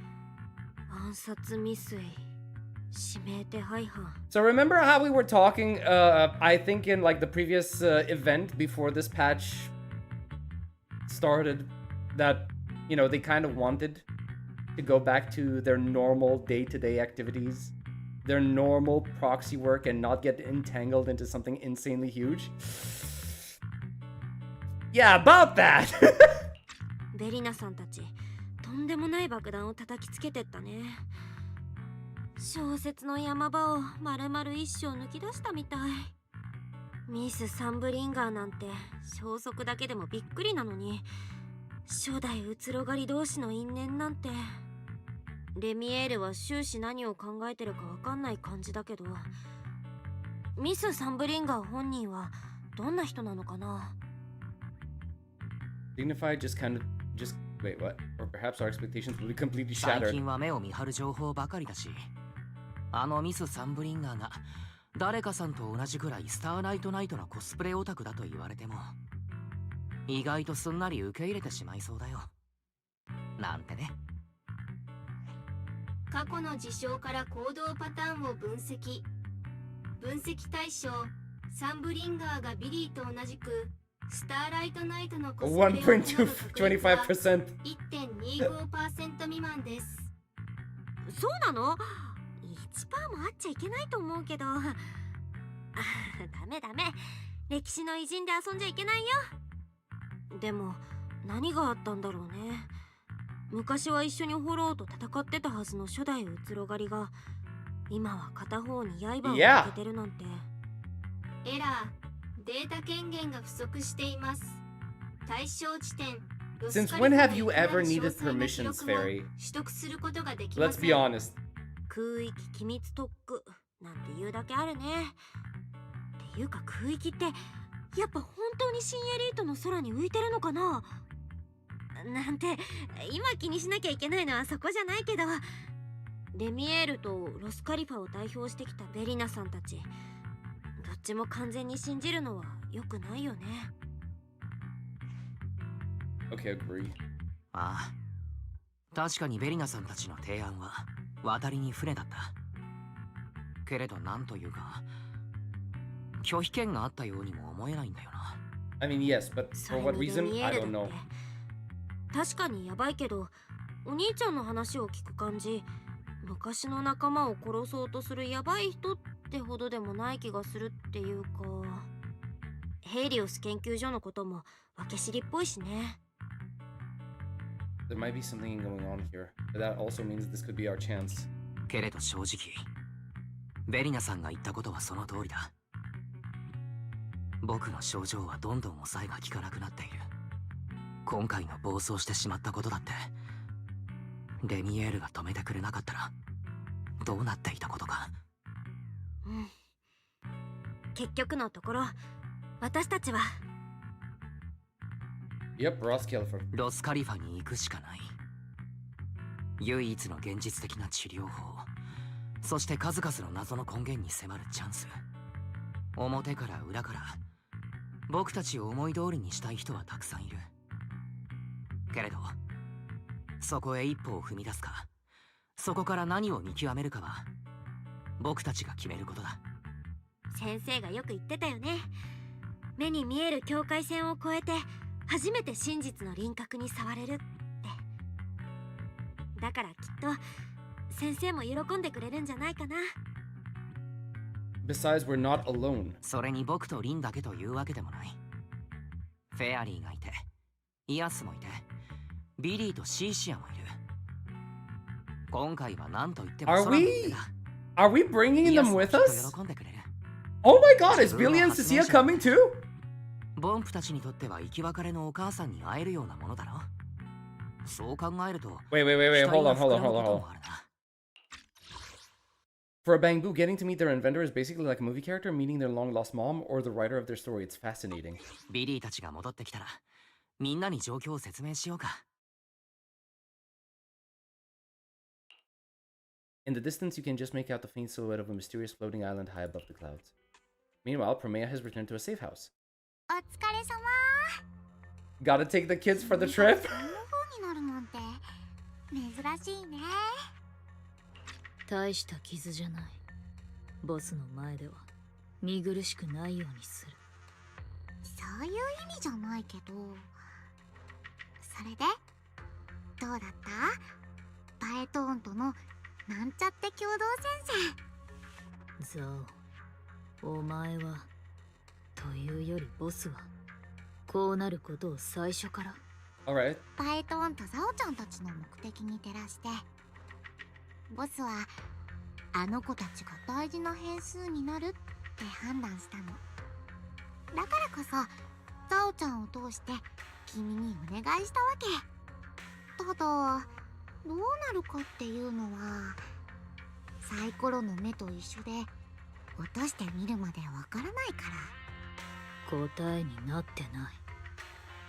暗殺未遂、指名手配犯。 So remember how we were talking, I think in like the previous event before this patch started, that, you know, they kind of wanted to go back to their normal day-to-day activities, their normal proxy work, and not get entangled into something insanely huge? Yeah, about that! ベリナさんたち、とんでもない爆弾を叩きつけてったね。小説の山場を丸々一生抜き出したみたい。ミス・サンブリンガーなんて消息だけでもびっくりなのに、初代移ろ狩り同士の因縁なんて。レミエールは終始何を考えてるかわかんない感じだけど、ミス・サンブリンガー本人はどんな人なのかな。 Dignified just wait, what? Or perhaps our expectations will be completely 最 shattered. 近は目を見張る情報ばかりだし、あのミス・サンブリンガーが誰かさんと同じくらいスターナイトナイトのコスプレオタクだと言われても、意外とすんなり受け入れてしまいそうだよ。なんてね。過去の事象から行動パターンを分析。分析対象、サンブリンガーがビリーと同じくスターライトナイトのコスプレを行う確率は 1.25% 未満です。そうなの？ 1% もあっちゃいけないと思うけど。ダメダメ。歴史の偉人で遊んじゃいけないよ。でも何があったんだろうね。昔は一緒にフォローと戦ってたはずの初代移ろ狩りが今は片方に刃を向けてるなんて。エラー、データ権限が不足しています。対象地点。 Since when have you ever needed permissions, Fairy? 取得することができま Let's せん。 be honest. 空域機密特区なんて言うだけあるね。っていうか空域ってやっぱ本当に新エリートの空に浮いてるのかななんて。今気にしなきゃいけないのはそこじゃないけど、レミエールとロスカリファを代表してきたベリナさんたち、どっちも完全に信じるのは良くないよね。 Okay, agree. ああ、確かにベリナさんたちの提案は渡りに船だった。けれどなんというか拒否権があったようにも思えないんだよな。 I mean, yes, but for what reason? I don't know. 確かにやばいけど、お兄ちゃんの話を聞く感じ、昔の仲間を殺そうとするやばい人ってほどでもない気がするっていうか、ヘイリオス研究所のことも分け知りっぽいしね。 There might be something going on here, but that also means this could be our chance. けれど正直、ベリナさんが言ったことはその通りだ。僕の症状はどんどん抑えが効かなくなっている。今回の暴走してしまったことだって、レミエールが止めてくれなかったらどうなっていたことか。うん。結局のところ、私たちは Yep, Ross Califer. ロスカリファに行くしかない。唯一の現実的な治療法、そして数々の謎の根源に迫るチャンス。表から裏から僕たちを思い通りにしたい人はたくさんいる。けれどそこへ一歩を踏み出すか、そこから何を見極めるかは僕たちが決めることだ。先生がよく言ってたよね。目に見える境界線を越えて初めて真実の輪郭に触れるって。だからきっと先生も喜んでくれるんじゃないかな。Besides, we're not alone. それに僕とリンだけというわけでもない。フェアリーがいて、イアスもいて、ビリーとシーシアもいる。今回は何と言っても Are 空の上だ。 Are we bringing them with イア us? スもきっと喜んでくれる。Oh my god, is Billy and Cecilia coming too? ボンプたちにとっては生き別れのお母さんに会えるようなものだろ。そう考えると、 Wait, hold on. For a Bangbu, getting to meet their inventor is basically like a movie character meeting their long-lost mom or the writer of their story. It's fascinating. ビリーたちが戻ってきたら、みんなに状況を説明しようか。In the distance, you can just make out the faint silhouette of a mysterious floating island high above the clouds. Meanwhile, Promea has returned to a safe house. お疲れ様。 Gotta take the kids for the trip. こんな風になるなんて珍しいね。大した傷じゃない。ボスの前では見苦しくないようにする。そういう意味じゃないけど。それでどうだった？パエトーンとのなんちゃって共同戦線。ザオ、お前はというよりボスはこうなることを最初から。 Alright. パエトーンとザオちゃんたちの目的に照らして、ボスはあの子たちが大事な変数になるって判断したの。だからこそザオちゃんを通して君にお願いしたわけ。ただどうなるかっていうのはサイコロの目と一緒で落としてみるまでわからないから。答えになってない。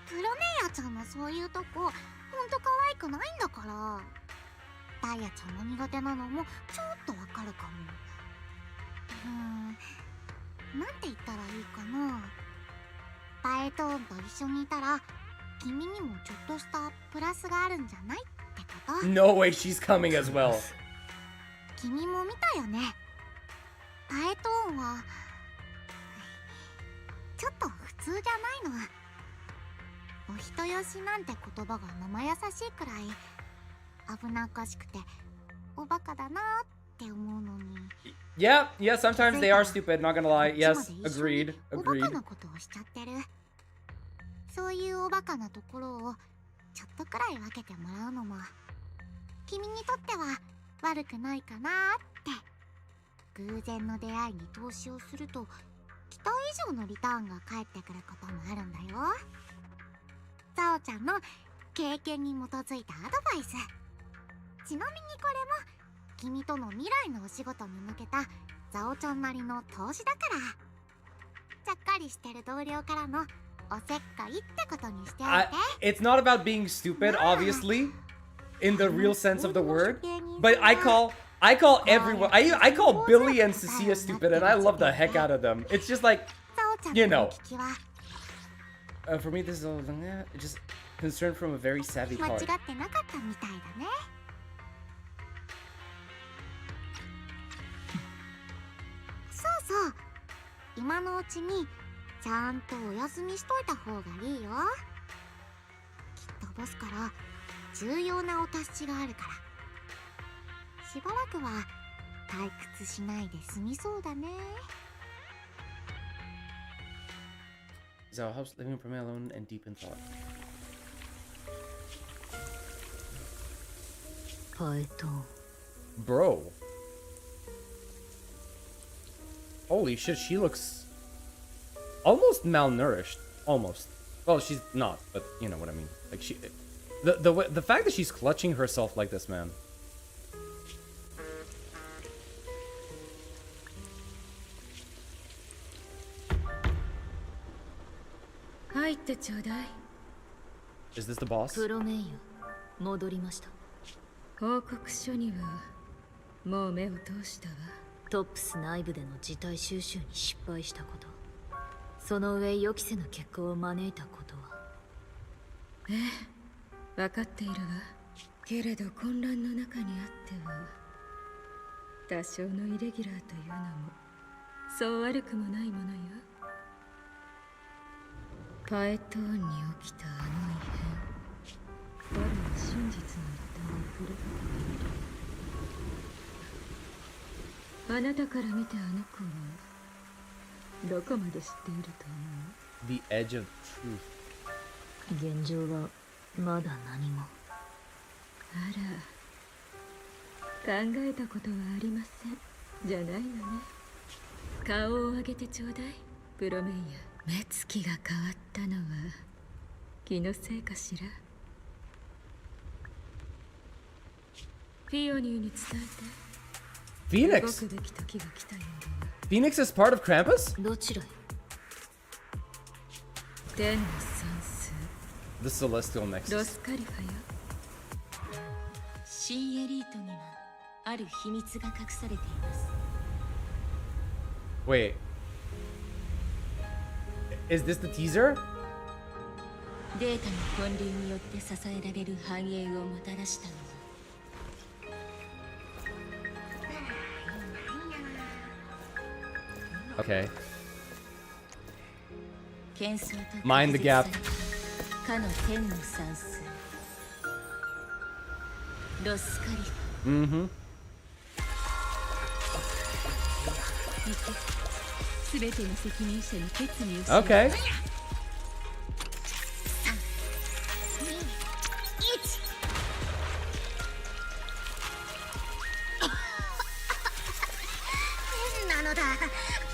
プロメイヤちゃんのそういうとこほんと可愛くないんだから。ダイヤちゃんの苦手なのもちょっとわかるかも。なんて言ったらいいかな。パエトーンと一緒にいたら君にもちょっとしたプラスがあるんじゃないってこと。 No way, she's coming as well. 君も見たよね。パエトーンはちょっと普通じゃないの。お人よしなんて言葉が生優しいくらい危なっかしくておバカだなって思うのに。 Yeah, sometimes they are stupid, not gonna lie. Yes, agreed. おバカなことをしちゃってる。そういうおバカなところをちょっとくらい分けてもらうのも君にとっては悪くないかなって。偶然の出会いに投資をすると期待以上のリターンが返ってくることもあるんだよ。ザオちゃんの経験に基づいたアドバイス。ちなみにこれも君との未来のお仕事に向けたザオちゃんなりの投資だから。ちゃっかりしてる同僚からのおせっかいってことにしておいて。 It's not about being stupid, obviously, in the real sense of the word. But I call everyone. I call Billy and Cecilia stupid, and I love the heck out of them. It's just like, you know. For me, this is all just concern from a very savvy 間違 card. ってなかったみたいだね。そうそう、今のうちにちゃんとお休みしといた方がいいよ。きっとボスから重要なお達しがあるから、しばらくは退屈しないで済みそうだね。 Zhao helps living Promea alone and deep in thought. パエトーン。 Bro. Holy shit, she looks almost malnourished. Almost. Well, she's not, but you know what I mean. Like the fact that she's clutching herself like this, man. 入ってちょうだい。 Is this the boss? プロメイヤ、戻りました。報告書にはもう目を通したわ。トップス内部での事態収集に失敗したこと、その上予期せぬ結果を招いたことは。ええ、分かっているわ。けれど混乱の中にあっては多少のイレギュラーというのもそう悪くもないものよ。パエトーンに起きたあの異変、我は真実の一端を触れたことあなたから見てあの子はどこまで知っていると思う？ The edge of truth. 現状はまだ何も。あら、考えたことはありませんじゃないのね。顔を上げてちょうだい、プロメイヤ。目つきが変わったのは気のせいかしら。フィオニーに伝えて。 Phoenix? 動くべき時が来たようだわ。 Phoenix is part of Krampus? どちらへ？天の算数。 The Celestial ロ Nexus. スカリファよ。新エリートにはある秘密が隠されています。 Wait. Is this the teaser? データの混流によって支えられる繁栄をもたらしたのは Okay. 喧騒と Mind the gap. かの天の算数ロスカリファ。 Mm-hmm. すべての責任者に決意をし Okay. 変なのだ。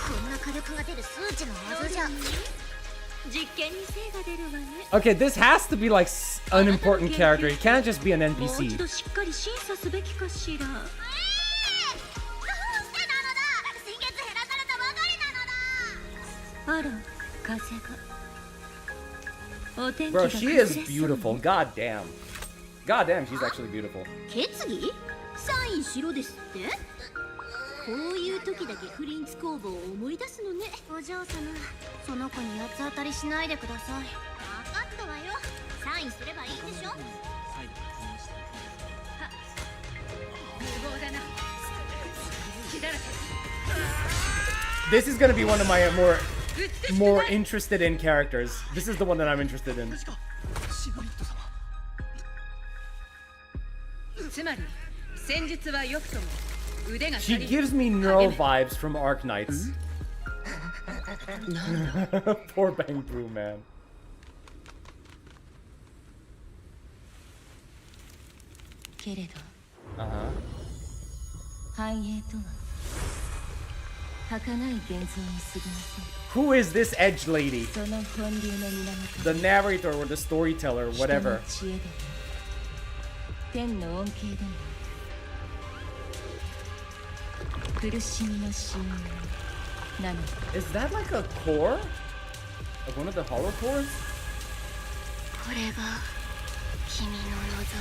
こんな火力が出る数値の技じゃ。実験に精が出るわね。 Okay, this has to be like an important character. He can't just be an もう一 NPC. 度しっかり審査すべきかしら。あら、風が。お天気が Bro, she is 崩れそう。 beautiful. God damn. God damn, she's actually beautiful. 決議？サインしろですって？こういう時だけフリンツ工房を思い出すのね。お嬢様、その子に八つ当たりしないでください。分かったわよ。サインすればいいでしょ。無謀だな。気だらけ。 This is gonna be one of my more interested in characters. This is the one that I'm interested in. つまり戦術は良くとも腕が She 足り gives me neural vibes from Arknights. Poor Bang Brew, man. けれど Uh-huh. 繁栄とは儚い現像に過ぎません。 Who is this edge lady? その本流の源 The narrator or the storyteller, whatever. 人の知恵でも天の恩恵でも苦しみの親友なの。 Is that like a core? Like one of the hollow cores? これが君の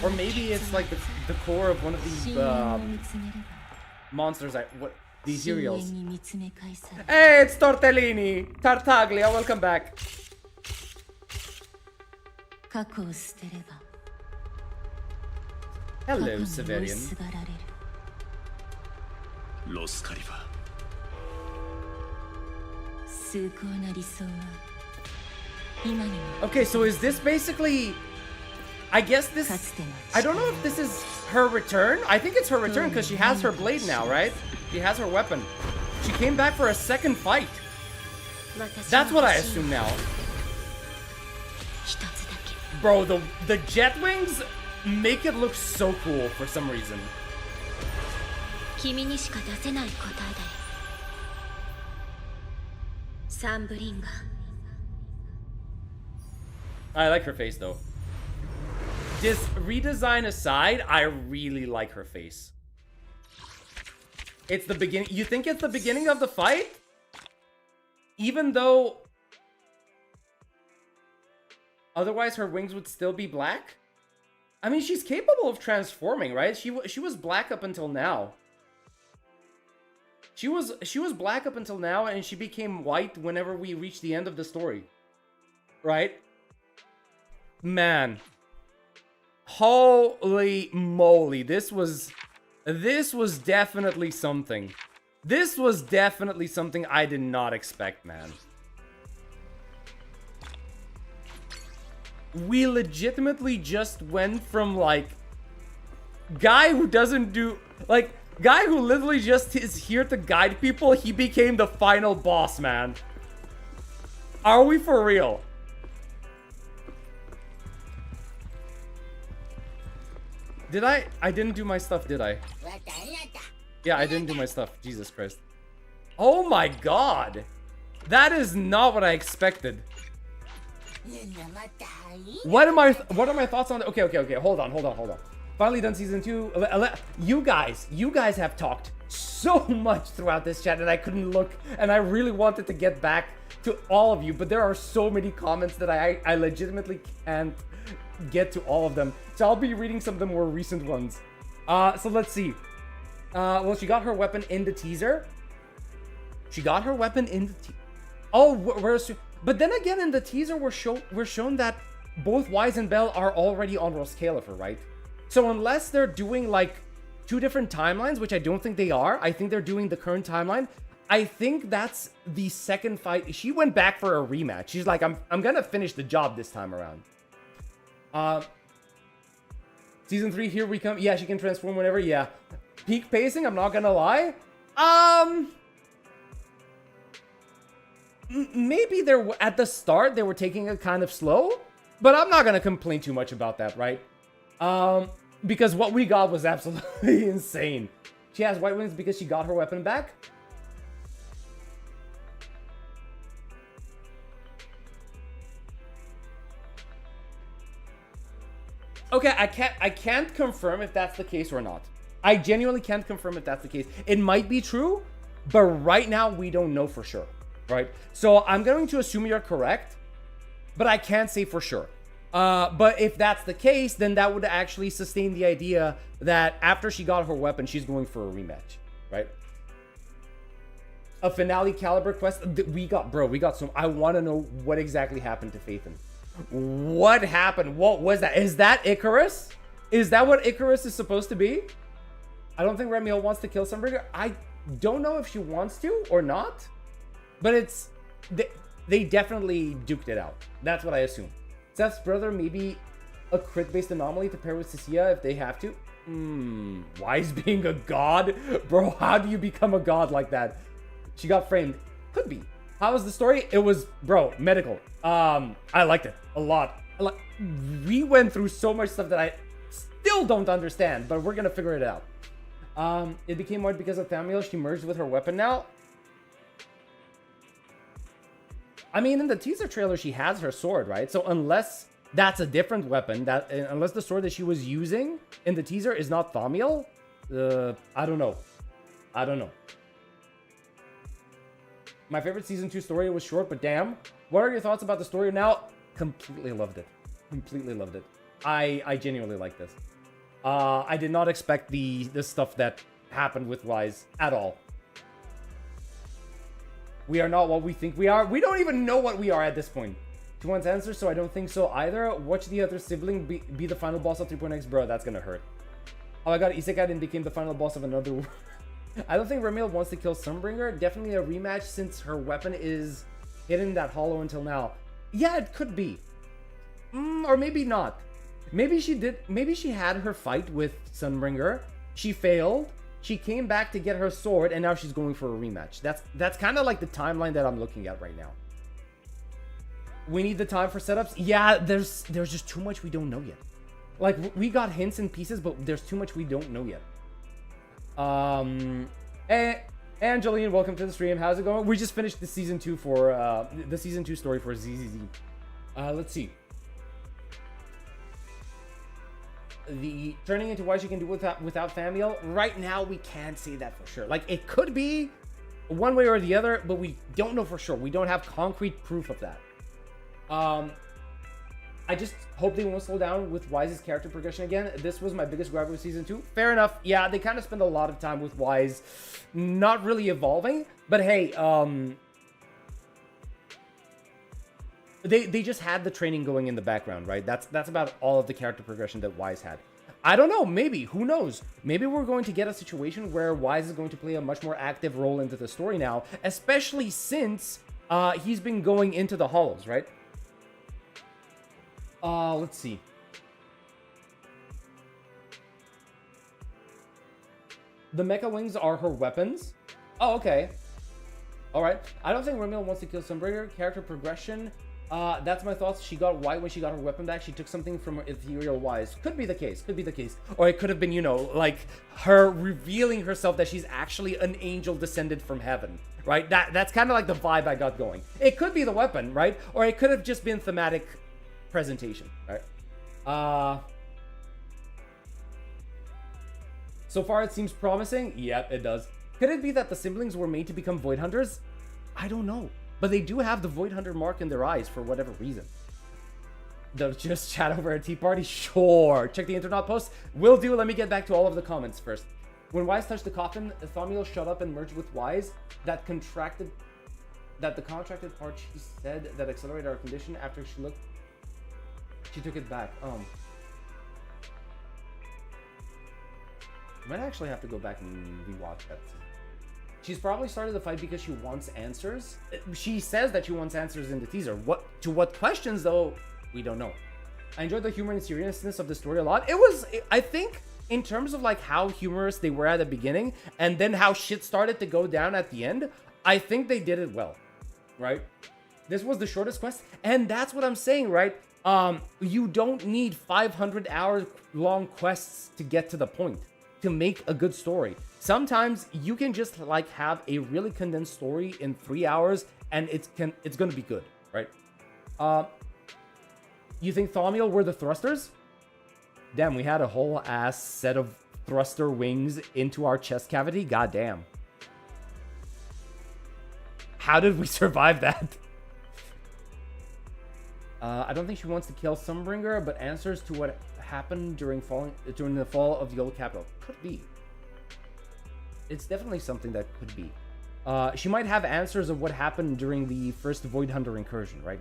Or 望む maybe it's like the core of one of these 深淵を見つめれば monsters. What these 深淵 cereals? に見つめ返される。 Hey, it's Tortellini, Tartaglia. Welcome back. 過去を捨てれば Hello, 過去に追い Severian. すがられる。ロスカリファ。崇高な理想は今にも Okay, so is this basically? I guess this. I don't know if this is her return. I think it's her return because she has her blade now, right? She has her weapon. She came back for a second fight. That's what I assume now. 一つだけ Bro, the jet wings make it look so cool for some reason. 君にしか出せない答えだよ。サンブリンガー I like her face though. This redesign aside, I really like her face. It's the beginning. You think it's the beginning of the fight? Even though otherwise her wings would still be black? I mean, she's capable of transforming, right? She was black up until now. She was black up until now, and she became white whenever we reached the end of the story. Right? Man. Holy moly. This was definitely something. This was definitely something I did not expect, man. We legitimately just went from, like, guy who doesn't do, like, guy who literally just is here to guide people, he became the final boss, man. Are we for real? Did I didn't do my stuff, did I? Yeah, I didn't do my stuff. Jesus Christ. Oh my god. That is not what I expected. What are my thoughts on okay, hold on. Finally done season 2. You guys have talked so much throughout this chat, and I couldn't look, and I really wanted to get back to all of you, but there are so many comments that I legitimately can't get to all of them. So I'll be reading some of the more recent ones. So let's see. Well, she got her weapon in the teaser. Oh, where's she? But then again, in the teaser, we're shown that both Wise and Bell are already on Roskalifer, right? So unless they're doing, like, 2 different timelines, which I don't think they are, I think they're doing the current timeline. I think that's the second fight. She went back for a rematch. She's like, I'm gonna finish the job this time around. Season 3, here we come. Yeah, she can transform whenever. Yeah. Peak pacing, I'm not gonna lie. Maybe at the start, they were taking it kind of slow, but I'm not gonna complain too much about that, right? Because what we got was absolutely insane. She has white wings because she got her weapon back. Okay, I can't confirm if that's the case or not. I genuinely can't confirm if that's the case. It might be true, but right now we don't know for sure, right? So I'm going to assume you're correct, but I can't say for sure. But if that's the case, then that would actually sustain the idea that after she got her weapon, she's going for a rematch, right? A finale caliber quest. We got some. I want to know what exactly happened to Phaethon. What happened? What was that? Is that Icarus? Is that what Icarus is supposed to be? I don't think Remiel wants to kill Sunbreaker. I don't know if she wants to or not, but it's they definitely duked it out. That's what I assume. Seth's brother, maybe a crit-based anomaly to pair with Cecilia if they have to. Wise being a god? Bro, how do you become a god like that? She got framed. Could be. How was the story? It was, bro, medical. I liked it a lot. We went through so much stuff that I still don't understand, but we're gonna figure it out. It became white because of Thamiel. She merged with her weapon now. I mean, in the teaser trailer, she has her sword, right? So unless that's a different weapon, unless the sword that she was using in the teaser is not Thamiel, I don't know. My favorite season 2 story was short, but damn. What are your thoughts about the story now? Completely loved it. I genuinely like this. I did not expect the stuff that happened with Wise at all. We are not what we think we are. We don't even know what we are at this point. To one's answer, so I don't think so either. Watch the other sibling be the final boss of 3.x. Bro, that's gonna hurt. Oh, I got Isekai and became the final boss of another. I don't think Remiel wants to kill Sunbringer. Definitely a rematch since her weapon is hidden that hollow until now. Yeah, it could be. Or maybe not. Maybe she did. Maybe she had her fight with Sunbringer. She failed. She came back to get her sword, and now she's going for a rematch. That's kind of like the timeline that I'm looking at right now. We need the time for setups. Yeah, there's just too much we don't know yet. Like, we got hints and pieces, but there's too much we don't know yet. Angeline, welcome to the stream. How's it going? We just finished the season 2 for the season 2 story for ZZZ. Let's see. The turning into what she can do without Thamiel. Right now, we can't say that for sure. Like, it could be one way or the other, but we don't know for sure. We don't have concrete proof of that. I just hope they won't slow down with Wise's character progression again. This was my biggest gripe with season 2. Fair enough. Yeah, they kind of spend a lot of time with Wise not really evolving. But hey, they just had the training going in the background, right? That's about all of the character progression that Wise had. I don't know, maybe, who knows? Maybe we're going to get a situation where Wise is going to play a much more active role into the story now, especially since he's been going into the hollows, right? Let's see. The mecha wings are her weapons. Oh, okay. Alright. I don't think Romeo wants to kill Sunbreaker. Character progression. That's my thoughts. She got white when she got her weapon back. She took something from her ethereal Wise. Could be the case. Could be the case. Or it could have been, you know, like her revealing herself that she's actually an angel descended from heaven. Right? That's kind of like the vibe I got going. It could be the weapon, right? Or it could have just been thematic presentation, right? So far it seems promising. Yep, it does. Could it be that the siblings were made to become Void Hunters? I don't know. But they do have the Void Hunter mark in their eyes for whatever reason. They'll just chat over a tea party? Sure. Check the internet post. Will do. Let me get back to all of the comments first. When Wise touched the coffin, Thaumiel shut up and merged with Wise. The contracted part, she said, that accelerated our condition. After she looked, she took it back. I might actually have to go back and rewatch that. She's probably started the fight because she wants answers. She says that she wants answers in the teaser. To what questions, though, we don't know. I enjoyed the humor and seriousness of the story a lot. I think, in terms of like how humorous they were at the beginning, and then how shit started to go down at the end, I think they did it well, right? This was the shortest quest, and that's what I'm saying, right? You don't need 500-hour-long quests to get to the point, to make a good story. Sometimes you can just like have a really condensed story in 3 hours and it's gonna be good, right? You think Thaumiel were the thrusters? Damn, we had a whole ass set of thruster wings into our chest cavity. God damn. How did we survive that? I don't think she wants to kill Sunbringer, but answers to what happened during the fall of the old capital. Could be. It's definitely something that could be. She might have answers of what happened during the first Void Hunter incursion, right?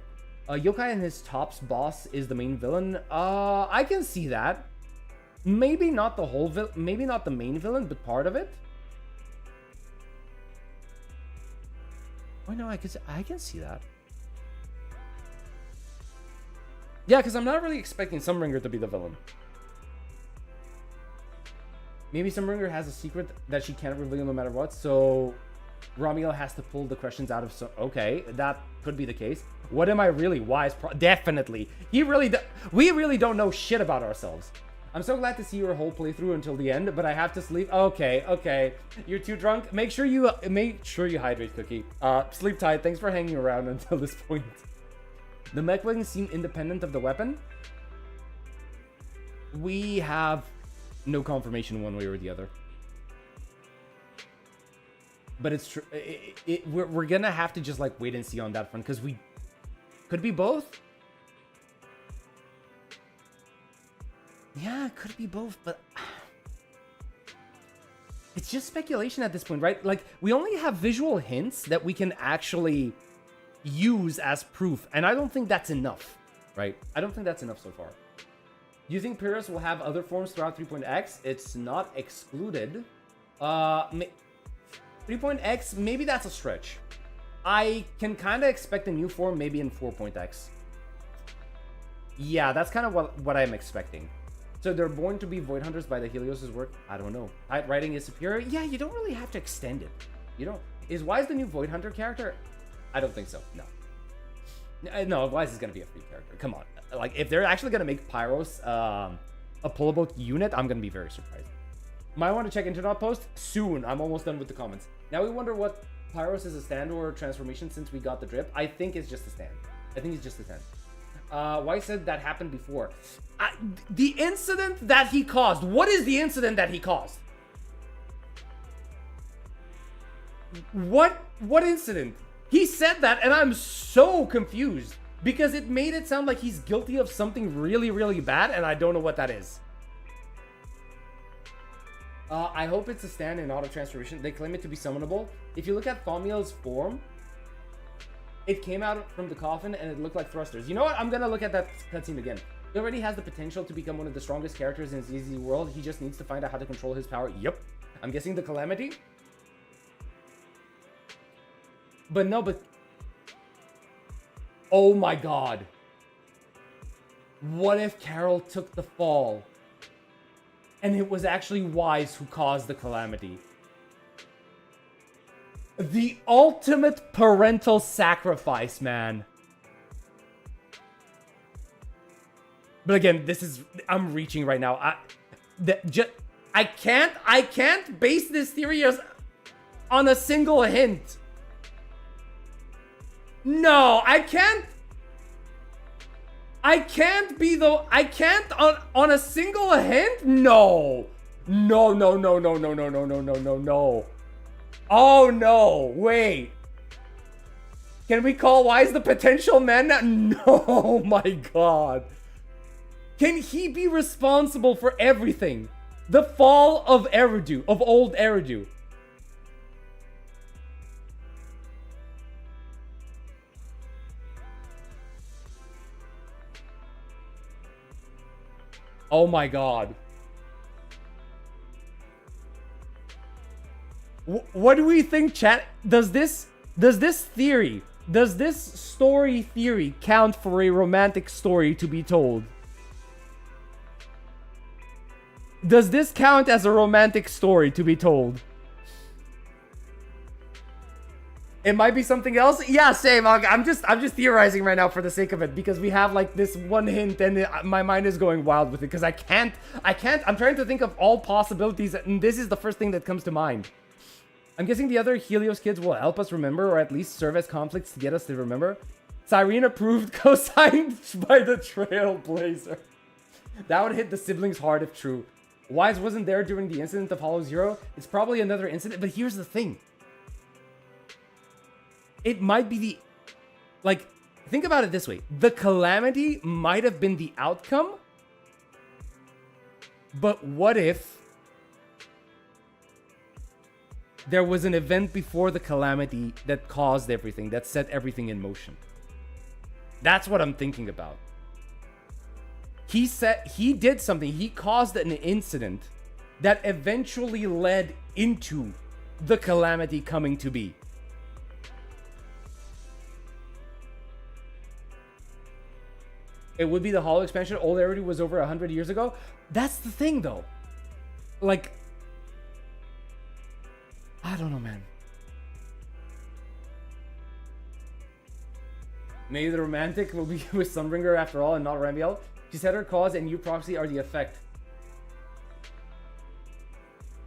Yokai and his Tops boss is the main villain. I can see that. Maybe not the whole maybe not the main villain, but part of it. Oh no, I can see that. Yeah, because I'm not really expecting Sunbringer to be the villain. Maybe Sunbringer has a secret that she can't reveal no matter what, so Romiel has to pull the questions out of... Okay, that could be the case. What am I really? Wise? Definitely. We really don't know shit about ourselves. I'm so glad to see your whole playthrough until the end, but I have to sleep. Okay. You're too drunk. Make sure you hydrate, Cookie. Sleep tight. Thanks for hanging around until this point. The mech wings seem independent of the weapon. We have no confirmation one way or the other. But it's true. We're gonna have to just like wait and see on that front, because we could be both. Yeah, it could be both, but it's just speculation at this point, right? Like, we only have visual hints that we can actually use as proof, and I don't think that's enough, right? I don't think that's enough so far. Do you think Pyrrhus will have other forms throughout 3.x? It's not excluded. 3.x, maybe that's a stretch. I can kind of expect a new form maybe in 4.x. Yeah, that's kind of what I'm expecting. So they're born to be Void Hunters by the Helios' work? I don't know. Writing is superior? Yeah, you don't really have to extend it. You don't. Is Wise the new Void Hunter character? I don't think so. No. No, Wise is going to be a free character. Come on. Like, if they're actually going to make Pyros a pullable unit, I'm going to be very surprised. Might want to check internet post soon. I'm almost done with the comments. Now we wonder what Pyros is, a stand or a transformation since we got the drip. I think it's just a stand. I think it's just a stand. Wise said that happened before. The incident that he caused. What is the incident that he caused? What incident? He said that, and I'm so confused. Because it made it sound like he's guilty of something really, really bad, and I don't know what that is. I hope it's a stand in auto transformation. They claim it to be summonable. If you look at Thaumiel's form, it came out from the coffin and it looked like thrusters. You know what? I'm gonna look at that cutscene again. He already has the potential to become one of the strongest characters in ZZZ world. He just needs to find out how to control his power. Yep. I'm guessing the Calamity. But no, but... Oh my god. What if Carol took the fall? And it was actually Wise who caused the Calamity. The ultimate parental sacrifice, man. But again, this is... I'm reaching right now. I can't base this theory on a single hint. No, I can't be the... I can't on a single hint? No. No. Oh, no. Wait. Can we call Wise the potential man now? No, my god. Can he be responsible for everything? The fall of Eridu, of old Eridu. Oh my god. What do we think, chat? Does this story theory count for a romantic story to be told? Does this count as a romantic story to be told? It might be something else. Yeah, same. I'm just theorizing right now for the sake of it because we have like this one hint and my mind is going wild with it because I can't. I'm trying to think of all possibilities and this is the first thing that comes to mind. I'm guessing the other Helios kids will help us remember or at least serve as conflicts to get us to remember. Cyrene approved, co-signed by the Trailblazer. That would hit the siblings hard if true. Wise wasn't there during the incident of Hollow Zero. It's probably another incident, but here's the thing. It might be the... Like, think about it this way. The Calamity might have been the outcome, but what if there was an event before the Calamity that caused everything, that set everything in motion? That's what I'm thinking about. He did something. He caused an incident that eventually led into the Calamity coming to be. It would be the Hollow expansion. Old Eridu was over 100 years ago. That's the thing, though. Like, I don't know, man. Maybe the romantic will be with Sunbringer after all and not Ramiel. She said her cause and you proxy are the effect.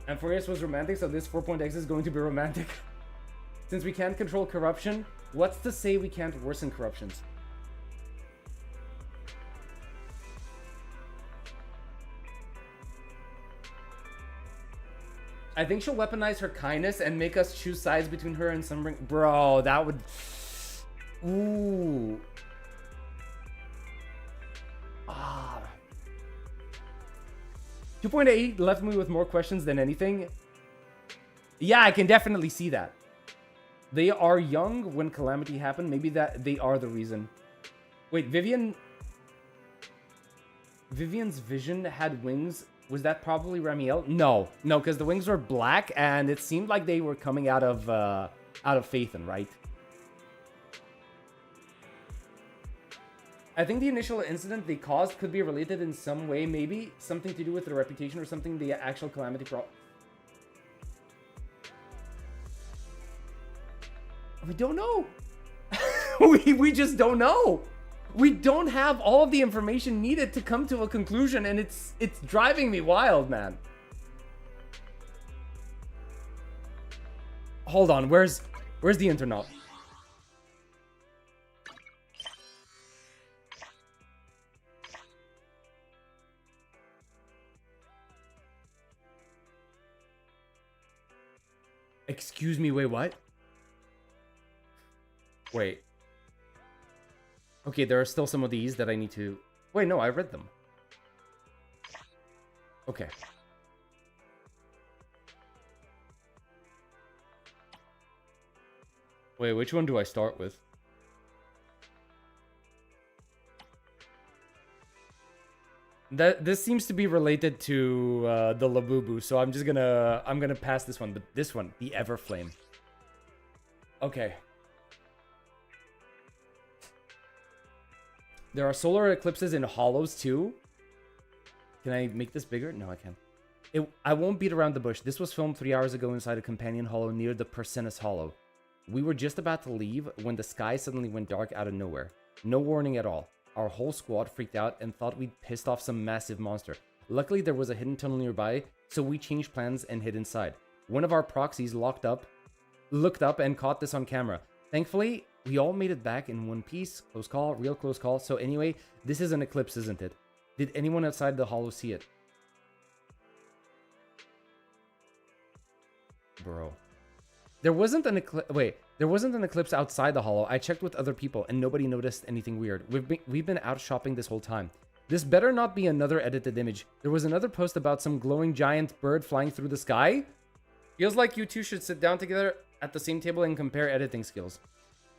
And Furious was romantic, so this 4.x is going to be romantic. Since we can't control corruption, what's to say we can't worsen corruptions? I think she'll weaponize her kindness and make us choose sides between her and Sunbringer. Bro, that would... Ooh. Ah. 2.8 left me with more questions than anything. Yeah, I can definitely see that. They are young when Calamity happened. Maybe that they are the reason. Wait, Vivian's vision had wings. Was that probably Ramiel? No, because the wings were black and it seemed like they were coming out of Phaethon, right? I think the initial incident they caused could be related in some way, maybe something to do with their reputation or something. The actual Calamity we don't know. we just don't know. We don't have all of the information needed to come to a conclusion, and it's driving me wild, man. Hold on, where's the internet? Excuse me, wait, what? Wait. Okay, there are still some of these that I need to... Wait, no, I read them. Okay. Wait, which one do I start with? This seems to be related to the Labubu, so I'm gonna pass this one. But this one, the Everflame. Okay. There are solar eclipses in hollows too. Can I make this bigger? No, I can't. I won't beat around the bush. This was filmed 3 hours ago inside a companion hollow near the Persenis Hollow. We were just about to leave when the sky suddenly went dark out of nowhere. No warning at all. Our whole squad freaked out and thought we'd pissed off some massive monster. Luckily, there was a hidden tunnel nearby, so we changed plans and hid inside. One of our proxies looked up and caught this on camera. Thankfully, we all made it back in one piece. Close call, real close call. So anyway, this is an eclipse, isn't it? Did anyone outside the hollow see it? Bro. There wasn't an eclipse. Wait, there wasn't an eclipse outside the hollow. I checked with other people and nobody noticed anything weird. We've been out shopping this whole time. This better not be another edited image. There was another post about some glowing giant bird flying through the sky. Feels like you two should sit down together at the same table and compare editing skills.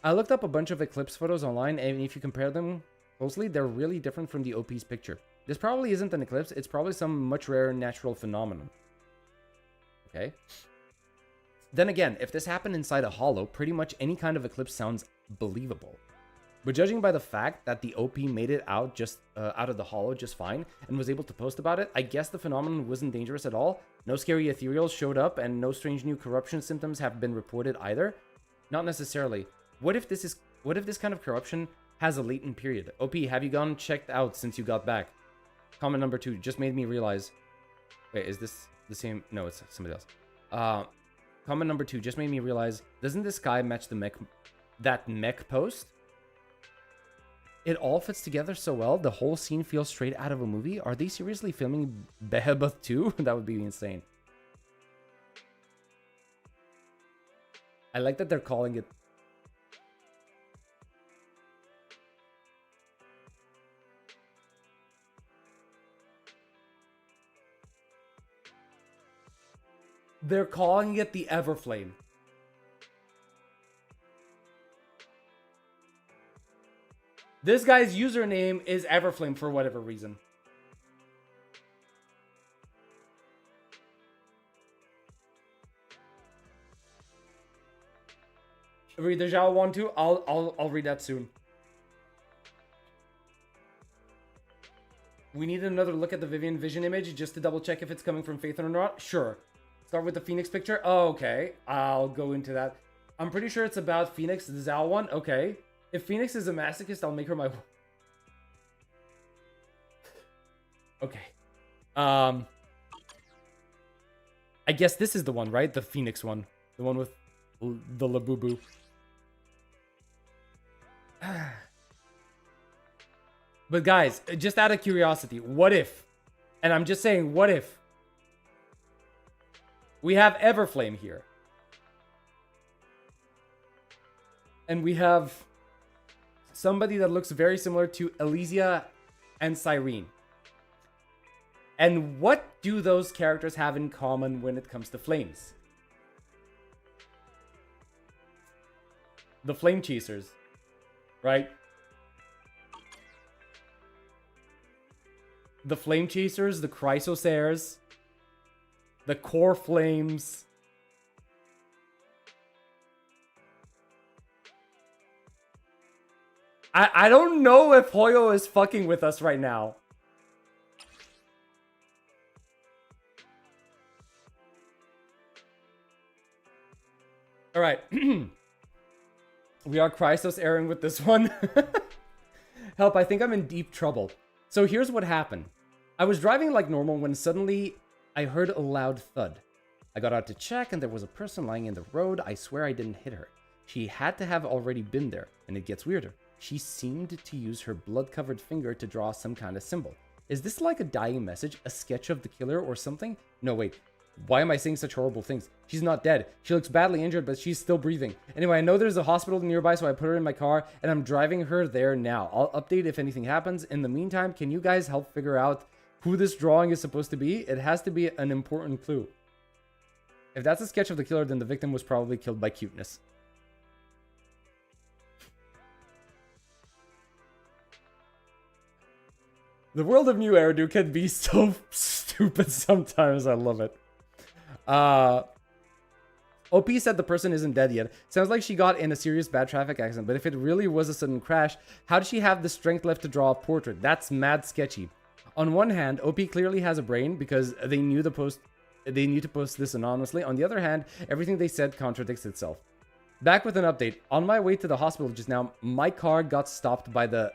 I looked up a bunch of eclipse photos online, and if you compare them closely, they're really different from the OP's picture. This probably isn't an eclipse. It's probably some much rarer natural phenomenon. Okay. Then again, if this happened inside a hollow, pretty much any kind of eclipse sounds believable. But judging by the fact that the OP made it out out of the hollow just fine and was able to post about it, I guess the phenomenon wasn't dangerous at all. No scary ethereals showed up and no strange new corruption symptoms have been reported either. Not necessarily. What if this kind of corruption has a latent period? OP, have you gone checked out since you got back? Comment number 2 just made me realize. Wait, is this the same? No, it's somebody else. Comment number 2 just made me realize, doesn't this guy match that mech post? It all fits together so well. The whole scene feels straight out of a movie. Are they seriously filming Behemoth 2? That would be insane. I like that they're calling it. They're calling it the Everflame. This guy's username is Everflame for whatever reason. Read the Zhao one too. I'll read that soon. We need another look at the Vivian Vision image just to double check if it's coming from Faith or not. Sure. Start with the Phoenix picture. Oh, okay. I'll go into that. I'm pretty sure it's about Phoenix, the Zhao one. Okay. If Phoenix is a masochist, I'll make her my... Okay. I guess this is the one, right? The Phoenix one. The one with the Labubu. But guys, just out of curiosity, what if? And I'm just saying, what if? We have Everflame here. And we have somebody that looks very similar to Elysia and Cyrene. And what do those characters have in common when it comes to flames? The Flame Chasers, right? The Flame Chasers, the Chrysosaurs, the Core Flames. I don't know if Hoyo is fucking with us right now. All right. We are Chrysos airing with this one. Help, I think I'm in deep trouble. So here's what happened. I was driving like normal when suddenly I heard a loud thud. I got out to check and there was a person lying in the road. I swear I didn't hit her. She had to have already been there, and it gets weirder. She seemed to use her blood-covered finger to draw some kind of symbol. Is this like a dying message, a sketch of the killer or something? No, wait. Why am I saying such horrible things? She's not dead. She looks badly injured, but she's still breathing. Anyway, I know there's a hospital nearby, so I put her in my car, and I'm driving her there now. I'll update if anything happens. In the meantime, can you guys help figure out who this drawing is supposed to be? It has to be an important clue. If that's a sketch of the killer, then the victim was probably killed by cuteness. The world of New Eridu can be so stupid sometimes. I love it. OP said the person isn't dead yet. Sounds like she got in a serious bad traffic accident, but if it really was a sudden crash, how does she have the strength left to draw a portrait? That's mad sketchy. On one hand, OP clearly has a brain because they knew to post this anonymously. On the other hand, everything they said contradicts itself. Back with an update. On my way to the hospital just now, my car got stopped by the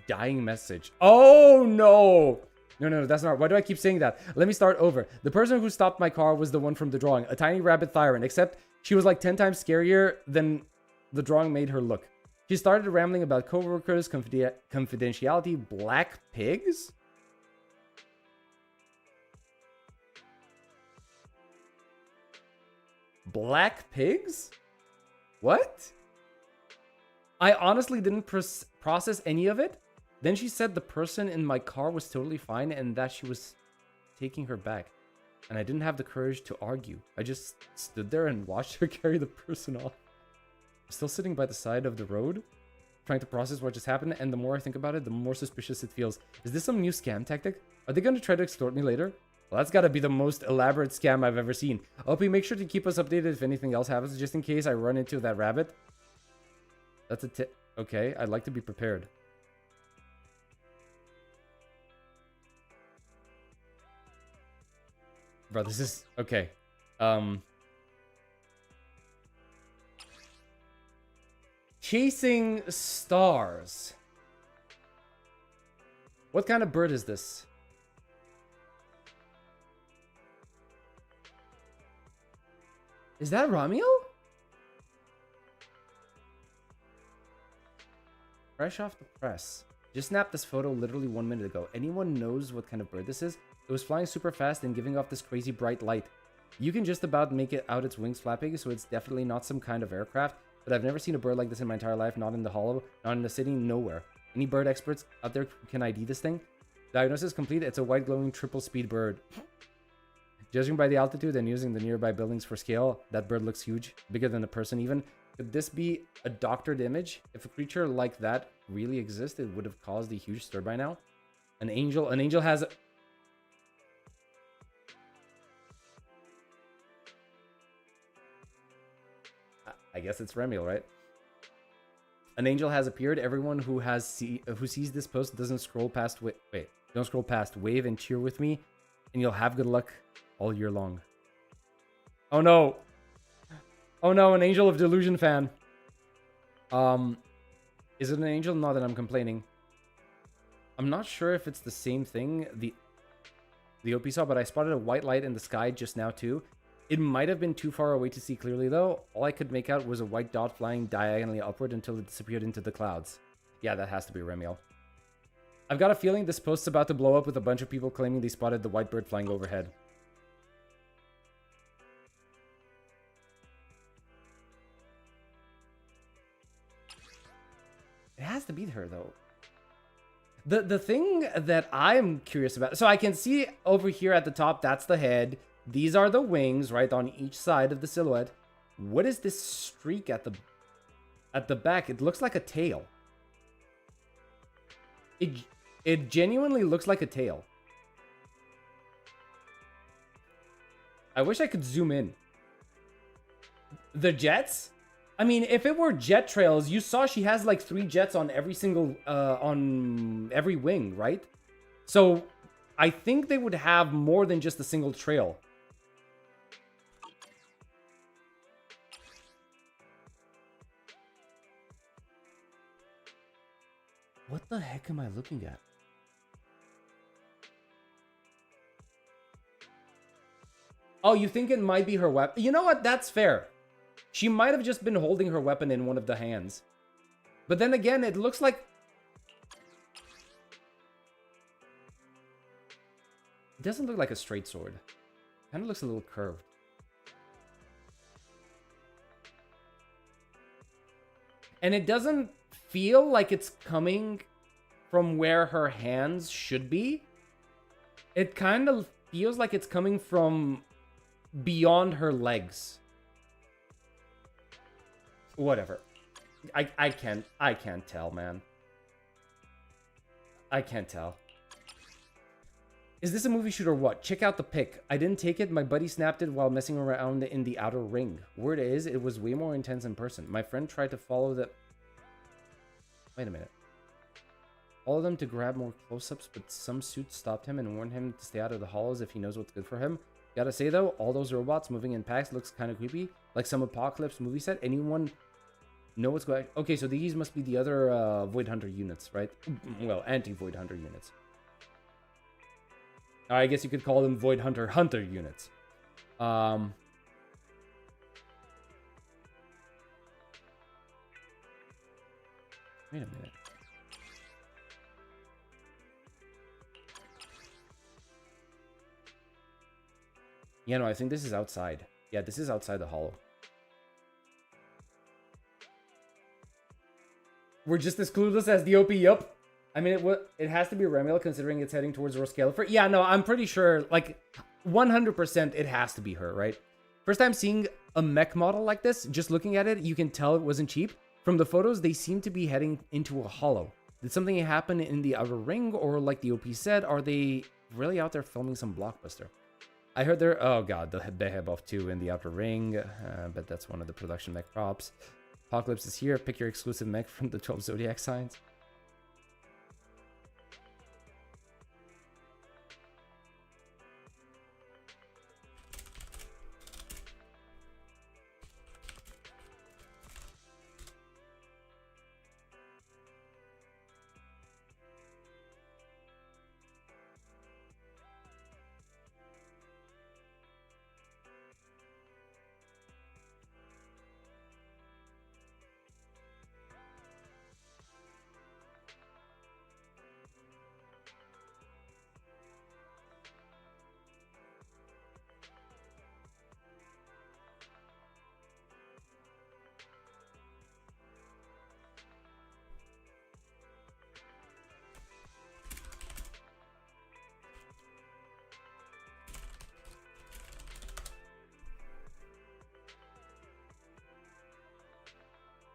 dying message. Oh no! No, that's not. Why do I keep saying that? Let me start over. The person who stopped my car was the one from the drawing, a tiny rabbit Thyron, except she was like 10 times scarier than the drawing made her look. She started rambling about coworkers, confidentiality, black pigs? Black pigs? What? I honestly didn't process any of it. Then she said the person in my car was totally fine and that she was taking her back. And I didn't have the courage to argue. I just stood there and watched her carry the person off. I'm still sitting by the side of the road, trying to process what just happened, and the more I think about it, the more suspicious it feels. Is this some new scam tactic? Are they going to try to extort me later? Well, that's got to be the most elaborate scam I've ever seen. OP, make sure to keep us updated if anything else happens, just in case I run into that rabbit. That's a tip. Okay, I'd like to be prepared. Bro, this is... Okay. Chasing stars. What kind of bird is this? Is that Ramiel? Fresh off the press. Just snapped this photo literally 1 minute ago. Anyone knows what kind of bird this is? It was flying super fast and giving off this crazy bright light. You can just about make it out its wings flapping, so it's definitely not some kind of aircraft, but I've never seen a bird like this in my entire life, not in the hollow, not in the city, nowhere. Any bird experts out there who can ID this thing? Diagnosis complete, it's a white glowing triple speed bird. Judging by the altitude and using the nearby buildings for scale, that bird looks huge, bigger than a person even. Could this be a doctored image? If a creature like that really existed, it would have caused a huge stir by now. An angel has... I guess it's Remiel, right? An angel has appeared. Everyone who sees this post doesn't scroll past... don't scroll past. Wave and cheer with me, and you'll have good luck all year long. Oh no! Oh no, an Angel of Delusion fan. Is it an angel? Not that I'm complaining. I'm not sure if it's the same thing the OP saw, but I spotted a white light in the sky just now too. It might have been too far away to see clearly though. All I could make out was a white dot flying diagonally upward until it disappeared into the clouds. Yeah, that has to be Remiel. I've got a feeling this post's about to blow up with a bunch of people claiming they spotted the white bird flying overhead. It has to be her though. The thing that I'm curious about, so I can see over here at the top, that's the head. These are the wings, right, on each side of the silhouette. What is this streak at the back? It looks like a tail. It genuinely looks like a tail. I wish I could zoom in. The jets? I mean, if it were jet trails, you saw she has like 3 jets on every single, on every wing, right? So I think they would have more than just a single trail. What the heck am I looking at? Oh, you think it might be her weapon? You know what? That's fair. She might have just been holding her weapon in one of the hands. But then again, it looks like... It doesn't look like a straight sword. Kind of looks a little curved. And it doesn't feel like it's coming from where her hands should be. It kind of feels like it's coming from beyond her legs. Whatever. I can't tell, man. I can't tell. Is this a movie shoot or what? Check out the pic. I didn't take it. My buddy snapped it while messing around in the outer ring. Word is, it was way more intense in person. My friend tried to follow the... Wait a minute. Follow them to grab more close-ups, but some suits stopped him and warned him to stay out of the hollows if he knows what's good for him. Gotta say though, all those robots moving in packs looks kind of creepy. Like some Apocalypse movie set. Anyone know what's going on? Okay, so these must be the other Void Hunter units, right? Well, anti-Void Hunter units. I guess you could call them Void Hunter units. Wait a minute. Yeah, no, I think this is outside. Yeah, this is outside the hollow. We're just as clueless as the OP, yup. I mean, it has to be Remiel considering it's heading towards Roskilde. Yeah, no, I'm pretty sure, like, 100% it has to be her, right? First time seeing a mech model like this, just looking at it, you can tell it wasn't cheap. From the photos, they seem to be heading into a hollow. Did something happen in the outer ring, or like the OP said, are they really out there filming some blockbuster? I heard they're, oh god, the Behemoth 2 in the outer ring, but that's one of the production mech props. Apocalypse is here, pick your exclusive mech from the 12 Zodiac signs.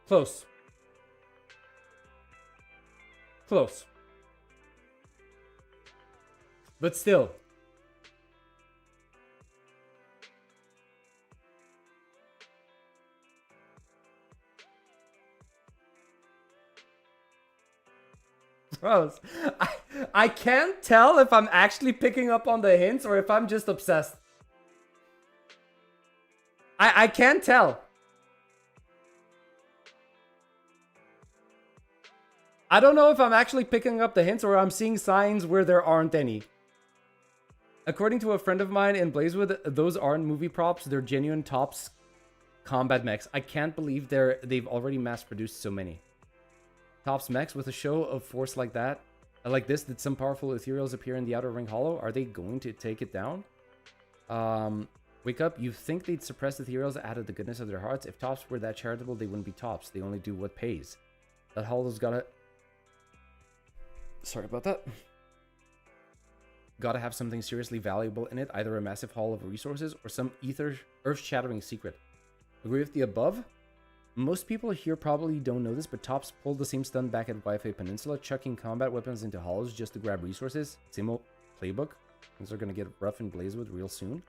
Close. Close. But still. Gross. I can't tell if I'm actually picking up on the hints or if I'm just obsessed. I can't tell. I don't know if I'm actually picking up the hints or I'm seeing signs where there aren't any. According to a friend of mine in Blazewood, those aren't movie props, they're genuine tops combat mechs. I can't believe they've already mass-produced so many. Tops mechs with a show of force like that, like this, did some powerful ethereals appear in the Outer Ring Hollow? Are they going to take it down? Wake up, you think they'd suppress ethereals out of the goodness of their hearts? If tops were that charitable, they wouldn't be tops. They only do what pays. That hollow's gotta... Sorry about that. Gotta have something seriously valuable in it, either a massive haul of resources or some earth-shattering secret. Agree with the above? Most people here probably don't know this, but Tops pulled the same stunt back at Wi-Fi Peninsula, chucking combat weapons into hollows just to grab resources. Same old playbook. Things are gonna get rough in Blazewood real soon.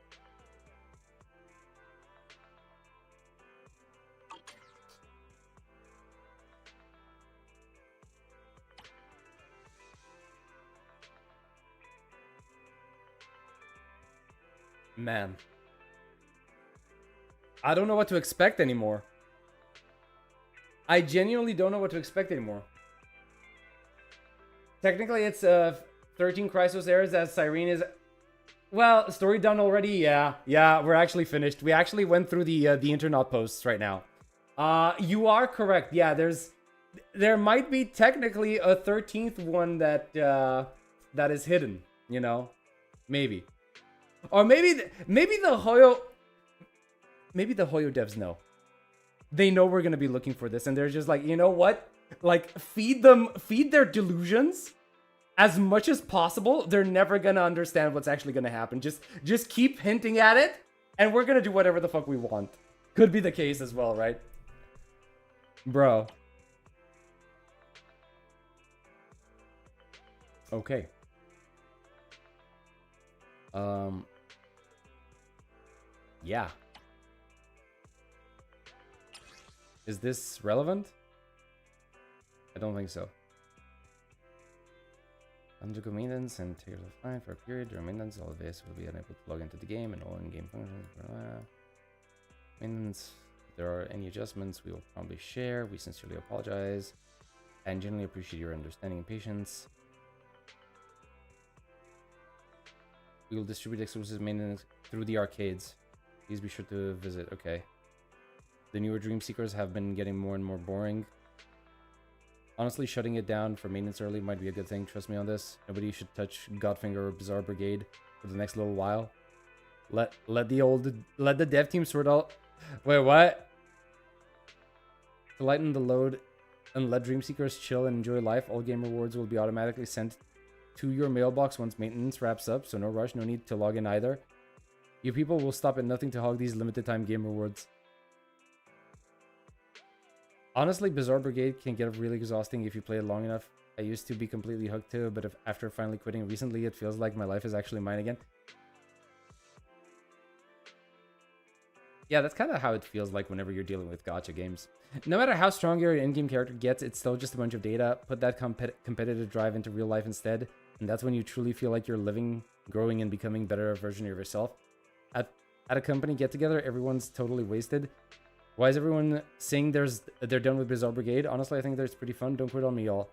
Man. I don't know what to expect anymore. I genuinely don't know what to expect anymore. Technically, it's 13 Chrysos eras as Cyrene is... Well, story done already? Yeah, we're actually finished. We actually went through the Internaut posts right now. You are correct. Yeah, there might be technically a 13th one that that is hidden, you know? Maybe. Or maybe the Hoyo devs know. They know we're gonna be looking for this, and they're just like, you know what? Like, feed their delusions as much as possible. They're never gonna understand what's actually gonna happen. Just keep hinting at it, and we're gonna do whatever the fuck we want. Could be the case as well, right? Bro. Okay. Yeah. Is this relevant? I don't think so. Undergo maintenance and take the fine for a period. During maintenance, all VS will be unable to log into the game and all in-game functions. Maintenance. If there are any adjustments, we will probably share. We sincerely apologize and genuinely appreciate your understanding and patience. We will distribute exclusive maintenance through the arcades. Please be sure to visit. Okay. The newer Dream Seekers have been getting more and more boring. Honestly, shutting it down for maintenance early might be a good thing. Trust me on this. Nobody should touch Godfinger or Bizarre Brigade for the next little while. Let the dev team sort out. Wait, what? To lighten the load and let Dream Seekers chill and enjoy life, all game rewards will be automatically sent to your mailbox once maintenance wraps up, so no rush, no need to log in either. You people will stop at nothing to hog these limited time game rewards. Honestly, Bizarre Brigade can get really exhausting if you play it long enough. I used to be completely hooked to it, but after finally quitting recently, it feels like my life is actually mine again. Yeah, that's kind of how it feels like whenever you're dealing with gacha games. No matter how strong your in-game character gets, it's still just a bunch of data. Put that competitive drive into real life instead, and that's when you truly feel like you're living, growing, and becoming a better version of yourself. At a company get-together, everyone's totally wasted. Why is everyone saying they're done with Bizarre Brigade? Honestly, I think that's pretty fun. Don't quit on me, y'all.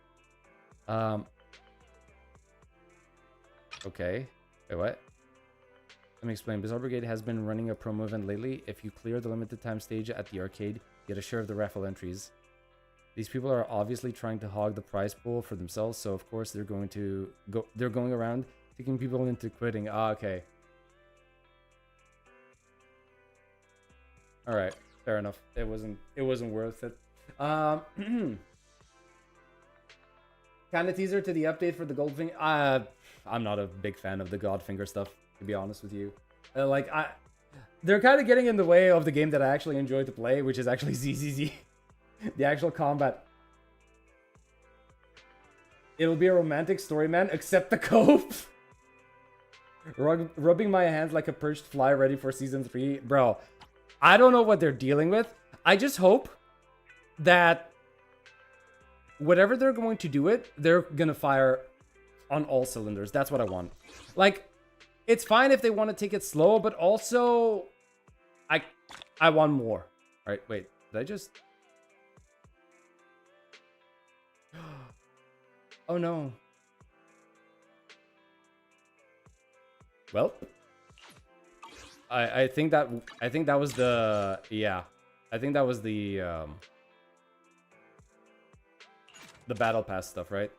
Okay. Wait, what? Let me explain. Bizarre Brigade has been running a promo event lately. If you clear the limited time stage at the arcade, get a share of the raffle entries. These people are obviously trying to hog the prize pool for themselves, so of course they're going around taking people into quitting. Ah, okay. All right. Fair enough. It wasn't worth it. Kind of teaser to the update for the Goldfinger. I'm not a big fan of the Godfinger stuff, to be honest with you. They're kind of getting in the way of the game that I actually enjoy to play, which is actually ZZZ. The actual combat. It'll be a romantic story, man, except the cope. Rubbing my hands like a perched fly ready for season 3. Bro, I don't know what they're dealing with. I just hope that whatever they're going to do they're going to fire on all cylinders. That's what I want. Like, it's fine if they want to take it slow, but also I want more. All right, wait. Did I just... Oh no. Well, I think that was the battle pass stuff, right?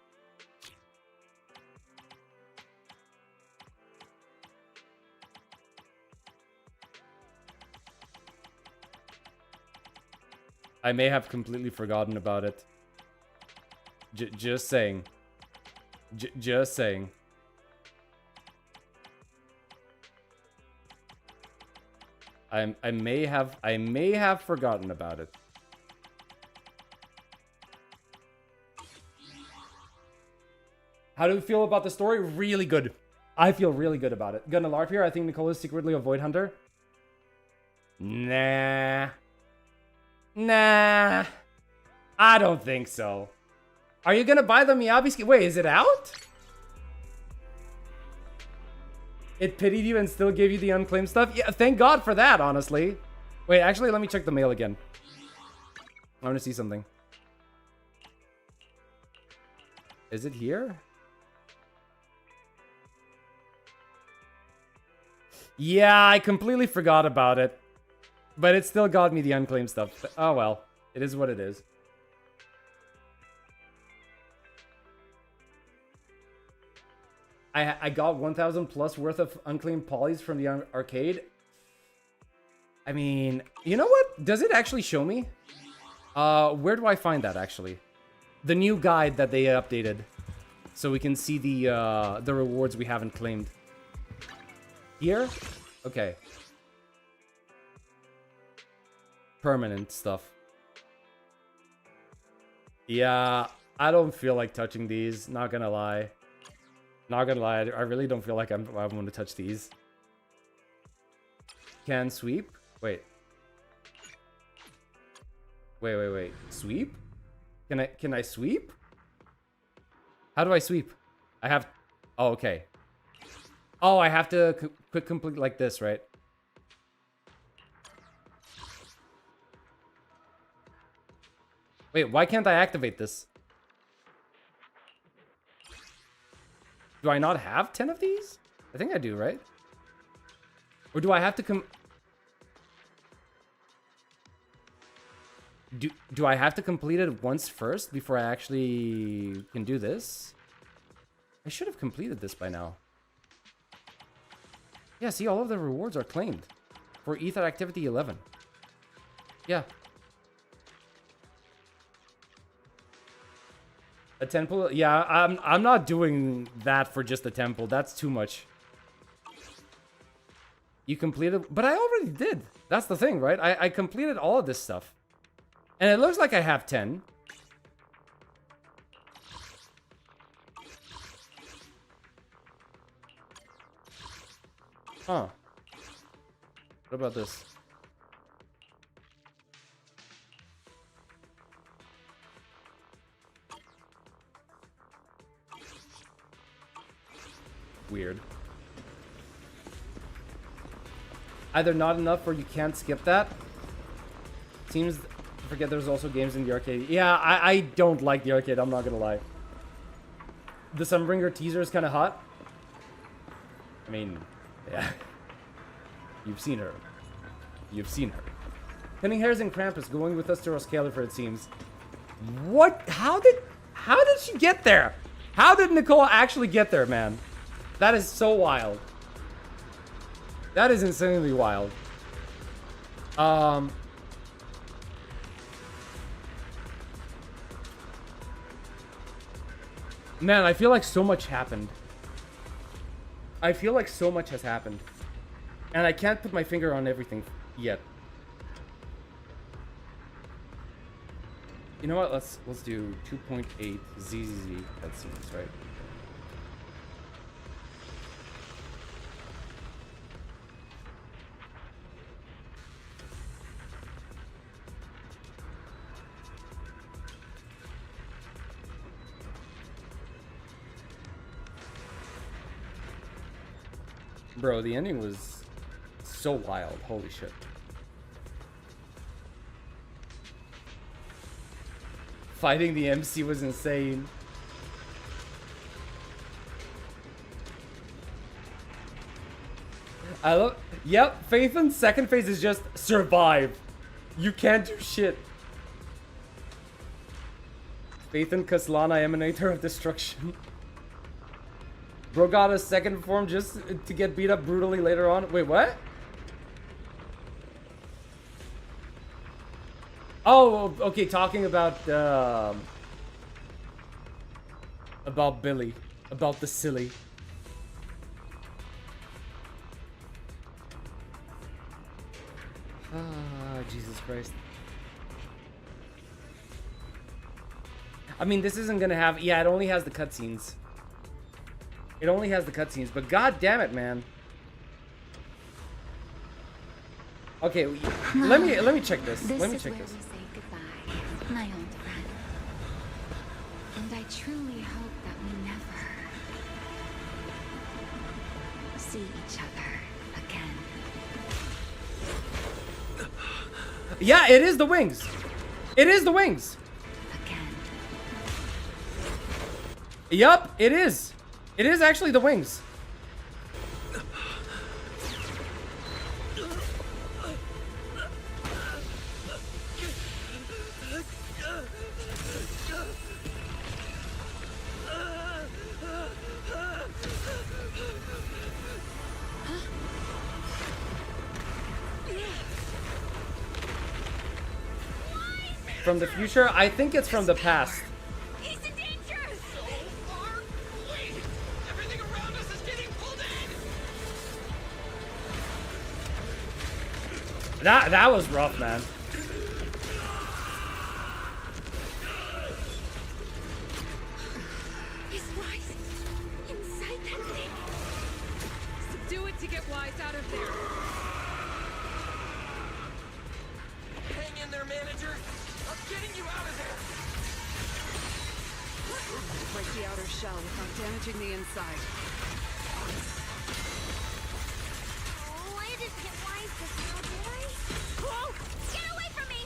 I may have completely forgotten about it. Just saying. Just saying. I may have forgotten about it. How do we feel about the story? Really good. I feel really good about it. Gonna LARP here. I think Nicole is secretly a Void Hunter. Nah. Nah. I don't think so. Are you gonna buy the Miyabi skin? Wait, is it out? It pitied you and still gave you the unclaimed stuff? Yeah, thank God for that, honestly. Wait, actually, let me check the mail again. I want to see something. Is it here? Yeah, I completely forgot about it. But it still got me the unclaimed stuff. Oh well, it is what it is. I got 1,000 plus worth of unclaimed polys from the arcade. I mean, you know what? Does it actually show me? Where do I find that actually? The new guide that they updated, so we can see the rewards we haven't claimed. Here? Okay. Permanent stuff. Yeah, I don't feel like touching these. Not gonna lie. Not gonna lie. I really don't feel like I want to touch these. Can sweep? Wait. Wait. Sweep? Can I sweep? How do I sweep? I have... Oh, okay. Oh, I have to quick complete like this, right? Wait, why can't I activate this? Do I not have 10 of these? I think I do, right? Or do I have to Do I have to complete it once first before I actually can do this? I should have completed this by now. Yeah, see, all of the rewards are claimed for Ether Activity 11. Yeah. A temple? Yeah, I'm not doing that for just a temple. That's too much. You completed... But I already did. That's the thing, right? I completed all of this stuff. And it looks like I have 10. Huh. What about this? Weird. Either not enough or you can't skip that. Seems... I forget there's also games in the arcade. Yeah, I don't like the arcade, I'm not gonna lie. The Sunbringer teaser is kind of hot. I mean, yeah. You've seen her. You've seen her. Cunning Hairs and Krampus going with us to Roskilde, it seems. What? How did she get there? How did Nicole actually get there, man? That is so wild. That is insanely wild. Man, I feel like so much happened. I feel like so much has happened. And I can't put my finger on everything yet. You know what? Let's do 2.8 ZZZ cutscenes, right? Bro, the ending was so wild. Holy shit. Fighting the MC was insane. I love... Yep, Phaethon's second phase is just survive. You can't do shit. Phaethon Kaslana, Emanator of Destruction. Bro got a second form just to get beat up brutally later on. Wait, what? Oh, okay, talking about Billy. About the silly. Ah, Jesus Christ. I mean, this isn't gonna have... Yeah, it only has the cutscenes. It only has the cutscenes, but god damn it, man. Okay, let me check this. Let me check this. We say goodbye, my old friend. And I truly hope that we never see each other again. Yeah, it is the wings. It is the wings. Again. Yup, it is. It is actually the wings. from the future? I think it's from the past. He's in danger! So far away! Everything around us is getting pulled in! That was rough, man. Is Wise inside that thing? Do it to get Wise out of there. Hang in there, manager! I'm getting you out of there! Break the outer shell without damaging the inside. Oh, I didn't hit Wise this little boy. Whoa! Get away from me!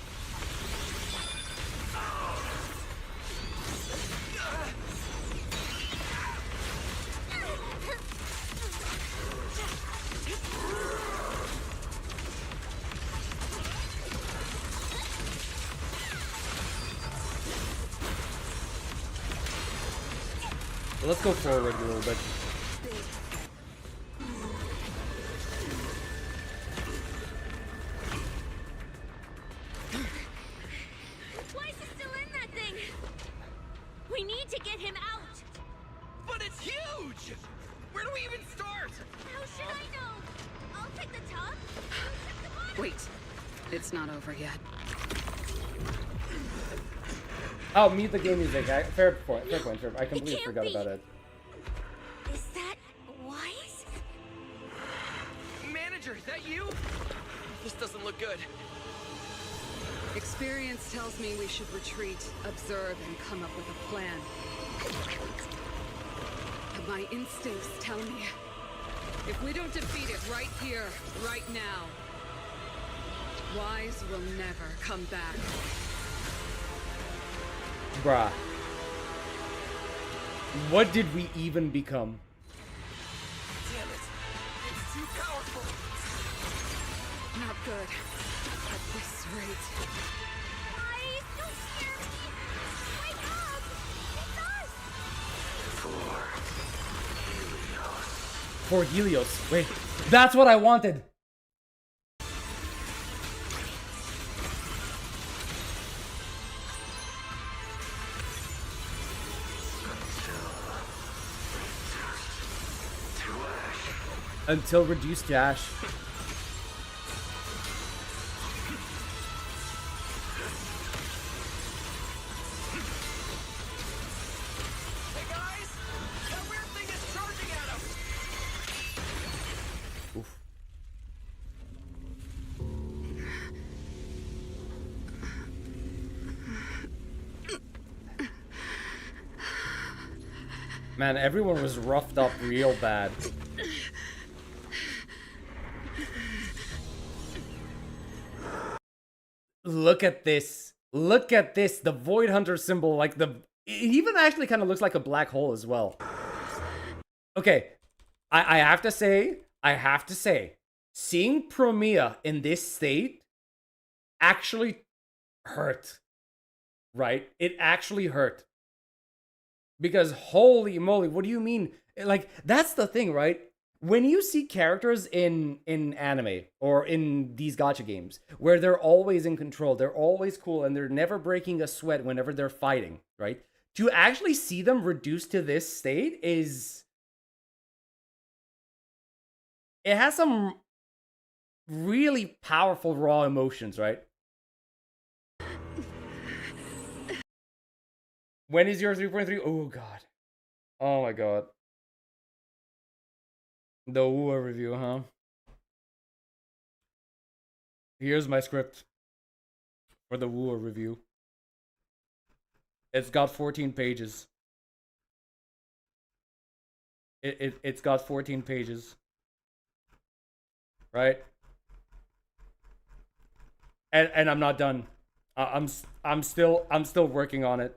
Let's go forward a little bit. Wise is still in that thing! We need to get him out! But it's huge! Where do we even start? How should I know? I'll take the top. Wait, it's not over yet. Oh, meet the game music. Fair point. Fair point. I completely forgot about it. Is that Wise? Manager, is that you? This doesn't look good. Experience tells me we should retreat, observe, and come up with a plan. But my instincts tell me, if we don't defeat it right here, right now, Wise will never come back. Bruh. What did we even become? Damn it! It's too powerful! Not good. At this rate. Wise, don't scare me! Wake up! It's us! For Helios. Wait, that's what I wanted. Until reduced to ash. Hey guys! That weird thing is charging at us! Oof. Man, everyone was roughed up real bad. Look at this. Look at this. The Void Hunter symbol, like it even actually kind of looks like a black hole as well. Okay. I have to say, seeing Promea in this state actually hurt. Right? It actually hurt. Because holy moly, what do you mean? Like, that's the thing, right? When you see characters in anime or in these gacha games where they're always in control, they're always cool, and they're never breaking a sweat whenever they're fighting, right? To actually see them reduced to this state is... It has some really powerful raw emotions, right? When is your 3.3? Oh, God. Oh, my God. The WuWa review, huh? Here's my script for the WuWa review. It's got 14 pages. It's got 14 pages. Right? And I'm not done. I'm still working on it.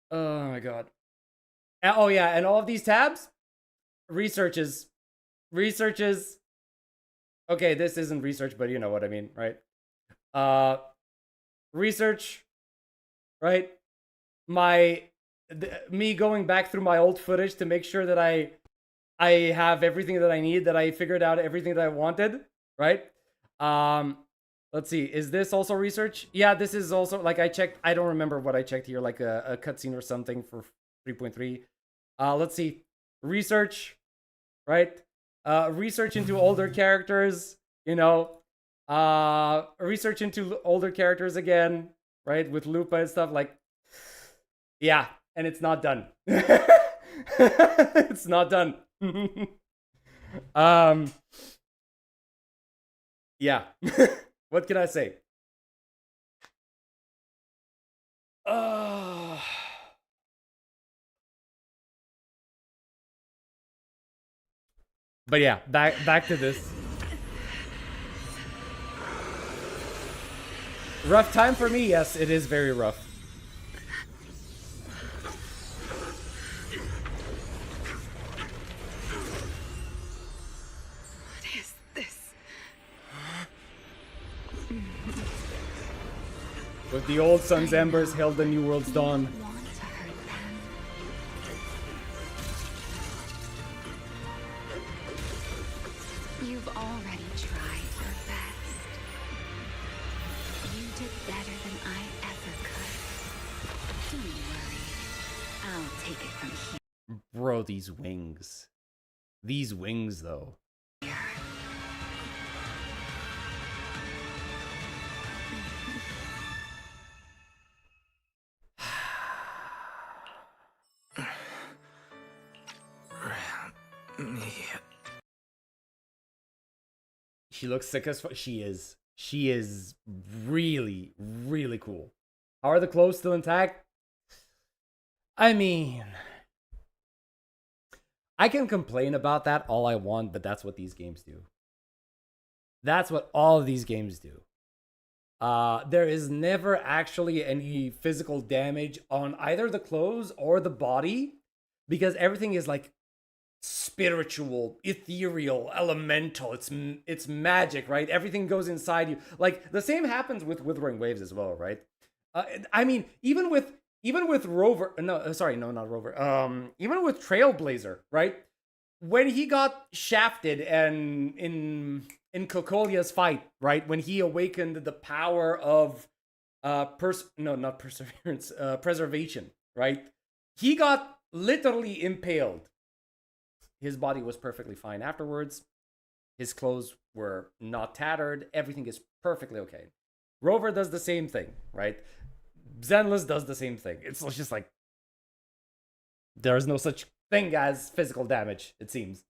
Oh my God. Oh yeah, and all of these tabs, researches. Okay, this isn't research, but you know what I mean, right? Research, right? Me going back through my old footage to make sure that I have everything that I need, that I figured out everything that I wanted, right? Let's Let's see. Is this also research? Yeah, this is also, like, I checked. I don't remember what I checked here, like a cutscene or something for 3.3. Let's see. Research, right? Research into older characters, you know. Research into older characters again, right? With Lupa and stuff, like, yeah, and it's not done. It's not done. Yeah. What can I say? But yeah, back to this. Rough time for me, yes, it is very rough. What is this? With the old sun's embers hailed the new world's dawn. You've already tried your best. You did better than I ever could. Don't worry. I'll take it from here. Bro, these wings. These wings, though. She looks sick as fuck. She is. She is really, really cool. How are the clothes still intact? I mean, I can complain about that all I want, but that's what these games do. That's what all of these games do. There is never actually any physical damage on either the clothes or the body, because everything is like spiritual, ethereal, elemental. It's magic, right? Everything goes inside you. Like the same happens with Withering Waves as well, right? I mean, even with Rover, not Rover. Even with Trailblazer, right? When he got shafted and in Cocolia's fight, right? When he awakened the power of preservation, right? He got literally impaled. His body was perfectly fine afterwards. His clothes were not tattered. Everything is perfectly okay. Rover does the same thing, right? Zenless does the same thing. It's just like, there's no such thing as physical damage, it seems.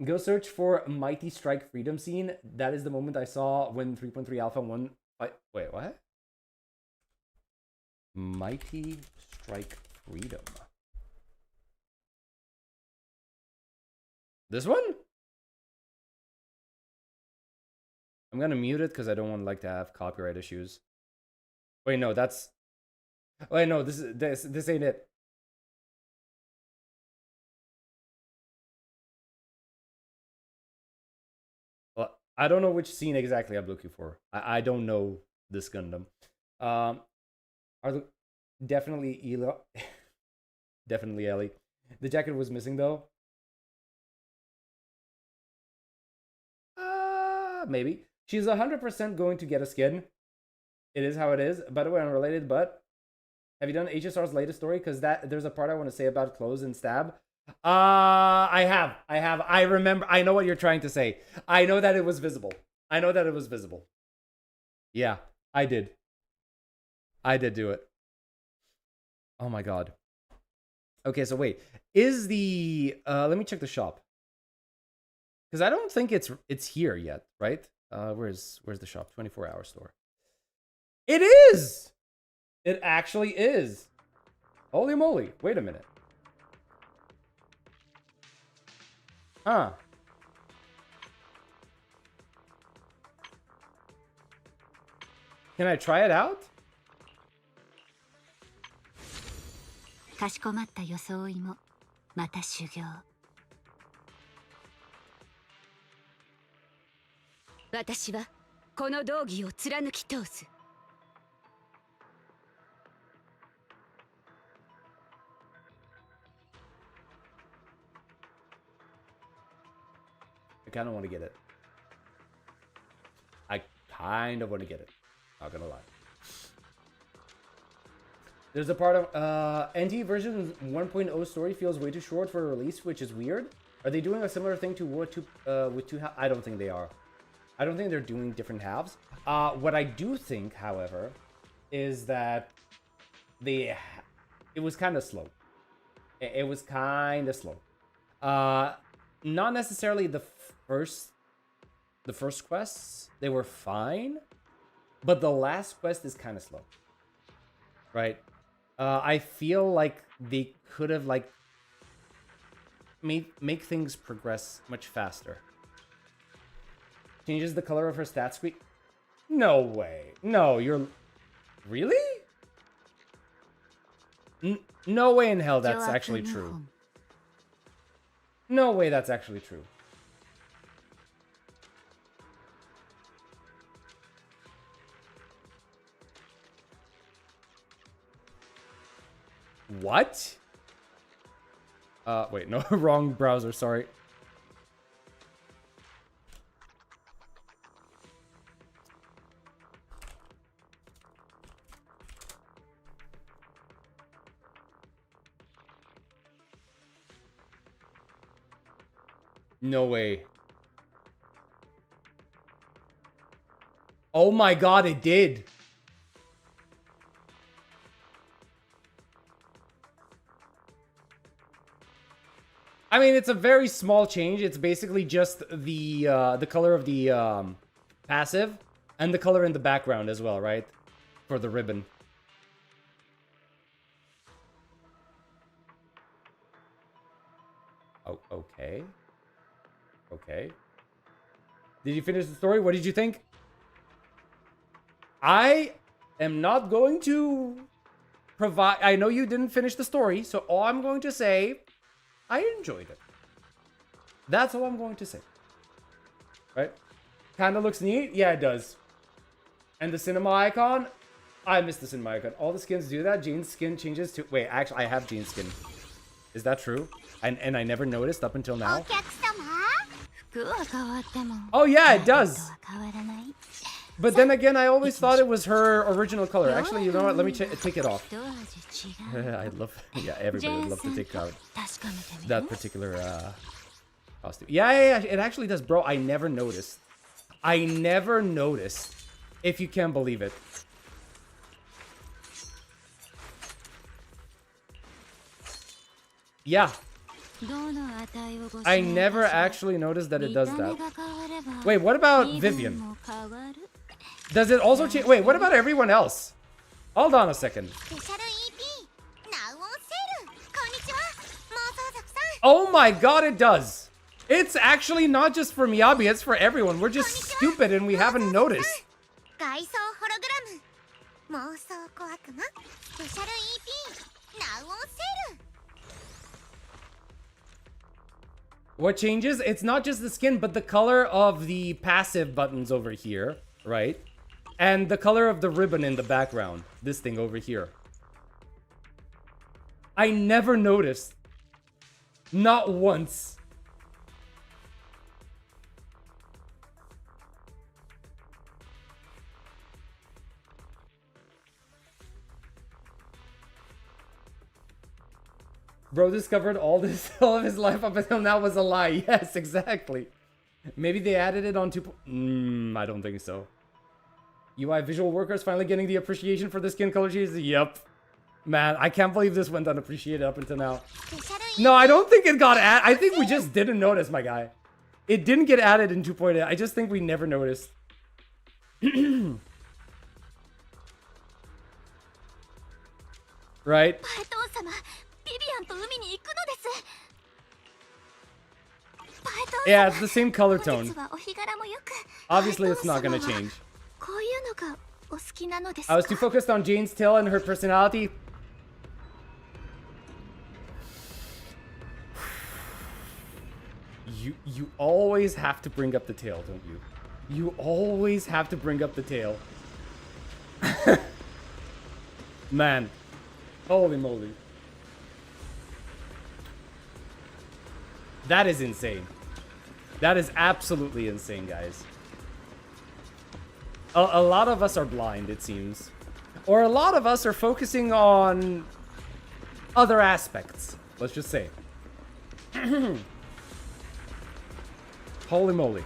Go search for Mighty Strike Freedom scene. That is the moment I saw when 3.3 Alpha 1... Wait, what? Mighty Strike Freedom. This one? I'm gonna mute it because I don't want to have copyright issues. Wait, no, that's... Wait, no, this ain't it. Well, I don't know which scene exactly I'm looking for. I don't know this Gundam. Definitely Elo. Definitely Ellie. The jacket was missing though. Maybe. She's 100% going to get a skin. It is how it is. By the way, unrelated, but have you done HSR's latest story? Because there's a part I want to say about clothes and stab. I have. I remember. I know what you're trying to say. I know that it was visible. Yeah, I did. I did do it. Oh my god. Okay, so wait. Is the... let me check the shop. Because I don't think it's here yet, right? Where's the shop? 24-hour store. It is! It actually is. Holy moly. Wait a minute. Huh. Can I try it out? かしこまった装いもまた修行。私はこの道義を貫き通す。I kind of want to get it. I kind of want to get it. Not gonna lie. There's a part of NT version 1.0 story feels way too short for a release, which is weird. Are they doing a similar thing to what with two halves? I don't think they are. I don't think they're doing different halves. What I do think, however, is that it was kind of slow. It was kind of slow. Not necessarily the first quests. They were fine, but the last quest is kind of slow. Right? I feel like they could have like make things progress much faster. Changes the color of her stat screen. No way. No, you're really? No way in hell that's actually true. No way that's actually true. What? Wait, no, wrong browser, sorry. No way. Oh my god, it did. I mean, it's a very small change. It's basically just the color of the passive and the color in the background as well, right? For the ribbon. Oh, okay. Okay. Did you finish the story? What did you think? I am not going to provide... I know you didn't finish the story, so all I'm going to say... I enjoyed it. That's all I'm going to say. Right? Kinda looks neat? Yeah, it does. And the cinema icon? I miss the cinema icon. All the skins do that. Jane's skin changes to... Wait, actually, I have Jane's skin. Is that true? And I never noticed up until now. Oh yeah, it does. But then again, I always thought it was her original color. Actually, you know what? Let me take it off. I'd love... Yeah, everybody would love to take out that particular costume. Yeah, it actually does. Bro, I never noticed. I never noticed. If you can believe it. Yeah. I never actually noticed that it does that. Wait, what about Vivian? Does it also change? Wait, what about everyone else? Hold on a second. Oh my god, it does. It's actually not just for Miyabi, it's for everyone. We're just stupid and we haven't noticed. What changes? It's not just the skin, but the color of the passive buttons over here, right? And the color of the ribbon in the background. This thing over here. I never noticed. Not once. Bro discovered all of his life up until now was a lie. Yes, exactly. Maybe they added it on 2. I don't think so. UI visual workers finally getting the appreciation for the skin color changes. Yep. Man, I can't believe this went unappreciated up until now. No, I don't think it got added. I think we just didn't notice, my guy. It didn't get added in 2.8. I just think we never noticed. Right? Yeah, it's the same color tone. Obviously, it's not gonna change. I was too focused on Jane's tail and her personality. You always have to bring up the tail, don't you? You always have to bring up the tail. Man. Holy moly. That is insane. That is absolutely insane, guys. A lot of us are blind, it seems. Or a lot of us are focusing on other aspects, let's just say. Holy moly.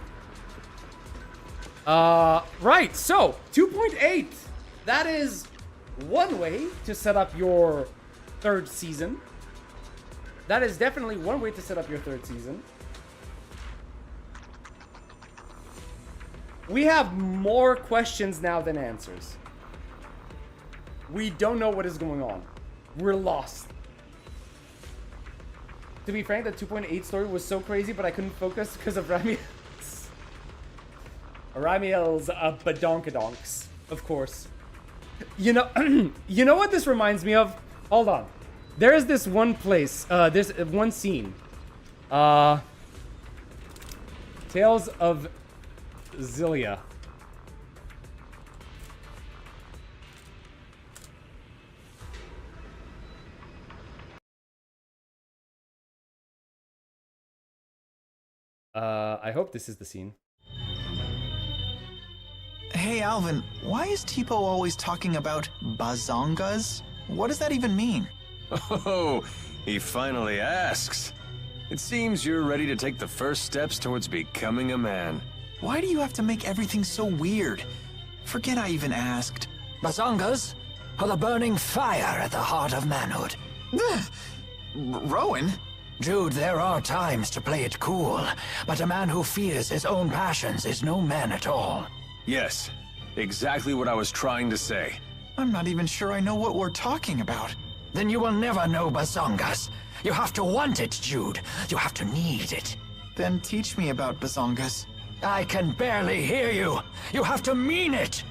Right, so 2.8. That is one way to set up your third season. That is definitely one way to set up your third season. We have more questions now than answers. We don't know what is going on. We're lost. To be frank, the 2.8 story was so crazy, but I couldn't focus because of Ramiel's badonkadonks, of course. You know, you know what this reminds me of? Hold on. There is this one place, there's one scene. Tales of Zilia. I hope this is the scene. Hey Alvin, why is Tipo always talking about bazongas? What does that even mean? Oh, he finally asks. It seems you're ready to take the first steps towards becoming a man. Why do you have to make everything so weird? Forget I even asked. Bazongas are the burning fire at the heart of manhood. Rowan? Jude, there are times to play it cool, but a man who fears his own passions is no man at all. Yes, exactly what I was trying to say. I'm not even sure I know what we're talking about. Then you will never know bazongas. You have to want it, Jude. You have to need it. Then teach me about bazongas. I can barely hear you. You have to mean it.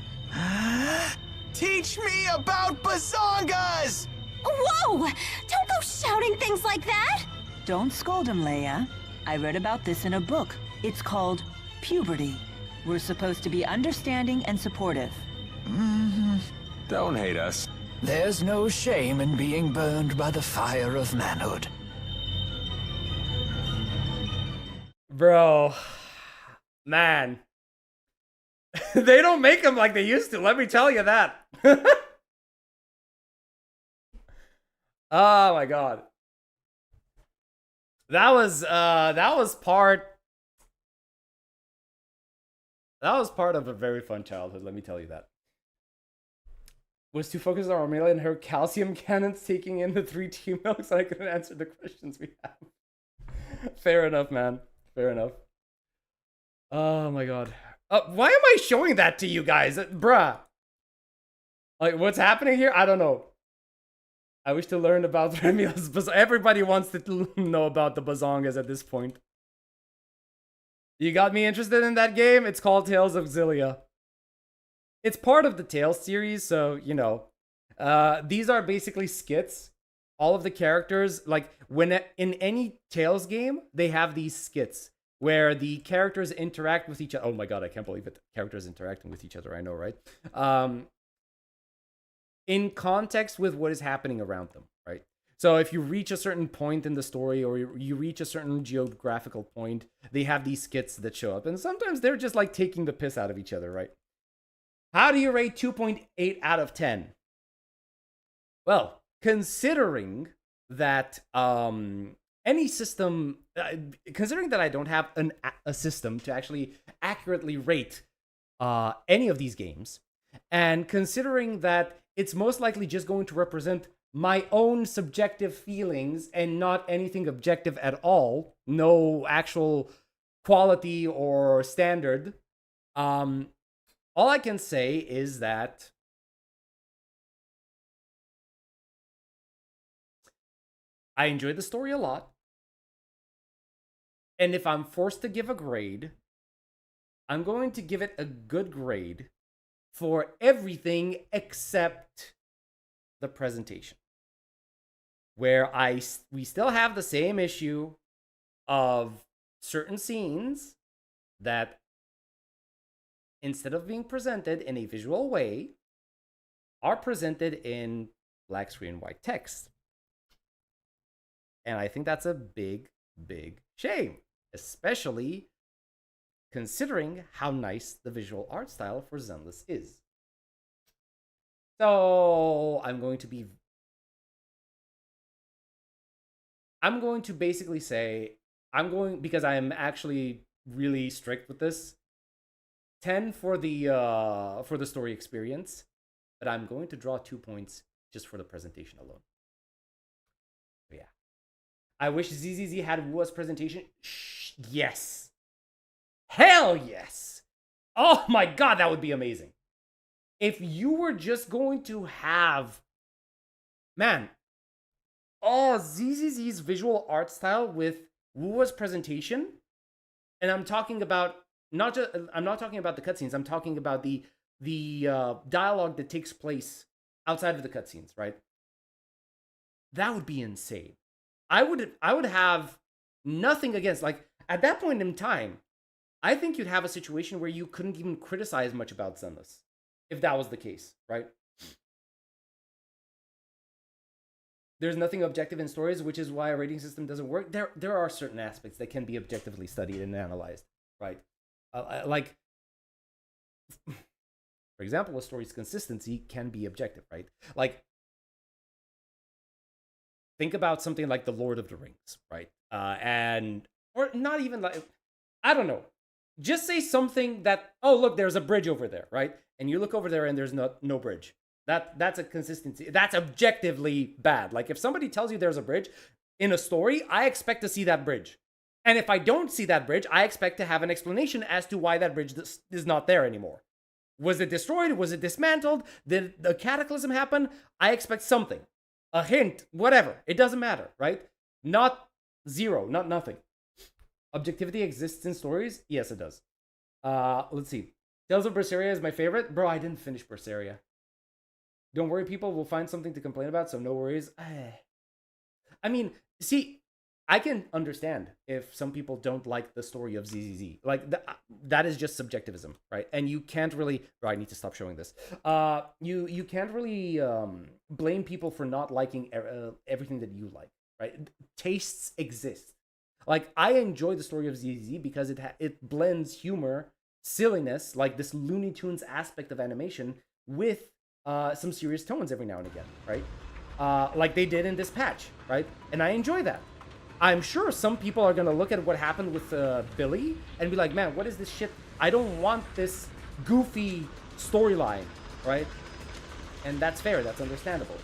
Teach me about bazongas! Whoa! Don't go shouting things like that! Don't scold him, Leia. I read about this in a book. It's called puberty. We're supposed to be understanding and supportive. Don't hate us. There's no shame in being burned by the fire of manhood. Bro. Man. They don't make them like they used to, let me tell you that. Oh my god. That was part of a very fun childhood, let me tell you that. Was too focused on Armelia and her calcium cannons taking in the 3 T-milks, and I couldn't answer the questions we have. Fair enough, man. Fair enough. Oh my god. Why am I showing that to you guys? Bruh. Like, what's happening here? I don't know. I wish to learn about Remiel's everybody wants to know about the bazongas at this point. You got me interested in that game? It's called Tales of Zilia. It's part of the Tales series, so, you know. These are basically skits. All of the characters, like, when in any Tales game, they have these skits where the characters interact with each other. Oh my god, I can't believe it. Characters interacting with each other, I know, right? In context with what is happening around them, right? So if you reach a certain point in the story or you reach a certain geographical point, they have these skits that show up. And sometimes they're just like taking the piss out of each other, right? How do you rate 2.8 out of 10? Well, considering that any system, considering that I don't have a system to actually accurately rate any of these games, and considering that it's most likely just going to represent my own subjective feelings and not anything objective at all, no actual quality or standard, all I can say is that I enjoyed the story a lot. And if I'm forced to give a grade, I'm going to give it a good grade for everything except the presentation, where we still have the same issue of certain scenes that, instead of being presented in a visual way, are presented in black screen white text. And I think that's a big, big shame, especially considering how nice the visual art style for Zenless is. So I'm going to basically say, because I am actually really strict with this, 10 for the story experience, but I'm going to draw 2 points just for the presentation alone. But yeah. I wish ZZZ had WuWa's presentation. Yes. Hell yes. Oh my god, that would be amazing. If you were just going to have, man, ZZZ's visual art style with WuWa's presentation, and I'm talking about I'm not talking about the cutscenes. I'm talking about the dialogue that takes place outside of the cutscenes, right? That would be insane. I would have nothing against, like, at that point in time, I think you'd have a situation where you couldn't even criticize much about Zenless if that was the case, right? There's nothing objective in stories, which is why a rating system doesn't work. There are certain aspects that can be objectively studied and analyzed, right? Like, for example, a story's consistency can be objective, right? Like, think about something like The Lord of the Rings, right? Or not even like, I don't know. Just say something that, oh, look, there's a bridge over there, right? And you look over there and there's no bridge. That's a consistency. That's objectively bad. Like, if somebody tells you there's a bridge in a story, I expect to see that bridge. And if I don't see that bridge, I expect to have an explanation as to why that bridge is not there anymore. Was it destroyed? Was it dismantled? Did the cataclysm happen? I expect something. A hint, whatever. It doesn't matter, right? Not zero, not nothing. Objectivity exists in stories? Yes, it does. Let's see. Tales of Berseria is my favorite. Bro, I didn't finish Berseria. Don't worry, people. We'll find something to complain about, so no worries. I mean, see, I can understand if some people don't like the story of ZZZ. Like, that is just subjectivism, right? And you can't really... Bro, I need to stop showing this. You can't really blame people for not liking everything that you like, right? Tastes exist. Like, I enjoy the story of ZZZ because it blends humor, silliness, like this Looney Tunes aspect of animation, with some serious tones every now and again, right? Like they did in this patch, right? And I enjoy that. I'm sure some people are going to look at what happened with Billy and be like, man, what is this shit? I don't want this goofy storyline, right? And that's fair. That's understandable.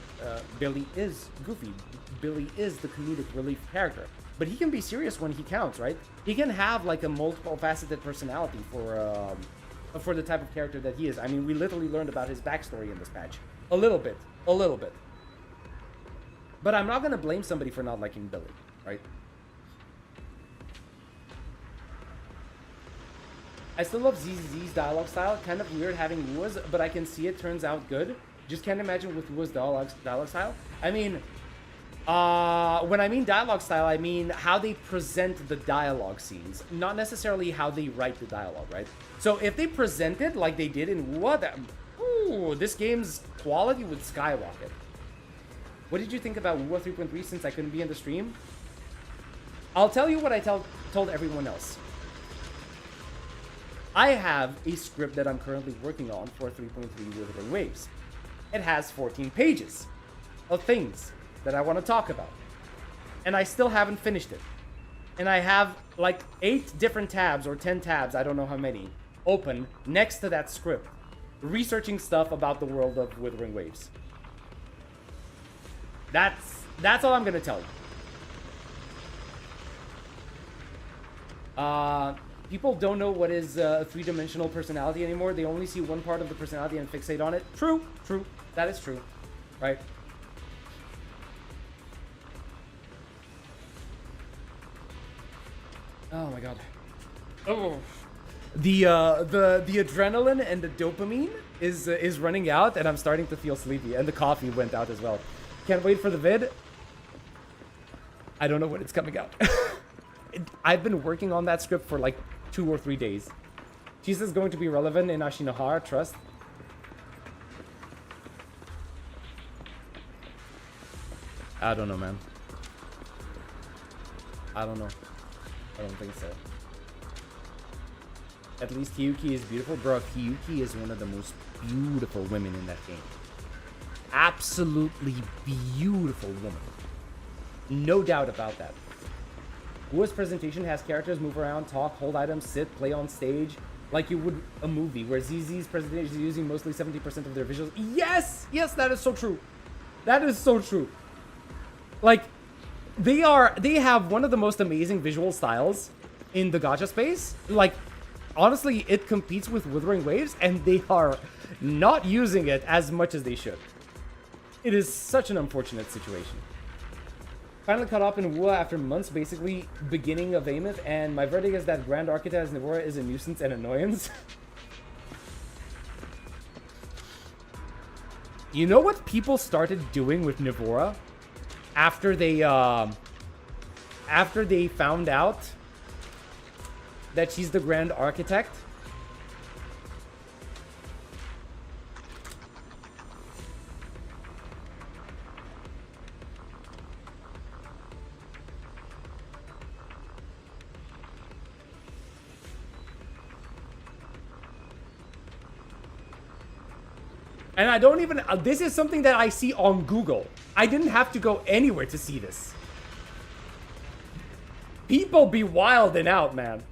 Billy is goofy. Billy is the comedic relief character. But he can be serious when he counts, right? He can have like a multiple-faceted personality for the type of character that he is. I mean, we literally learned about his backstory in this patch. A little bit. But I'm not going to blame somebody for not liking Billy, right? I still love ZZZ's dialogue style. Kind of weird having WuWa's, but I can see it turns out good. Just can't imagine with WuWa's dialogue style. I mean... when I mean dialogue style, I mean how they present the dialogue scenes, not necessarily how they write the dialogue, right? So if they present it like they did in WuWa, this game's quality would skyrocket. What did you think about WuWa 3.3 since I couldn't be in the stream? I'll tell you what I told everyone else. I have a script that I'm currently working on for 3.3 Withering Waves. It has 14 pages of things that I want to talk about. And I still haven't finished it. And I have like 8 different tabs or 10 tabs, I don't know how many, open next to that script, researching stuff about the world of Withering Waves. That's all I'm gonna tell you. People don't know what is a 3-dimensional personality anymore. They only see one part of the personality and fixate on it. True. That is true, right? Oh my god. Oh. The adrenaline and the dopamine is running out, and I'm starting to feel sleepy, and the coffee went out as well. Can't wait for the vid. I don't know when it's coming out. I've been working on that script for like 2 or 3 days. She says going to be relevant in Ashinohara, trust. I don't know, man. I don't know. I don't think so. at least Hiyuki is beautiful. Bro, Hiyuki is one of the most beautiful women in that game. Absolutely beautiful woman. No doubt about that. WuWa's presentation has characters move around, talk, hold items, sit, play on stage, like you would a movie, where ZZ's presentation is using mostly 70% of their visuals. Yes! Yes, that is so true. That is so true. Like, they have one of the most amazing visual styles in the gacha space. Like, honestly, it competes with Wuthering Waves, and they are not using it as much as they should. It is such an unfortunate situation. Finally caught up in WuWa after months, basically beginning of Amith, and my verdict is that Grand Architect as Nivora is a nuisance and annoyance. You know what people started doing with Nivora after they found out that she's the Grand Architect? And I don't even, this is something that I see on Google. I didn't have to go anywhere to see this. People be wilding out, man.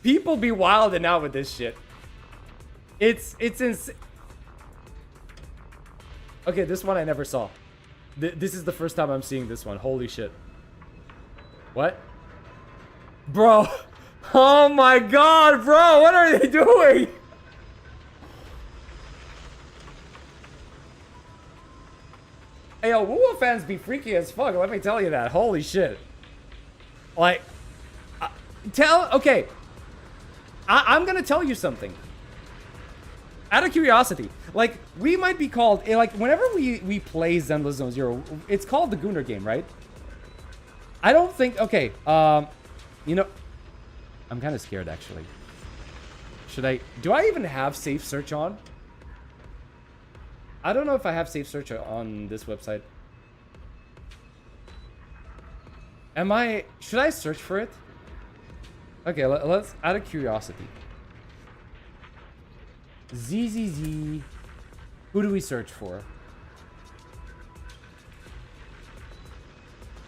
People be wilding out with this shit. It's insane. Okay, this one I never saw. This is the first time I'm seeing this one. Holy shit. What? Bro. Oh my god, bro. What are they doing? Hey, yo, WuWa fans be freaky as fuck. Let me tell you that. Holy shit. Like, okay. I'm gonna tell you something. Out of curiosity, like, we might be called, like, whenever we play Zenless Zone Zero, it's called the Gunnar game, right? I don't think, okay, you know, I'm kind of scared, actually. Do I even have safe search on? I don't know if I have safe search on this website. Should I search for it? Okay, let's, out of curiosity. ZZZ. Who do we search for?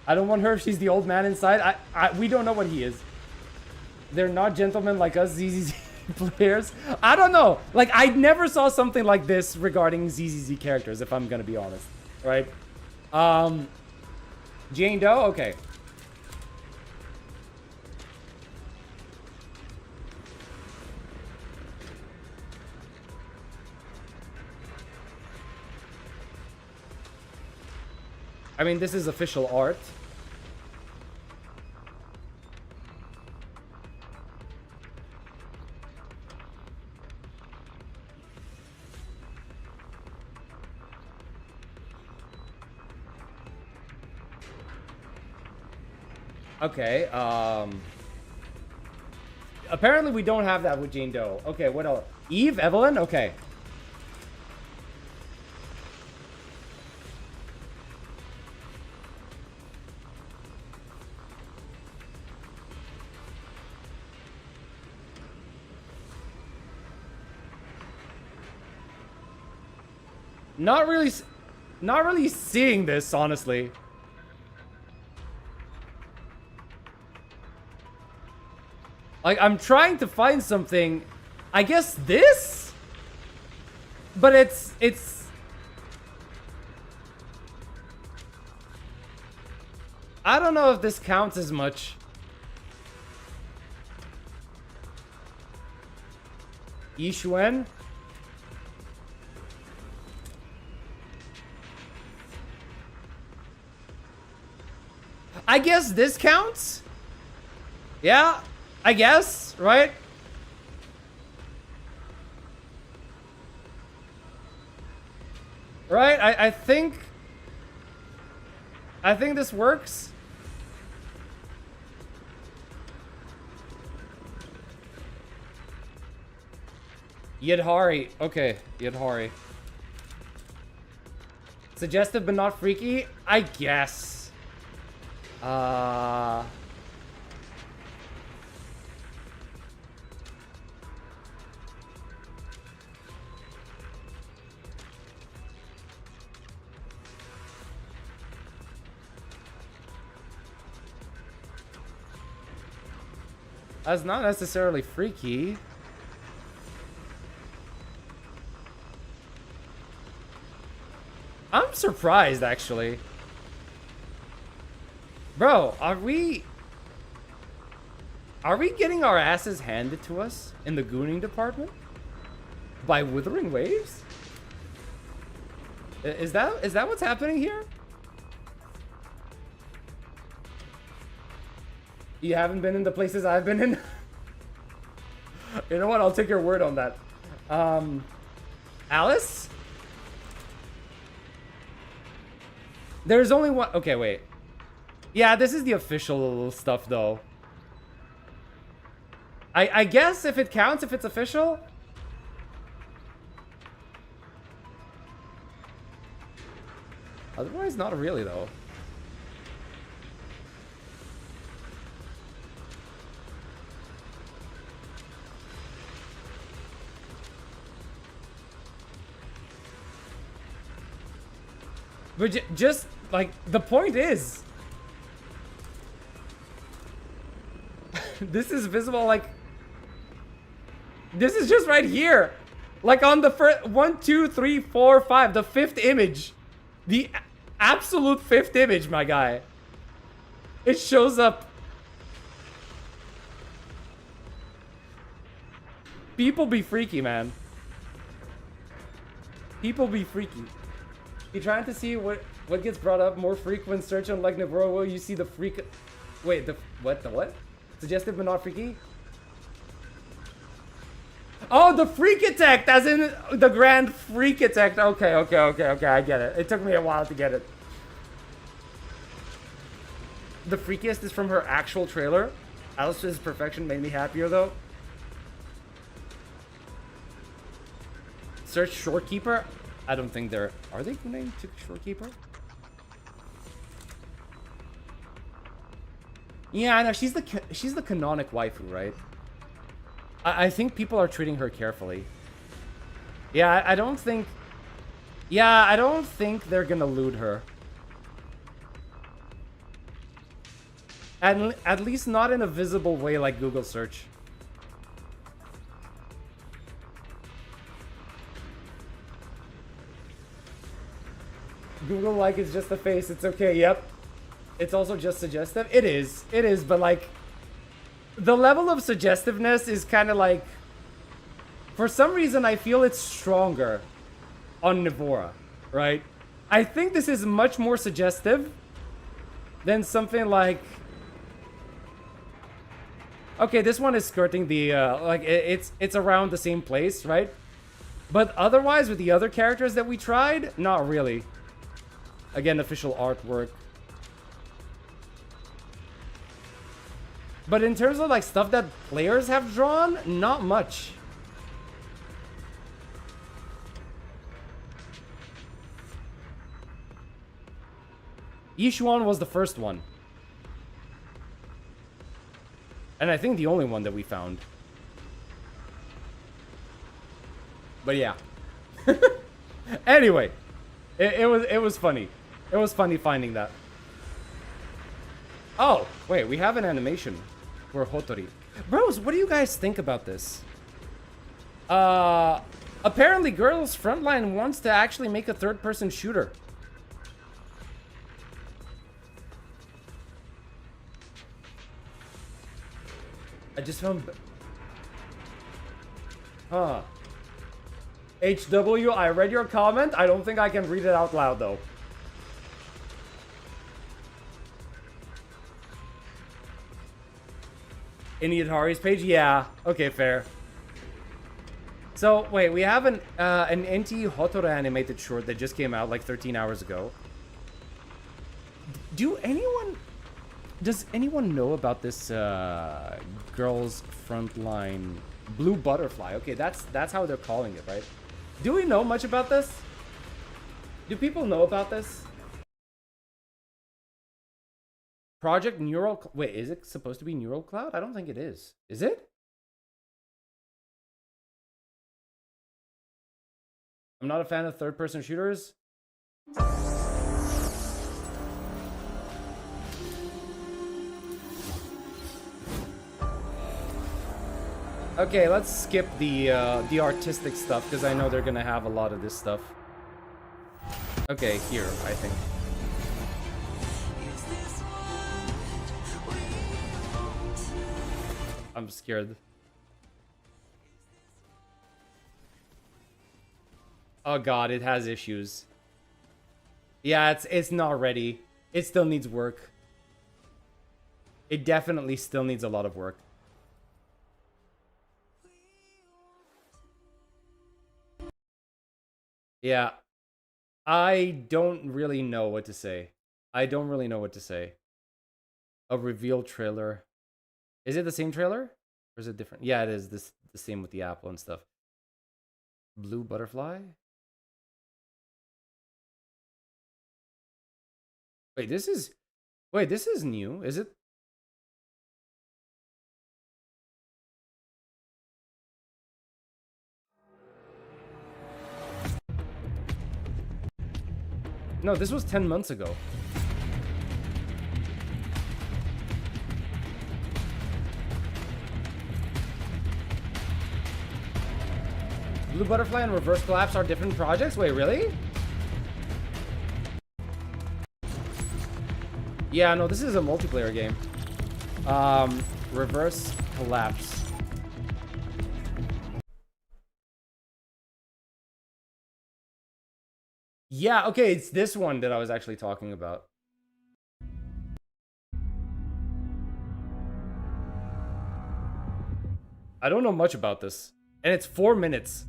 I don't want her if she's the old man inside. We don't know what he is. They're not gentlemen like us ZZZ players. I don't know. Like, I never saw something like this regarding ZZZ characters, if I'm gonna be honest. Right? Jane Doe? Okay. I mean, this is official art. Okay, apparently we don't have that with Jane Doe. Okay, what else? Eve? Evelyn? Okay. Not really seeing this, honestly. Like, I'm trying to find something. I guess this? But it's... I don't know if this counts as much. Yixuan? I guess this counts? Yeah, I guess, right? Right? I think this works. Yidhari. Okay, Yidhari. Suggestive but not freaky? I guess. That's not necessarily freaky. I'm surprised, actually. Bro, are we getting our asses handed to us in the gooning department? By Withering Waves? Is that what's happening here? You haven't been in the places I've been in? You know what? I'll take your word on that. Alice? There's only one. Okay, wait. Yeah, this is the official stuff, though. I guess if it counts, if it's official. Otherwise, not really, though. But just, like, the point is... this is visible, like... This is just right here! Like, on the first... 1, 2, 3, 4, 5. The 5th image. The absolute 5th image, my guy. It shows up. People be freaky, man. People be freaky. You're trying to see what gets brought up more frequent. Search on like Navarro, will you see the freak? Wait, the what? Suggestive but not freaky? Oh, the freak attack, as in the grand freak attack. Okay, I get it. It took me a while to get it. The freakiest is from her actual trailer. Alice's perfection made me happier though. Search Shorekeeper. I don't think they're... Are they named to Shorekeeper? Yeah, I know. She's the canonic waifu, right? I think people are treating her carefully. Yeah, I don't think... Yeah, I don't think they're gonna loot her. At least not in a visible way like Google search. Google like is just a face. It's okay. Yep. It's also just suggestive. It is, but like the level of suggestiveness is kind of like, for some reason I feel it's stronger on Nivora, right? I think this is much more suggestive than something like, okay, this one is skirting the like it's around the same place, right? But otherwise with the other characters that we tried, not really. Again, official artwork. But in terms of like stuff that players have drawn, not much. Yishuan was the first one. And I think the only one that we found. But yeah. Anyway, it was funny. It was funny finding that. Oh, wait, we have an animation for Hotori. Bros, what do you guys think about this? Apparently Girls Frontline wants to actually make a third-person shooter. I just found... Huh. HW, I read your comment. I don't think I can read it out loud, though. Iniatari's page? Yeah. Okay, fair. So, wait, we have an NT Hotora animated short that just came out like 13 hours ago. Does anyone know about this Girls Frontline Blue Butterfly? Okay, that's how they're calling it, right? Do we know much about this? Do people know about this? Project Neural... Wait, is it supposed to be Neural Cloud? I don't think it is. Is it? I'm not a fan of third-person shooters. Okay, let's skip the artistic stuff because I know they're gonna have a lot of this stuff. Okay, here, I think. I'm scared. Oh god, it has issues. Yeah, it's not ready. It still needs work. It definitely still needs a lot of work. Yeah. I don't really know what to say. I don't really know what to say. A reveal trailer. Is it the same trailer? Or is it different? Yeah, it is the same with the apple and stuff. Blue butterfly? Wait, this is new. Is it? No, this was 10 months ago. Blue Butterfly and Reverse Collapse are different projects? Wait, really? Yeah, no, this is a multiplayer game. Reverse Collapse. Yeah, okay, it's this one that I was actually talking about. I don't know much about this. And it's 4 minutes.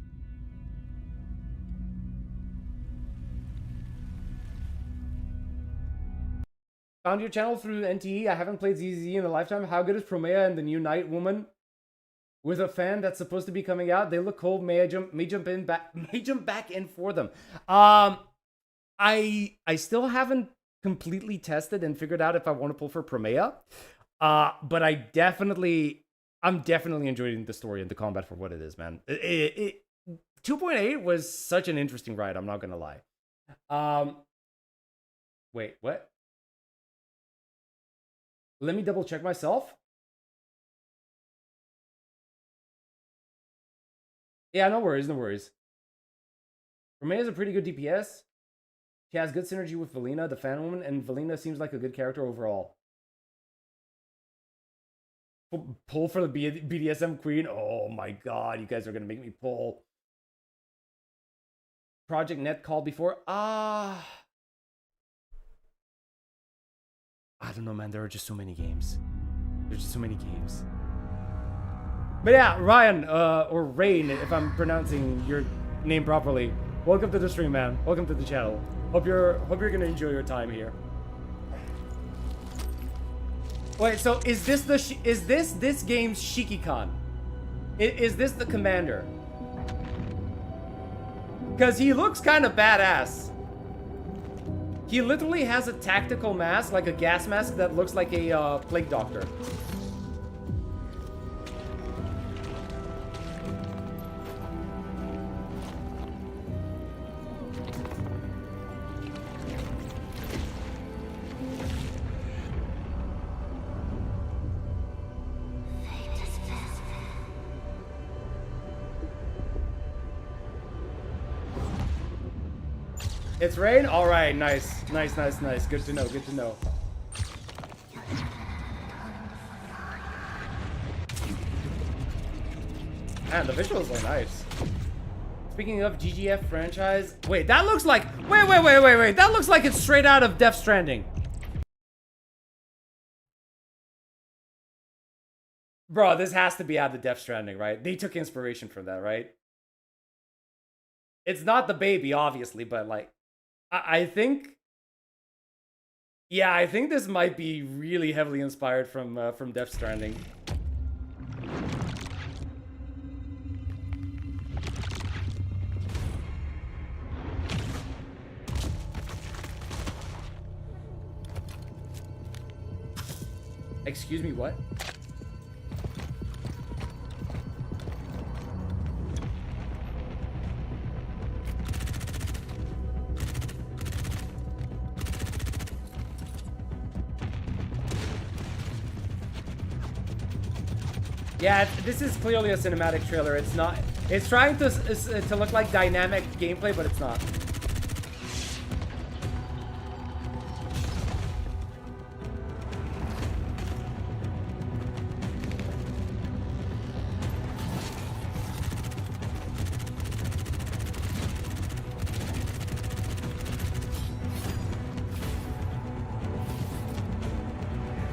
Found your channel through NTE. I haven't played ZZZ in a lifetime. How good is Promea and the new Night Woman? With a fan that's supposed to be coming out. They look cool. May jump back in for them. I still haven't completely tested and figured out if I want to pull for Promea. But I'm definitely enjoying the story and the combat for what it is, man. 2.8 was such an interesting ride, I'm not gonna lie. Wait, what? Let me double check myself. Yeah, no worries, no worries. Promea is a pretty good DPS. She has good synergy with Valina, the fan woman, and Valina seems like a good character overall. Pull for the BDSM queen. Oh my god, you guys are gonna make me pull. Project Net called before. I don't know, man. There are just so many games. There's just so many games. But yeah, Ryan, or Rain, if I'm pronouncing your name properly. Welcome to the stream, man. Welcome to the channel. Hope you're gonna enjoy your time here. Wait, so is this this game's Shiki-Kan? Is this the commander? Because he looks kind of badass. He literally has a tactical mask, like a gas mask that looks like a plague doctor. It's Rain? Alright, nice. Nice, nice, nice. Good to know, good to know. Man, the visuals are nice. Speaking of GGF franchise... Wait, that looks like... Wait. That looks like it's straight out of Death Stranding. Bro, this has to be out of Death Stranding, right? They took inspiration from that, right? It's not the baby, obviously, but like... I think... Yeah, I think this might be really heavily inspired from Death Stranding. Excuse me, what? Yeah, this is clearly a cinematic trailer. It's not. It's trying to look like dynamic gameplay, but it's not.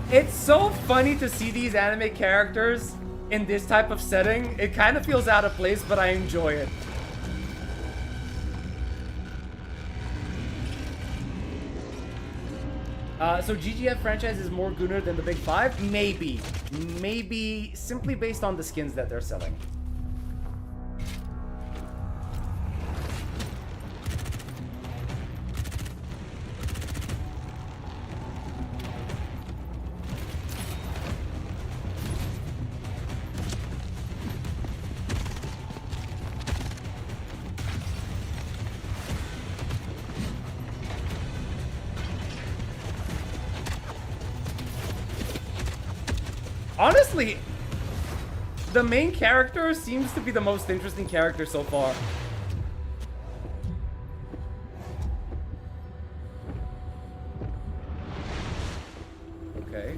It's so funny to see these anime characters in this type of setting. It kind of feels out of place, but I enjoy it. So GGF franchise is more gooner than the big five? Maybe. Maybe simply based on the skins that they're selling. Honestly, the main character seems to be the most interesting character so far. Okay.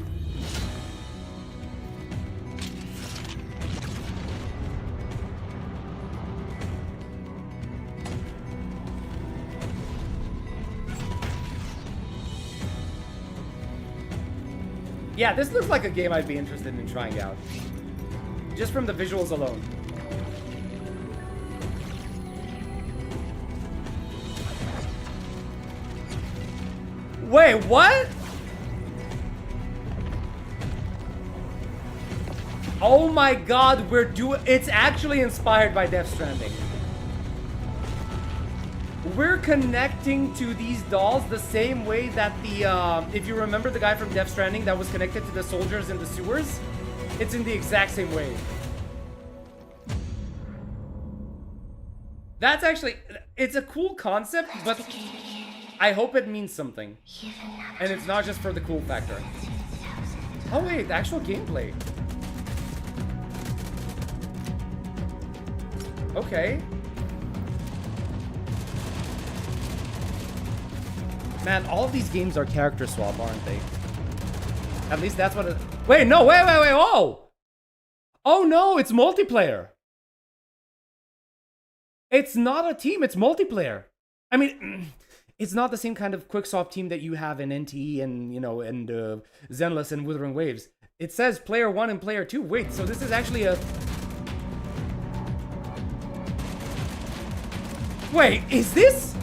Yeah, this looks like a game I'd be interested in trying out. Just from the visuals alone. Wait, what? Oh my god, it's actually inspired by Death Stranding. We're connecting to these dolls the same way that the, if you remember the guy from Death Stranding that was connected to the soldiers in the sewers, it's in the exact same way. That's actually, it's a cool concept, but I hope it means something. And it's not just for the cool factor. Oh wait, actual gameplay. Okay. Man, all of these games are character swap, aren't they? At least that's what it... Wait, no, wait, oh! Oh no, it's multiplayer. It's not a team, it's multiplayer. I mean, it's not the same kind of quick-swap team that you have in NTE and, you know, and Zenless and Wuthering Waves. It says player 1 and player 2. Wait, so this is actually a... Wait, is this...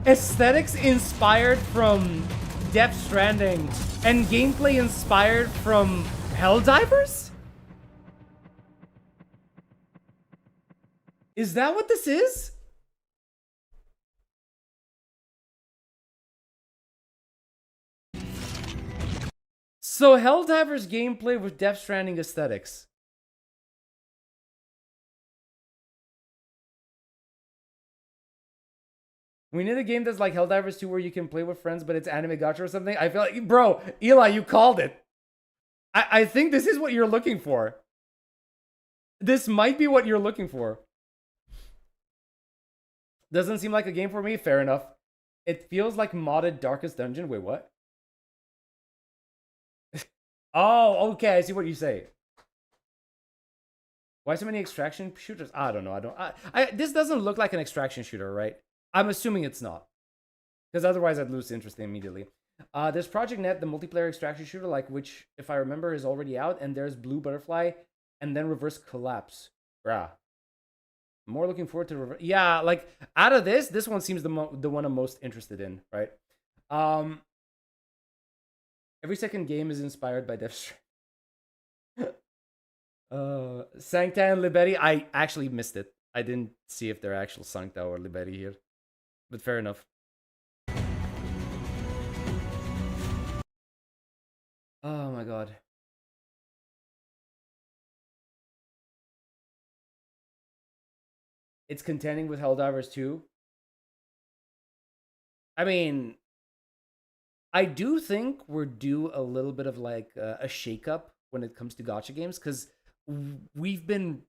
aesthetics inspired from Death Stranding and gameplay inspired from Helldivers? Is that what this is? So Helldivers gameplay with Death Stranding aesthetics. We need a game that's like Helldivers 2 where you can play with friends, but it's anime gacha or something. I feel like, bro, Eli, you called it. I think this is what you're looking for. This might be what you're looking for. Doesn't seem like a game for me. Fair enough. It feels like modded Darkest Dungeon. Wait, what? Oh, okay. I see what you say. Why so many extraction shooters? I don't know. This doesn't look like an extraction shooter, right? I'm assuming it's not. Because otherwise I'd lose interest immediately. There's Project Net, the multiplayer extraction shooter, like which, if I remember, is already out. And there's Blue Butterfly and then Reverse Collapse. Bruh. More looking forward to... Yeah, like, out of this one seems the one I'm most interested in, right? Every second game is inspired by Death Stranding. Sancta and Liberi, I actually missed it. I didn't see if they're actual Sancta or Liberi here. But fair enough. Oh my god. It's contending with Helldivers 2. I mean, I do think we're due a little bit of like a shakeup when it comes to gacha games, because we've been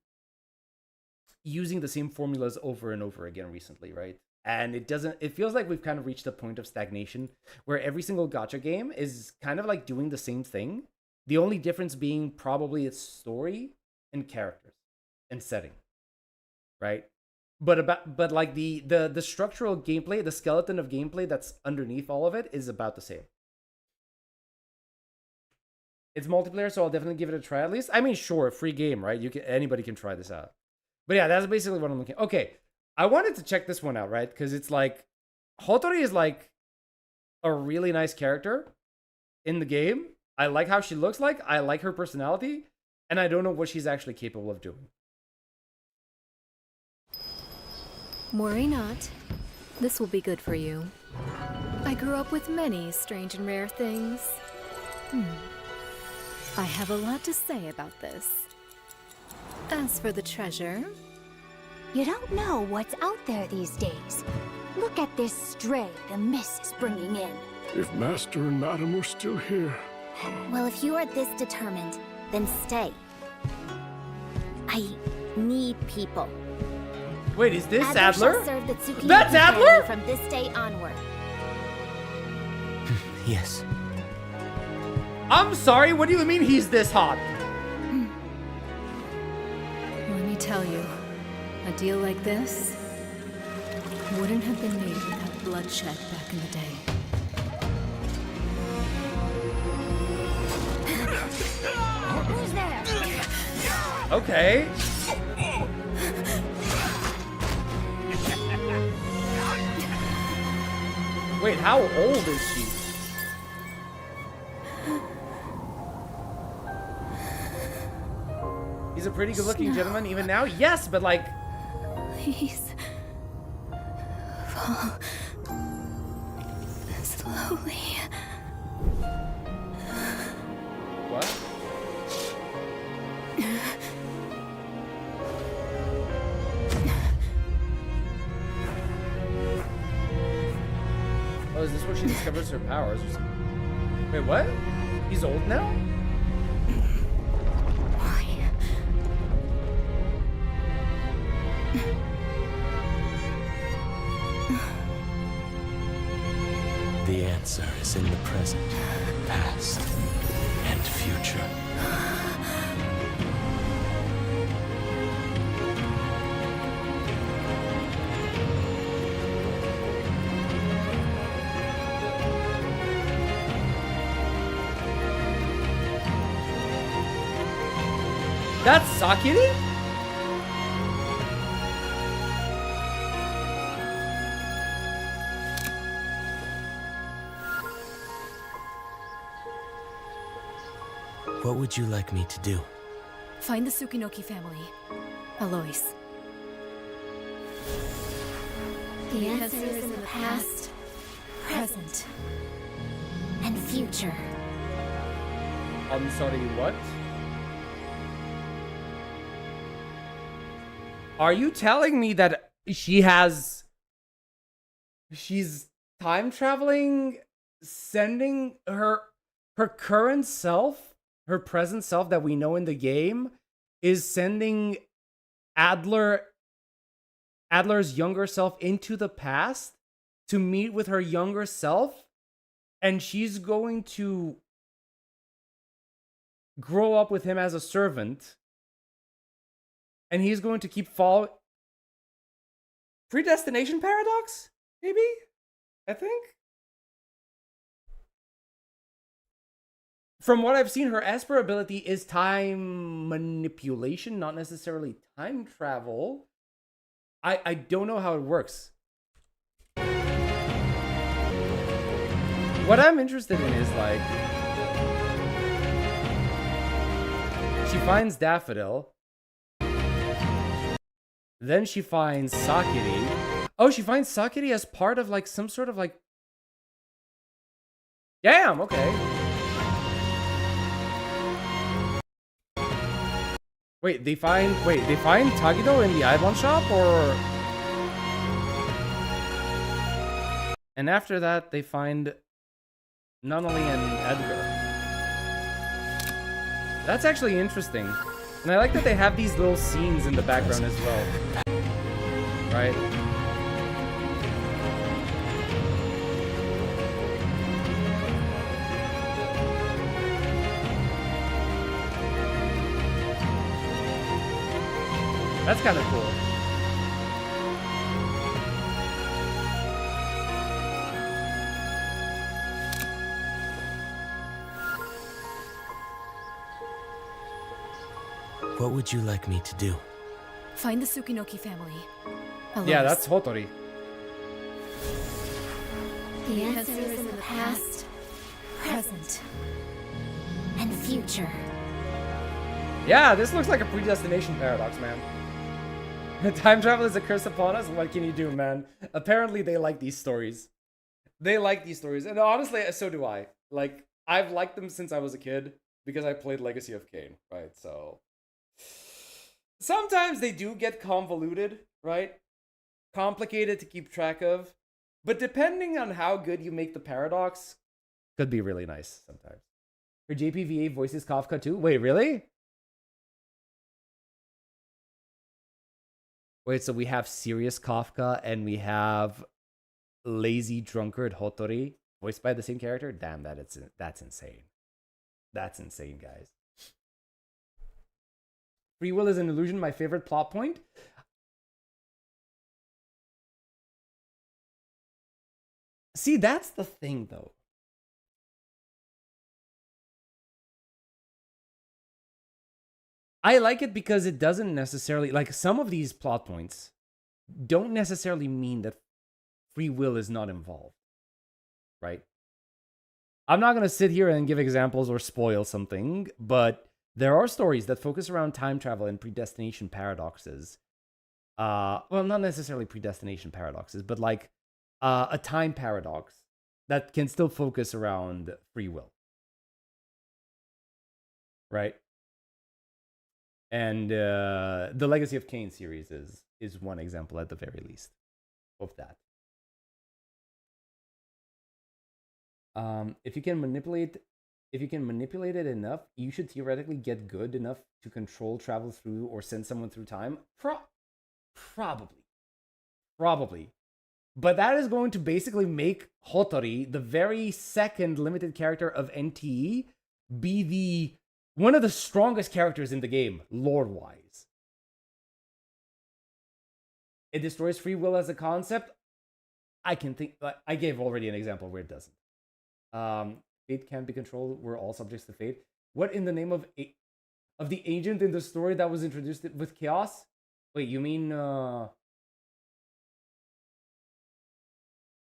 using the same formulas over and over again recently, right? And it feels like we've kind of reached a point of stagnation where every single gacha game is kind of like doing the same thing. The only difference being probably its story and characters and setting, right? But like the structural gameplay, the skeleton of gameplay that's underneath all of it is about the same. It's multiplayer, so I'll definitely give it a try at least. I mean, sure, free game, right? Anybody can try this out. But yeah, that's basically what I'm looking. Okay, I wanted to check this one out, right? Because it's like Hotori is like a really nice character in the game. I like how she looks like. I like her personality, and I don't know what she's actually capable of doing. Worry not. This will be good for you. I grew up with many strange and rare things. I have a lot to say about this. As for the treasure... You don't know what's out there these days. Look at this stray the Miss is bringing in. If Master and Madam were still here... Well, if you are this determined, then stay. I need people. Wait, is this Adler? Adler? Shall serve the Tsuki That's family Adler? from this day onward. Yes. I'm sorry, what do you mean he's this hot? Let me tell you, a deal like this wouldn't have been made without bloodshed back in the day. Who's there? Okay. Wait, how old is she? He's a pretty good-looking gentleman even now? Yes, but like... Please. Fall. Slowly. What? Oh, is this where she discovers her powers or something? Wait, what? He's old now? The answer is in the present, past, and future. That's Sakiri? What would you like me to do? Find the Tsukinoki family. Alois. The answer is in the past, present, and future. I'm sorry, what? Are you telling me that she's time traveling, sending her current self, her present self that we know in the game, is sending Adler's younger self into the past to meet with her younger self, and she's going to grow up with him as a servant, and he's going to keep following. Predestination paradox? Maybe? I think? From what I've seen, her Esper ability is time manipulation, not necessarily time travel. I don't know how it works. What I'm interested in is, like, she finds Daffodil. Then she finds Sakiri. Oh, she finds Sakiri as part of, like, some sort of, like... Damn, okay. Wait, they find Tagido in the Eidolon shop, or... And after that, they find Nunnally and Edgar. That's actually interesting. And I like that they have these little scenes in the background as well. Right? That's kind of cool. What would you like me to do? Find the Tsukinoki family. Yeah, that's Hotori. The answer is in the past, present, and future. Yeah, this looks like a predestination paradox, man. Time travel is a curse upon us. What can you do, man? Apparently, they like these stories. They like these stories. And honestly, so do I. Like, I've liked them since I was a kid because I played Legacy of Kain, right? So sometimes they do get convoluted, right? Complicated to keep track of. But depending on how good you make the paradox, could be really nice sometimes. Her JPVA voices Kafka too? Wait, really? Wait, so we have serious Kafka and we have lazy drunkard Hotori voiced by the same character? Damn, that's insane. That's insane, guys. Free will is an illusion, my favorite plot point. See, that's the thing, though. I like it because it doesn't necessarily, like, some of these plot points don't necessarily mean that free will is not involved, right? I'm not going to sit here and give examples or spoil something, but there are stories that focus around time travel and predestination paradoxes. Well, not necessarily predestination paradoxes, but like a time paradox that can still focus around free will, right? And the Legacy of Kain series is one example at the very least of that. If you can manipulate it enough, you should theoretically get good enough to control travel through or send someone through time. Probably. But that is going to basically make Hotori, the very second limited character of NTE, be one of the strongest characters in the game, lore-wise. It destroys free will as a concept. I gave already an example where it doesn't. Fate can't be controlled. We're all subjects to fate. What in the name of the agent in the story that was introduced with chaos? Wait, you mean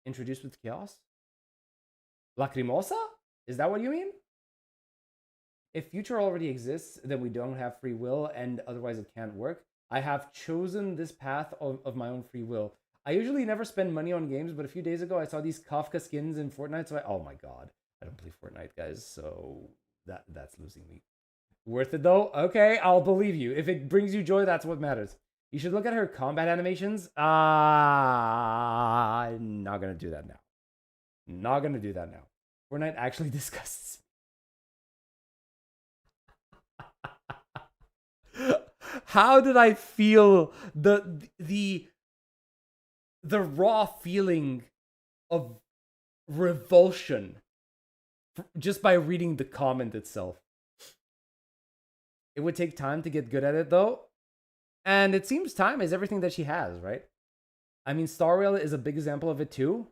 introduced with chaos? Lacrimosa? Is that what you mean? If future already exists, then we don't have free will, and otherwise it can't work. I have chosen this path of my own free will. I usually never spend money on games, but a few days ago I saw these Kafka skins in Fortnite, so oh my god. I don't play Fortnite, guys, so that's losing me. Worth it though? Okay, I'll believe you. If it brings you joy, that's what matters. You should look at her combat animations. I'm not gonna do that now. Not gonna do that now. Fortnite actually disgusts me. How did I feel the raw feeling of revulsion just by reading the comment itself? It would take time to get good at it though, and it seems time is everything that she has, right? I mean, Star Rail is a big example of it too.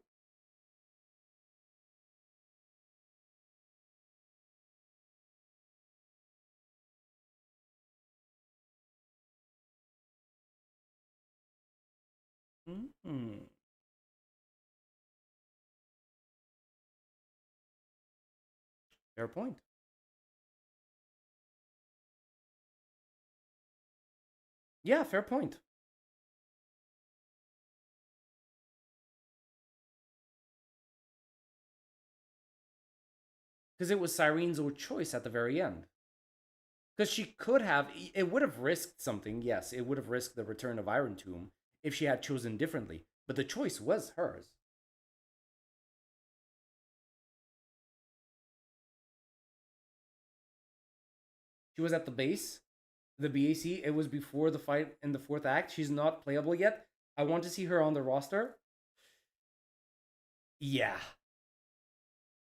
Fair point. Yeah, fair point. Because it was Cyrene's own choice at the very end. Because she could have, it would have risked something, yes, it would have risked the return of Iron Tomb if she had chosen differently. But the choice was hers. She was at the base. the BAC. It was before the fight in the 4th act. She's not playable yet. I want to see her on the roster. Yeah.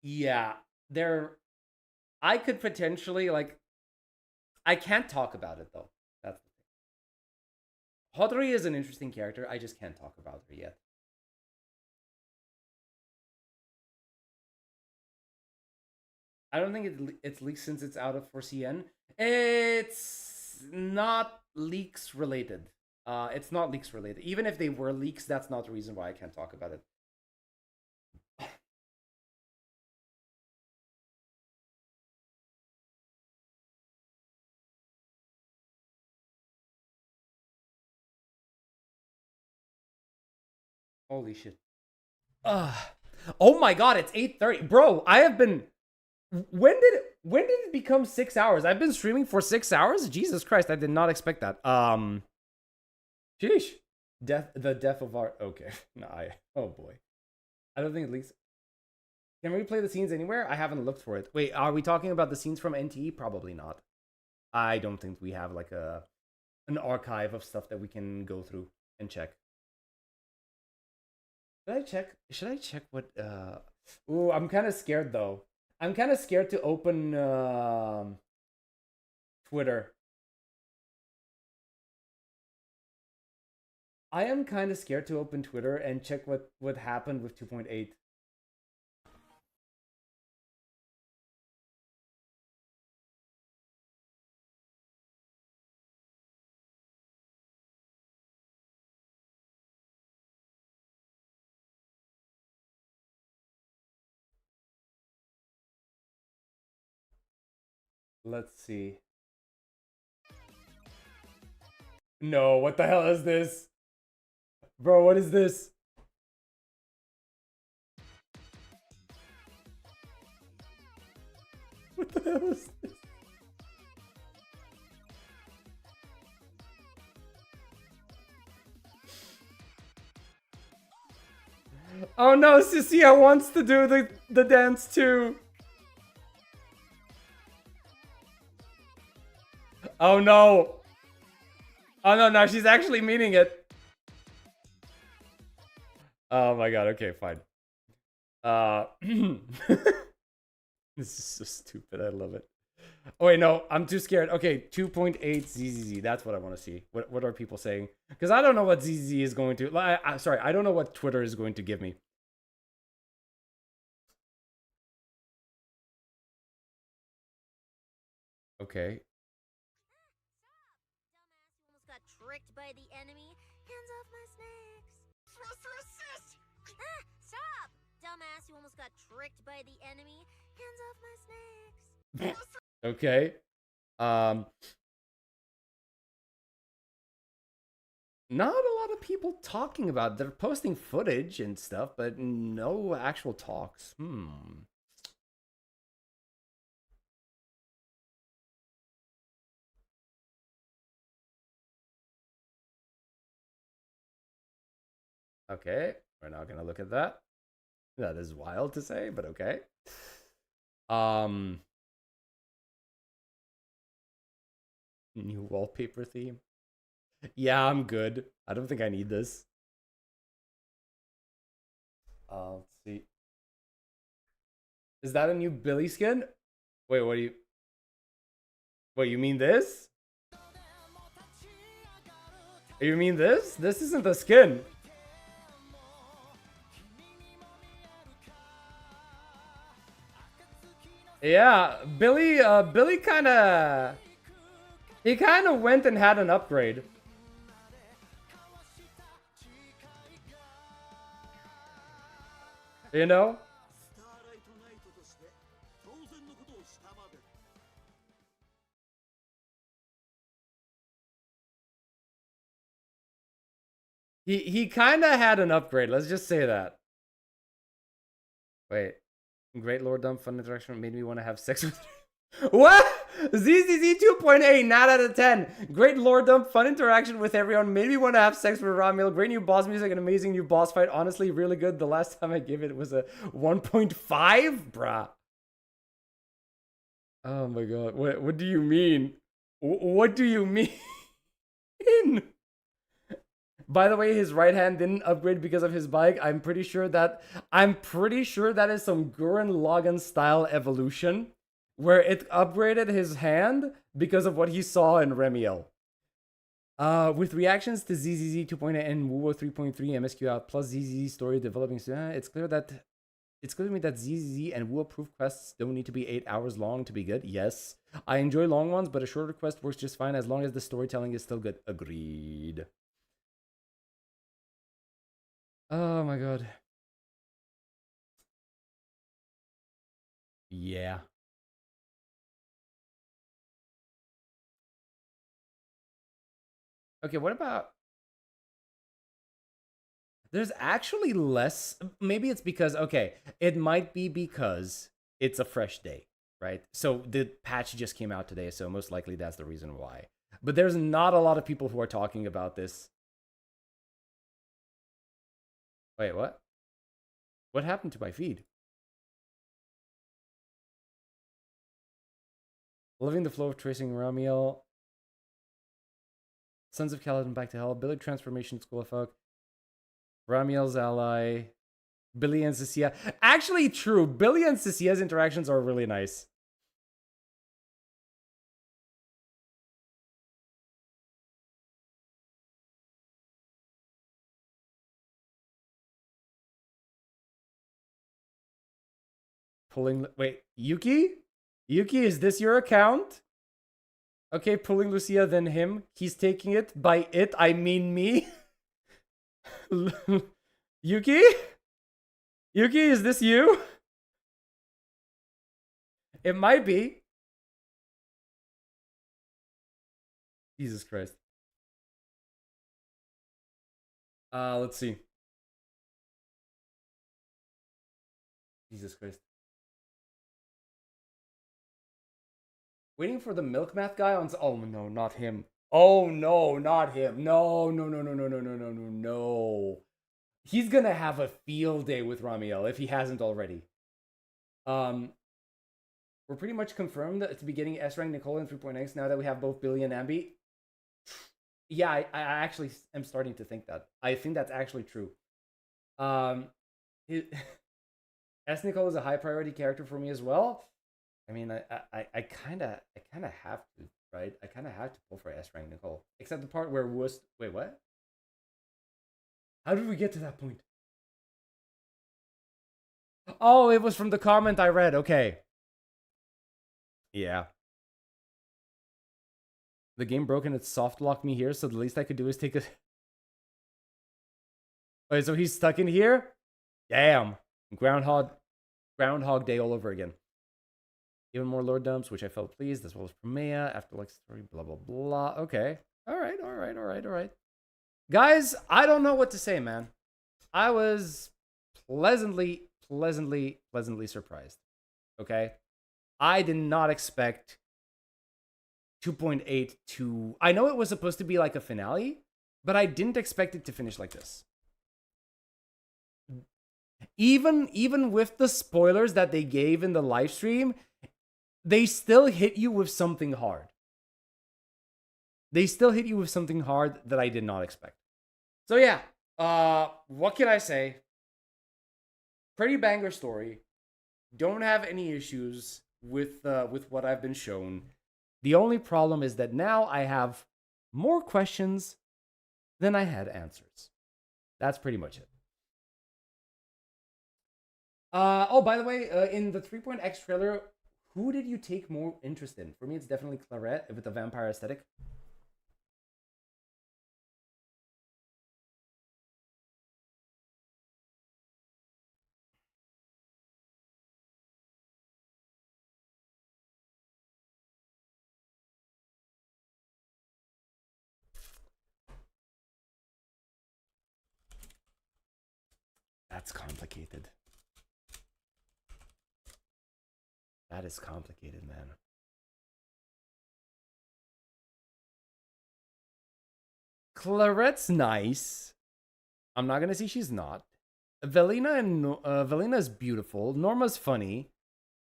Yeah. I could potentially, like... I can't talk about it, though. That's the thing. Hodori is an interesting character. I just can't talk about her yet. I don't think it's leaked since it's out of 4CN. It's not leaks related. It's not leaks related. Even if they were leaks, that's not the reason why I can't talk about it. Holy shit. Oh my god, it's 8:30. Bro, I have been... When did it become 6 hours? I've been streaming for 6 hours? Jesus Christ, I did not expect that. Sheesh. The death of art. Okay. Oh boy. I don't think it leaks. Can we play the scenes anywhere? I haven't looked for it. Wait, are we talking about the scenes from NTE? Probably not. I don't think we have like an archive of stuff that we can go through and check. Should I check what Ooh, I'm kind of scared though. I'm kind of scared to open Twitter. I am kind of scared to open Twitter and check what happened with 2.8. Let's see. No, what the hell is this? Bro, what is this? What the hell is this? Oh no, Cecilia wants to do the dance too. Oh no. Oh no, she's actually meaning it. Oh my god, okay, fine. This is so stupid, I love it. Oh wait, no, I'm too scared. Okay, 2.8 ZZZ, that's what I want to see. What are people saying? Because I don't know what ZZZ is going to... sorry, I don't know what Twitter is going to give me. Okay. Tricked by the enemy. Hands off my snacks. Supposed to assist. Ah, stop! Dumbass, you almost got tricked by the enemy. Hands off my snacks. Okay. Not a lot of people talking about it. They're posting footage and stuff, but no actual talks. Okay, we're not gonna look at that. That is wild to say, but okay. New wallpaper theme. Yeah, I'm good. I don't think I need this. Let's see. Is that a new Billy skin? Wait, what do you... Wait, you mean this? You mean this? This isn't the skin. Yeah, Billy kinda... He kinda went and had an upgrade. You know? He kinda had an upgrade, let's just say that. Wait. Great Lord Dumb fun interaction made me want to have sex with What? ZZZ 2.8, 9 out of 10. Great Lord Dumb fun interaction with everyone made me want to have sex with Ramil. Great new boss music and amazing new boss fight. Honestly, really good. The last time I gave it was a 1.5, bruh. Oh my god. What do you mean? What do you mean? By the way, his right hand didn't upgrade because of his bike. I'm pretty sure that is some Gurren Lagann style evolution where it upgraded his hand because of what he saw in Remiel. With reactions to ZZZ 2.8 and WuWa 3.3 MSQ out plus ZZZ story developing, it's clear to me that ZZZ and WuWa proof quests don't need to be 8 hours long to be good. Yes, I enjoy long ones, but a shorter quest works just fine as long as the storytelling is still good. Agreed. Oh my god. Yeah. Okay, what about... There's actually less... Maybe it's because... Okay, it might be because it's a fresh day, right? So the patch just came out today, so most likely that's the reason why. But there's not a lot of people who are talking about this. Wait, what? What happened to my feed? Loving the flow of tracing Ramiel. Sons of Kaladin back to hell. Billy transformation school of folk. Ramiel's ally. Billy and Cecilia. Actually true. Billy and Cecilia's interactions are really nice. Pulling... Wait, Yuki? Yuki, is this your account? Okay, pulling Lucia, then him. He's taking it. By it, I mean me. Yuki? Yuki, is this you? It might be. Jesus Christ. Let's see. Jesus Christ. Waiting for the milk math guy on... Oh, no, not him. Oh, no, not him. No. He's gonna have a field day with Ramiel if he hasn't already. We're pretty much confirmed to be getting S-Rank Nicole and 3.x now that we have both Billy and Ambi. Yeah, I actually am starting to think that. I think that's actually true. S. Nicole is a high priority character for me as well. I mean, I kind of have to, right? I kind of have to pull for S-Rank Nicole. Except the part where Wust... Wait, what? How did we get to that point? Oh, it was from the comment I read. Okay. Yeah. The game broke and it soft locked me here, so the least I could do is take a... Wait, so he's stuck in here? Damn. Groundhog Day all over again. Even more lore dumps, which I felt pleased, as well as Promea, Afterlife story, blah, blah, blah. Okay. All right. Guys, I don't know what to say, man. I was pleasantly surprised. Okay? I did not expect 2.8 to... I know it was supposed to be like a finale, but I didn't expect it to finish like this. Even with the spoilers that they gave in the live stream, they still hit you with something hard. They still hit you with something hard that I did not expect. So yeah, what can I say? Pretty banger story. Don't have any issues with what I've been shown. The only problem is that now I have more questions than I had answers. That's pretty much it. Oh, by the way, in the 3.x trailer, who did you take more interest in? For me, it's definitely Claret with the vampire aesthetic. That's complicated. That is complicated, man. Claret's nice. I'm not gonna say she's not. Velina is beautiful. Norma's funny.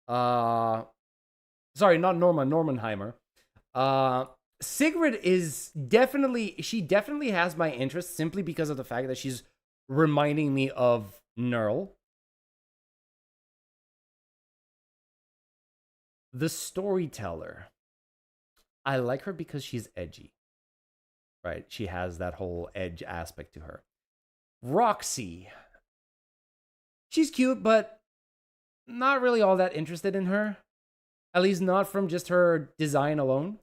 Sorry, not Norma. Normanheimer. Sigrid is definitely, she definitely has my interest simply because of the fact that she's reminding me of Nerl. The storyteller. I like her because she's edgy. Right? She has that whole edge aspect to her. Roxy. She's cute, but not really all that interested in her. At least not from just her design alone.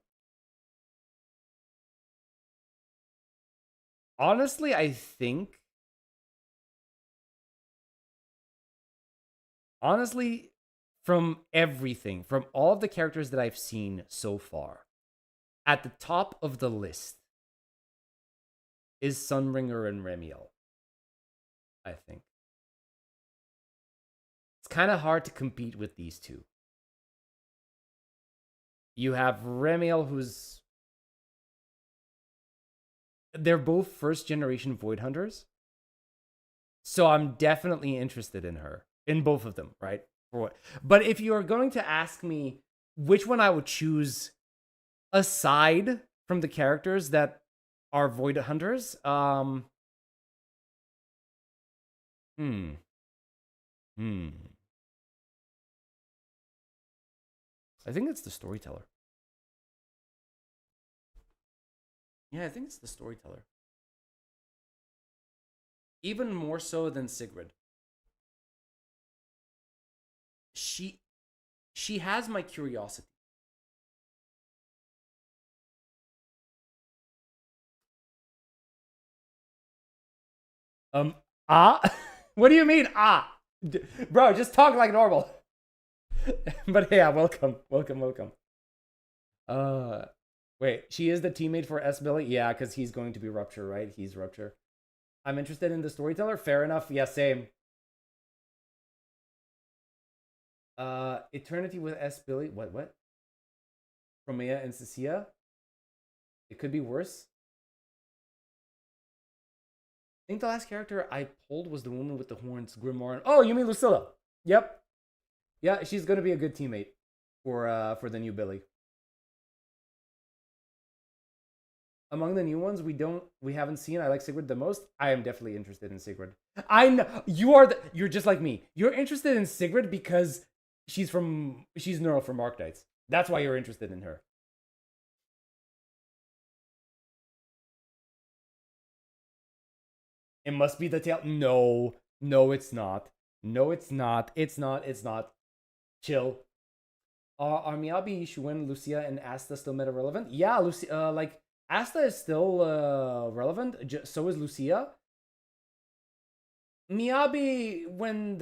Honestly, I think... Honestly, from everything, from all of the characters that I've seen so far, at the top of the list is Sunbringer and Remiel, I think. It's kind of hard to compete with these two. You have Remiel, who's... They're both first-generation Void Hunters. So I'm definitely interested in her. In both of them, right? But if you're going to ask me which one I would choose aside from the characters that are Void Hunters, I think it's the storyteller. Yeah, I think it's the storyteller. Even more so than Sigrid. She has my curiosity. What do you mean, Bro, just talk like normal. But yeah, welcome. Wait, she is the teammate for S. Billy? Yeah, because he's going to be Rupture, right? He's Rupture. I'm interested in the storyteller. Fair enough. Yeah, same. Eternity with S. Billy. What? Promea and Cecilia? It could be worse. I think the last character I pulled was the woman with the horns, Grimoire. Oh, you mean Lucilla? Yep. Yeah, she's gonna be a good teammate for the new Billy. Among the new ones we haven't seen, I like Sigrid the most. I am definitely interested in Sigrid. I know you're just like me. You're interested in Sigrid because she's Neural from Arknights. That's why you're interested in her. It must be the tail. No, it's not. No, it's not. It's not. Chill. Are Miyabi, Shuen, Lucia, and Asta still meta relevant? Yeah, Lucia. Like Asta is still relevant. So is Lucia. Miyabi, when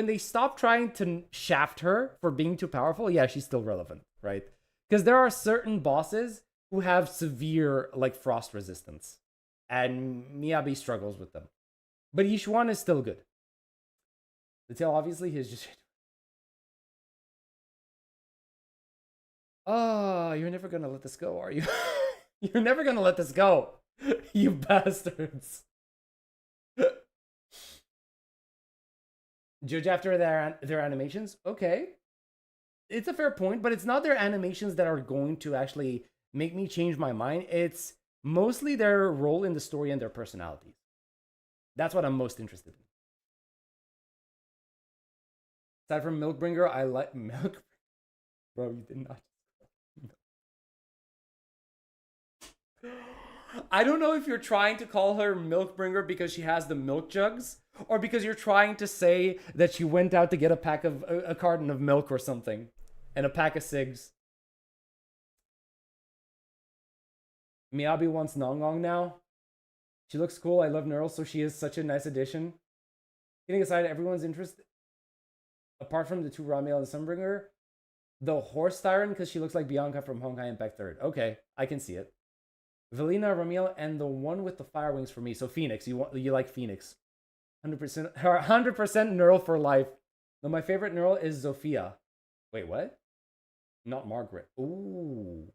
they stop trying to shaft her for being too powerful, yeah, she's still relevant, right? Because there are certain bosses who have severe like frost resistance, and Miyabi struggles with them. But Yishuan is still good. The tail, obviously, is just... Oh, you're never gonna let this go, are you? You're never gonna let this go, you bastards. Judge after their animations? Okay. It's a fair point, but it's not their animations that are going to actually make me change my mind. It's mostly their role in the story and their personalities. That's what I'm most interested in. Aside from Milkbringer, I like Milk. Bro, you did not. I don't know if you're trying to call her Milkbringer because she has the milk jugs, or because you're trying to say that she went out to get a carton of milk or something, and a pack of cigs. Miyabi wants Nongong now. She looks cool. I love Neural, so she is such a nice addition. Getting aside everyone's interest, apart from the two Ramiel and Sunbringer, the Horse Tyrant, because she looks like Bianca from Honkai Impact 3rd. Okay, I can see it. Velina, Ramiel, and the one with the fire wings for me. So Phoenix, you like Phoenix. 100% Neural for life. Though my favorite Neural is Zofia. Wait, what? Not Margaret. Ooh.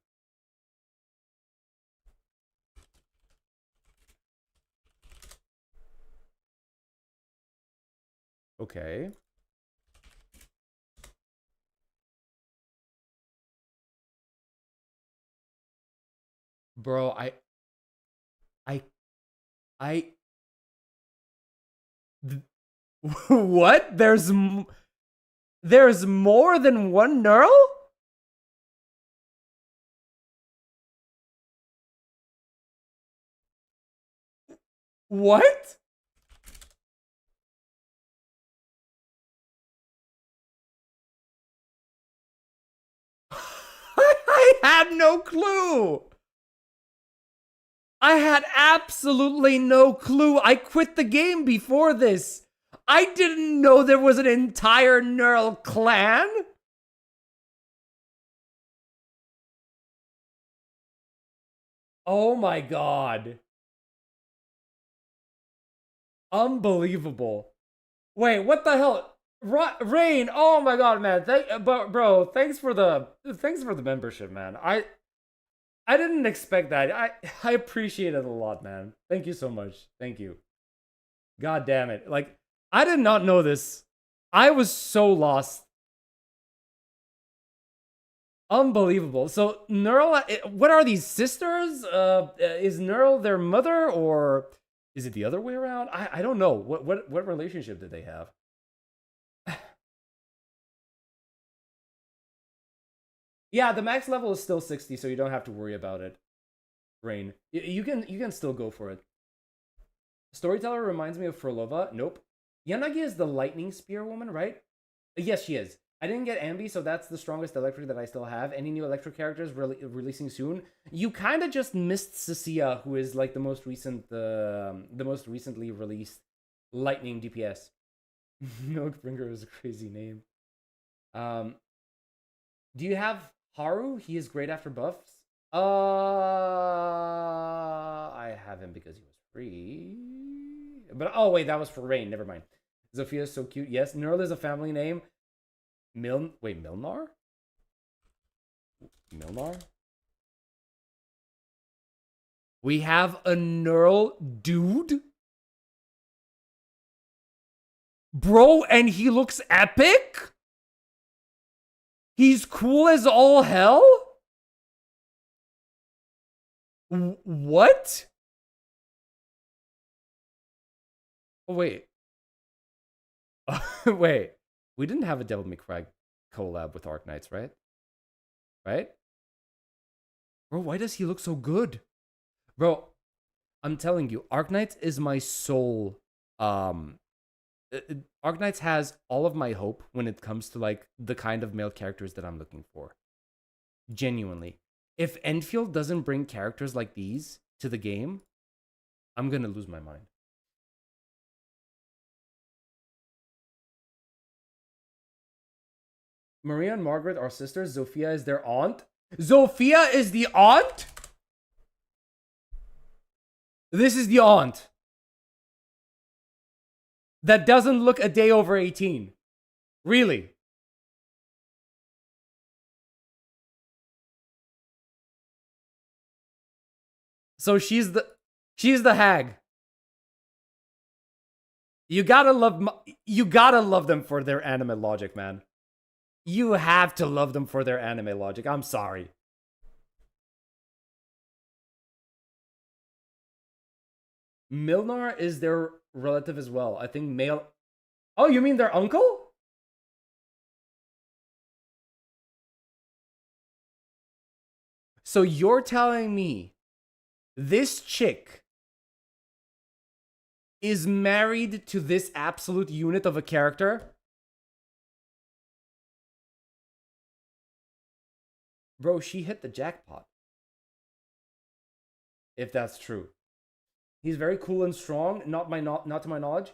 Okay. Bro, what? There's more than one knurl? What? I had no clue. I had absolutely no clue. I quit the game before this. I didn't know there was an entire knurl clan. Oh my god. Unbelievable. Wait, what the hell? Rain, oh my god, man. Bro, thanks for the membership, man. I didn't expect that. I appreciate it a lot, man. Thank you so much. Thank you. God damn it. Like, I did not know this. I was so lost. Unbelievable. So, Knurl, what are these, sisters? Is Knurl their mother, or is it the other way around? I don't know. What relationship did they have? Yeah, the max level is still 60, so you don't have to worry about it. Rain. You can still go for it. Storyteller reminds me of Frolova. Nope. Yanagi is the lightning spear woman, right? Yes, she is. I didn't get Ambi, so that's the strongest electric that I still have. Any new electric characters releasing soon? You kind of just missed Cecilia, who is like the most recently released lightning DPS. Milkbringer is a crazy name. Do you have Haru? He is great after buffs. I have him because he was free. But oh wait, that was for Rain. Never mind. Zofia is so cute. Yes, Knurl is a family name. Milnar? Milnar? We have a Knurl dude? Bro, and he looks epic? He's cool as all hell? What? Oh, wait. Wait. We didn't have a Devil May Cry collab with Arknights, right? Right? Bro, why does he look so good? Bro, I'm telling you, Arknights is my soul. Arknights has all of my hope when it comes to like the kind of male characters that I'm looking for. Genuinely. If Endfield doesn't bring characters like these to the game, I'm gonna lose my mind. Maria and Margaret are sisters. Zofia is their aunt. Zofia is the aunt? This is the aunt that doesn't look a day over 18. Really? So she's the hag. You gotta love them for their anime logic, man. You have to love them for their anime logic. I'm sorry. Milnar is their relative as well. I think male. Oh, you mean their uncle? So you're telling me this chick is married to this absolute unit of a character? Bro, she hit the jackpot. If that's true. He's very cool and strong, not to my knowledge.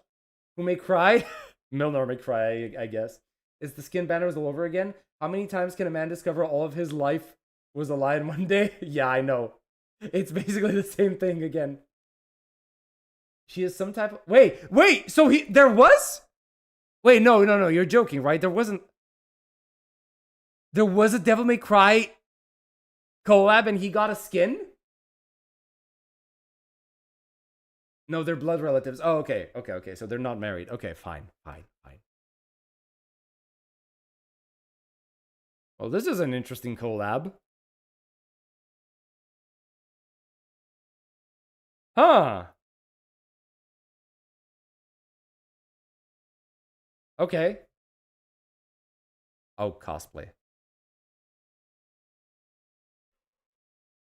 Who may cry? Milnar may cry, I guess. Is the skin banners all over again? How many times can a man discover all of his life was a lie in one day? Yeah, I know. It's basically the same thing again. She is some type of... Wait! So there was? Wait, no, you're joking, right? There wasn't... There was a Devil May Cry collab and he got a skin? No, they're blood relatives. Oh, okay. So they're not married. Okay, fine. Well, this is an interesting collab. Huh. Okay. Oh, cosplay.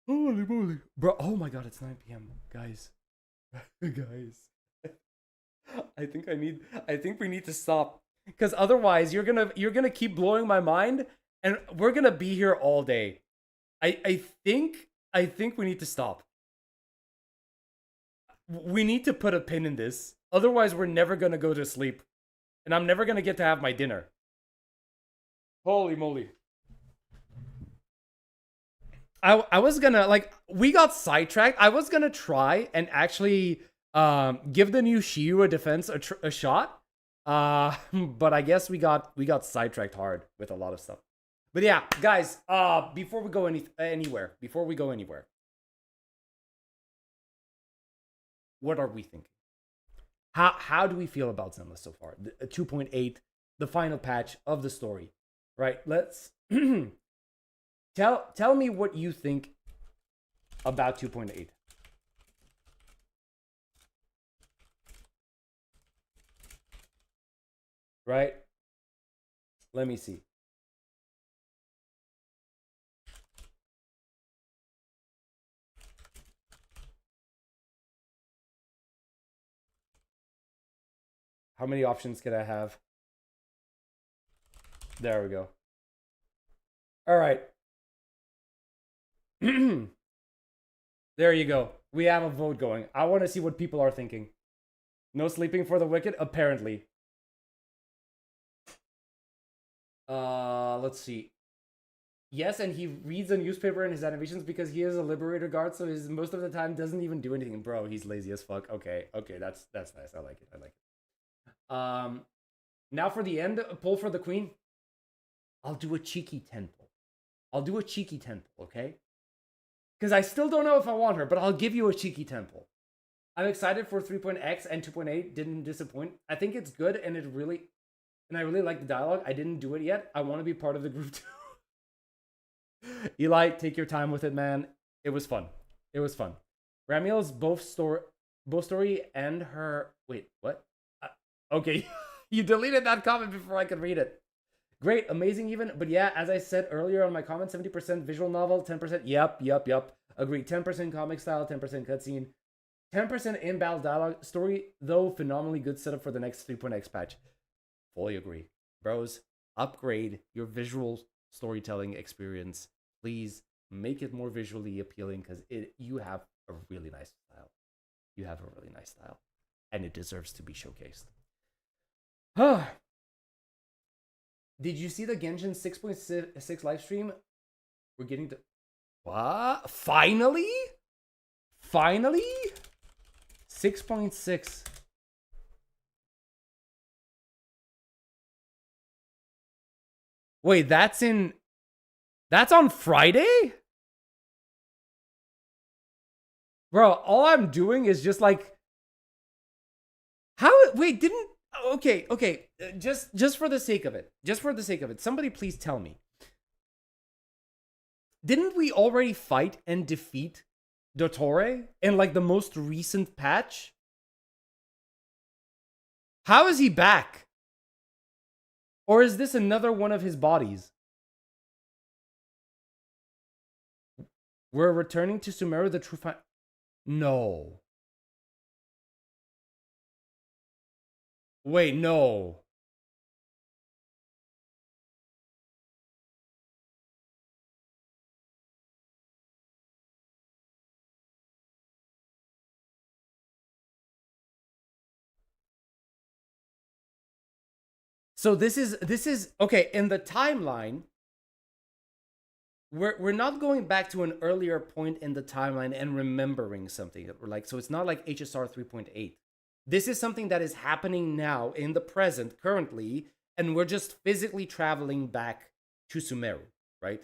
Holy moly. Bro, oh my god, it's 9 p.m. Guys. Guys. I think we need to stop. Because otherwise you're gonna keep blowing my mind and we're gonna be here all day. I think we need to stop. We need to put a pin in this. Otherwise we're never gonna go to sleep. And I'm never gonna get to have my dinner. Holy moly. I was gonna, like, we got sidetracked. I was gonna try and actually give the new Shiryu defense a shot. But I guess we got sidetracked hard with a lot of stuff. But yeah, guys, before we go anywhere, what are we thinking? How do we feel about Zenless so far? 2.8, the final patch of the story, right? Let's tell me what you think about 2.8. Right? Let me see. How many options can I have? There we go. All right. There you go. We have a vote going. I want to see what people are thinking. No sleeping for the wicked? Apparently. Let's see. Yes, and he reads a newspaper in his animations because he is a liberator guard, so he's most of the time doesn't even do anything. Bro, he's lazy as fuck. Okay, that's nice. I like it. Now for the end, pull for the queen. I'll do a cheeky 10 pull. Okay? Because I still don't know if I want her, but I'll give you a cheeky 10 pull. I'm excited for 3.x and 2.8. Didn't disappoint. I think it's good, and I really like the dialogue. I didn't do it yet. I want to be part of the group too. Eli, take your time with it, man. It was fun. Ramiel's both story and her... Wait, what? Okay, you deleted that comment before I could read it. Great, amazing even. But yeah, as I said earlier on my comment, 70% visual novel, 10%... Yep. Agreed. 10% comic style, 10% cutscene. 10% in-battle dialogue. Story, though, phenomenally good setup for the next 3.x patch. Fully agree. Bros, upgrade your visual storytelling experience. Please make it more visually appealing because you have a really nice style. And it deserves to be showcased. Did you see the Genshin 6.6 live stream? We're getting to... What? Finally? 6.6. Wait, that's on Friday? Bro, all I'm doing is just like... Wait, okay. Just for the sake of it. Somebody please tell me. Didn't we already fight and defeat Dottore in like the most recent patch? How is he back? Or is this another one of his bodies? We're returning to Sumeru, the true No. Wait, no. So this is okay, in the timeline, we're not going back to an earlier point in the timeline and remembering something. Like, so it's not like HSR 3.8. This is something that is happening now in the present currently, and we're just physically traveling back to Sumeru, right?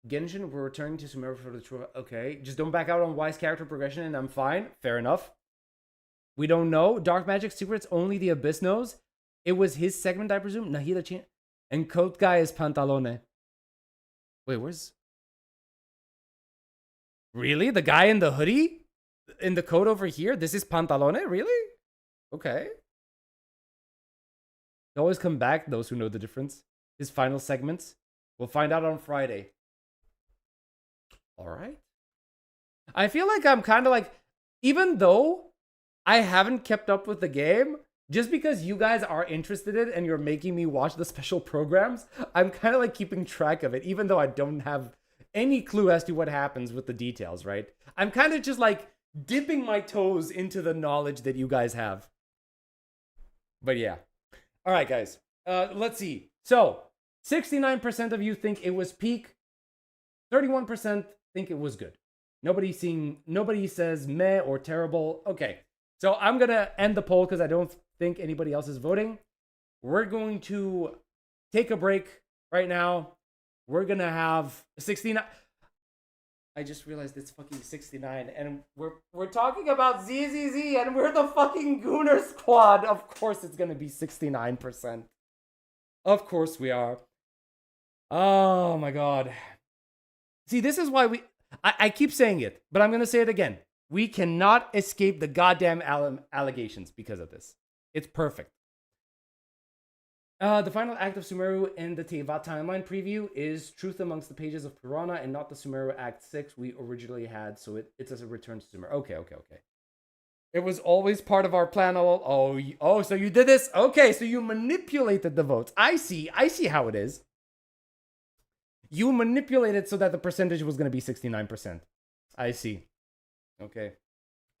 Genshin, we're returning to Sumeru for the true... Okay, just don't back out on Y's character progression and I'm fine. Fair enough. We don't know. Dark Magic Secrets, only the Abyss knows. It was his segment, I presume. Nahida Chin. And coat guy is Pantalone. Wait, where's... Really? The guy in the hoodie? In the coat over here? This is Pantalone? Really? Okay. They always come back, those who know the difference. His final segments. We'll find out on Friday. Alright. I feel like I'm kind of like... Even though I haven't kept up with the game, just because you guys are interested in it and you're making me watch the special programs, I'm kind of like keeping track of it, even though I don't have any clue as to what happens with the details, right? I'm kind of just like dipping my toes into the knowledge that you guys have. But yeah. All right, guys. Let's see. So, 69% of you think it was peak. 31% think it was good. Nobody says meh or terrible. Okay. So I'm going to end the poll because I don't think anybody else is voting. We're going to take a break right now. We're going to have 69. I just realized it's fucking 69 and we're talking about ZZZ and we're the fucking Gooner squad. Of course it's going to be 69%. Of course we are. Oh my god. See, this is why I keep saying it, but I'm going to say it again. We cannot escape the goddamn allegations because of this. It's perfect. The final act of Sumeru in the Teyvat timeline preview is Truth Amongst the Pages of Purana and not the Sumeru Act 6 we originally had, so it's as a return to Sumeru. Okay. It was always part of our plan all... Oh, so you did this? Okay, so you manipulated the votes. I see how it is. You manipulated so that the percentage was going to be 69%. I see. Okay.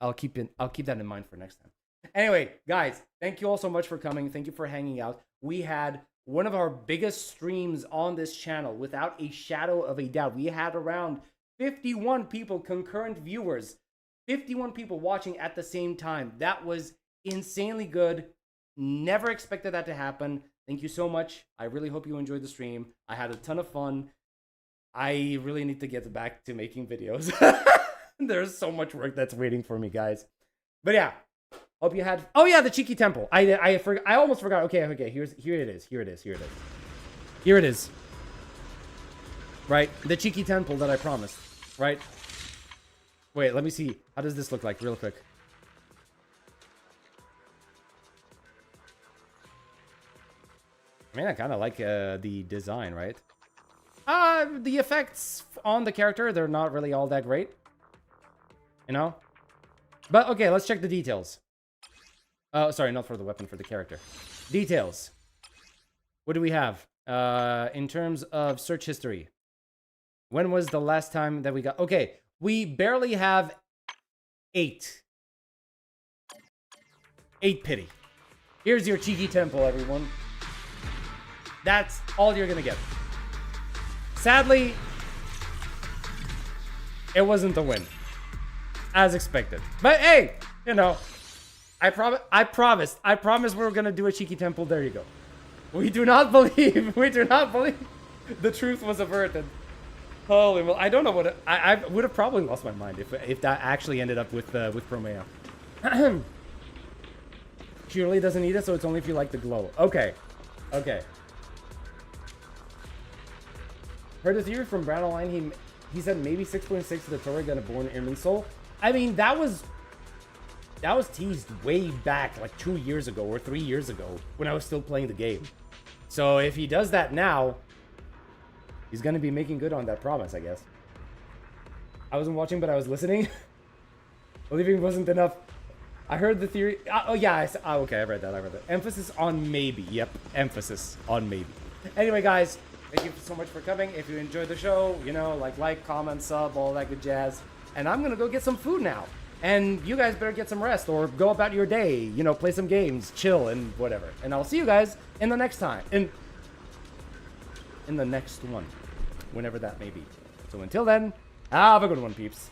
I'll keep that in mind for next time. Anyway, guys, thank you all so much for coming. Thank you for hanging out. We had one of our biggest streams on this channel without a shadow of a doubt. We had around 51 people, concurrent viewers, 51 people watching at the same time. That was insanely good. Never expected that to happen. Thank you so much. I really hope you enjoyed the stream. I had a ton of fun. I really need to get back to making videos. There's so much work that's waiting for me, guys. But yeah, hope you had... Oh yeah, the Cheeky Temple. I almost forgot. Okay. Here it is. Right, the Cheeky Temple that I promised. Right. Wait, let me see. How does this look like, real quick? I mean, I kind of like the design, right? The effects on the character, they're not really all that great. You know? But, okay, let's check the details. Sorry, not for the weapon, for the character. Details. What do we have? In terms of search history. When was the last time that we got... Okay, we barely have 8. 8 pity. Here's your Cheeky Temple, everyone. That's all you're gonna get. Sadly, it wasn't a win. As expected. But hey, you know, I promised we were gonna do a Cheeky Temple. There you go. We do not believe the truth was averted. Holy well, I don't know what I would have probably lost my mind if that actually ended up with Promea. She really doesn't need it, so it's only if you like the glow. Okay. Heard a theory from Brown Line. He said maybe 6.6 of the Torah gonna born Airman Soul. I mean, that was teased way back, like 2 years ago or 3 years ago, when I was still playing the game. So if he does that now, he's gonna be making good on that promise, I guess. I wasn't watching, but I was listening. Believing wasn't enough. I heard the theory. Oh yeah, okay, I read that. Emphasis on maybe. Yep, emphasis on maybe. Anyway, guys, thank you so much for coming. If you enjoyed the show, you know, like, comment, sub, all that good jazz. And I'm gonna go get some food now. And you guys better get some rest or go about your day. You know, play some games, chill, and whatever. And I'll see you guys in the next time. In the next one. Whenever that may be. So until then, have a good one, peeps.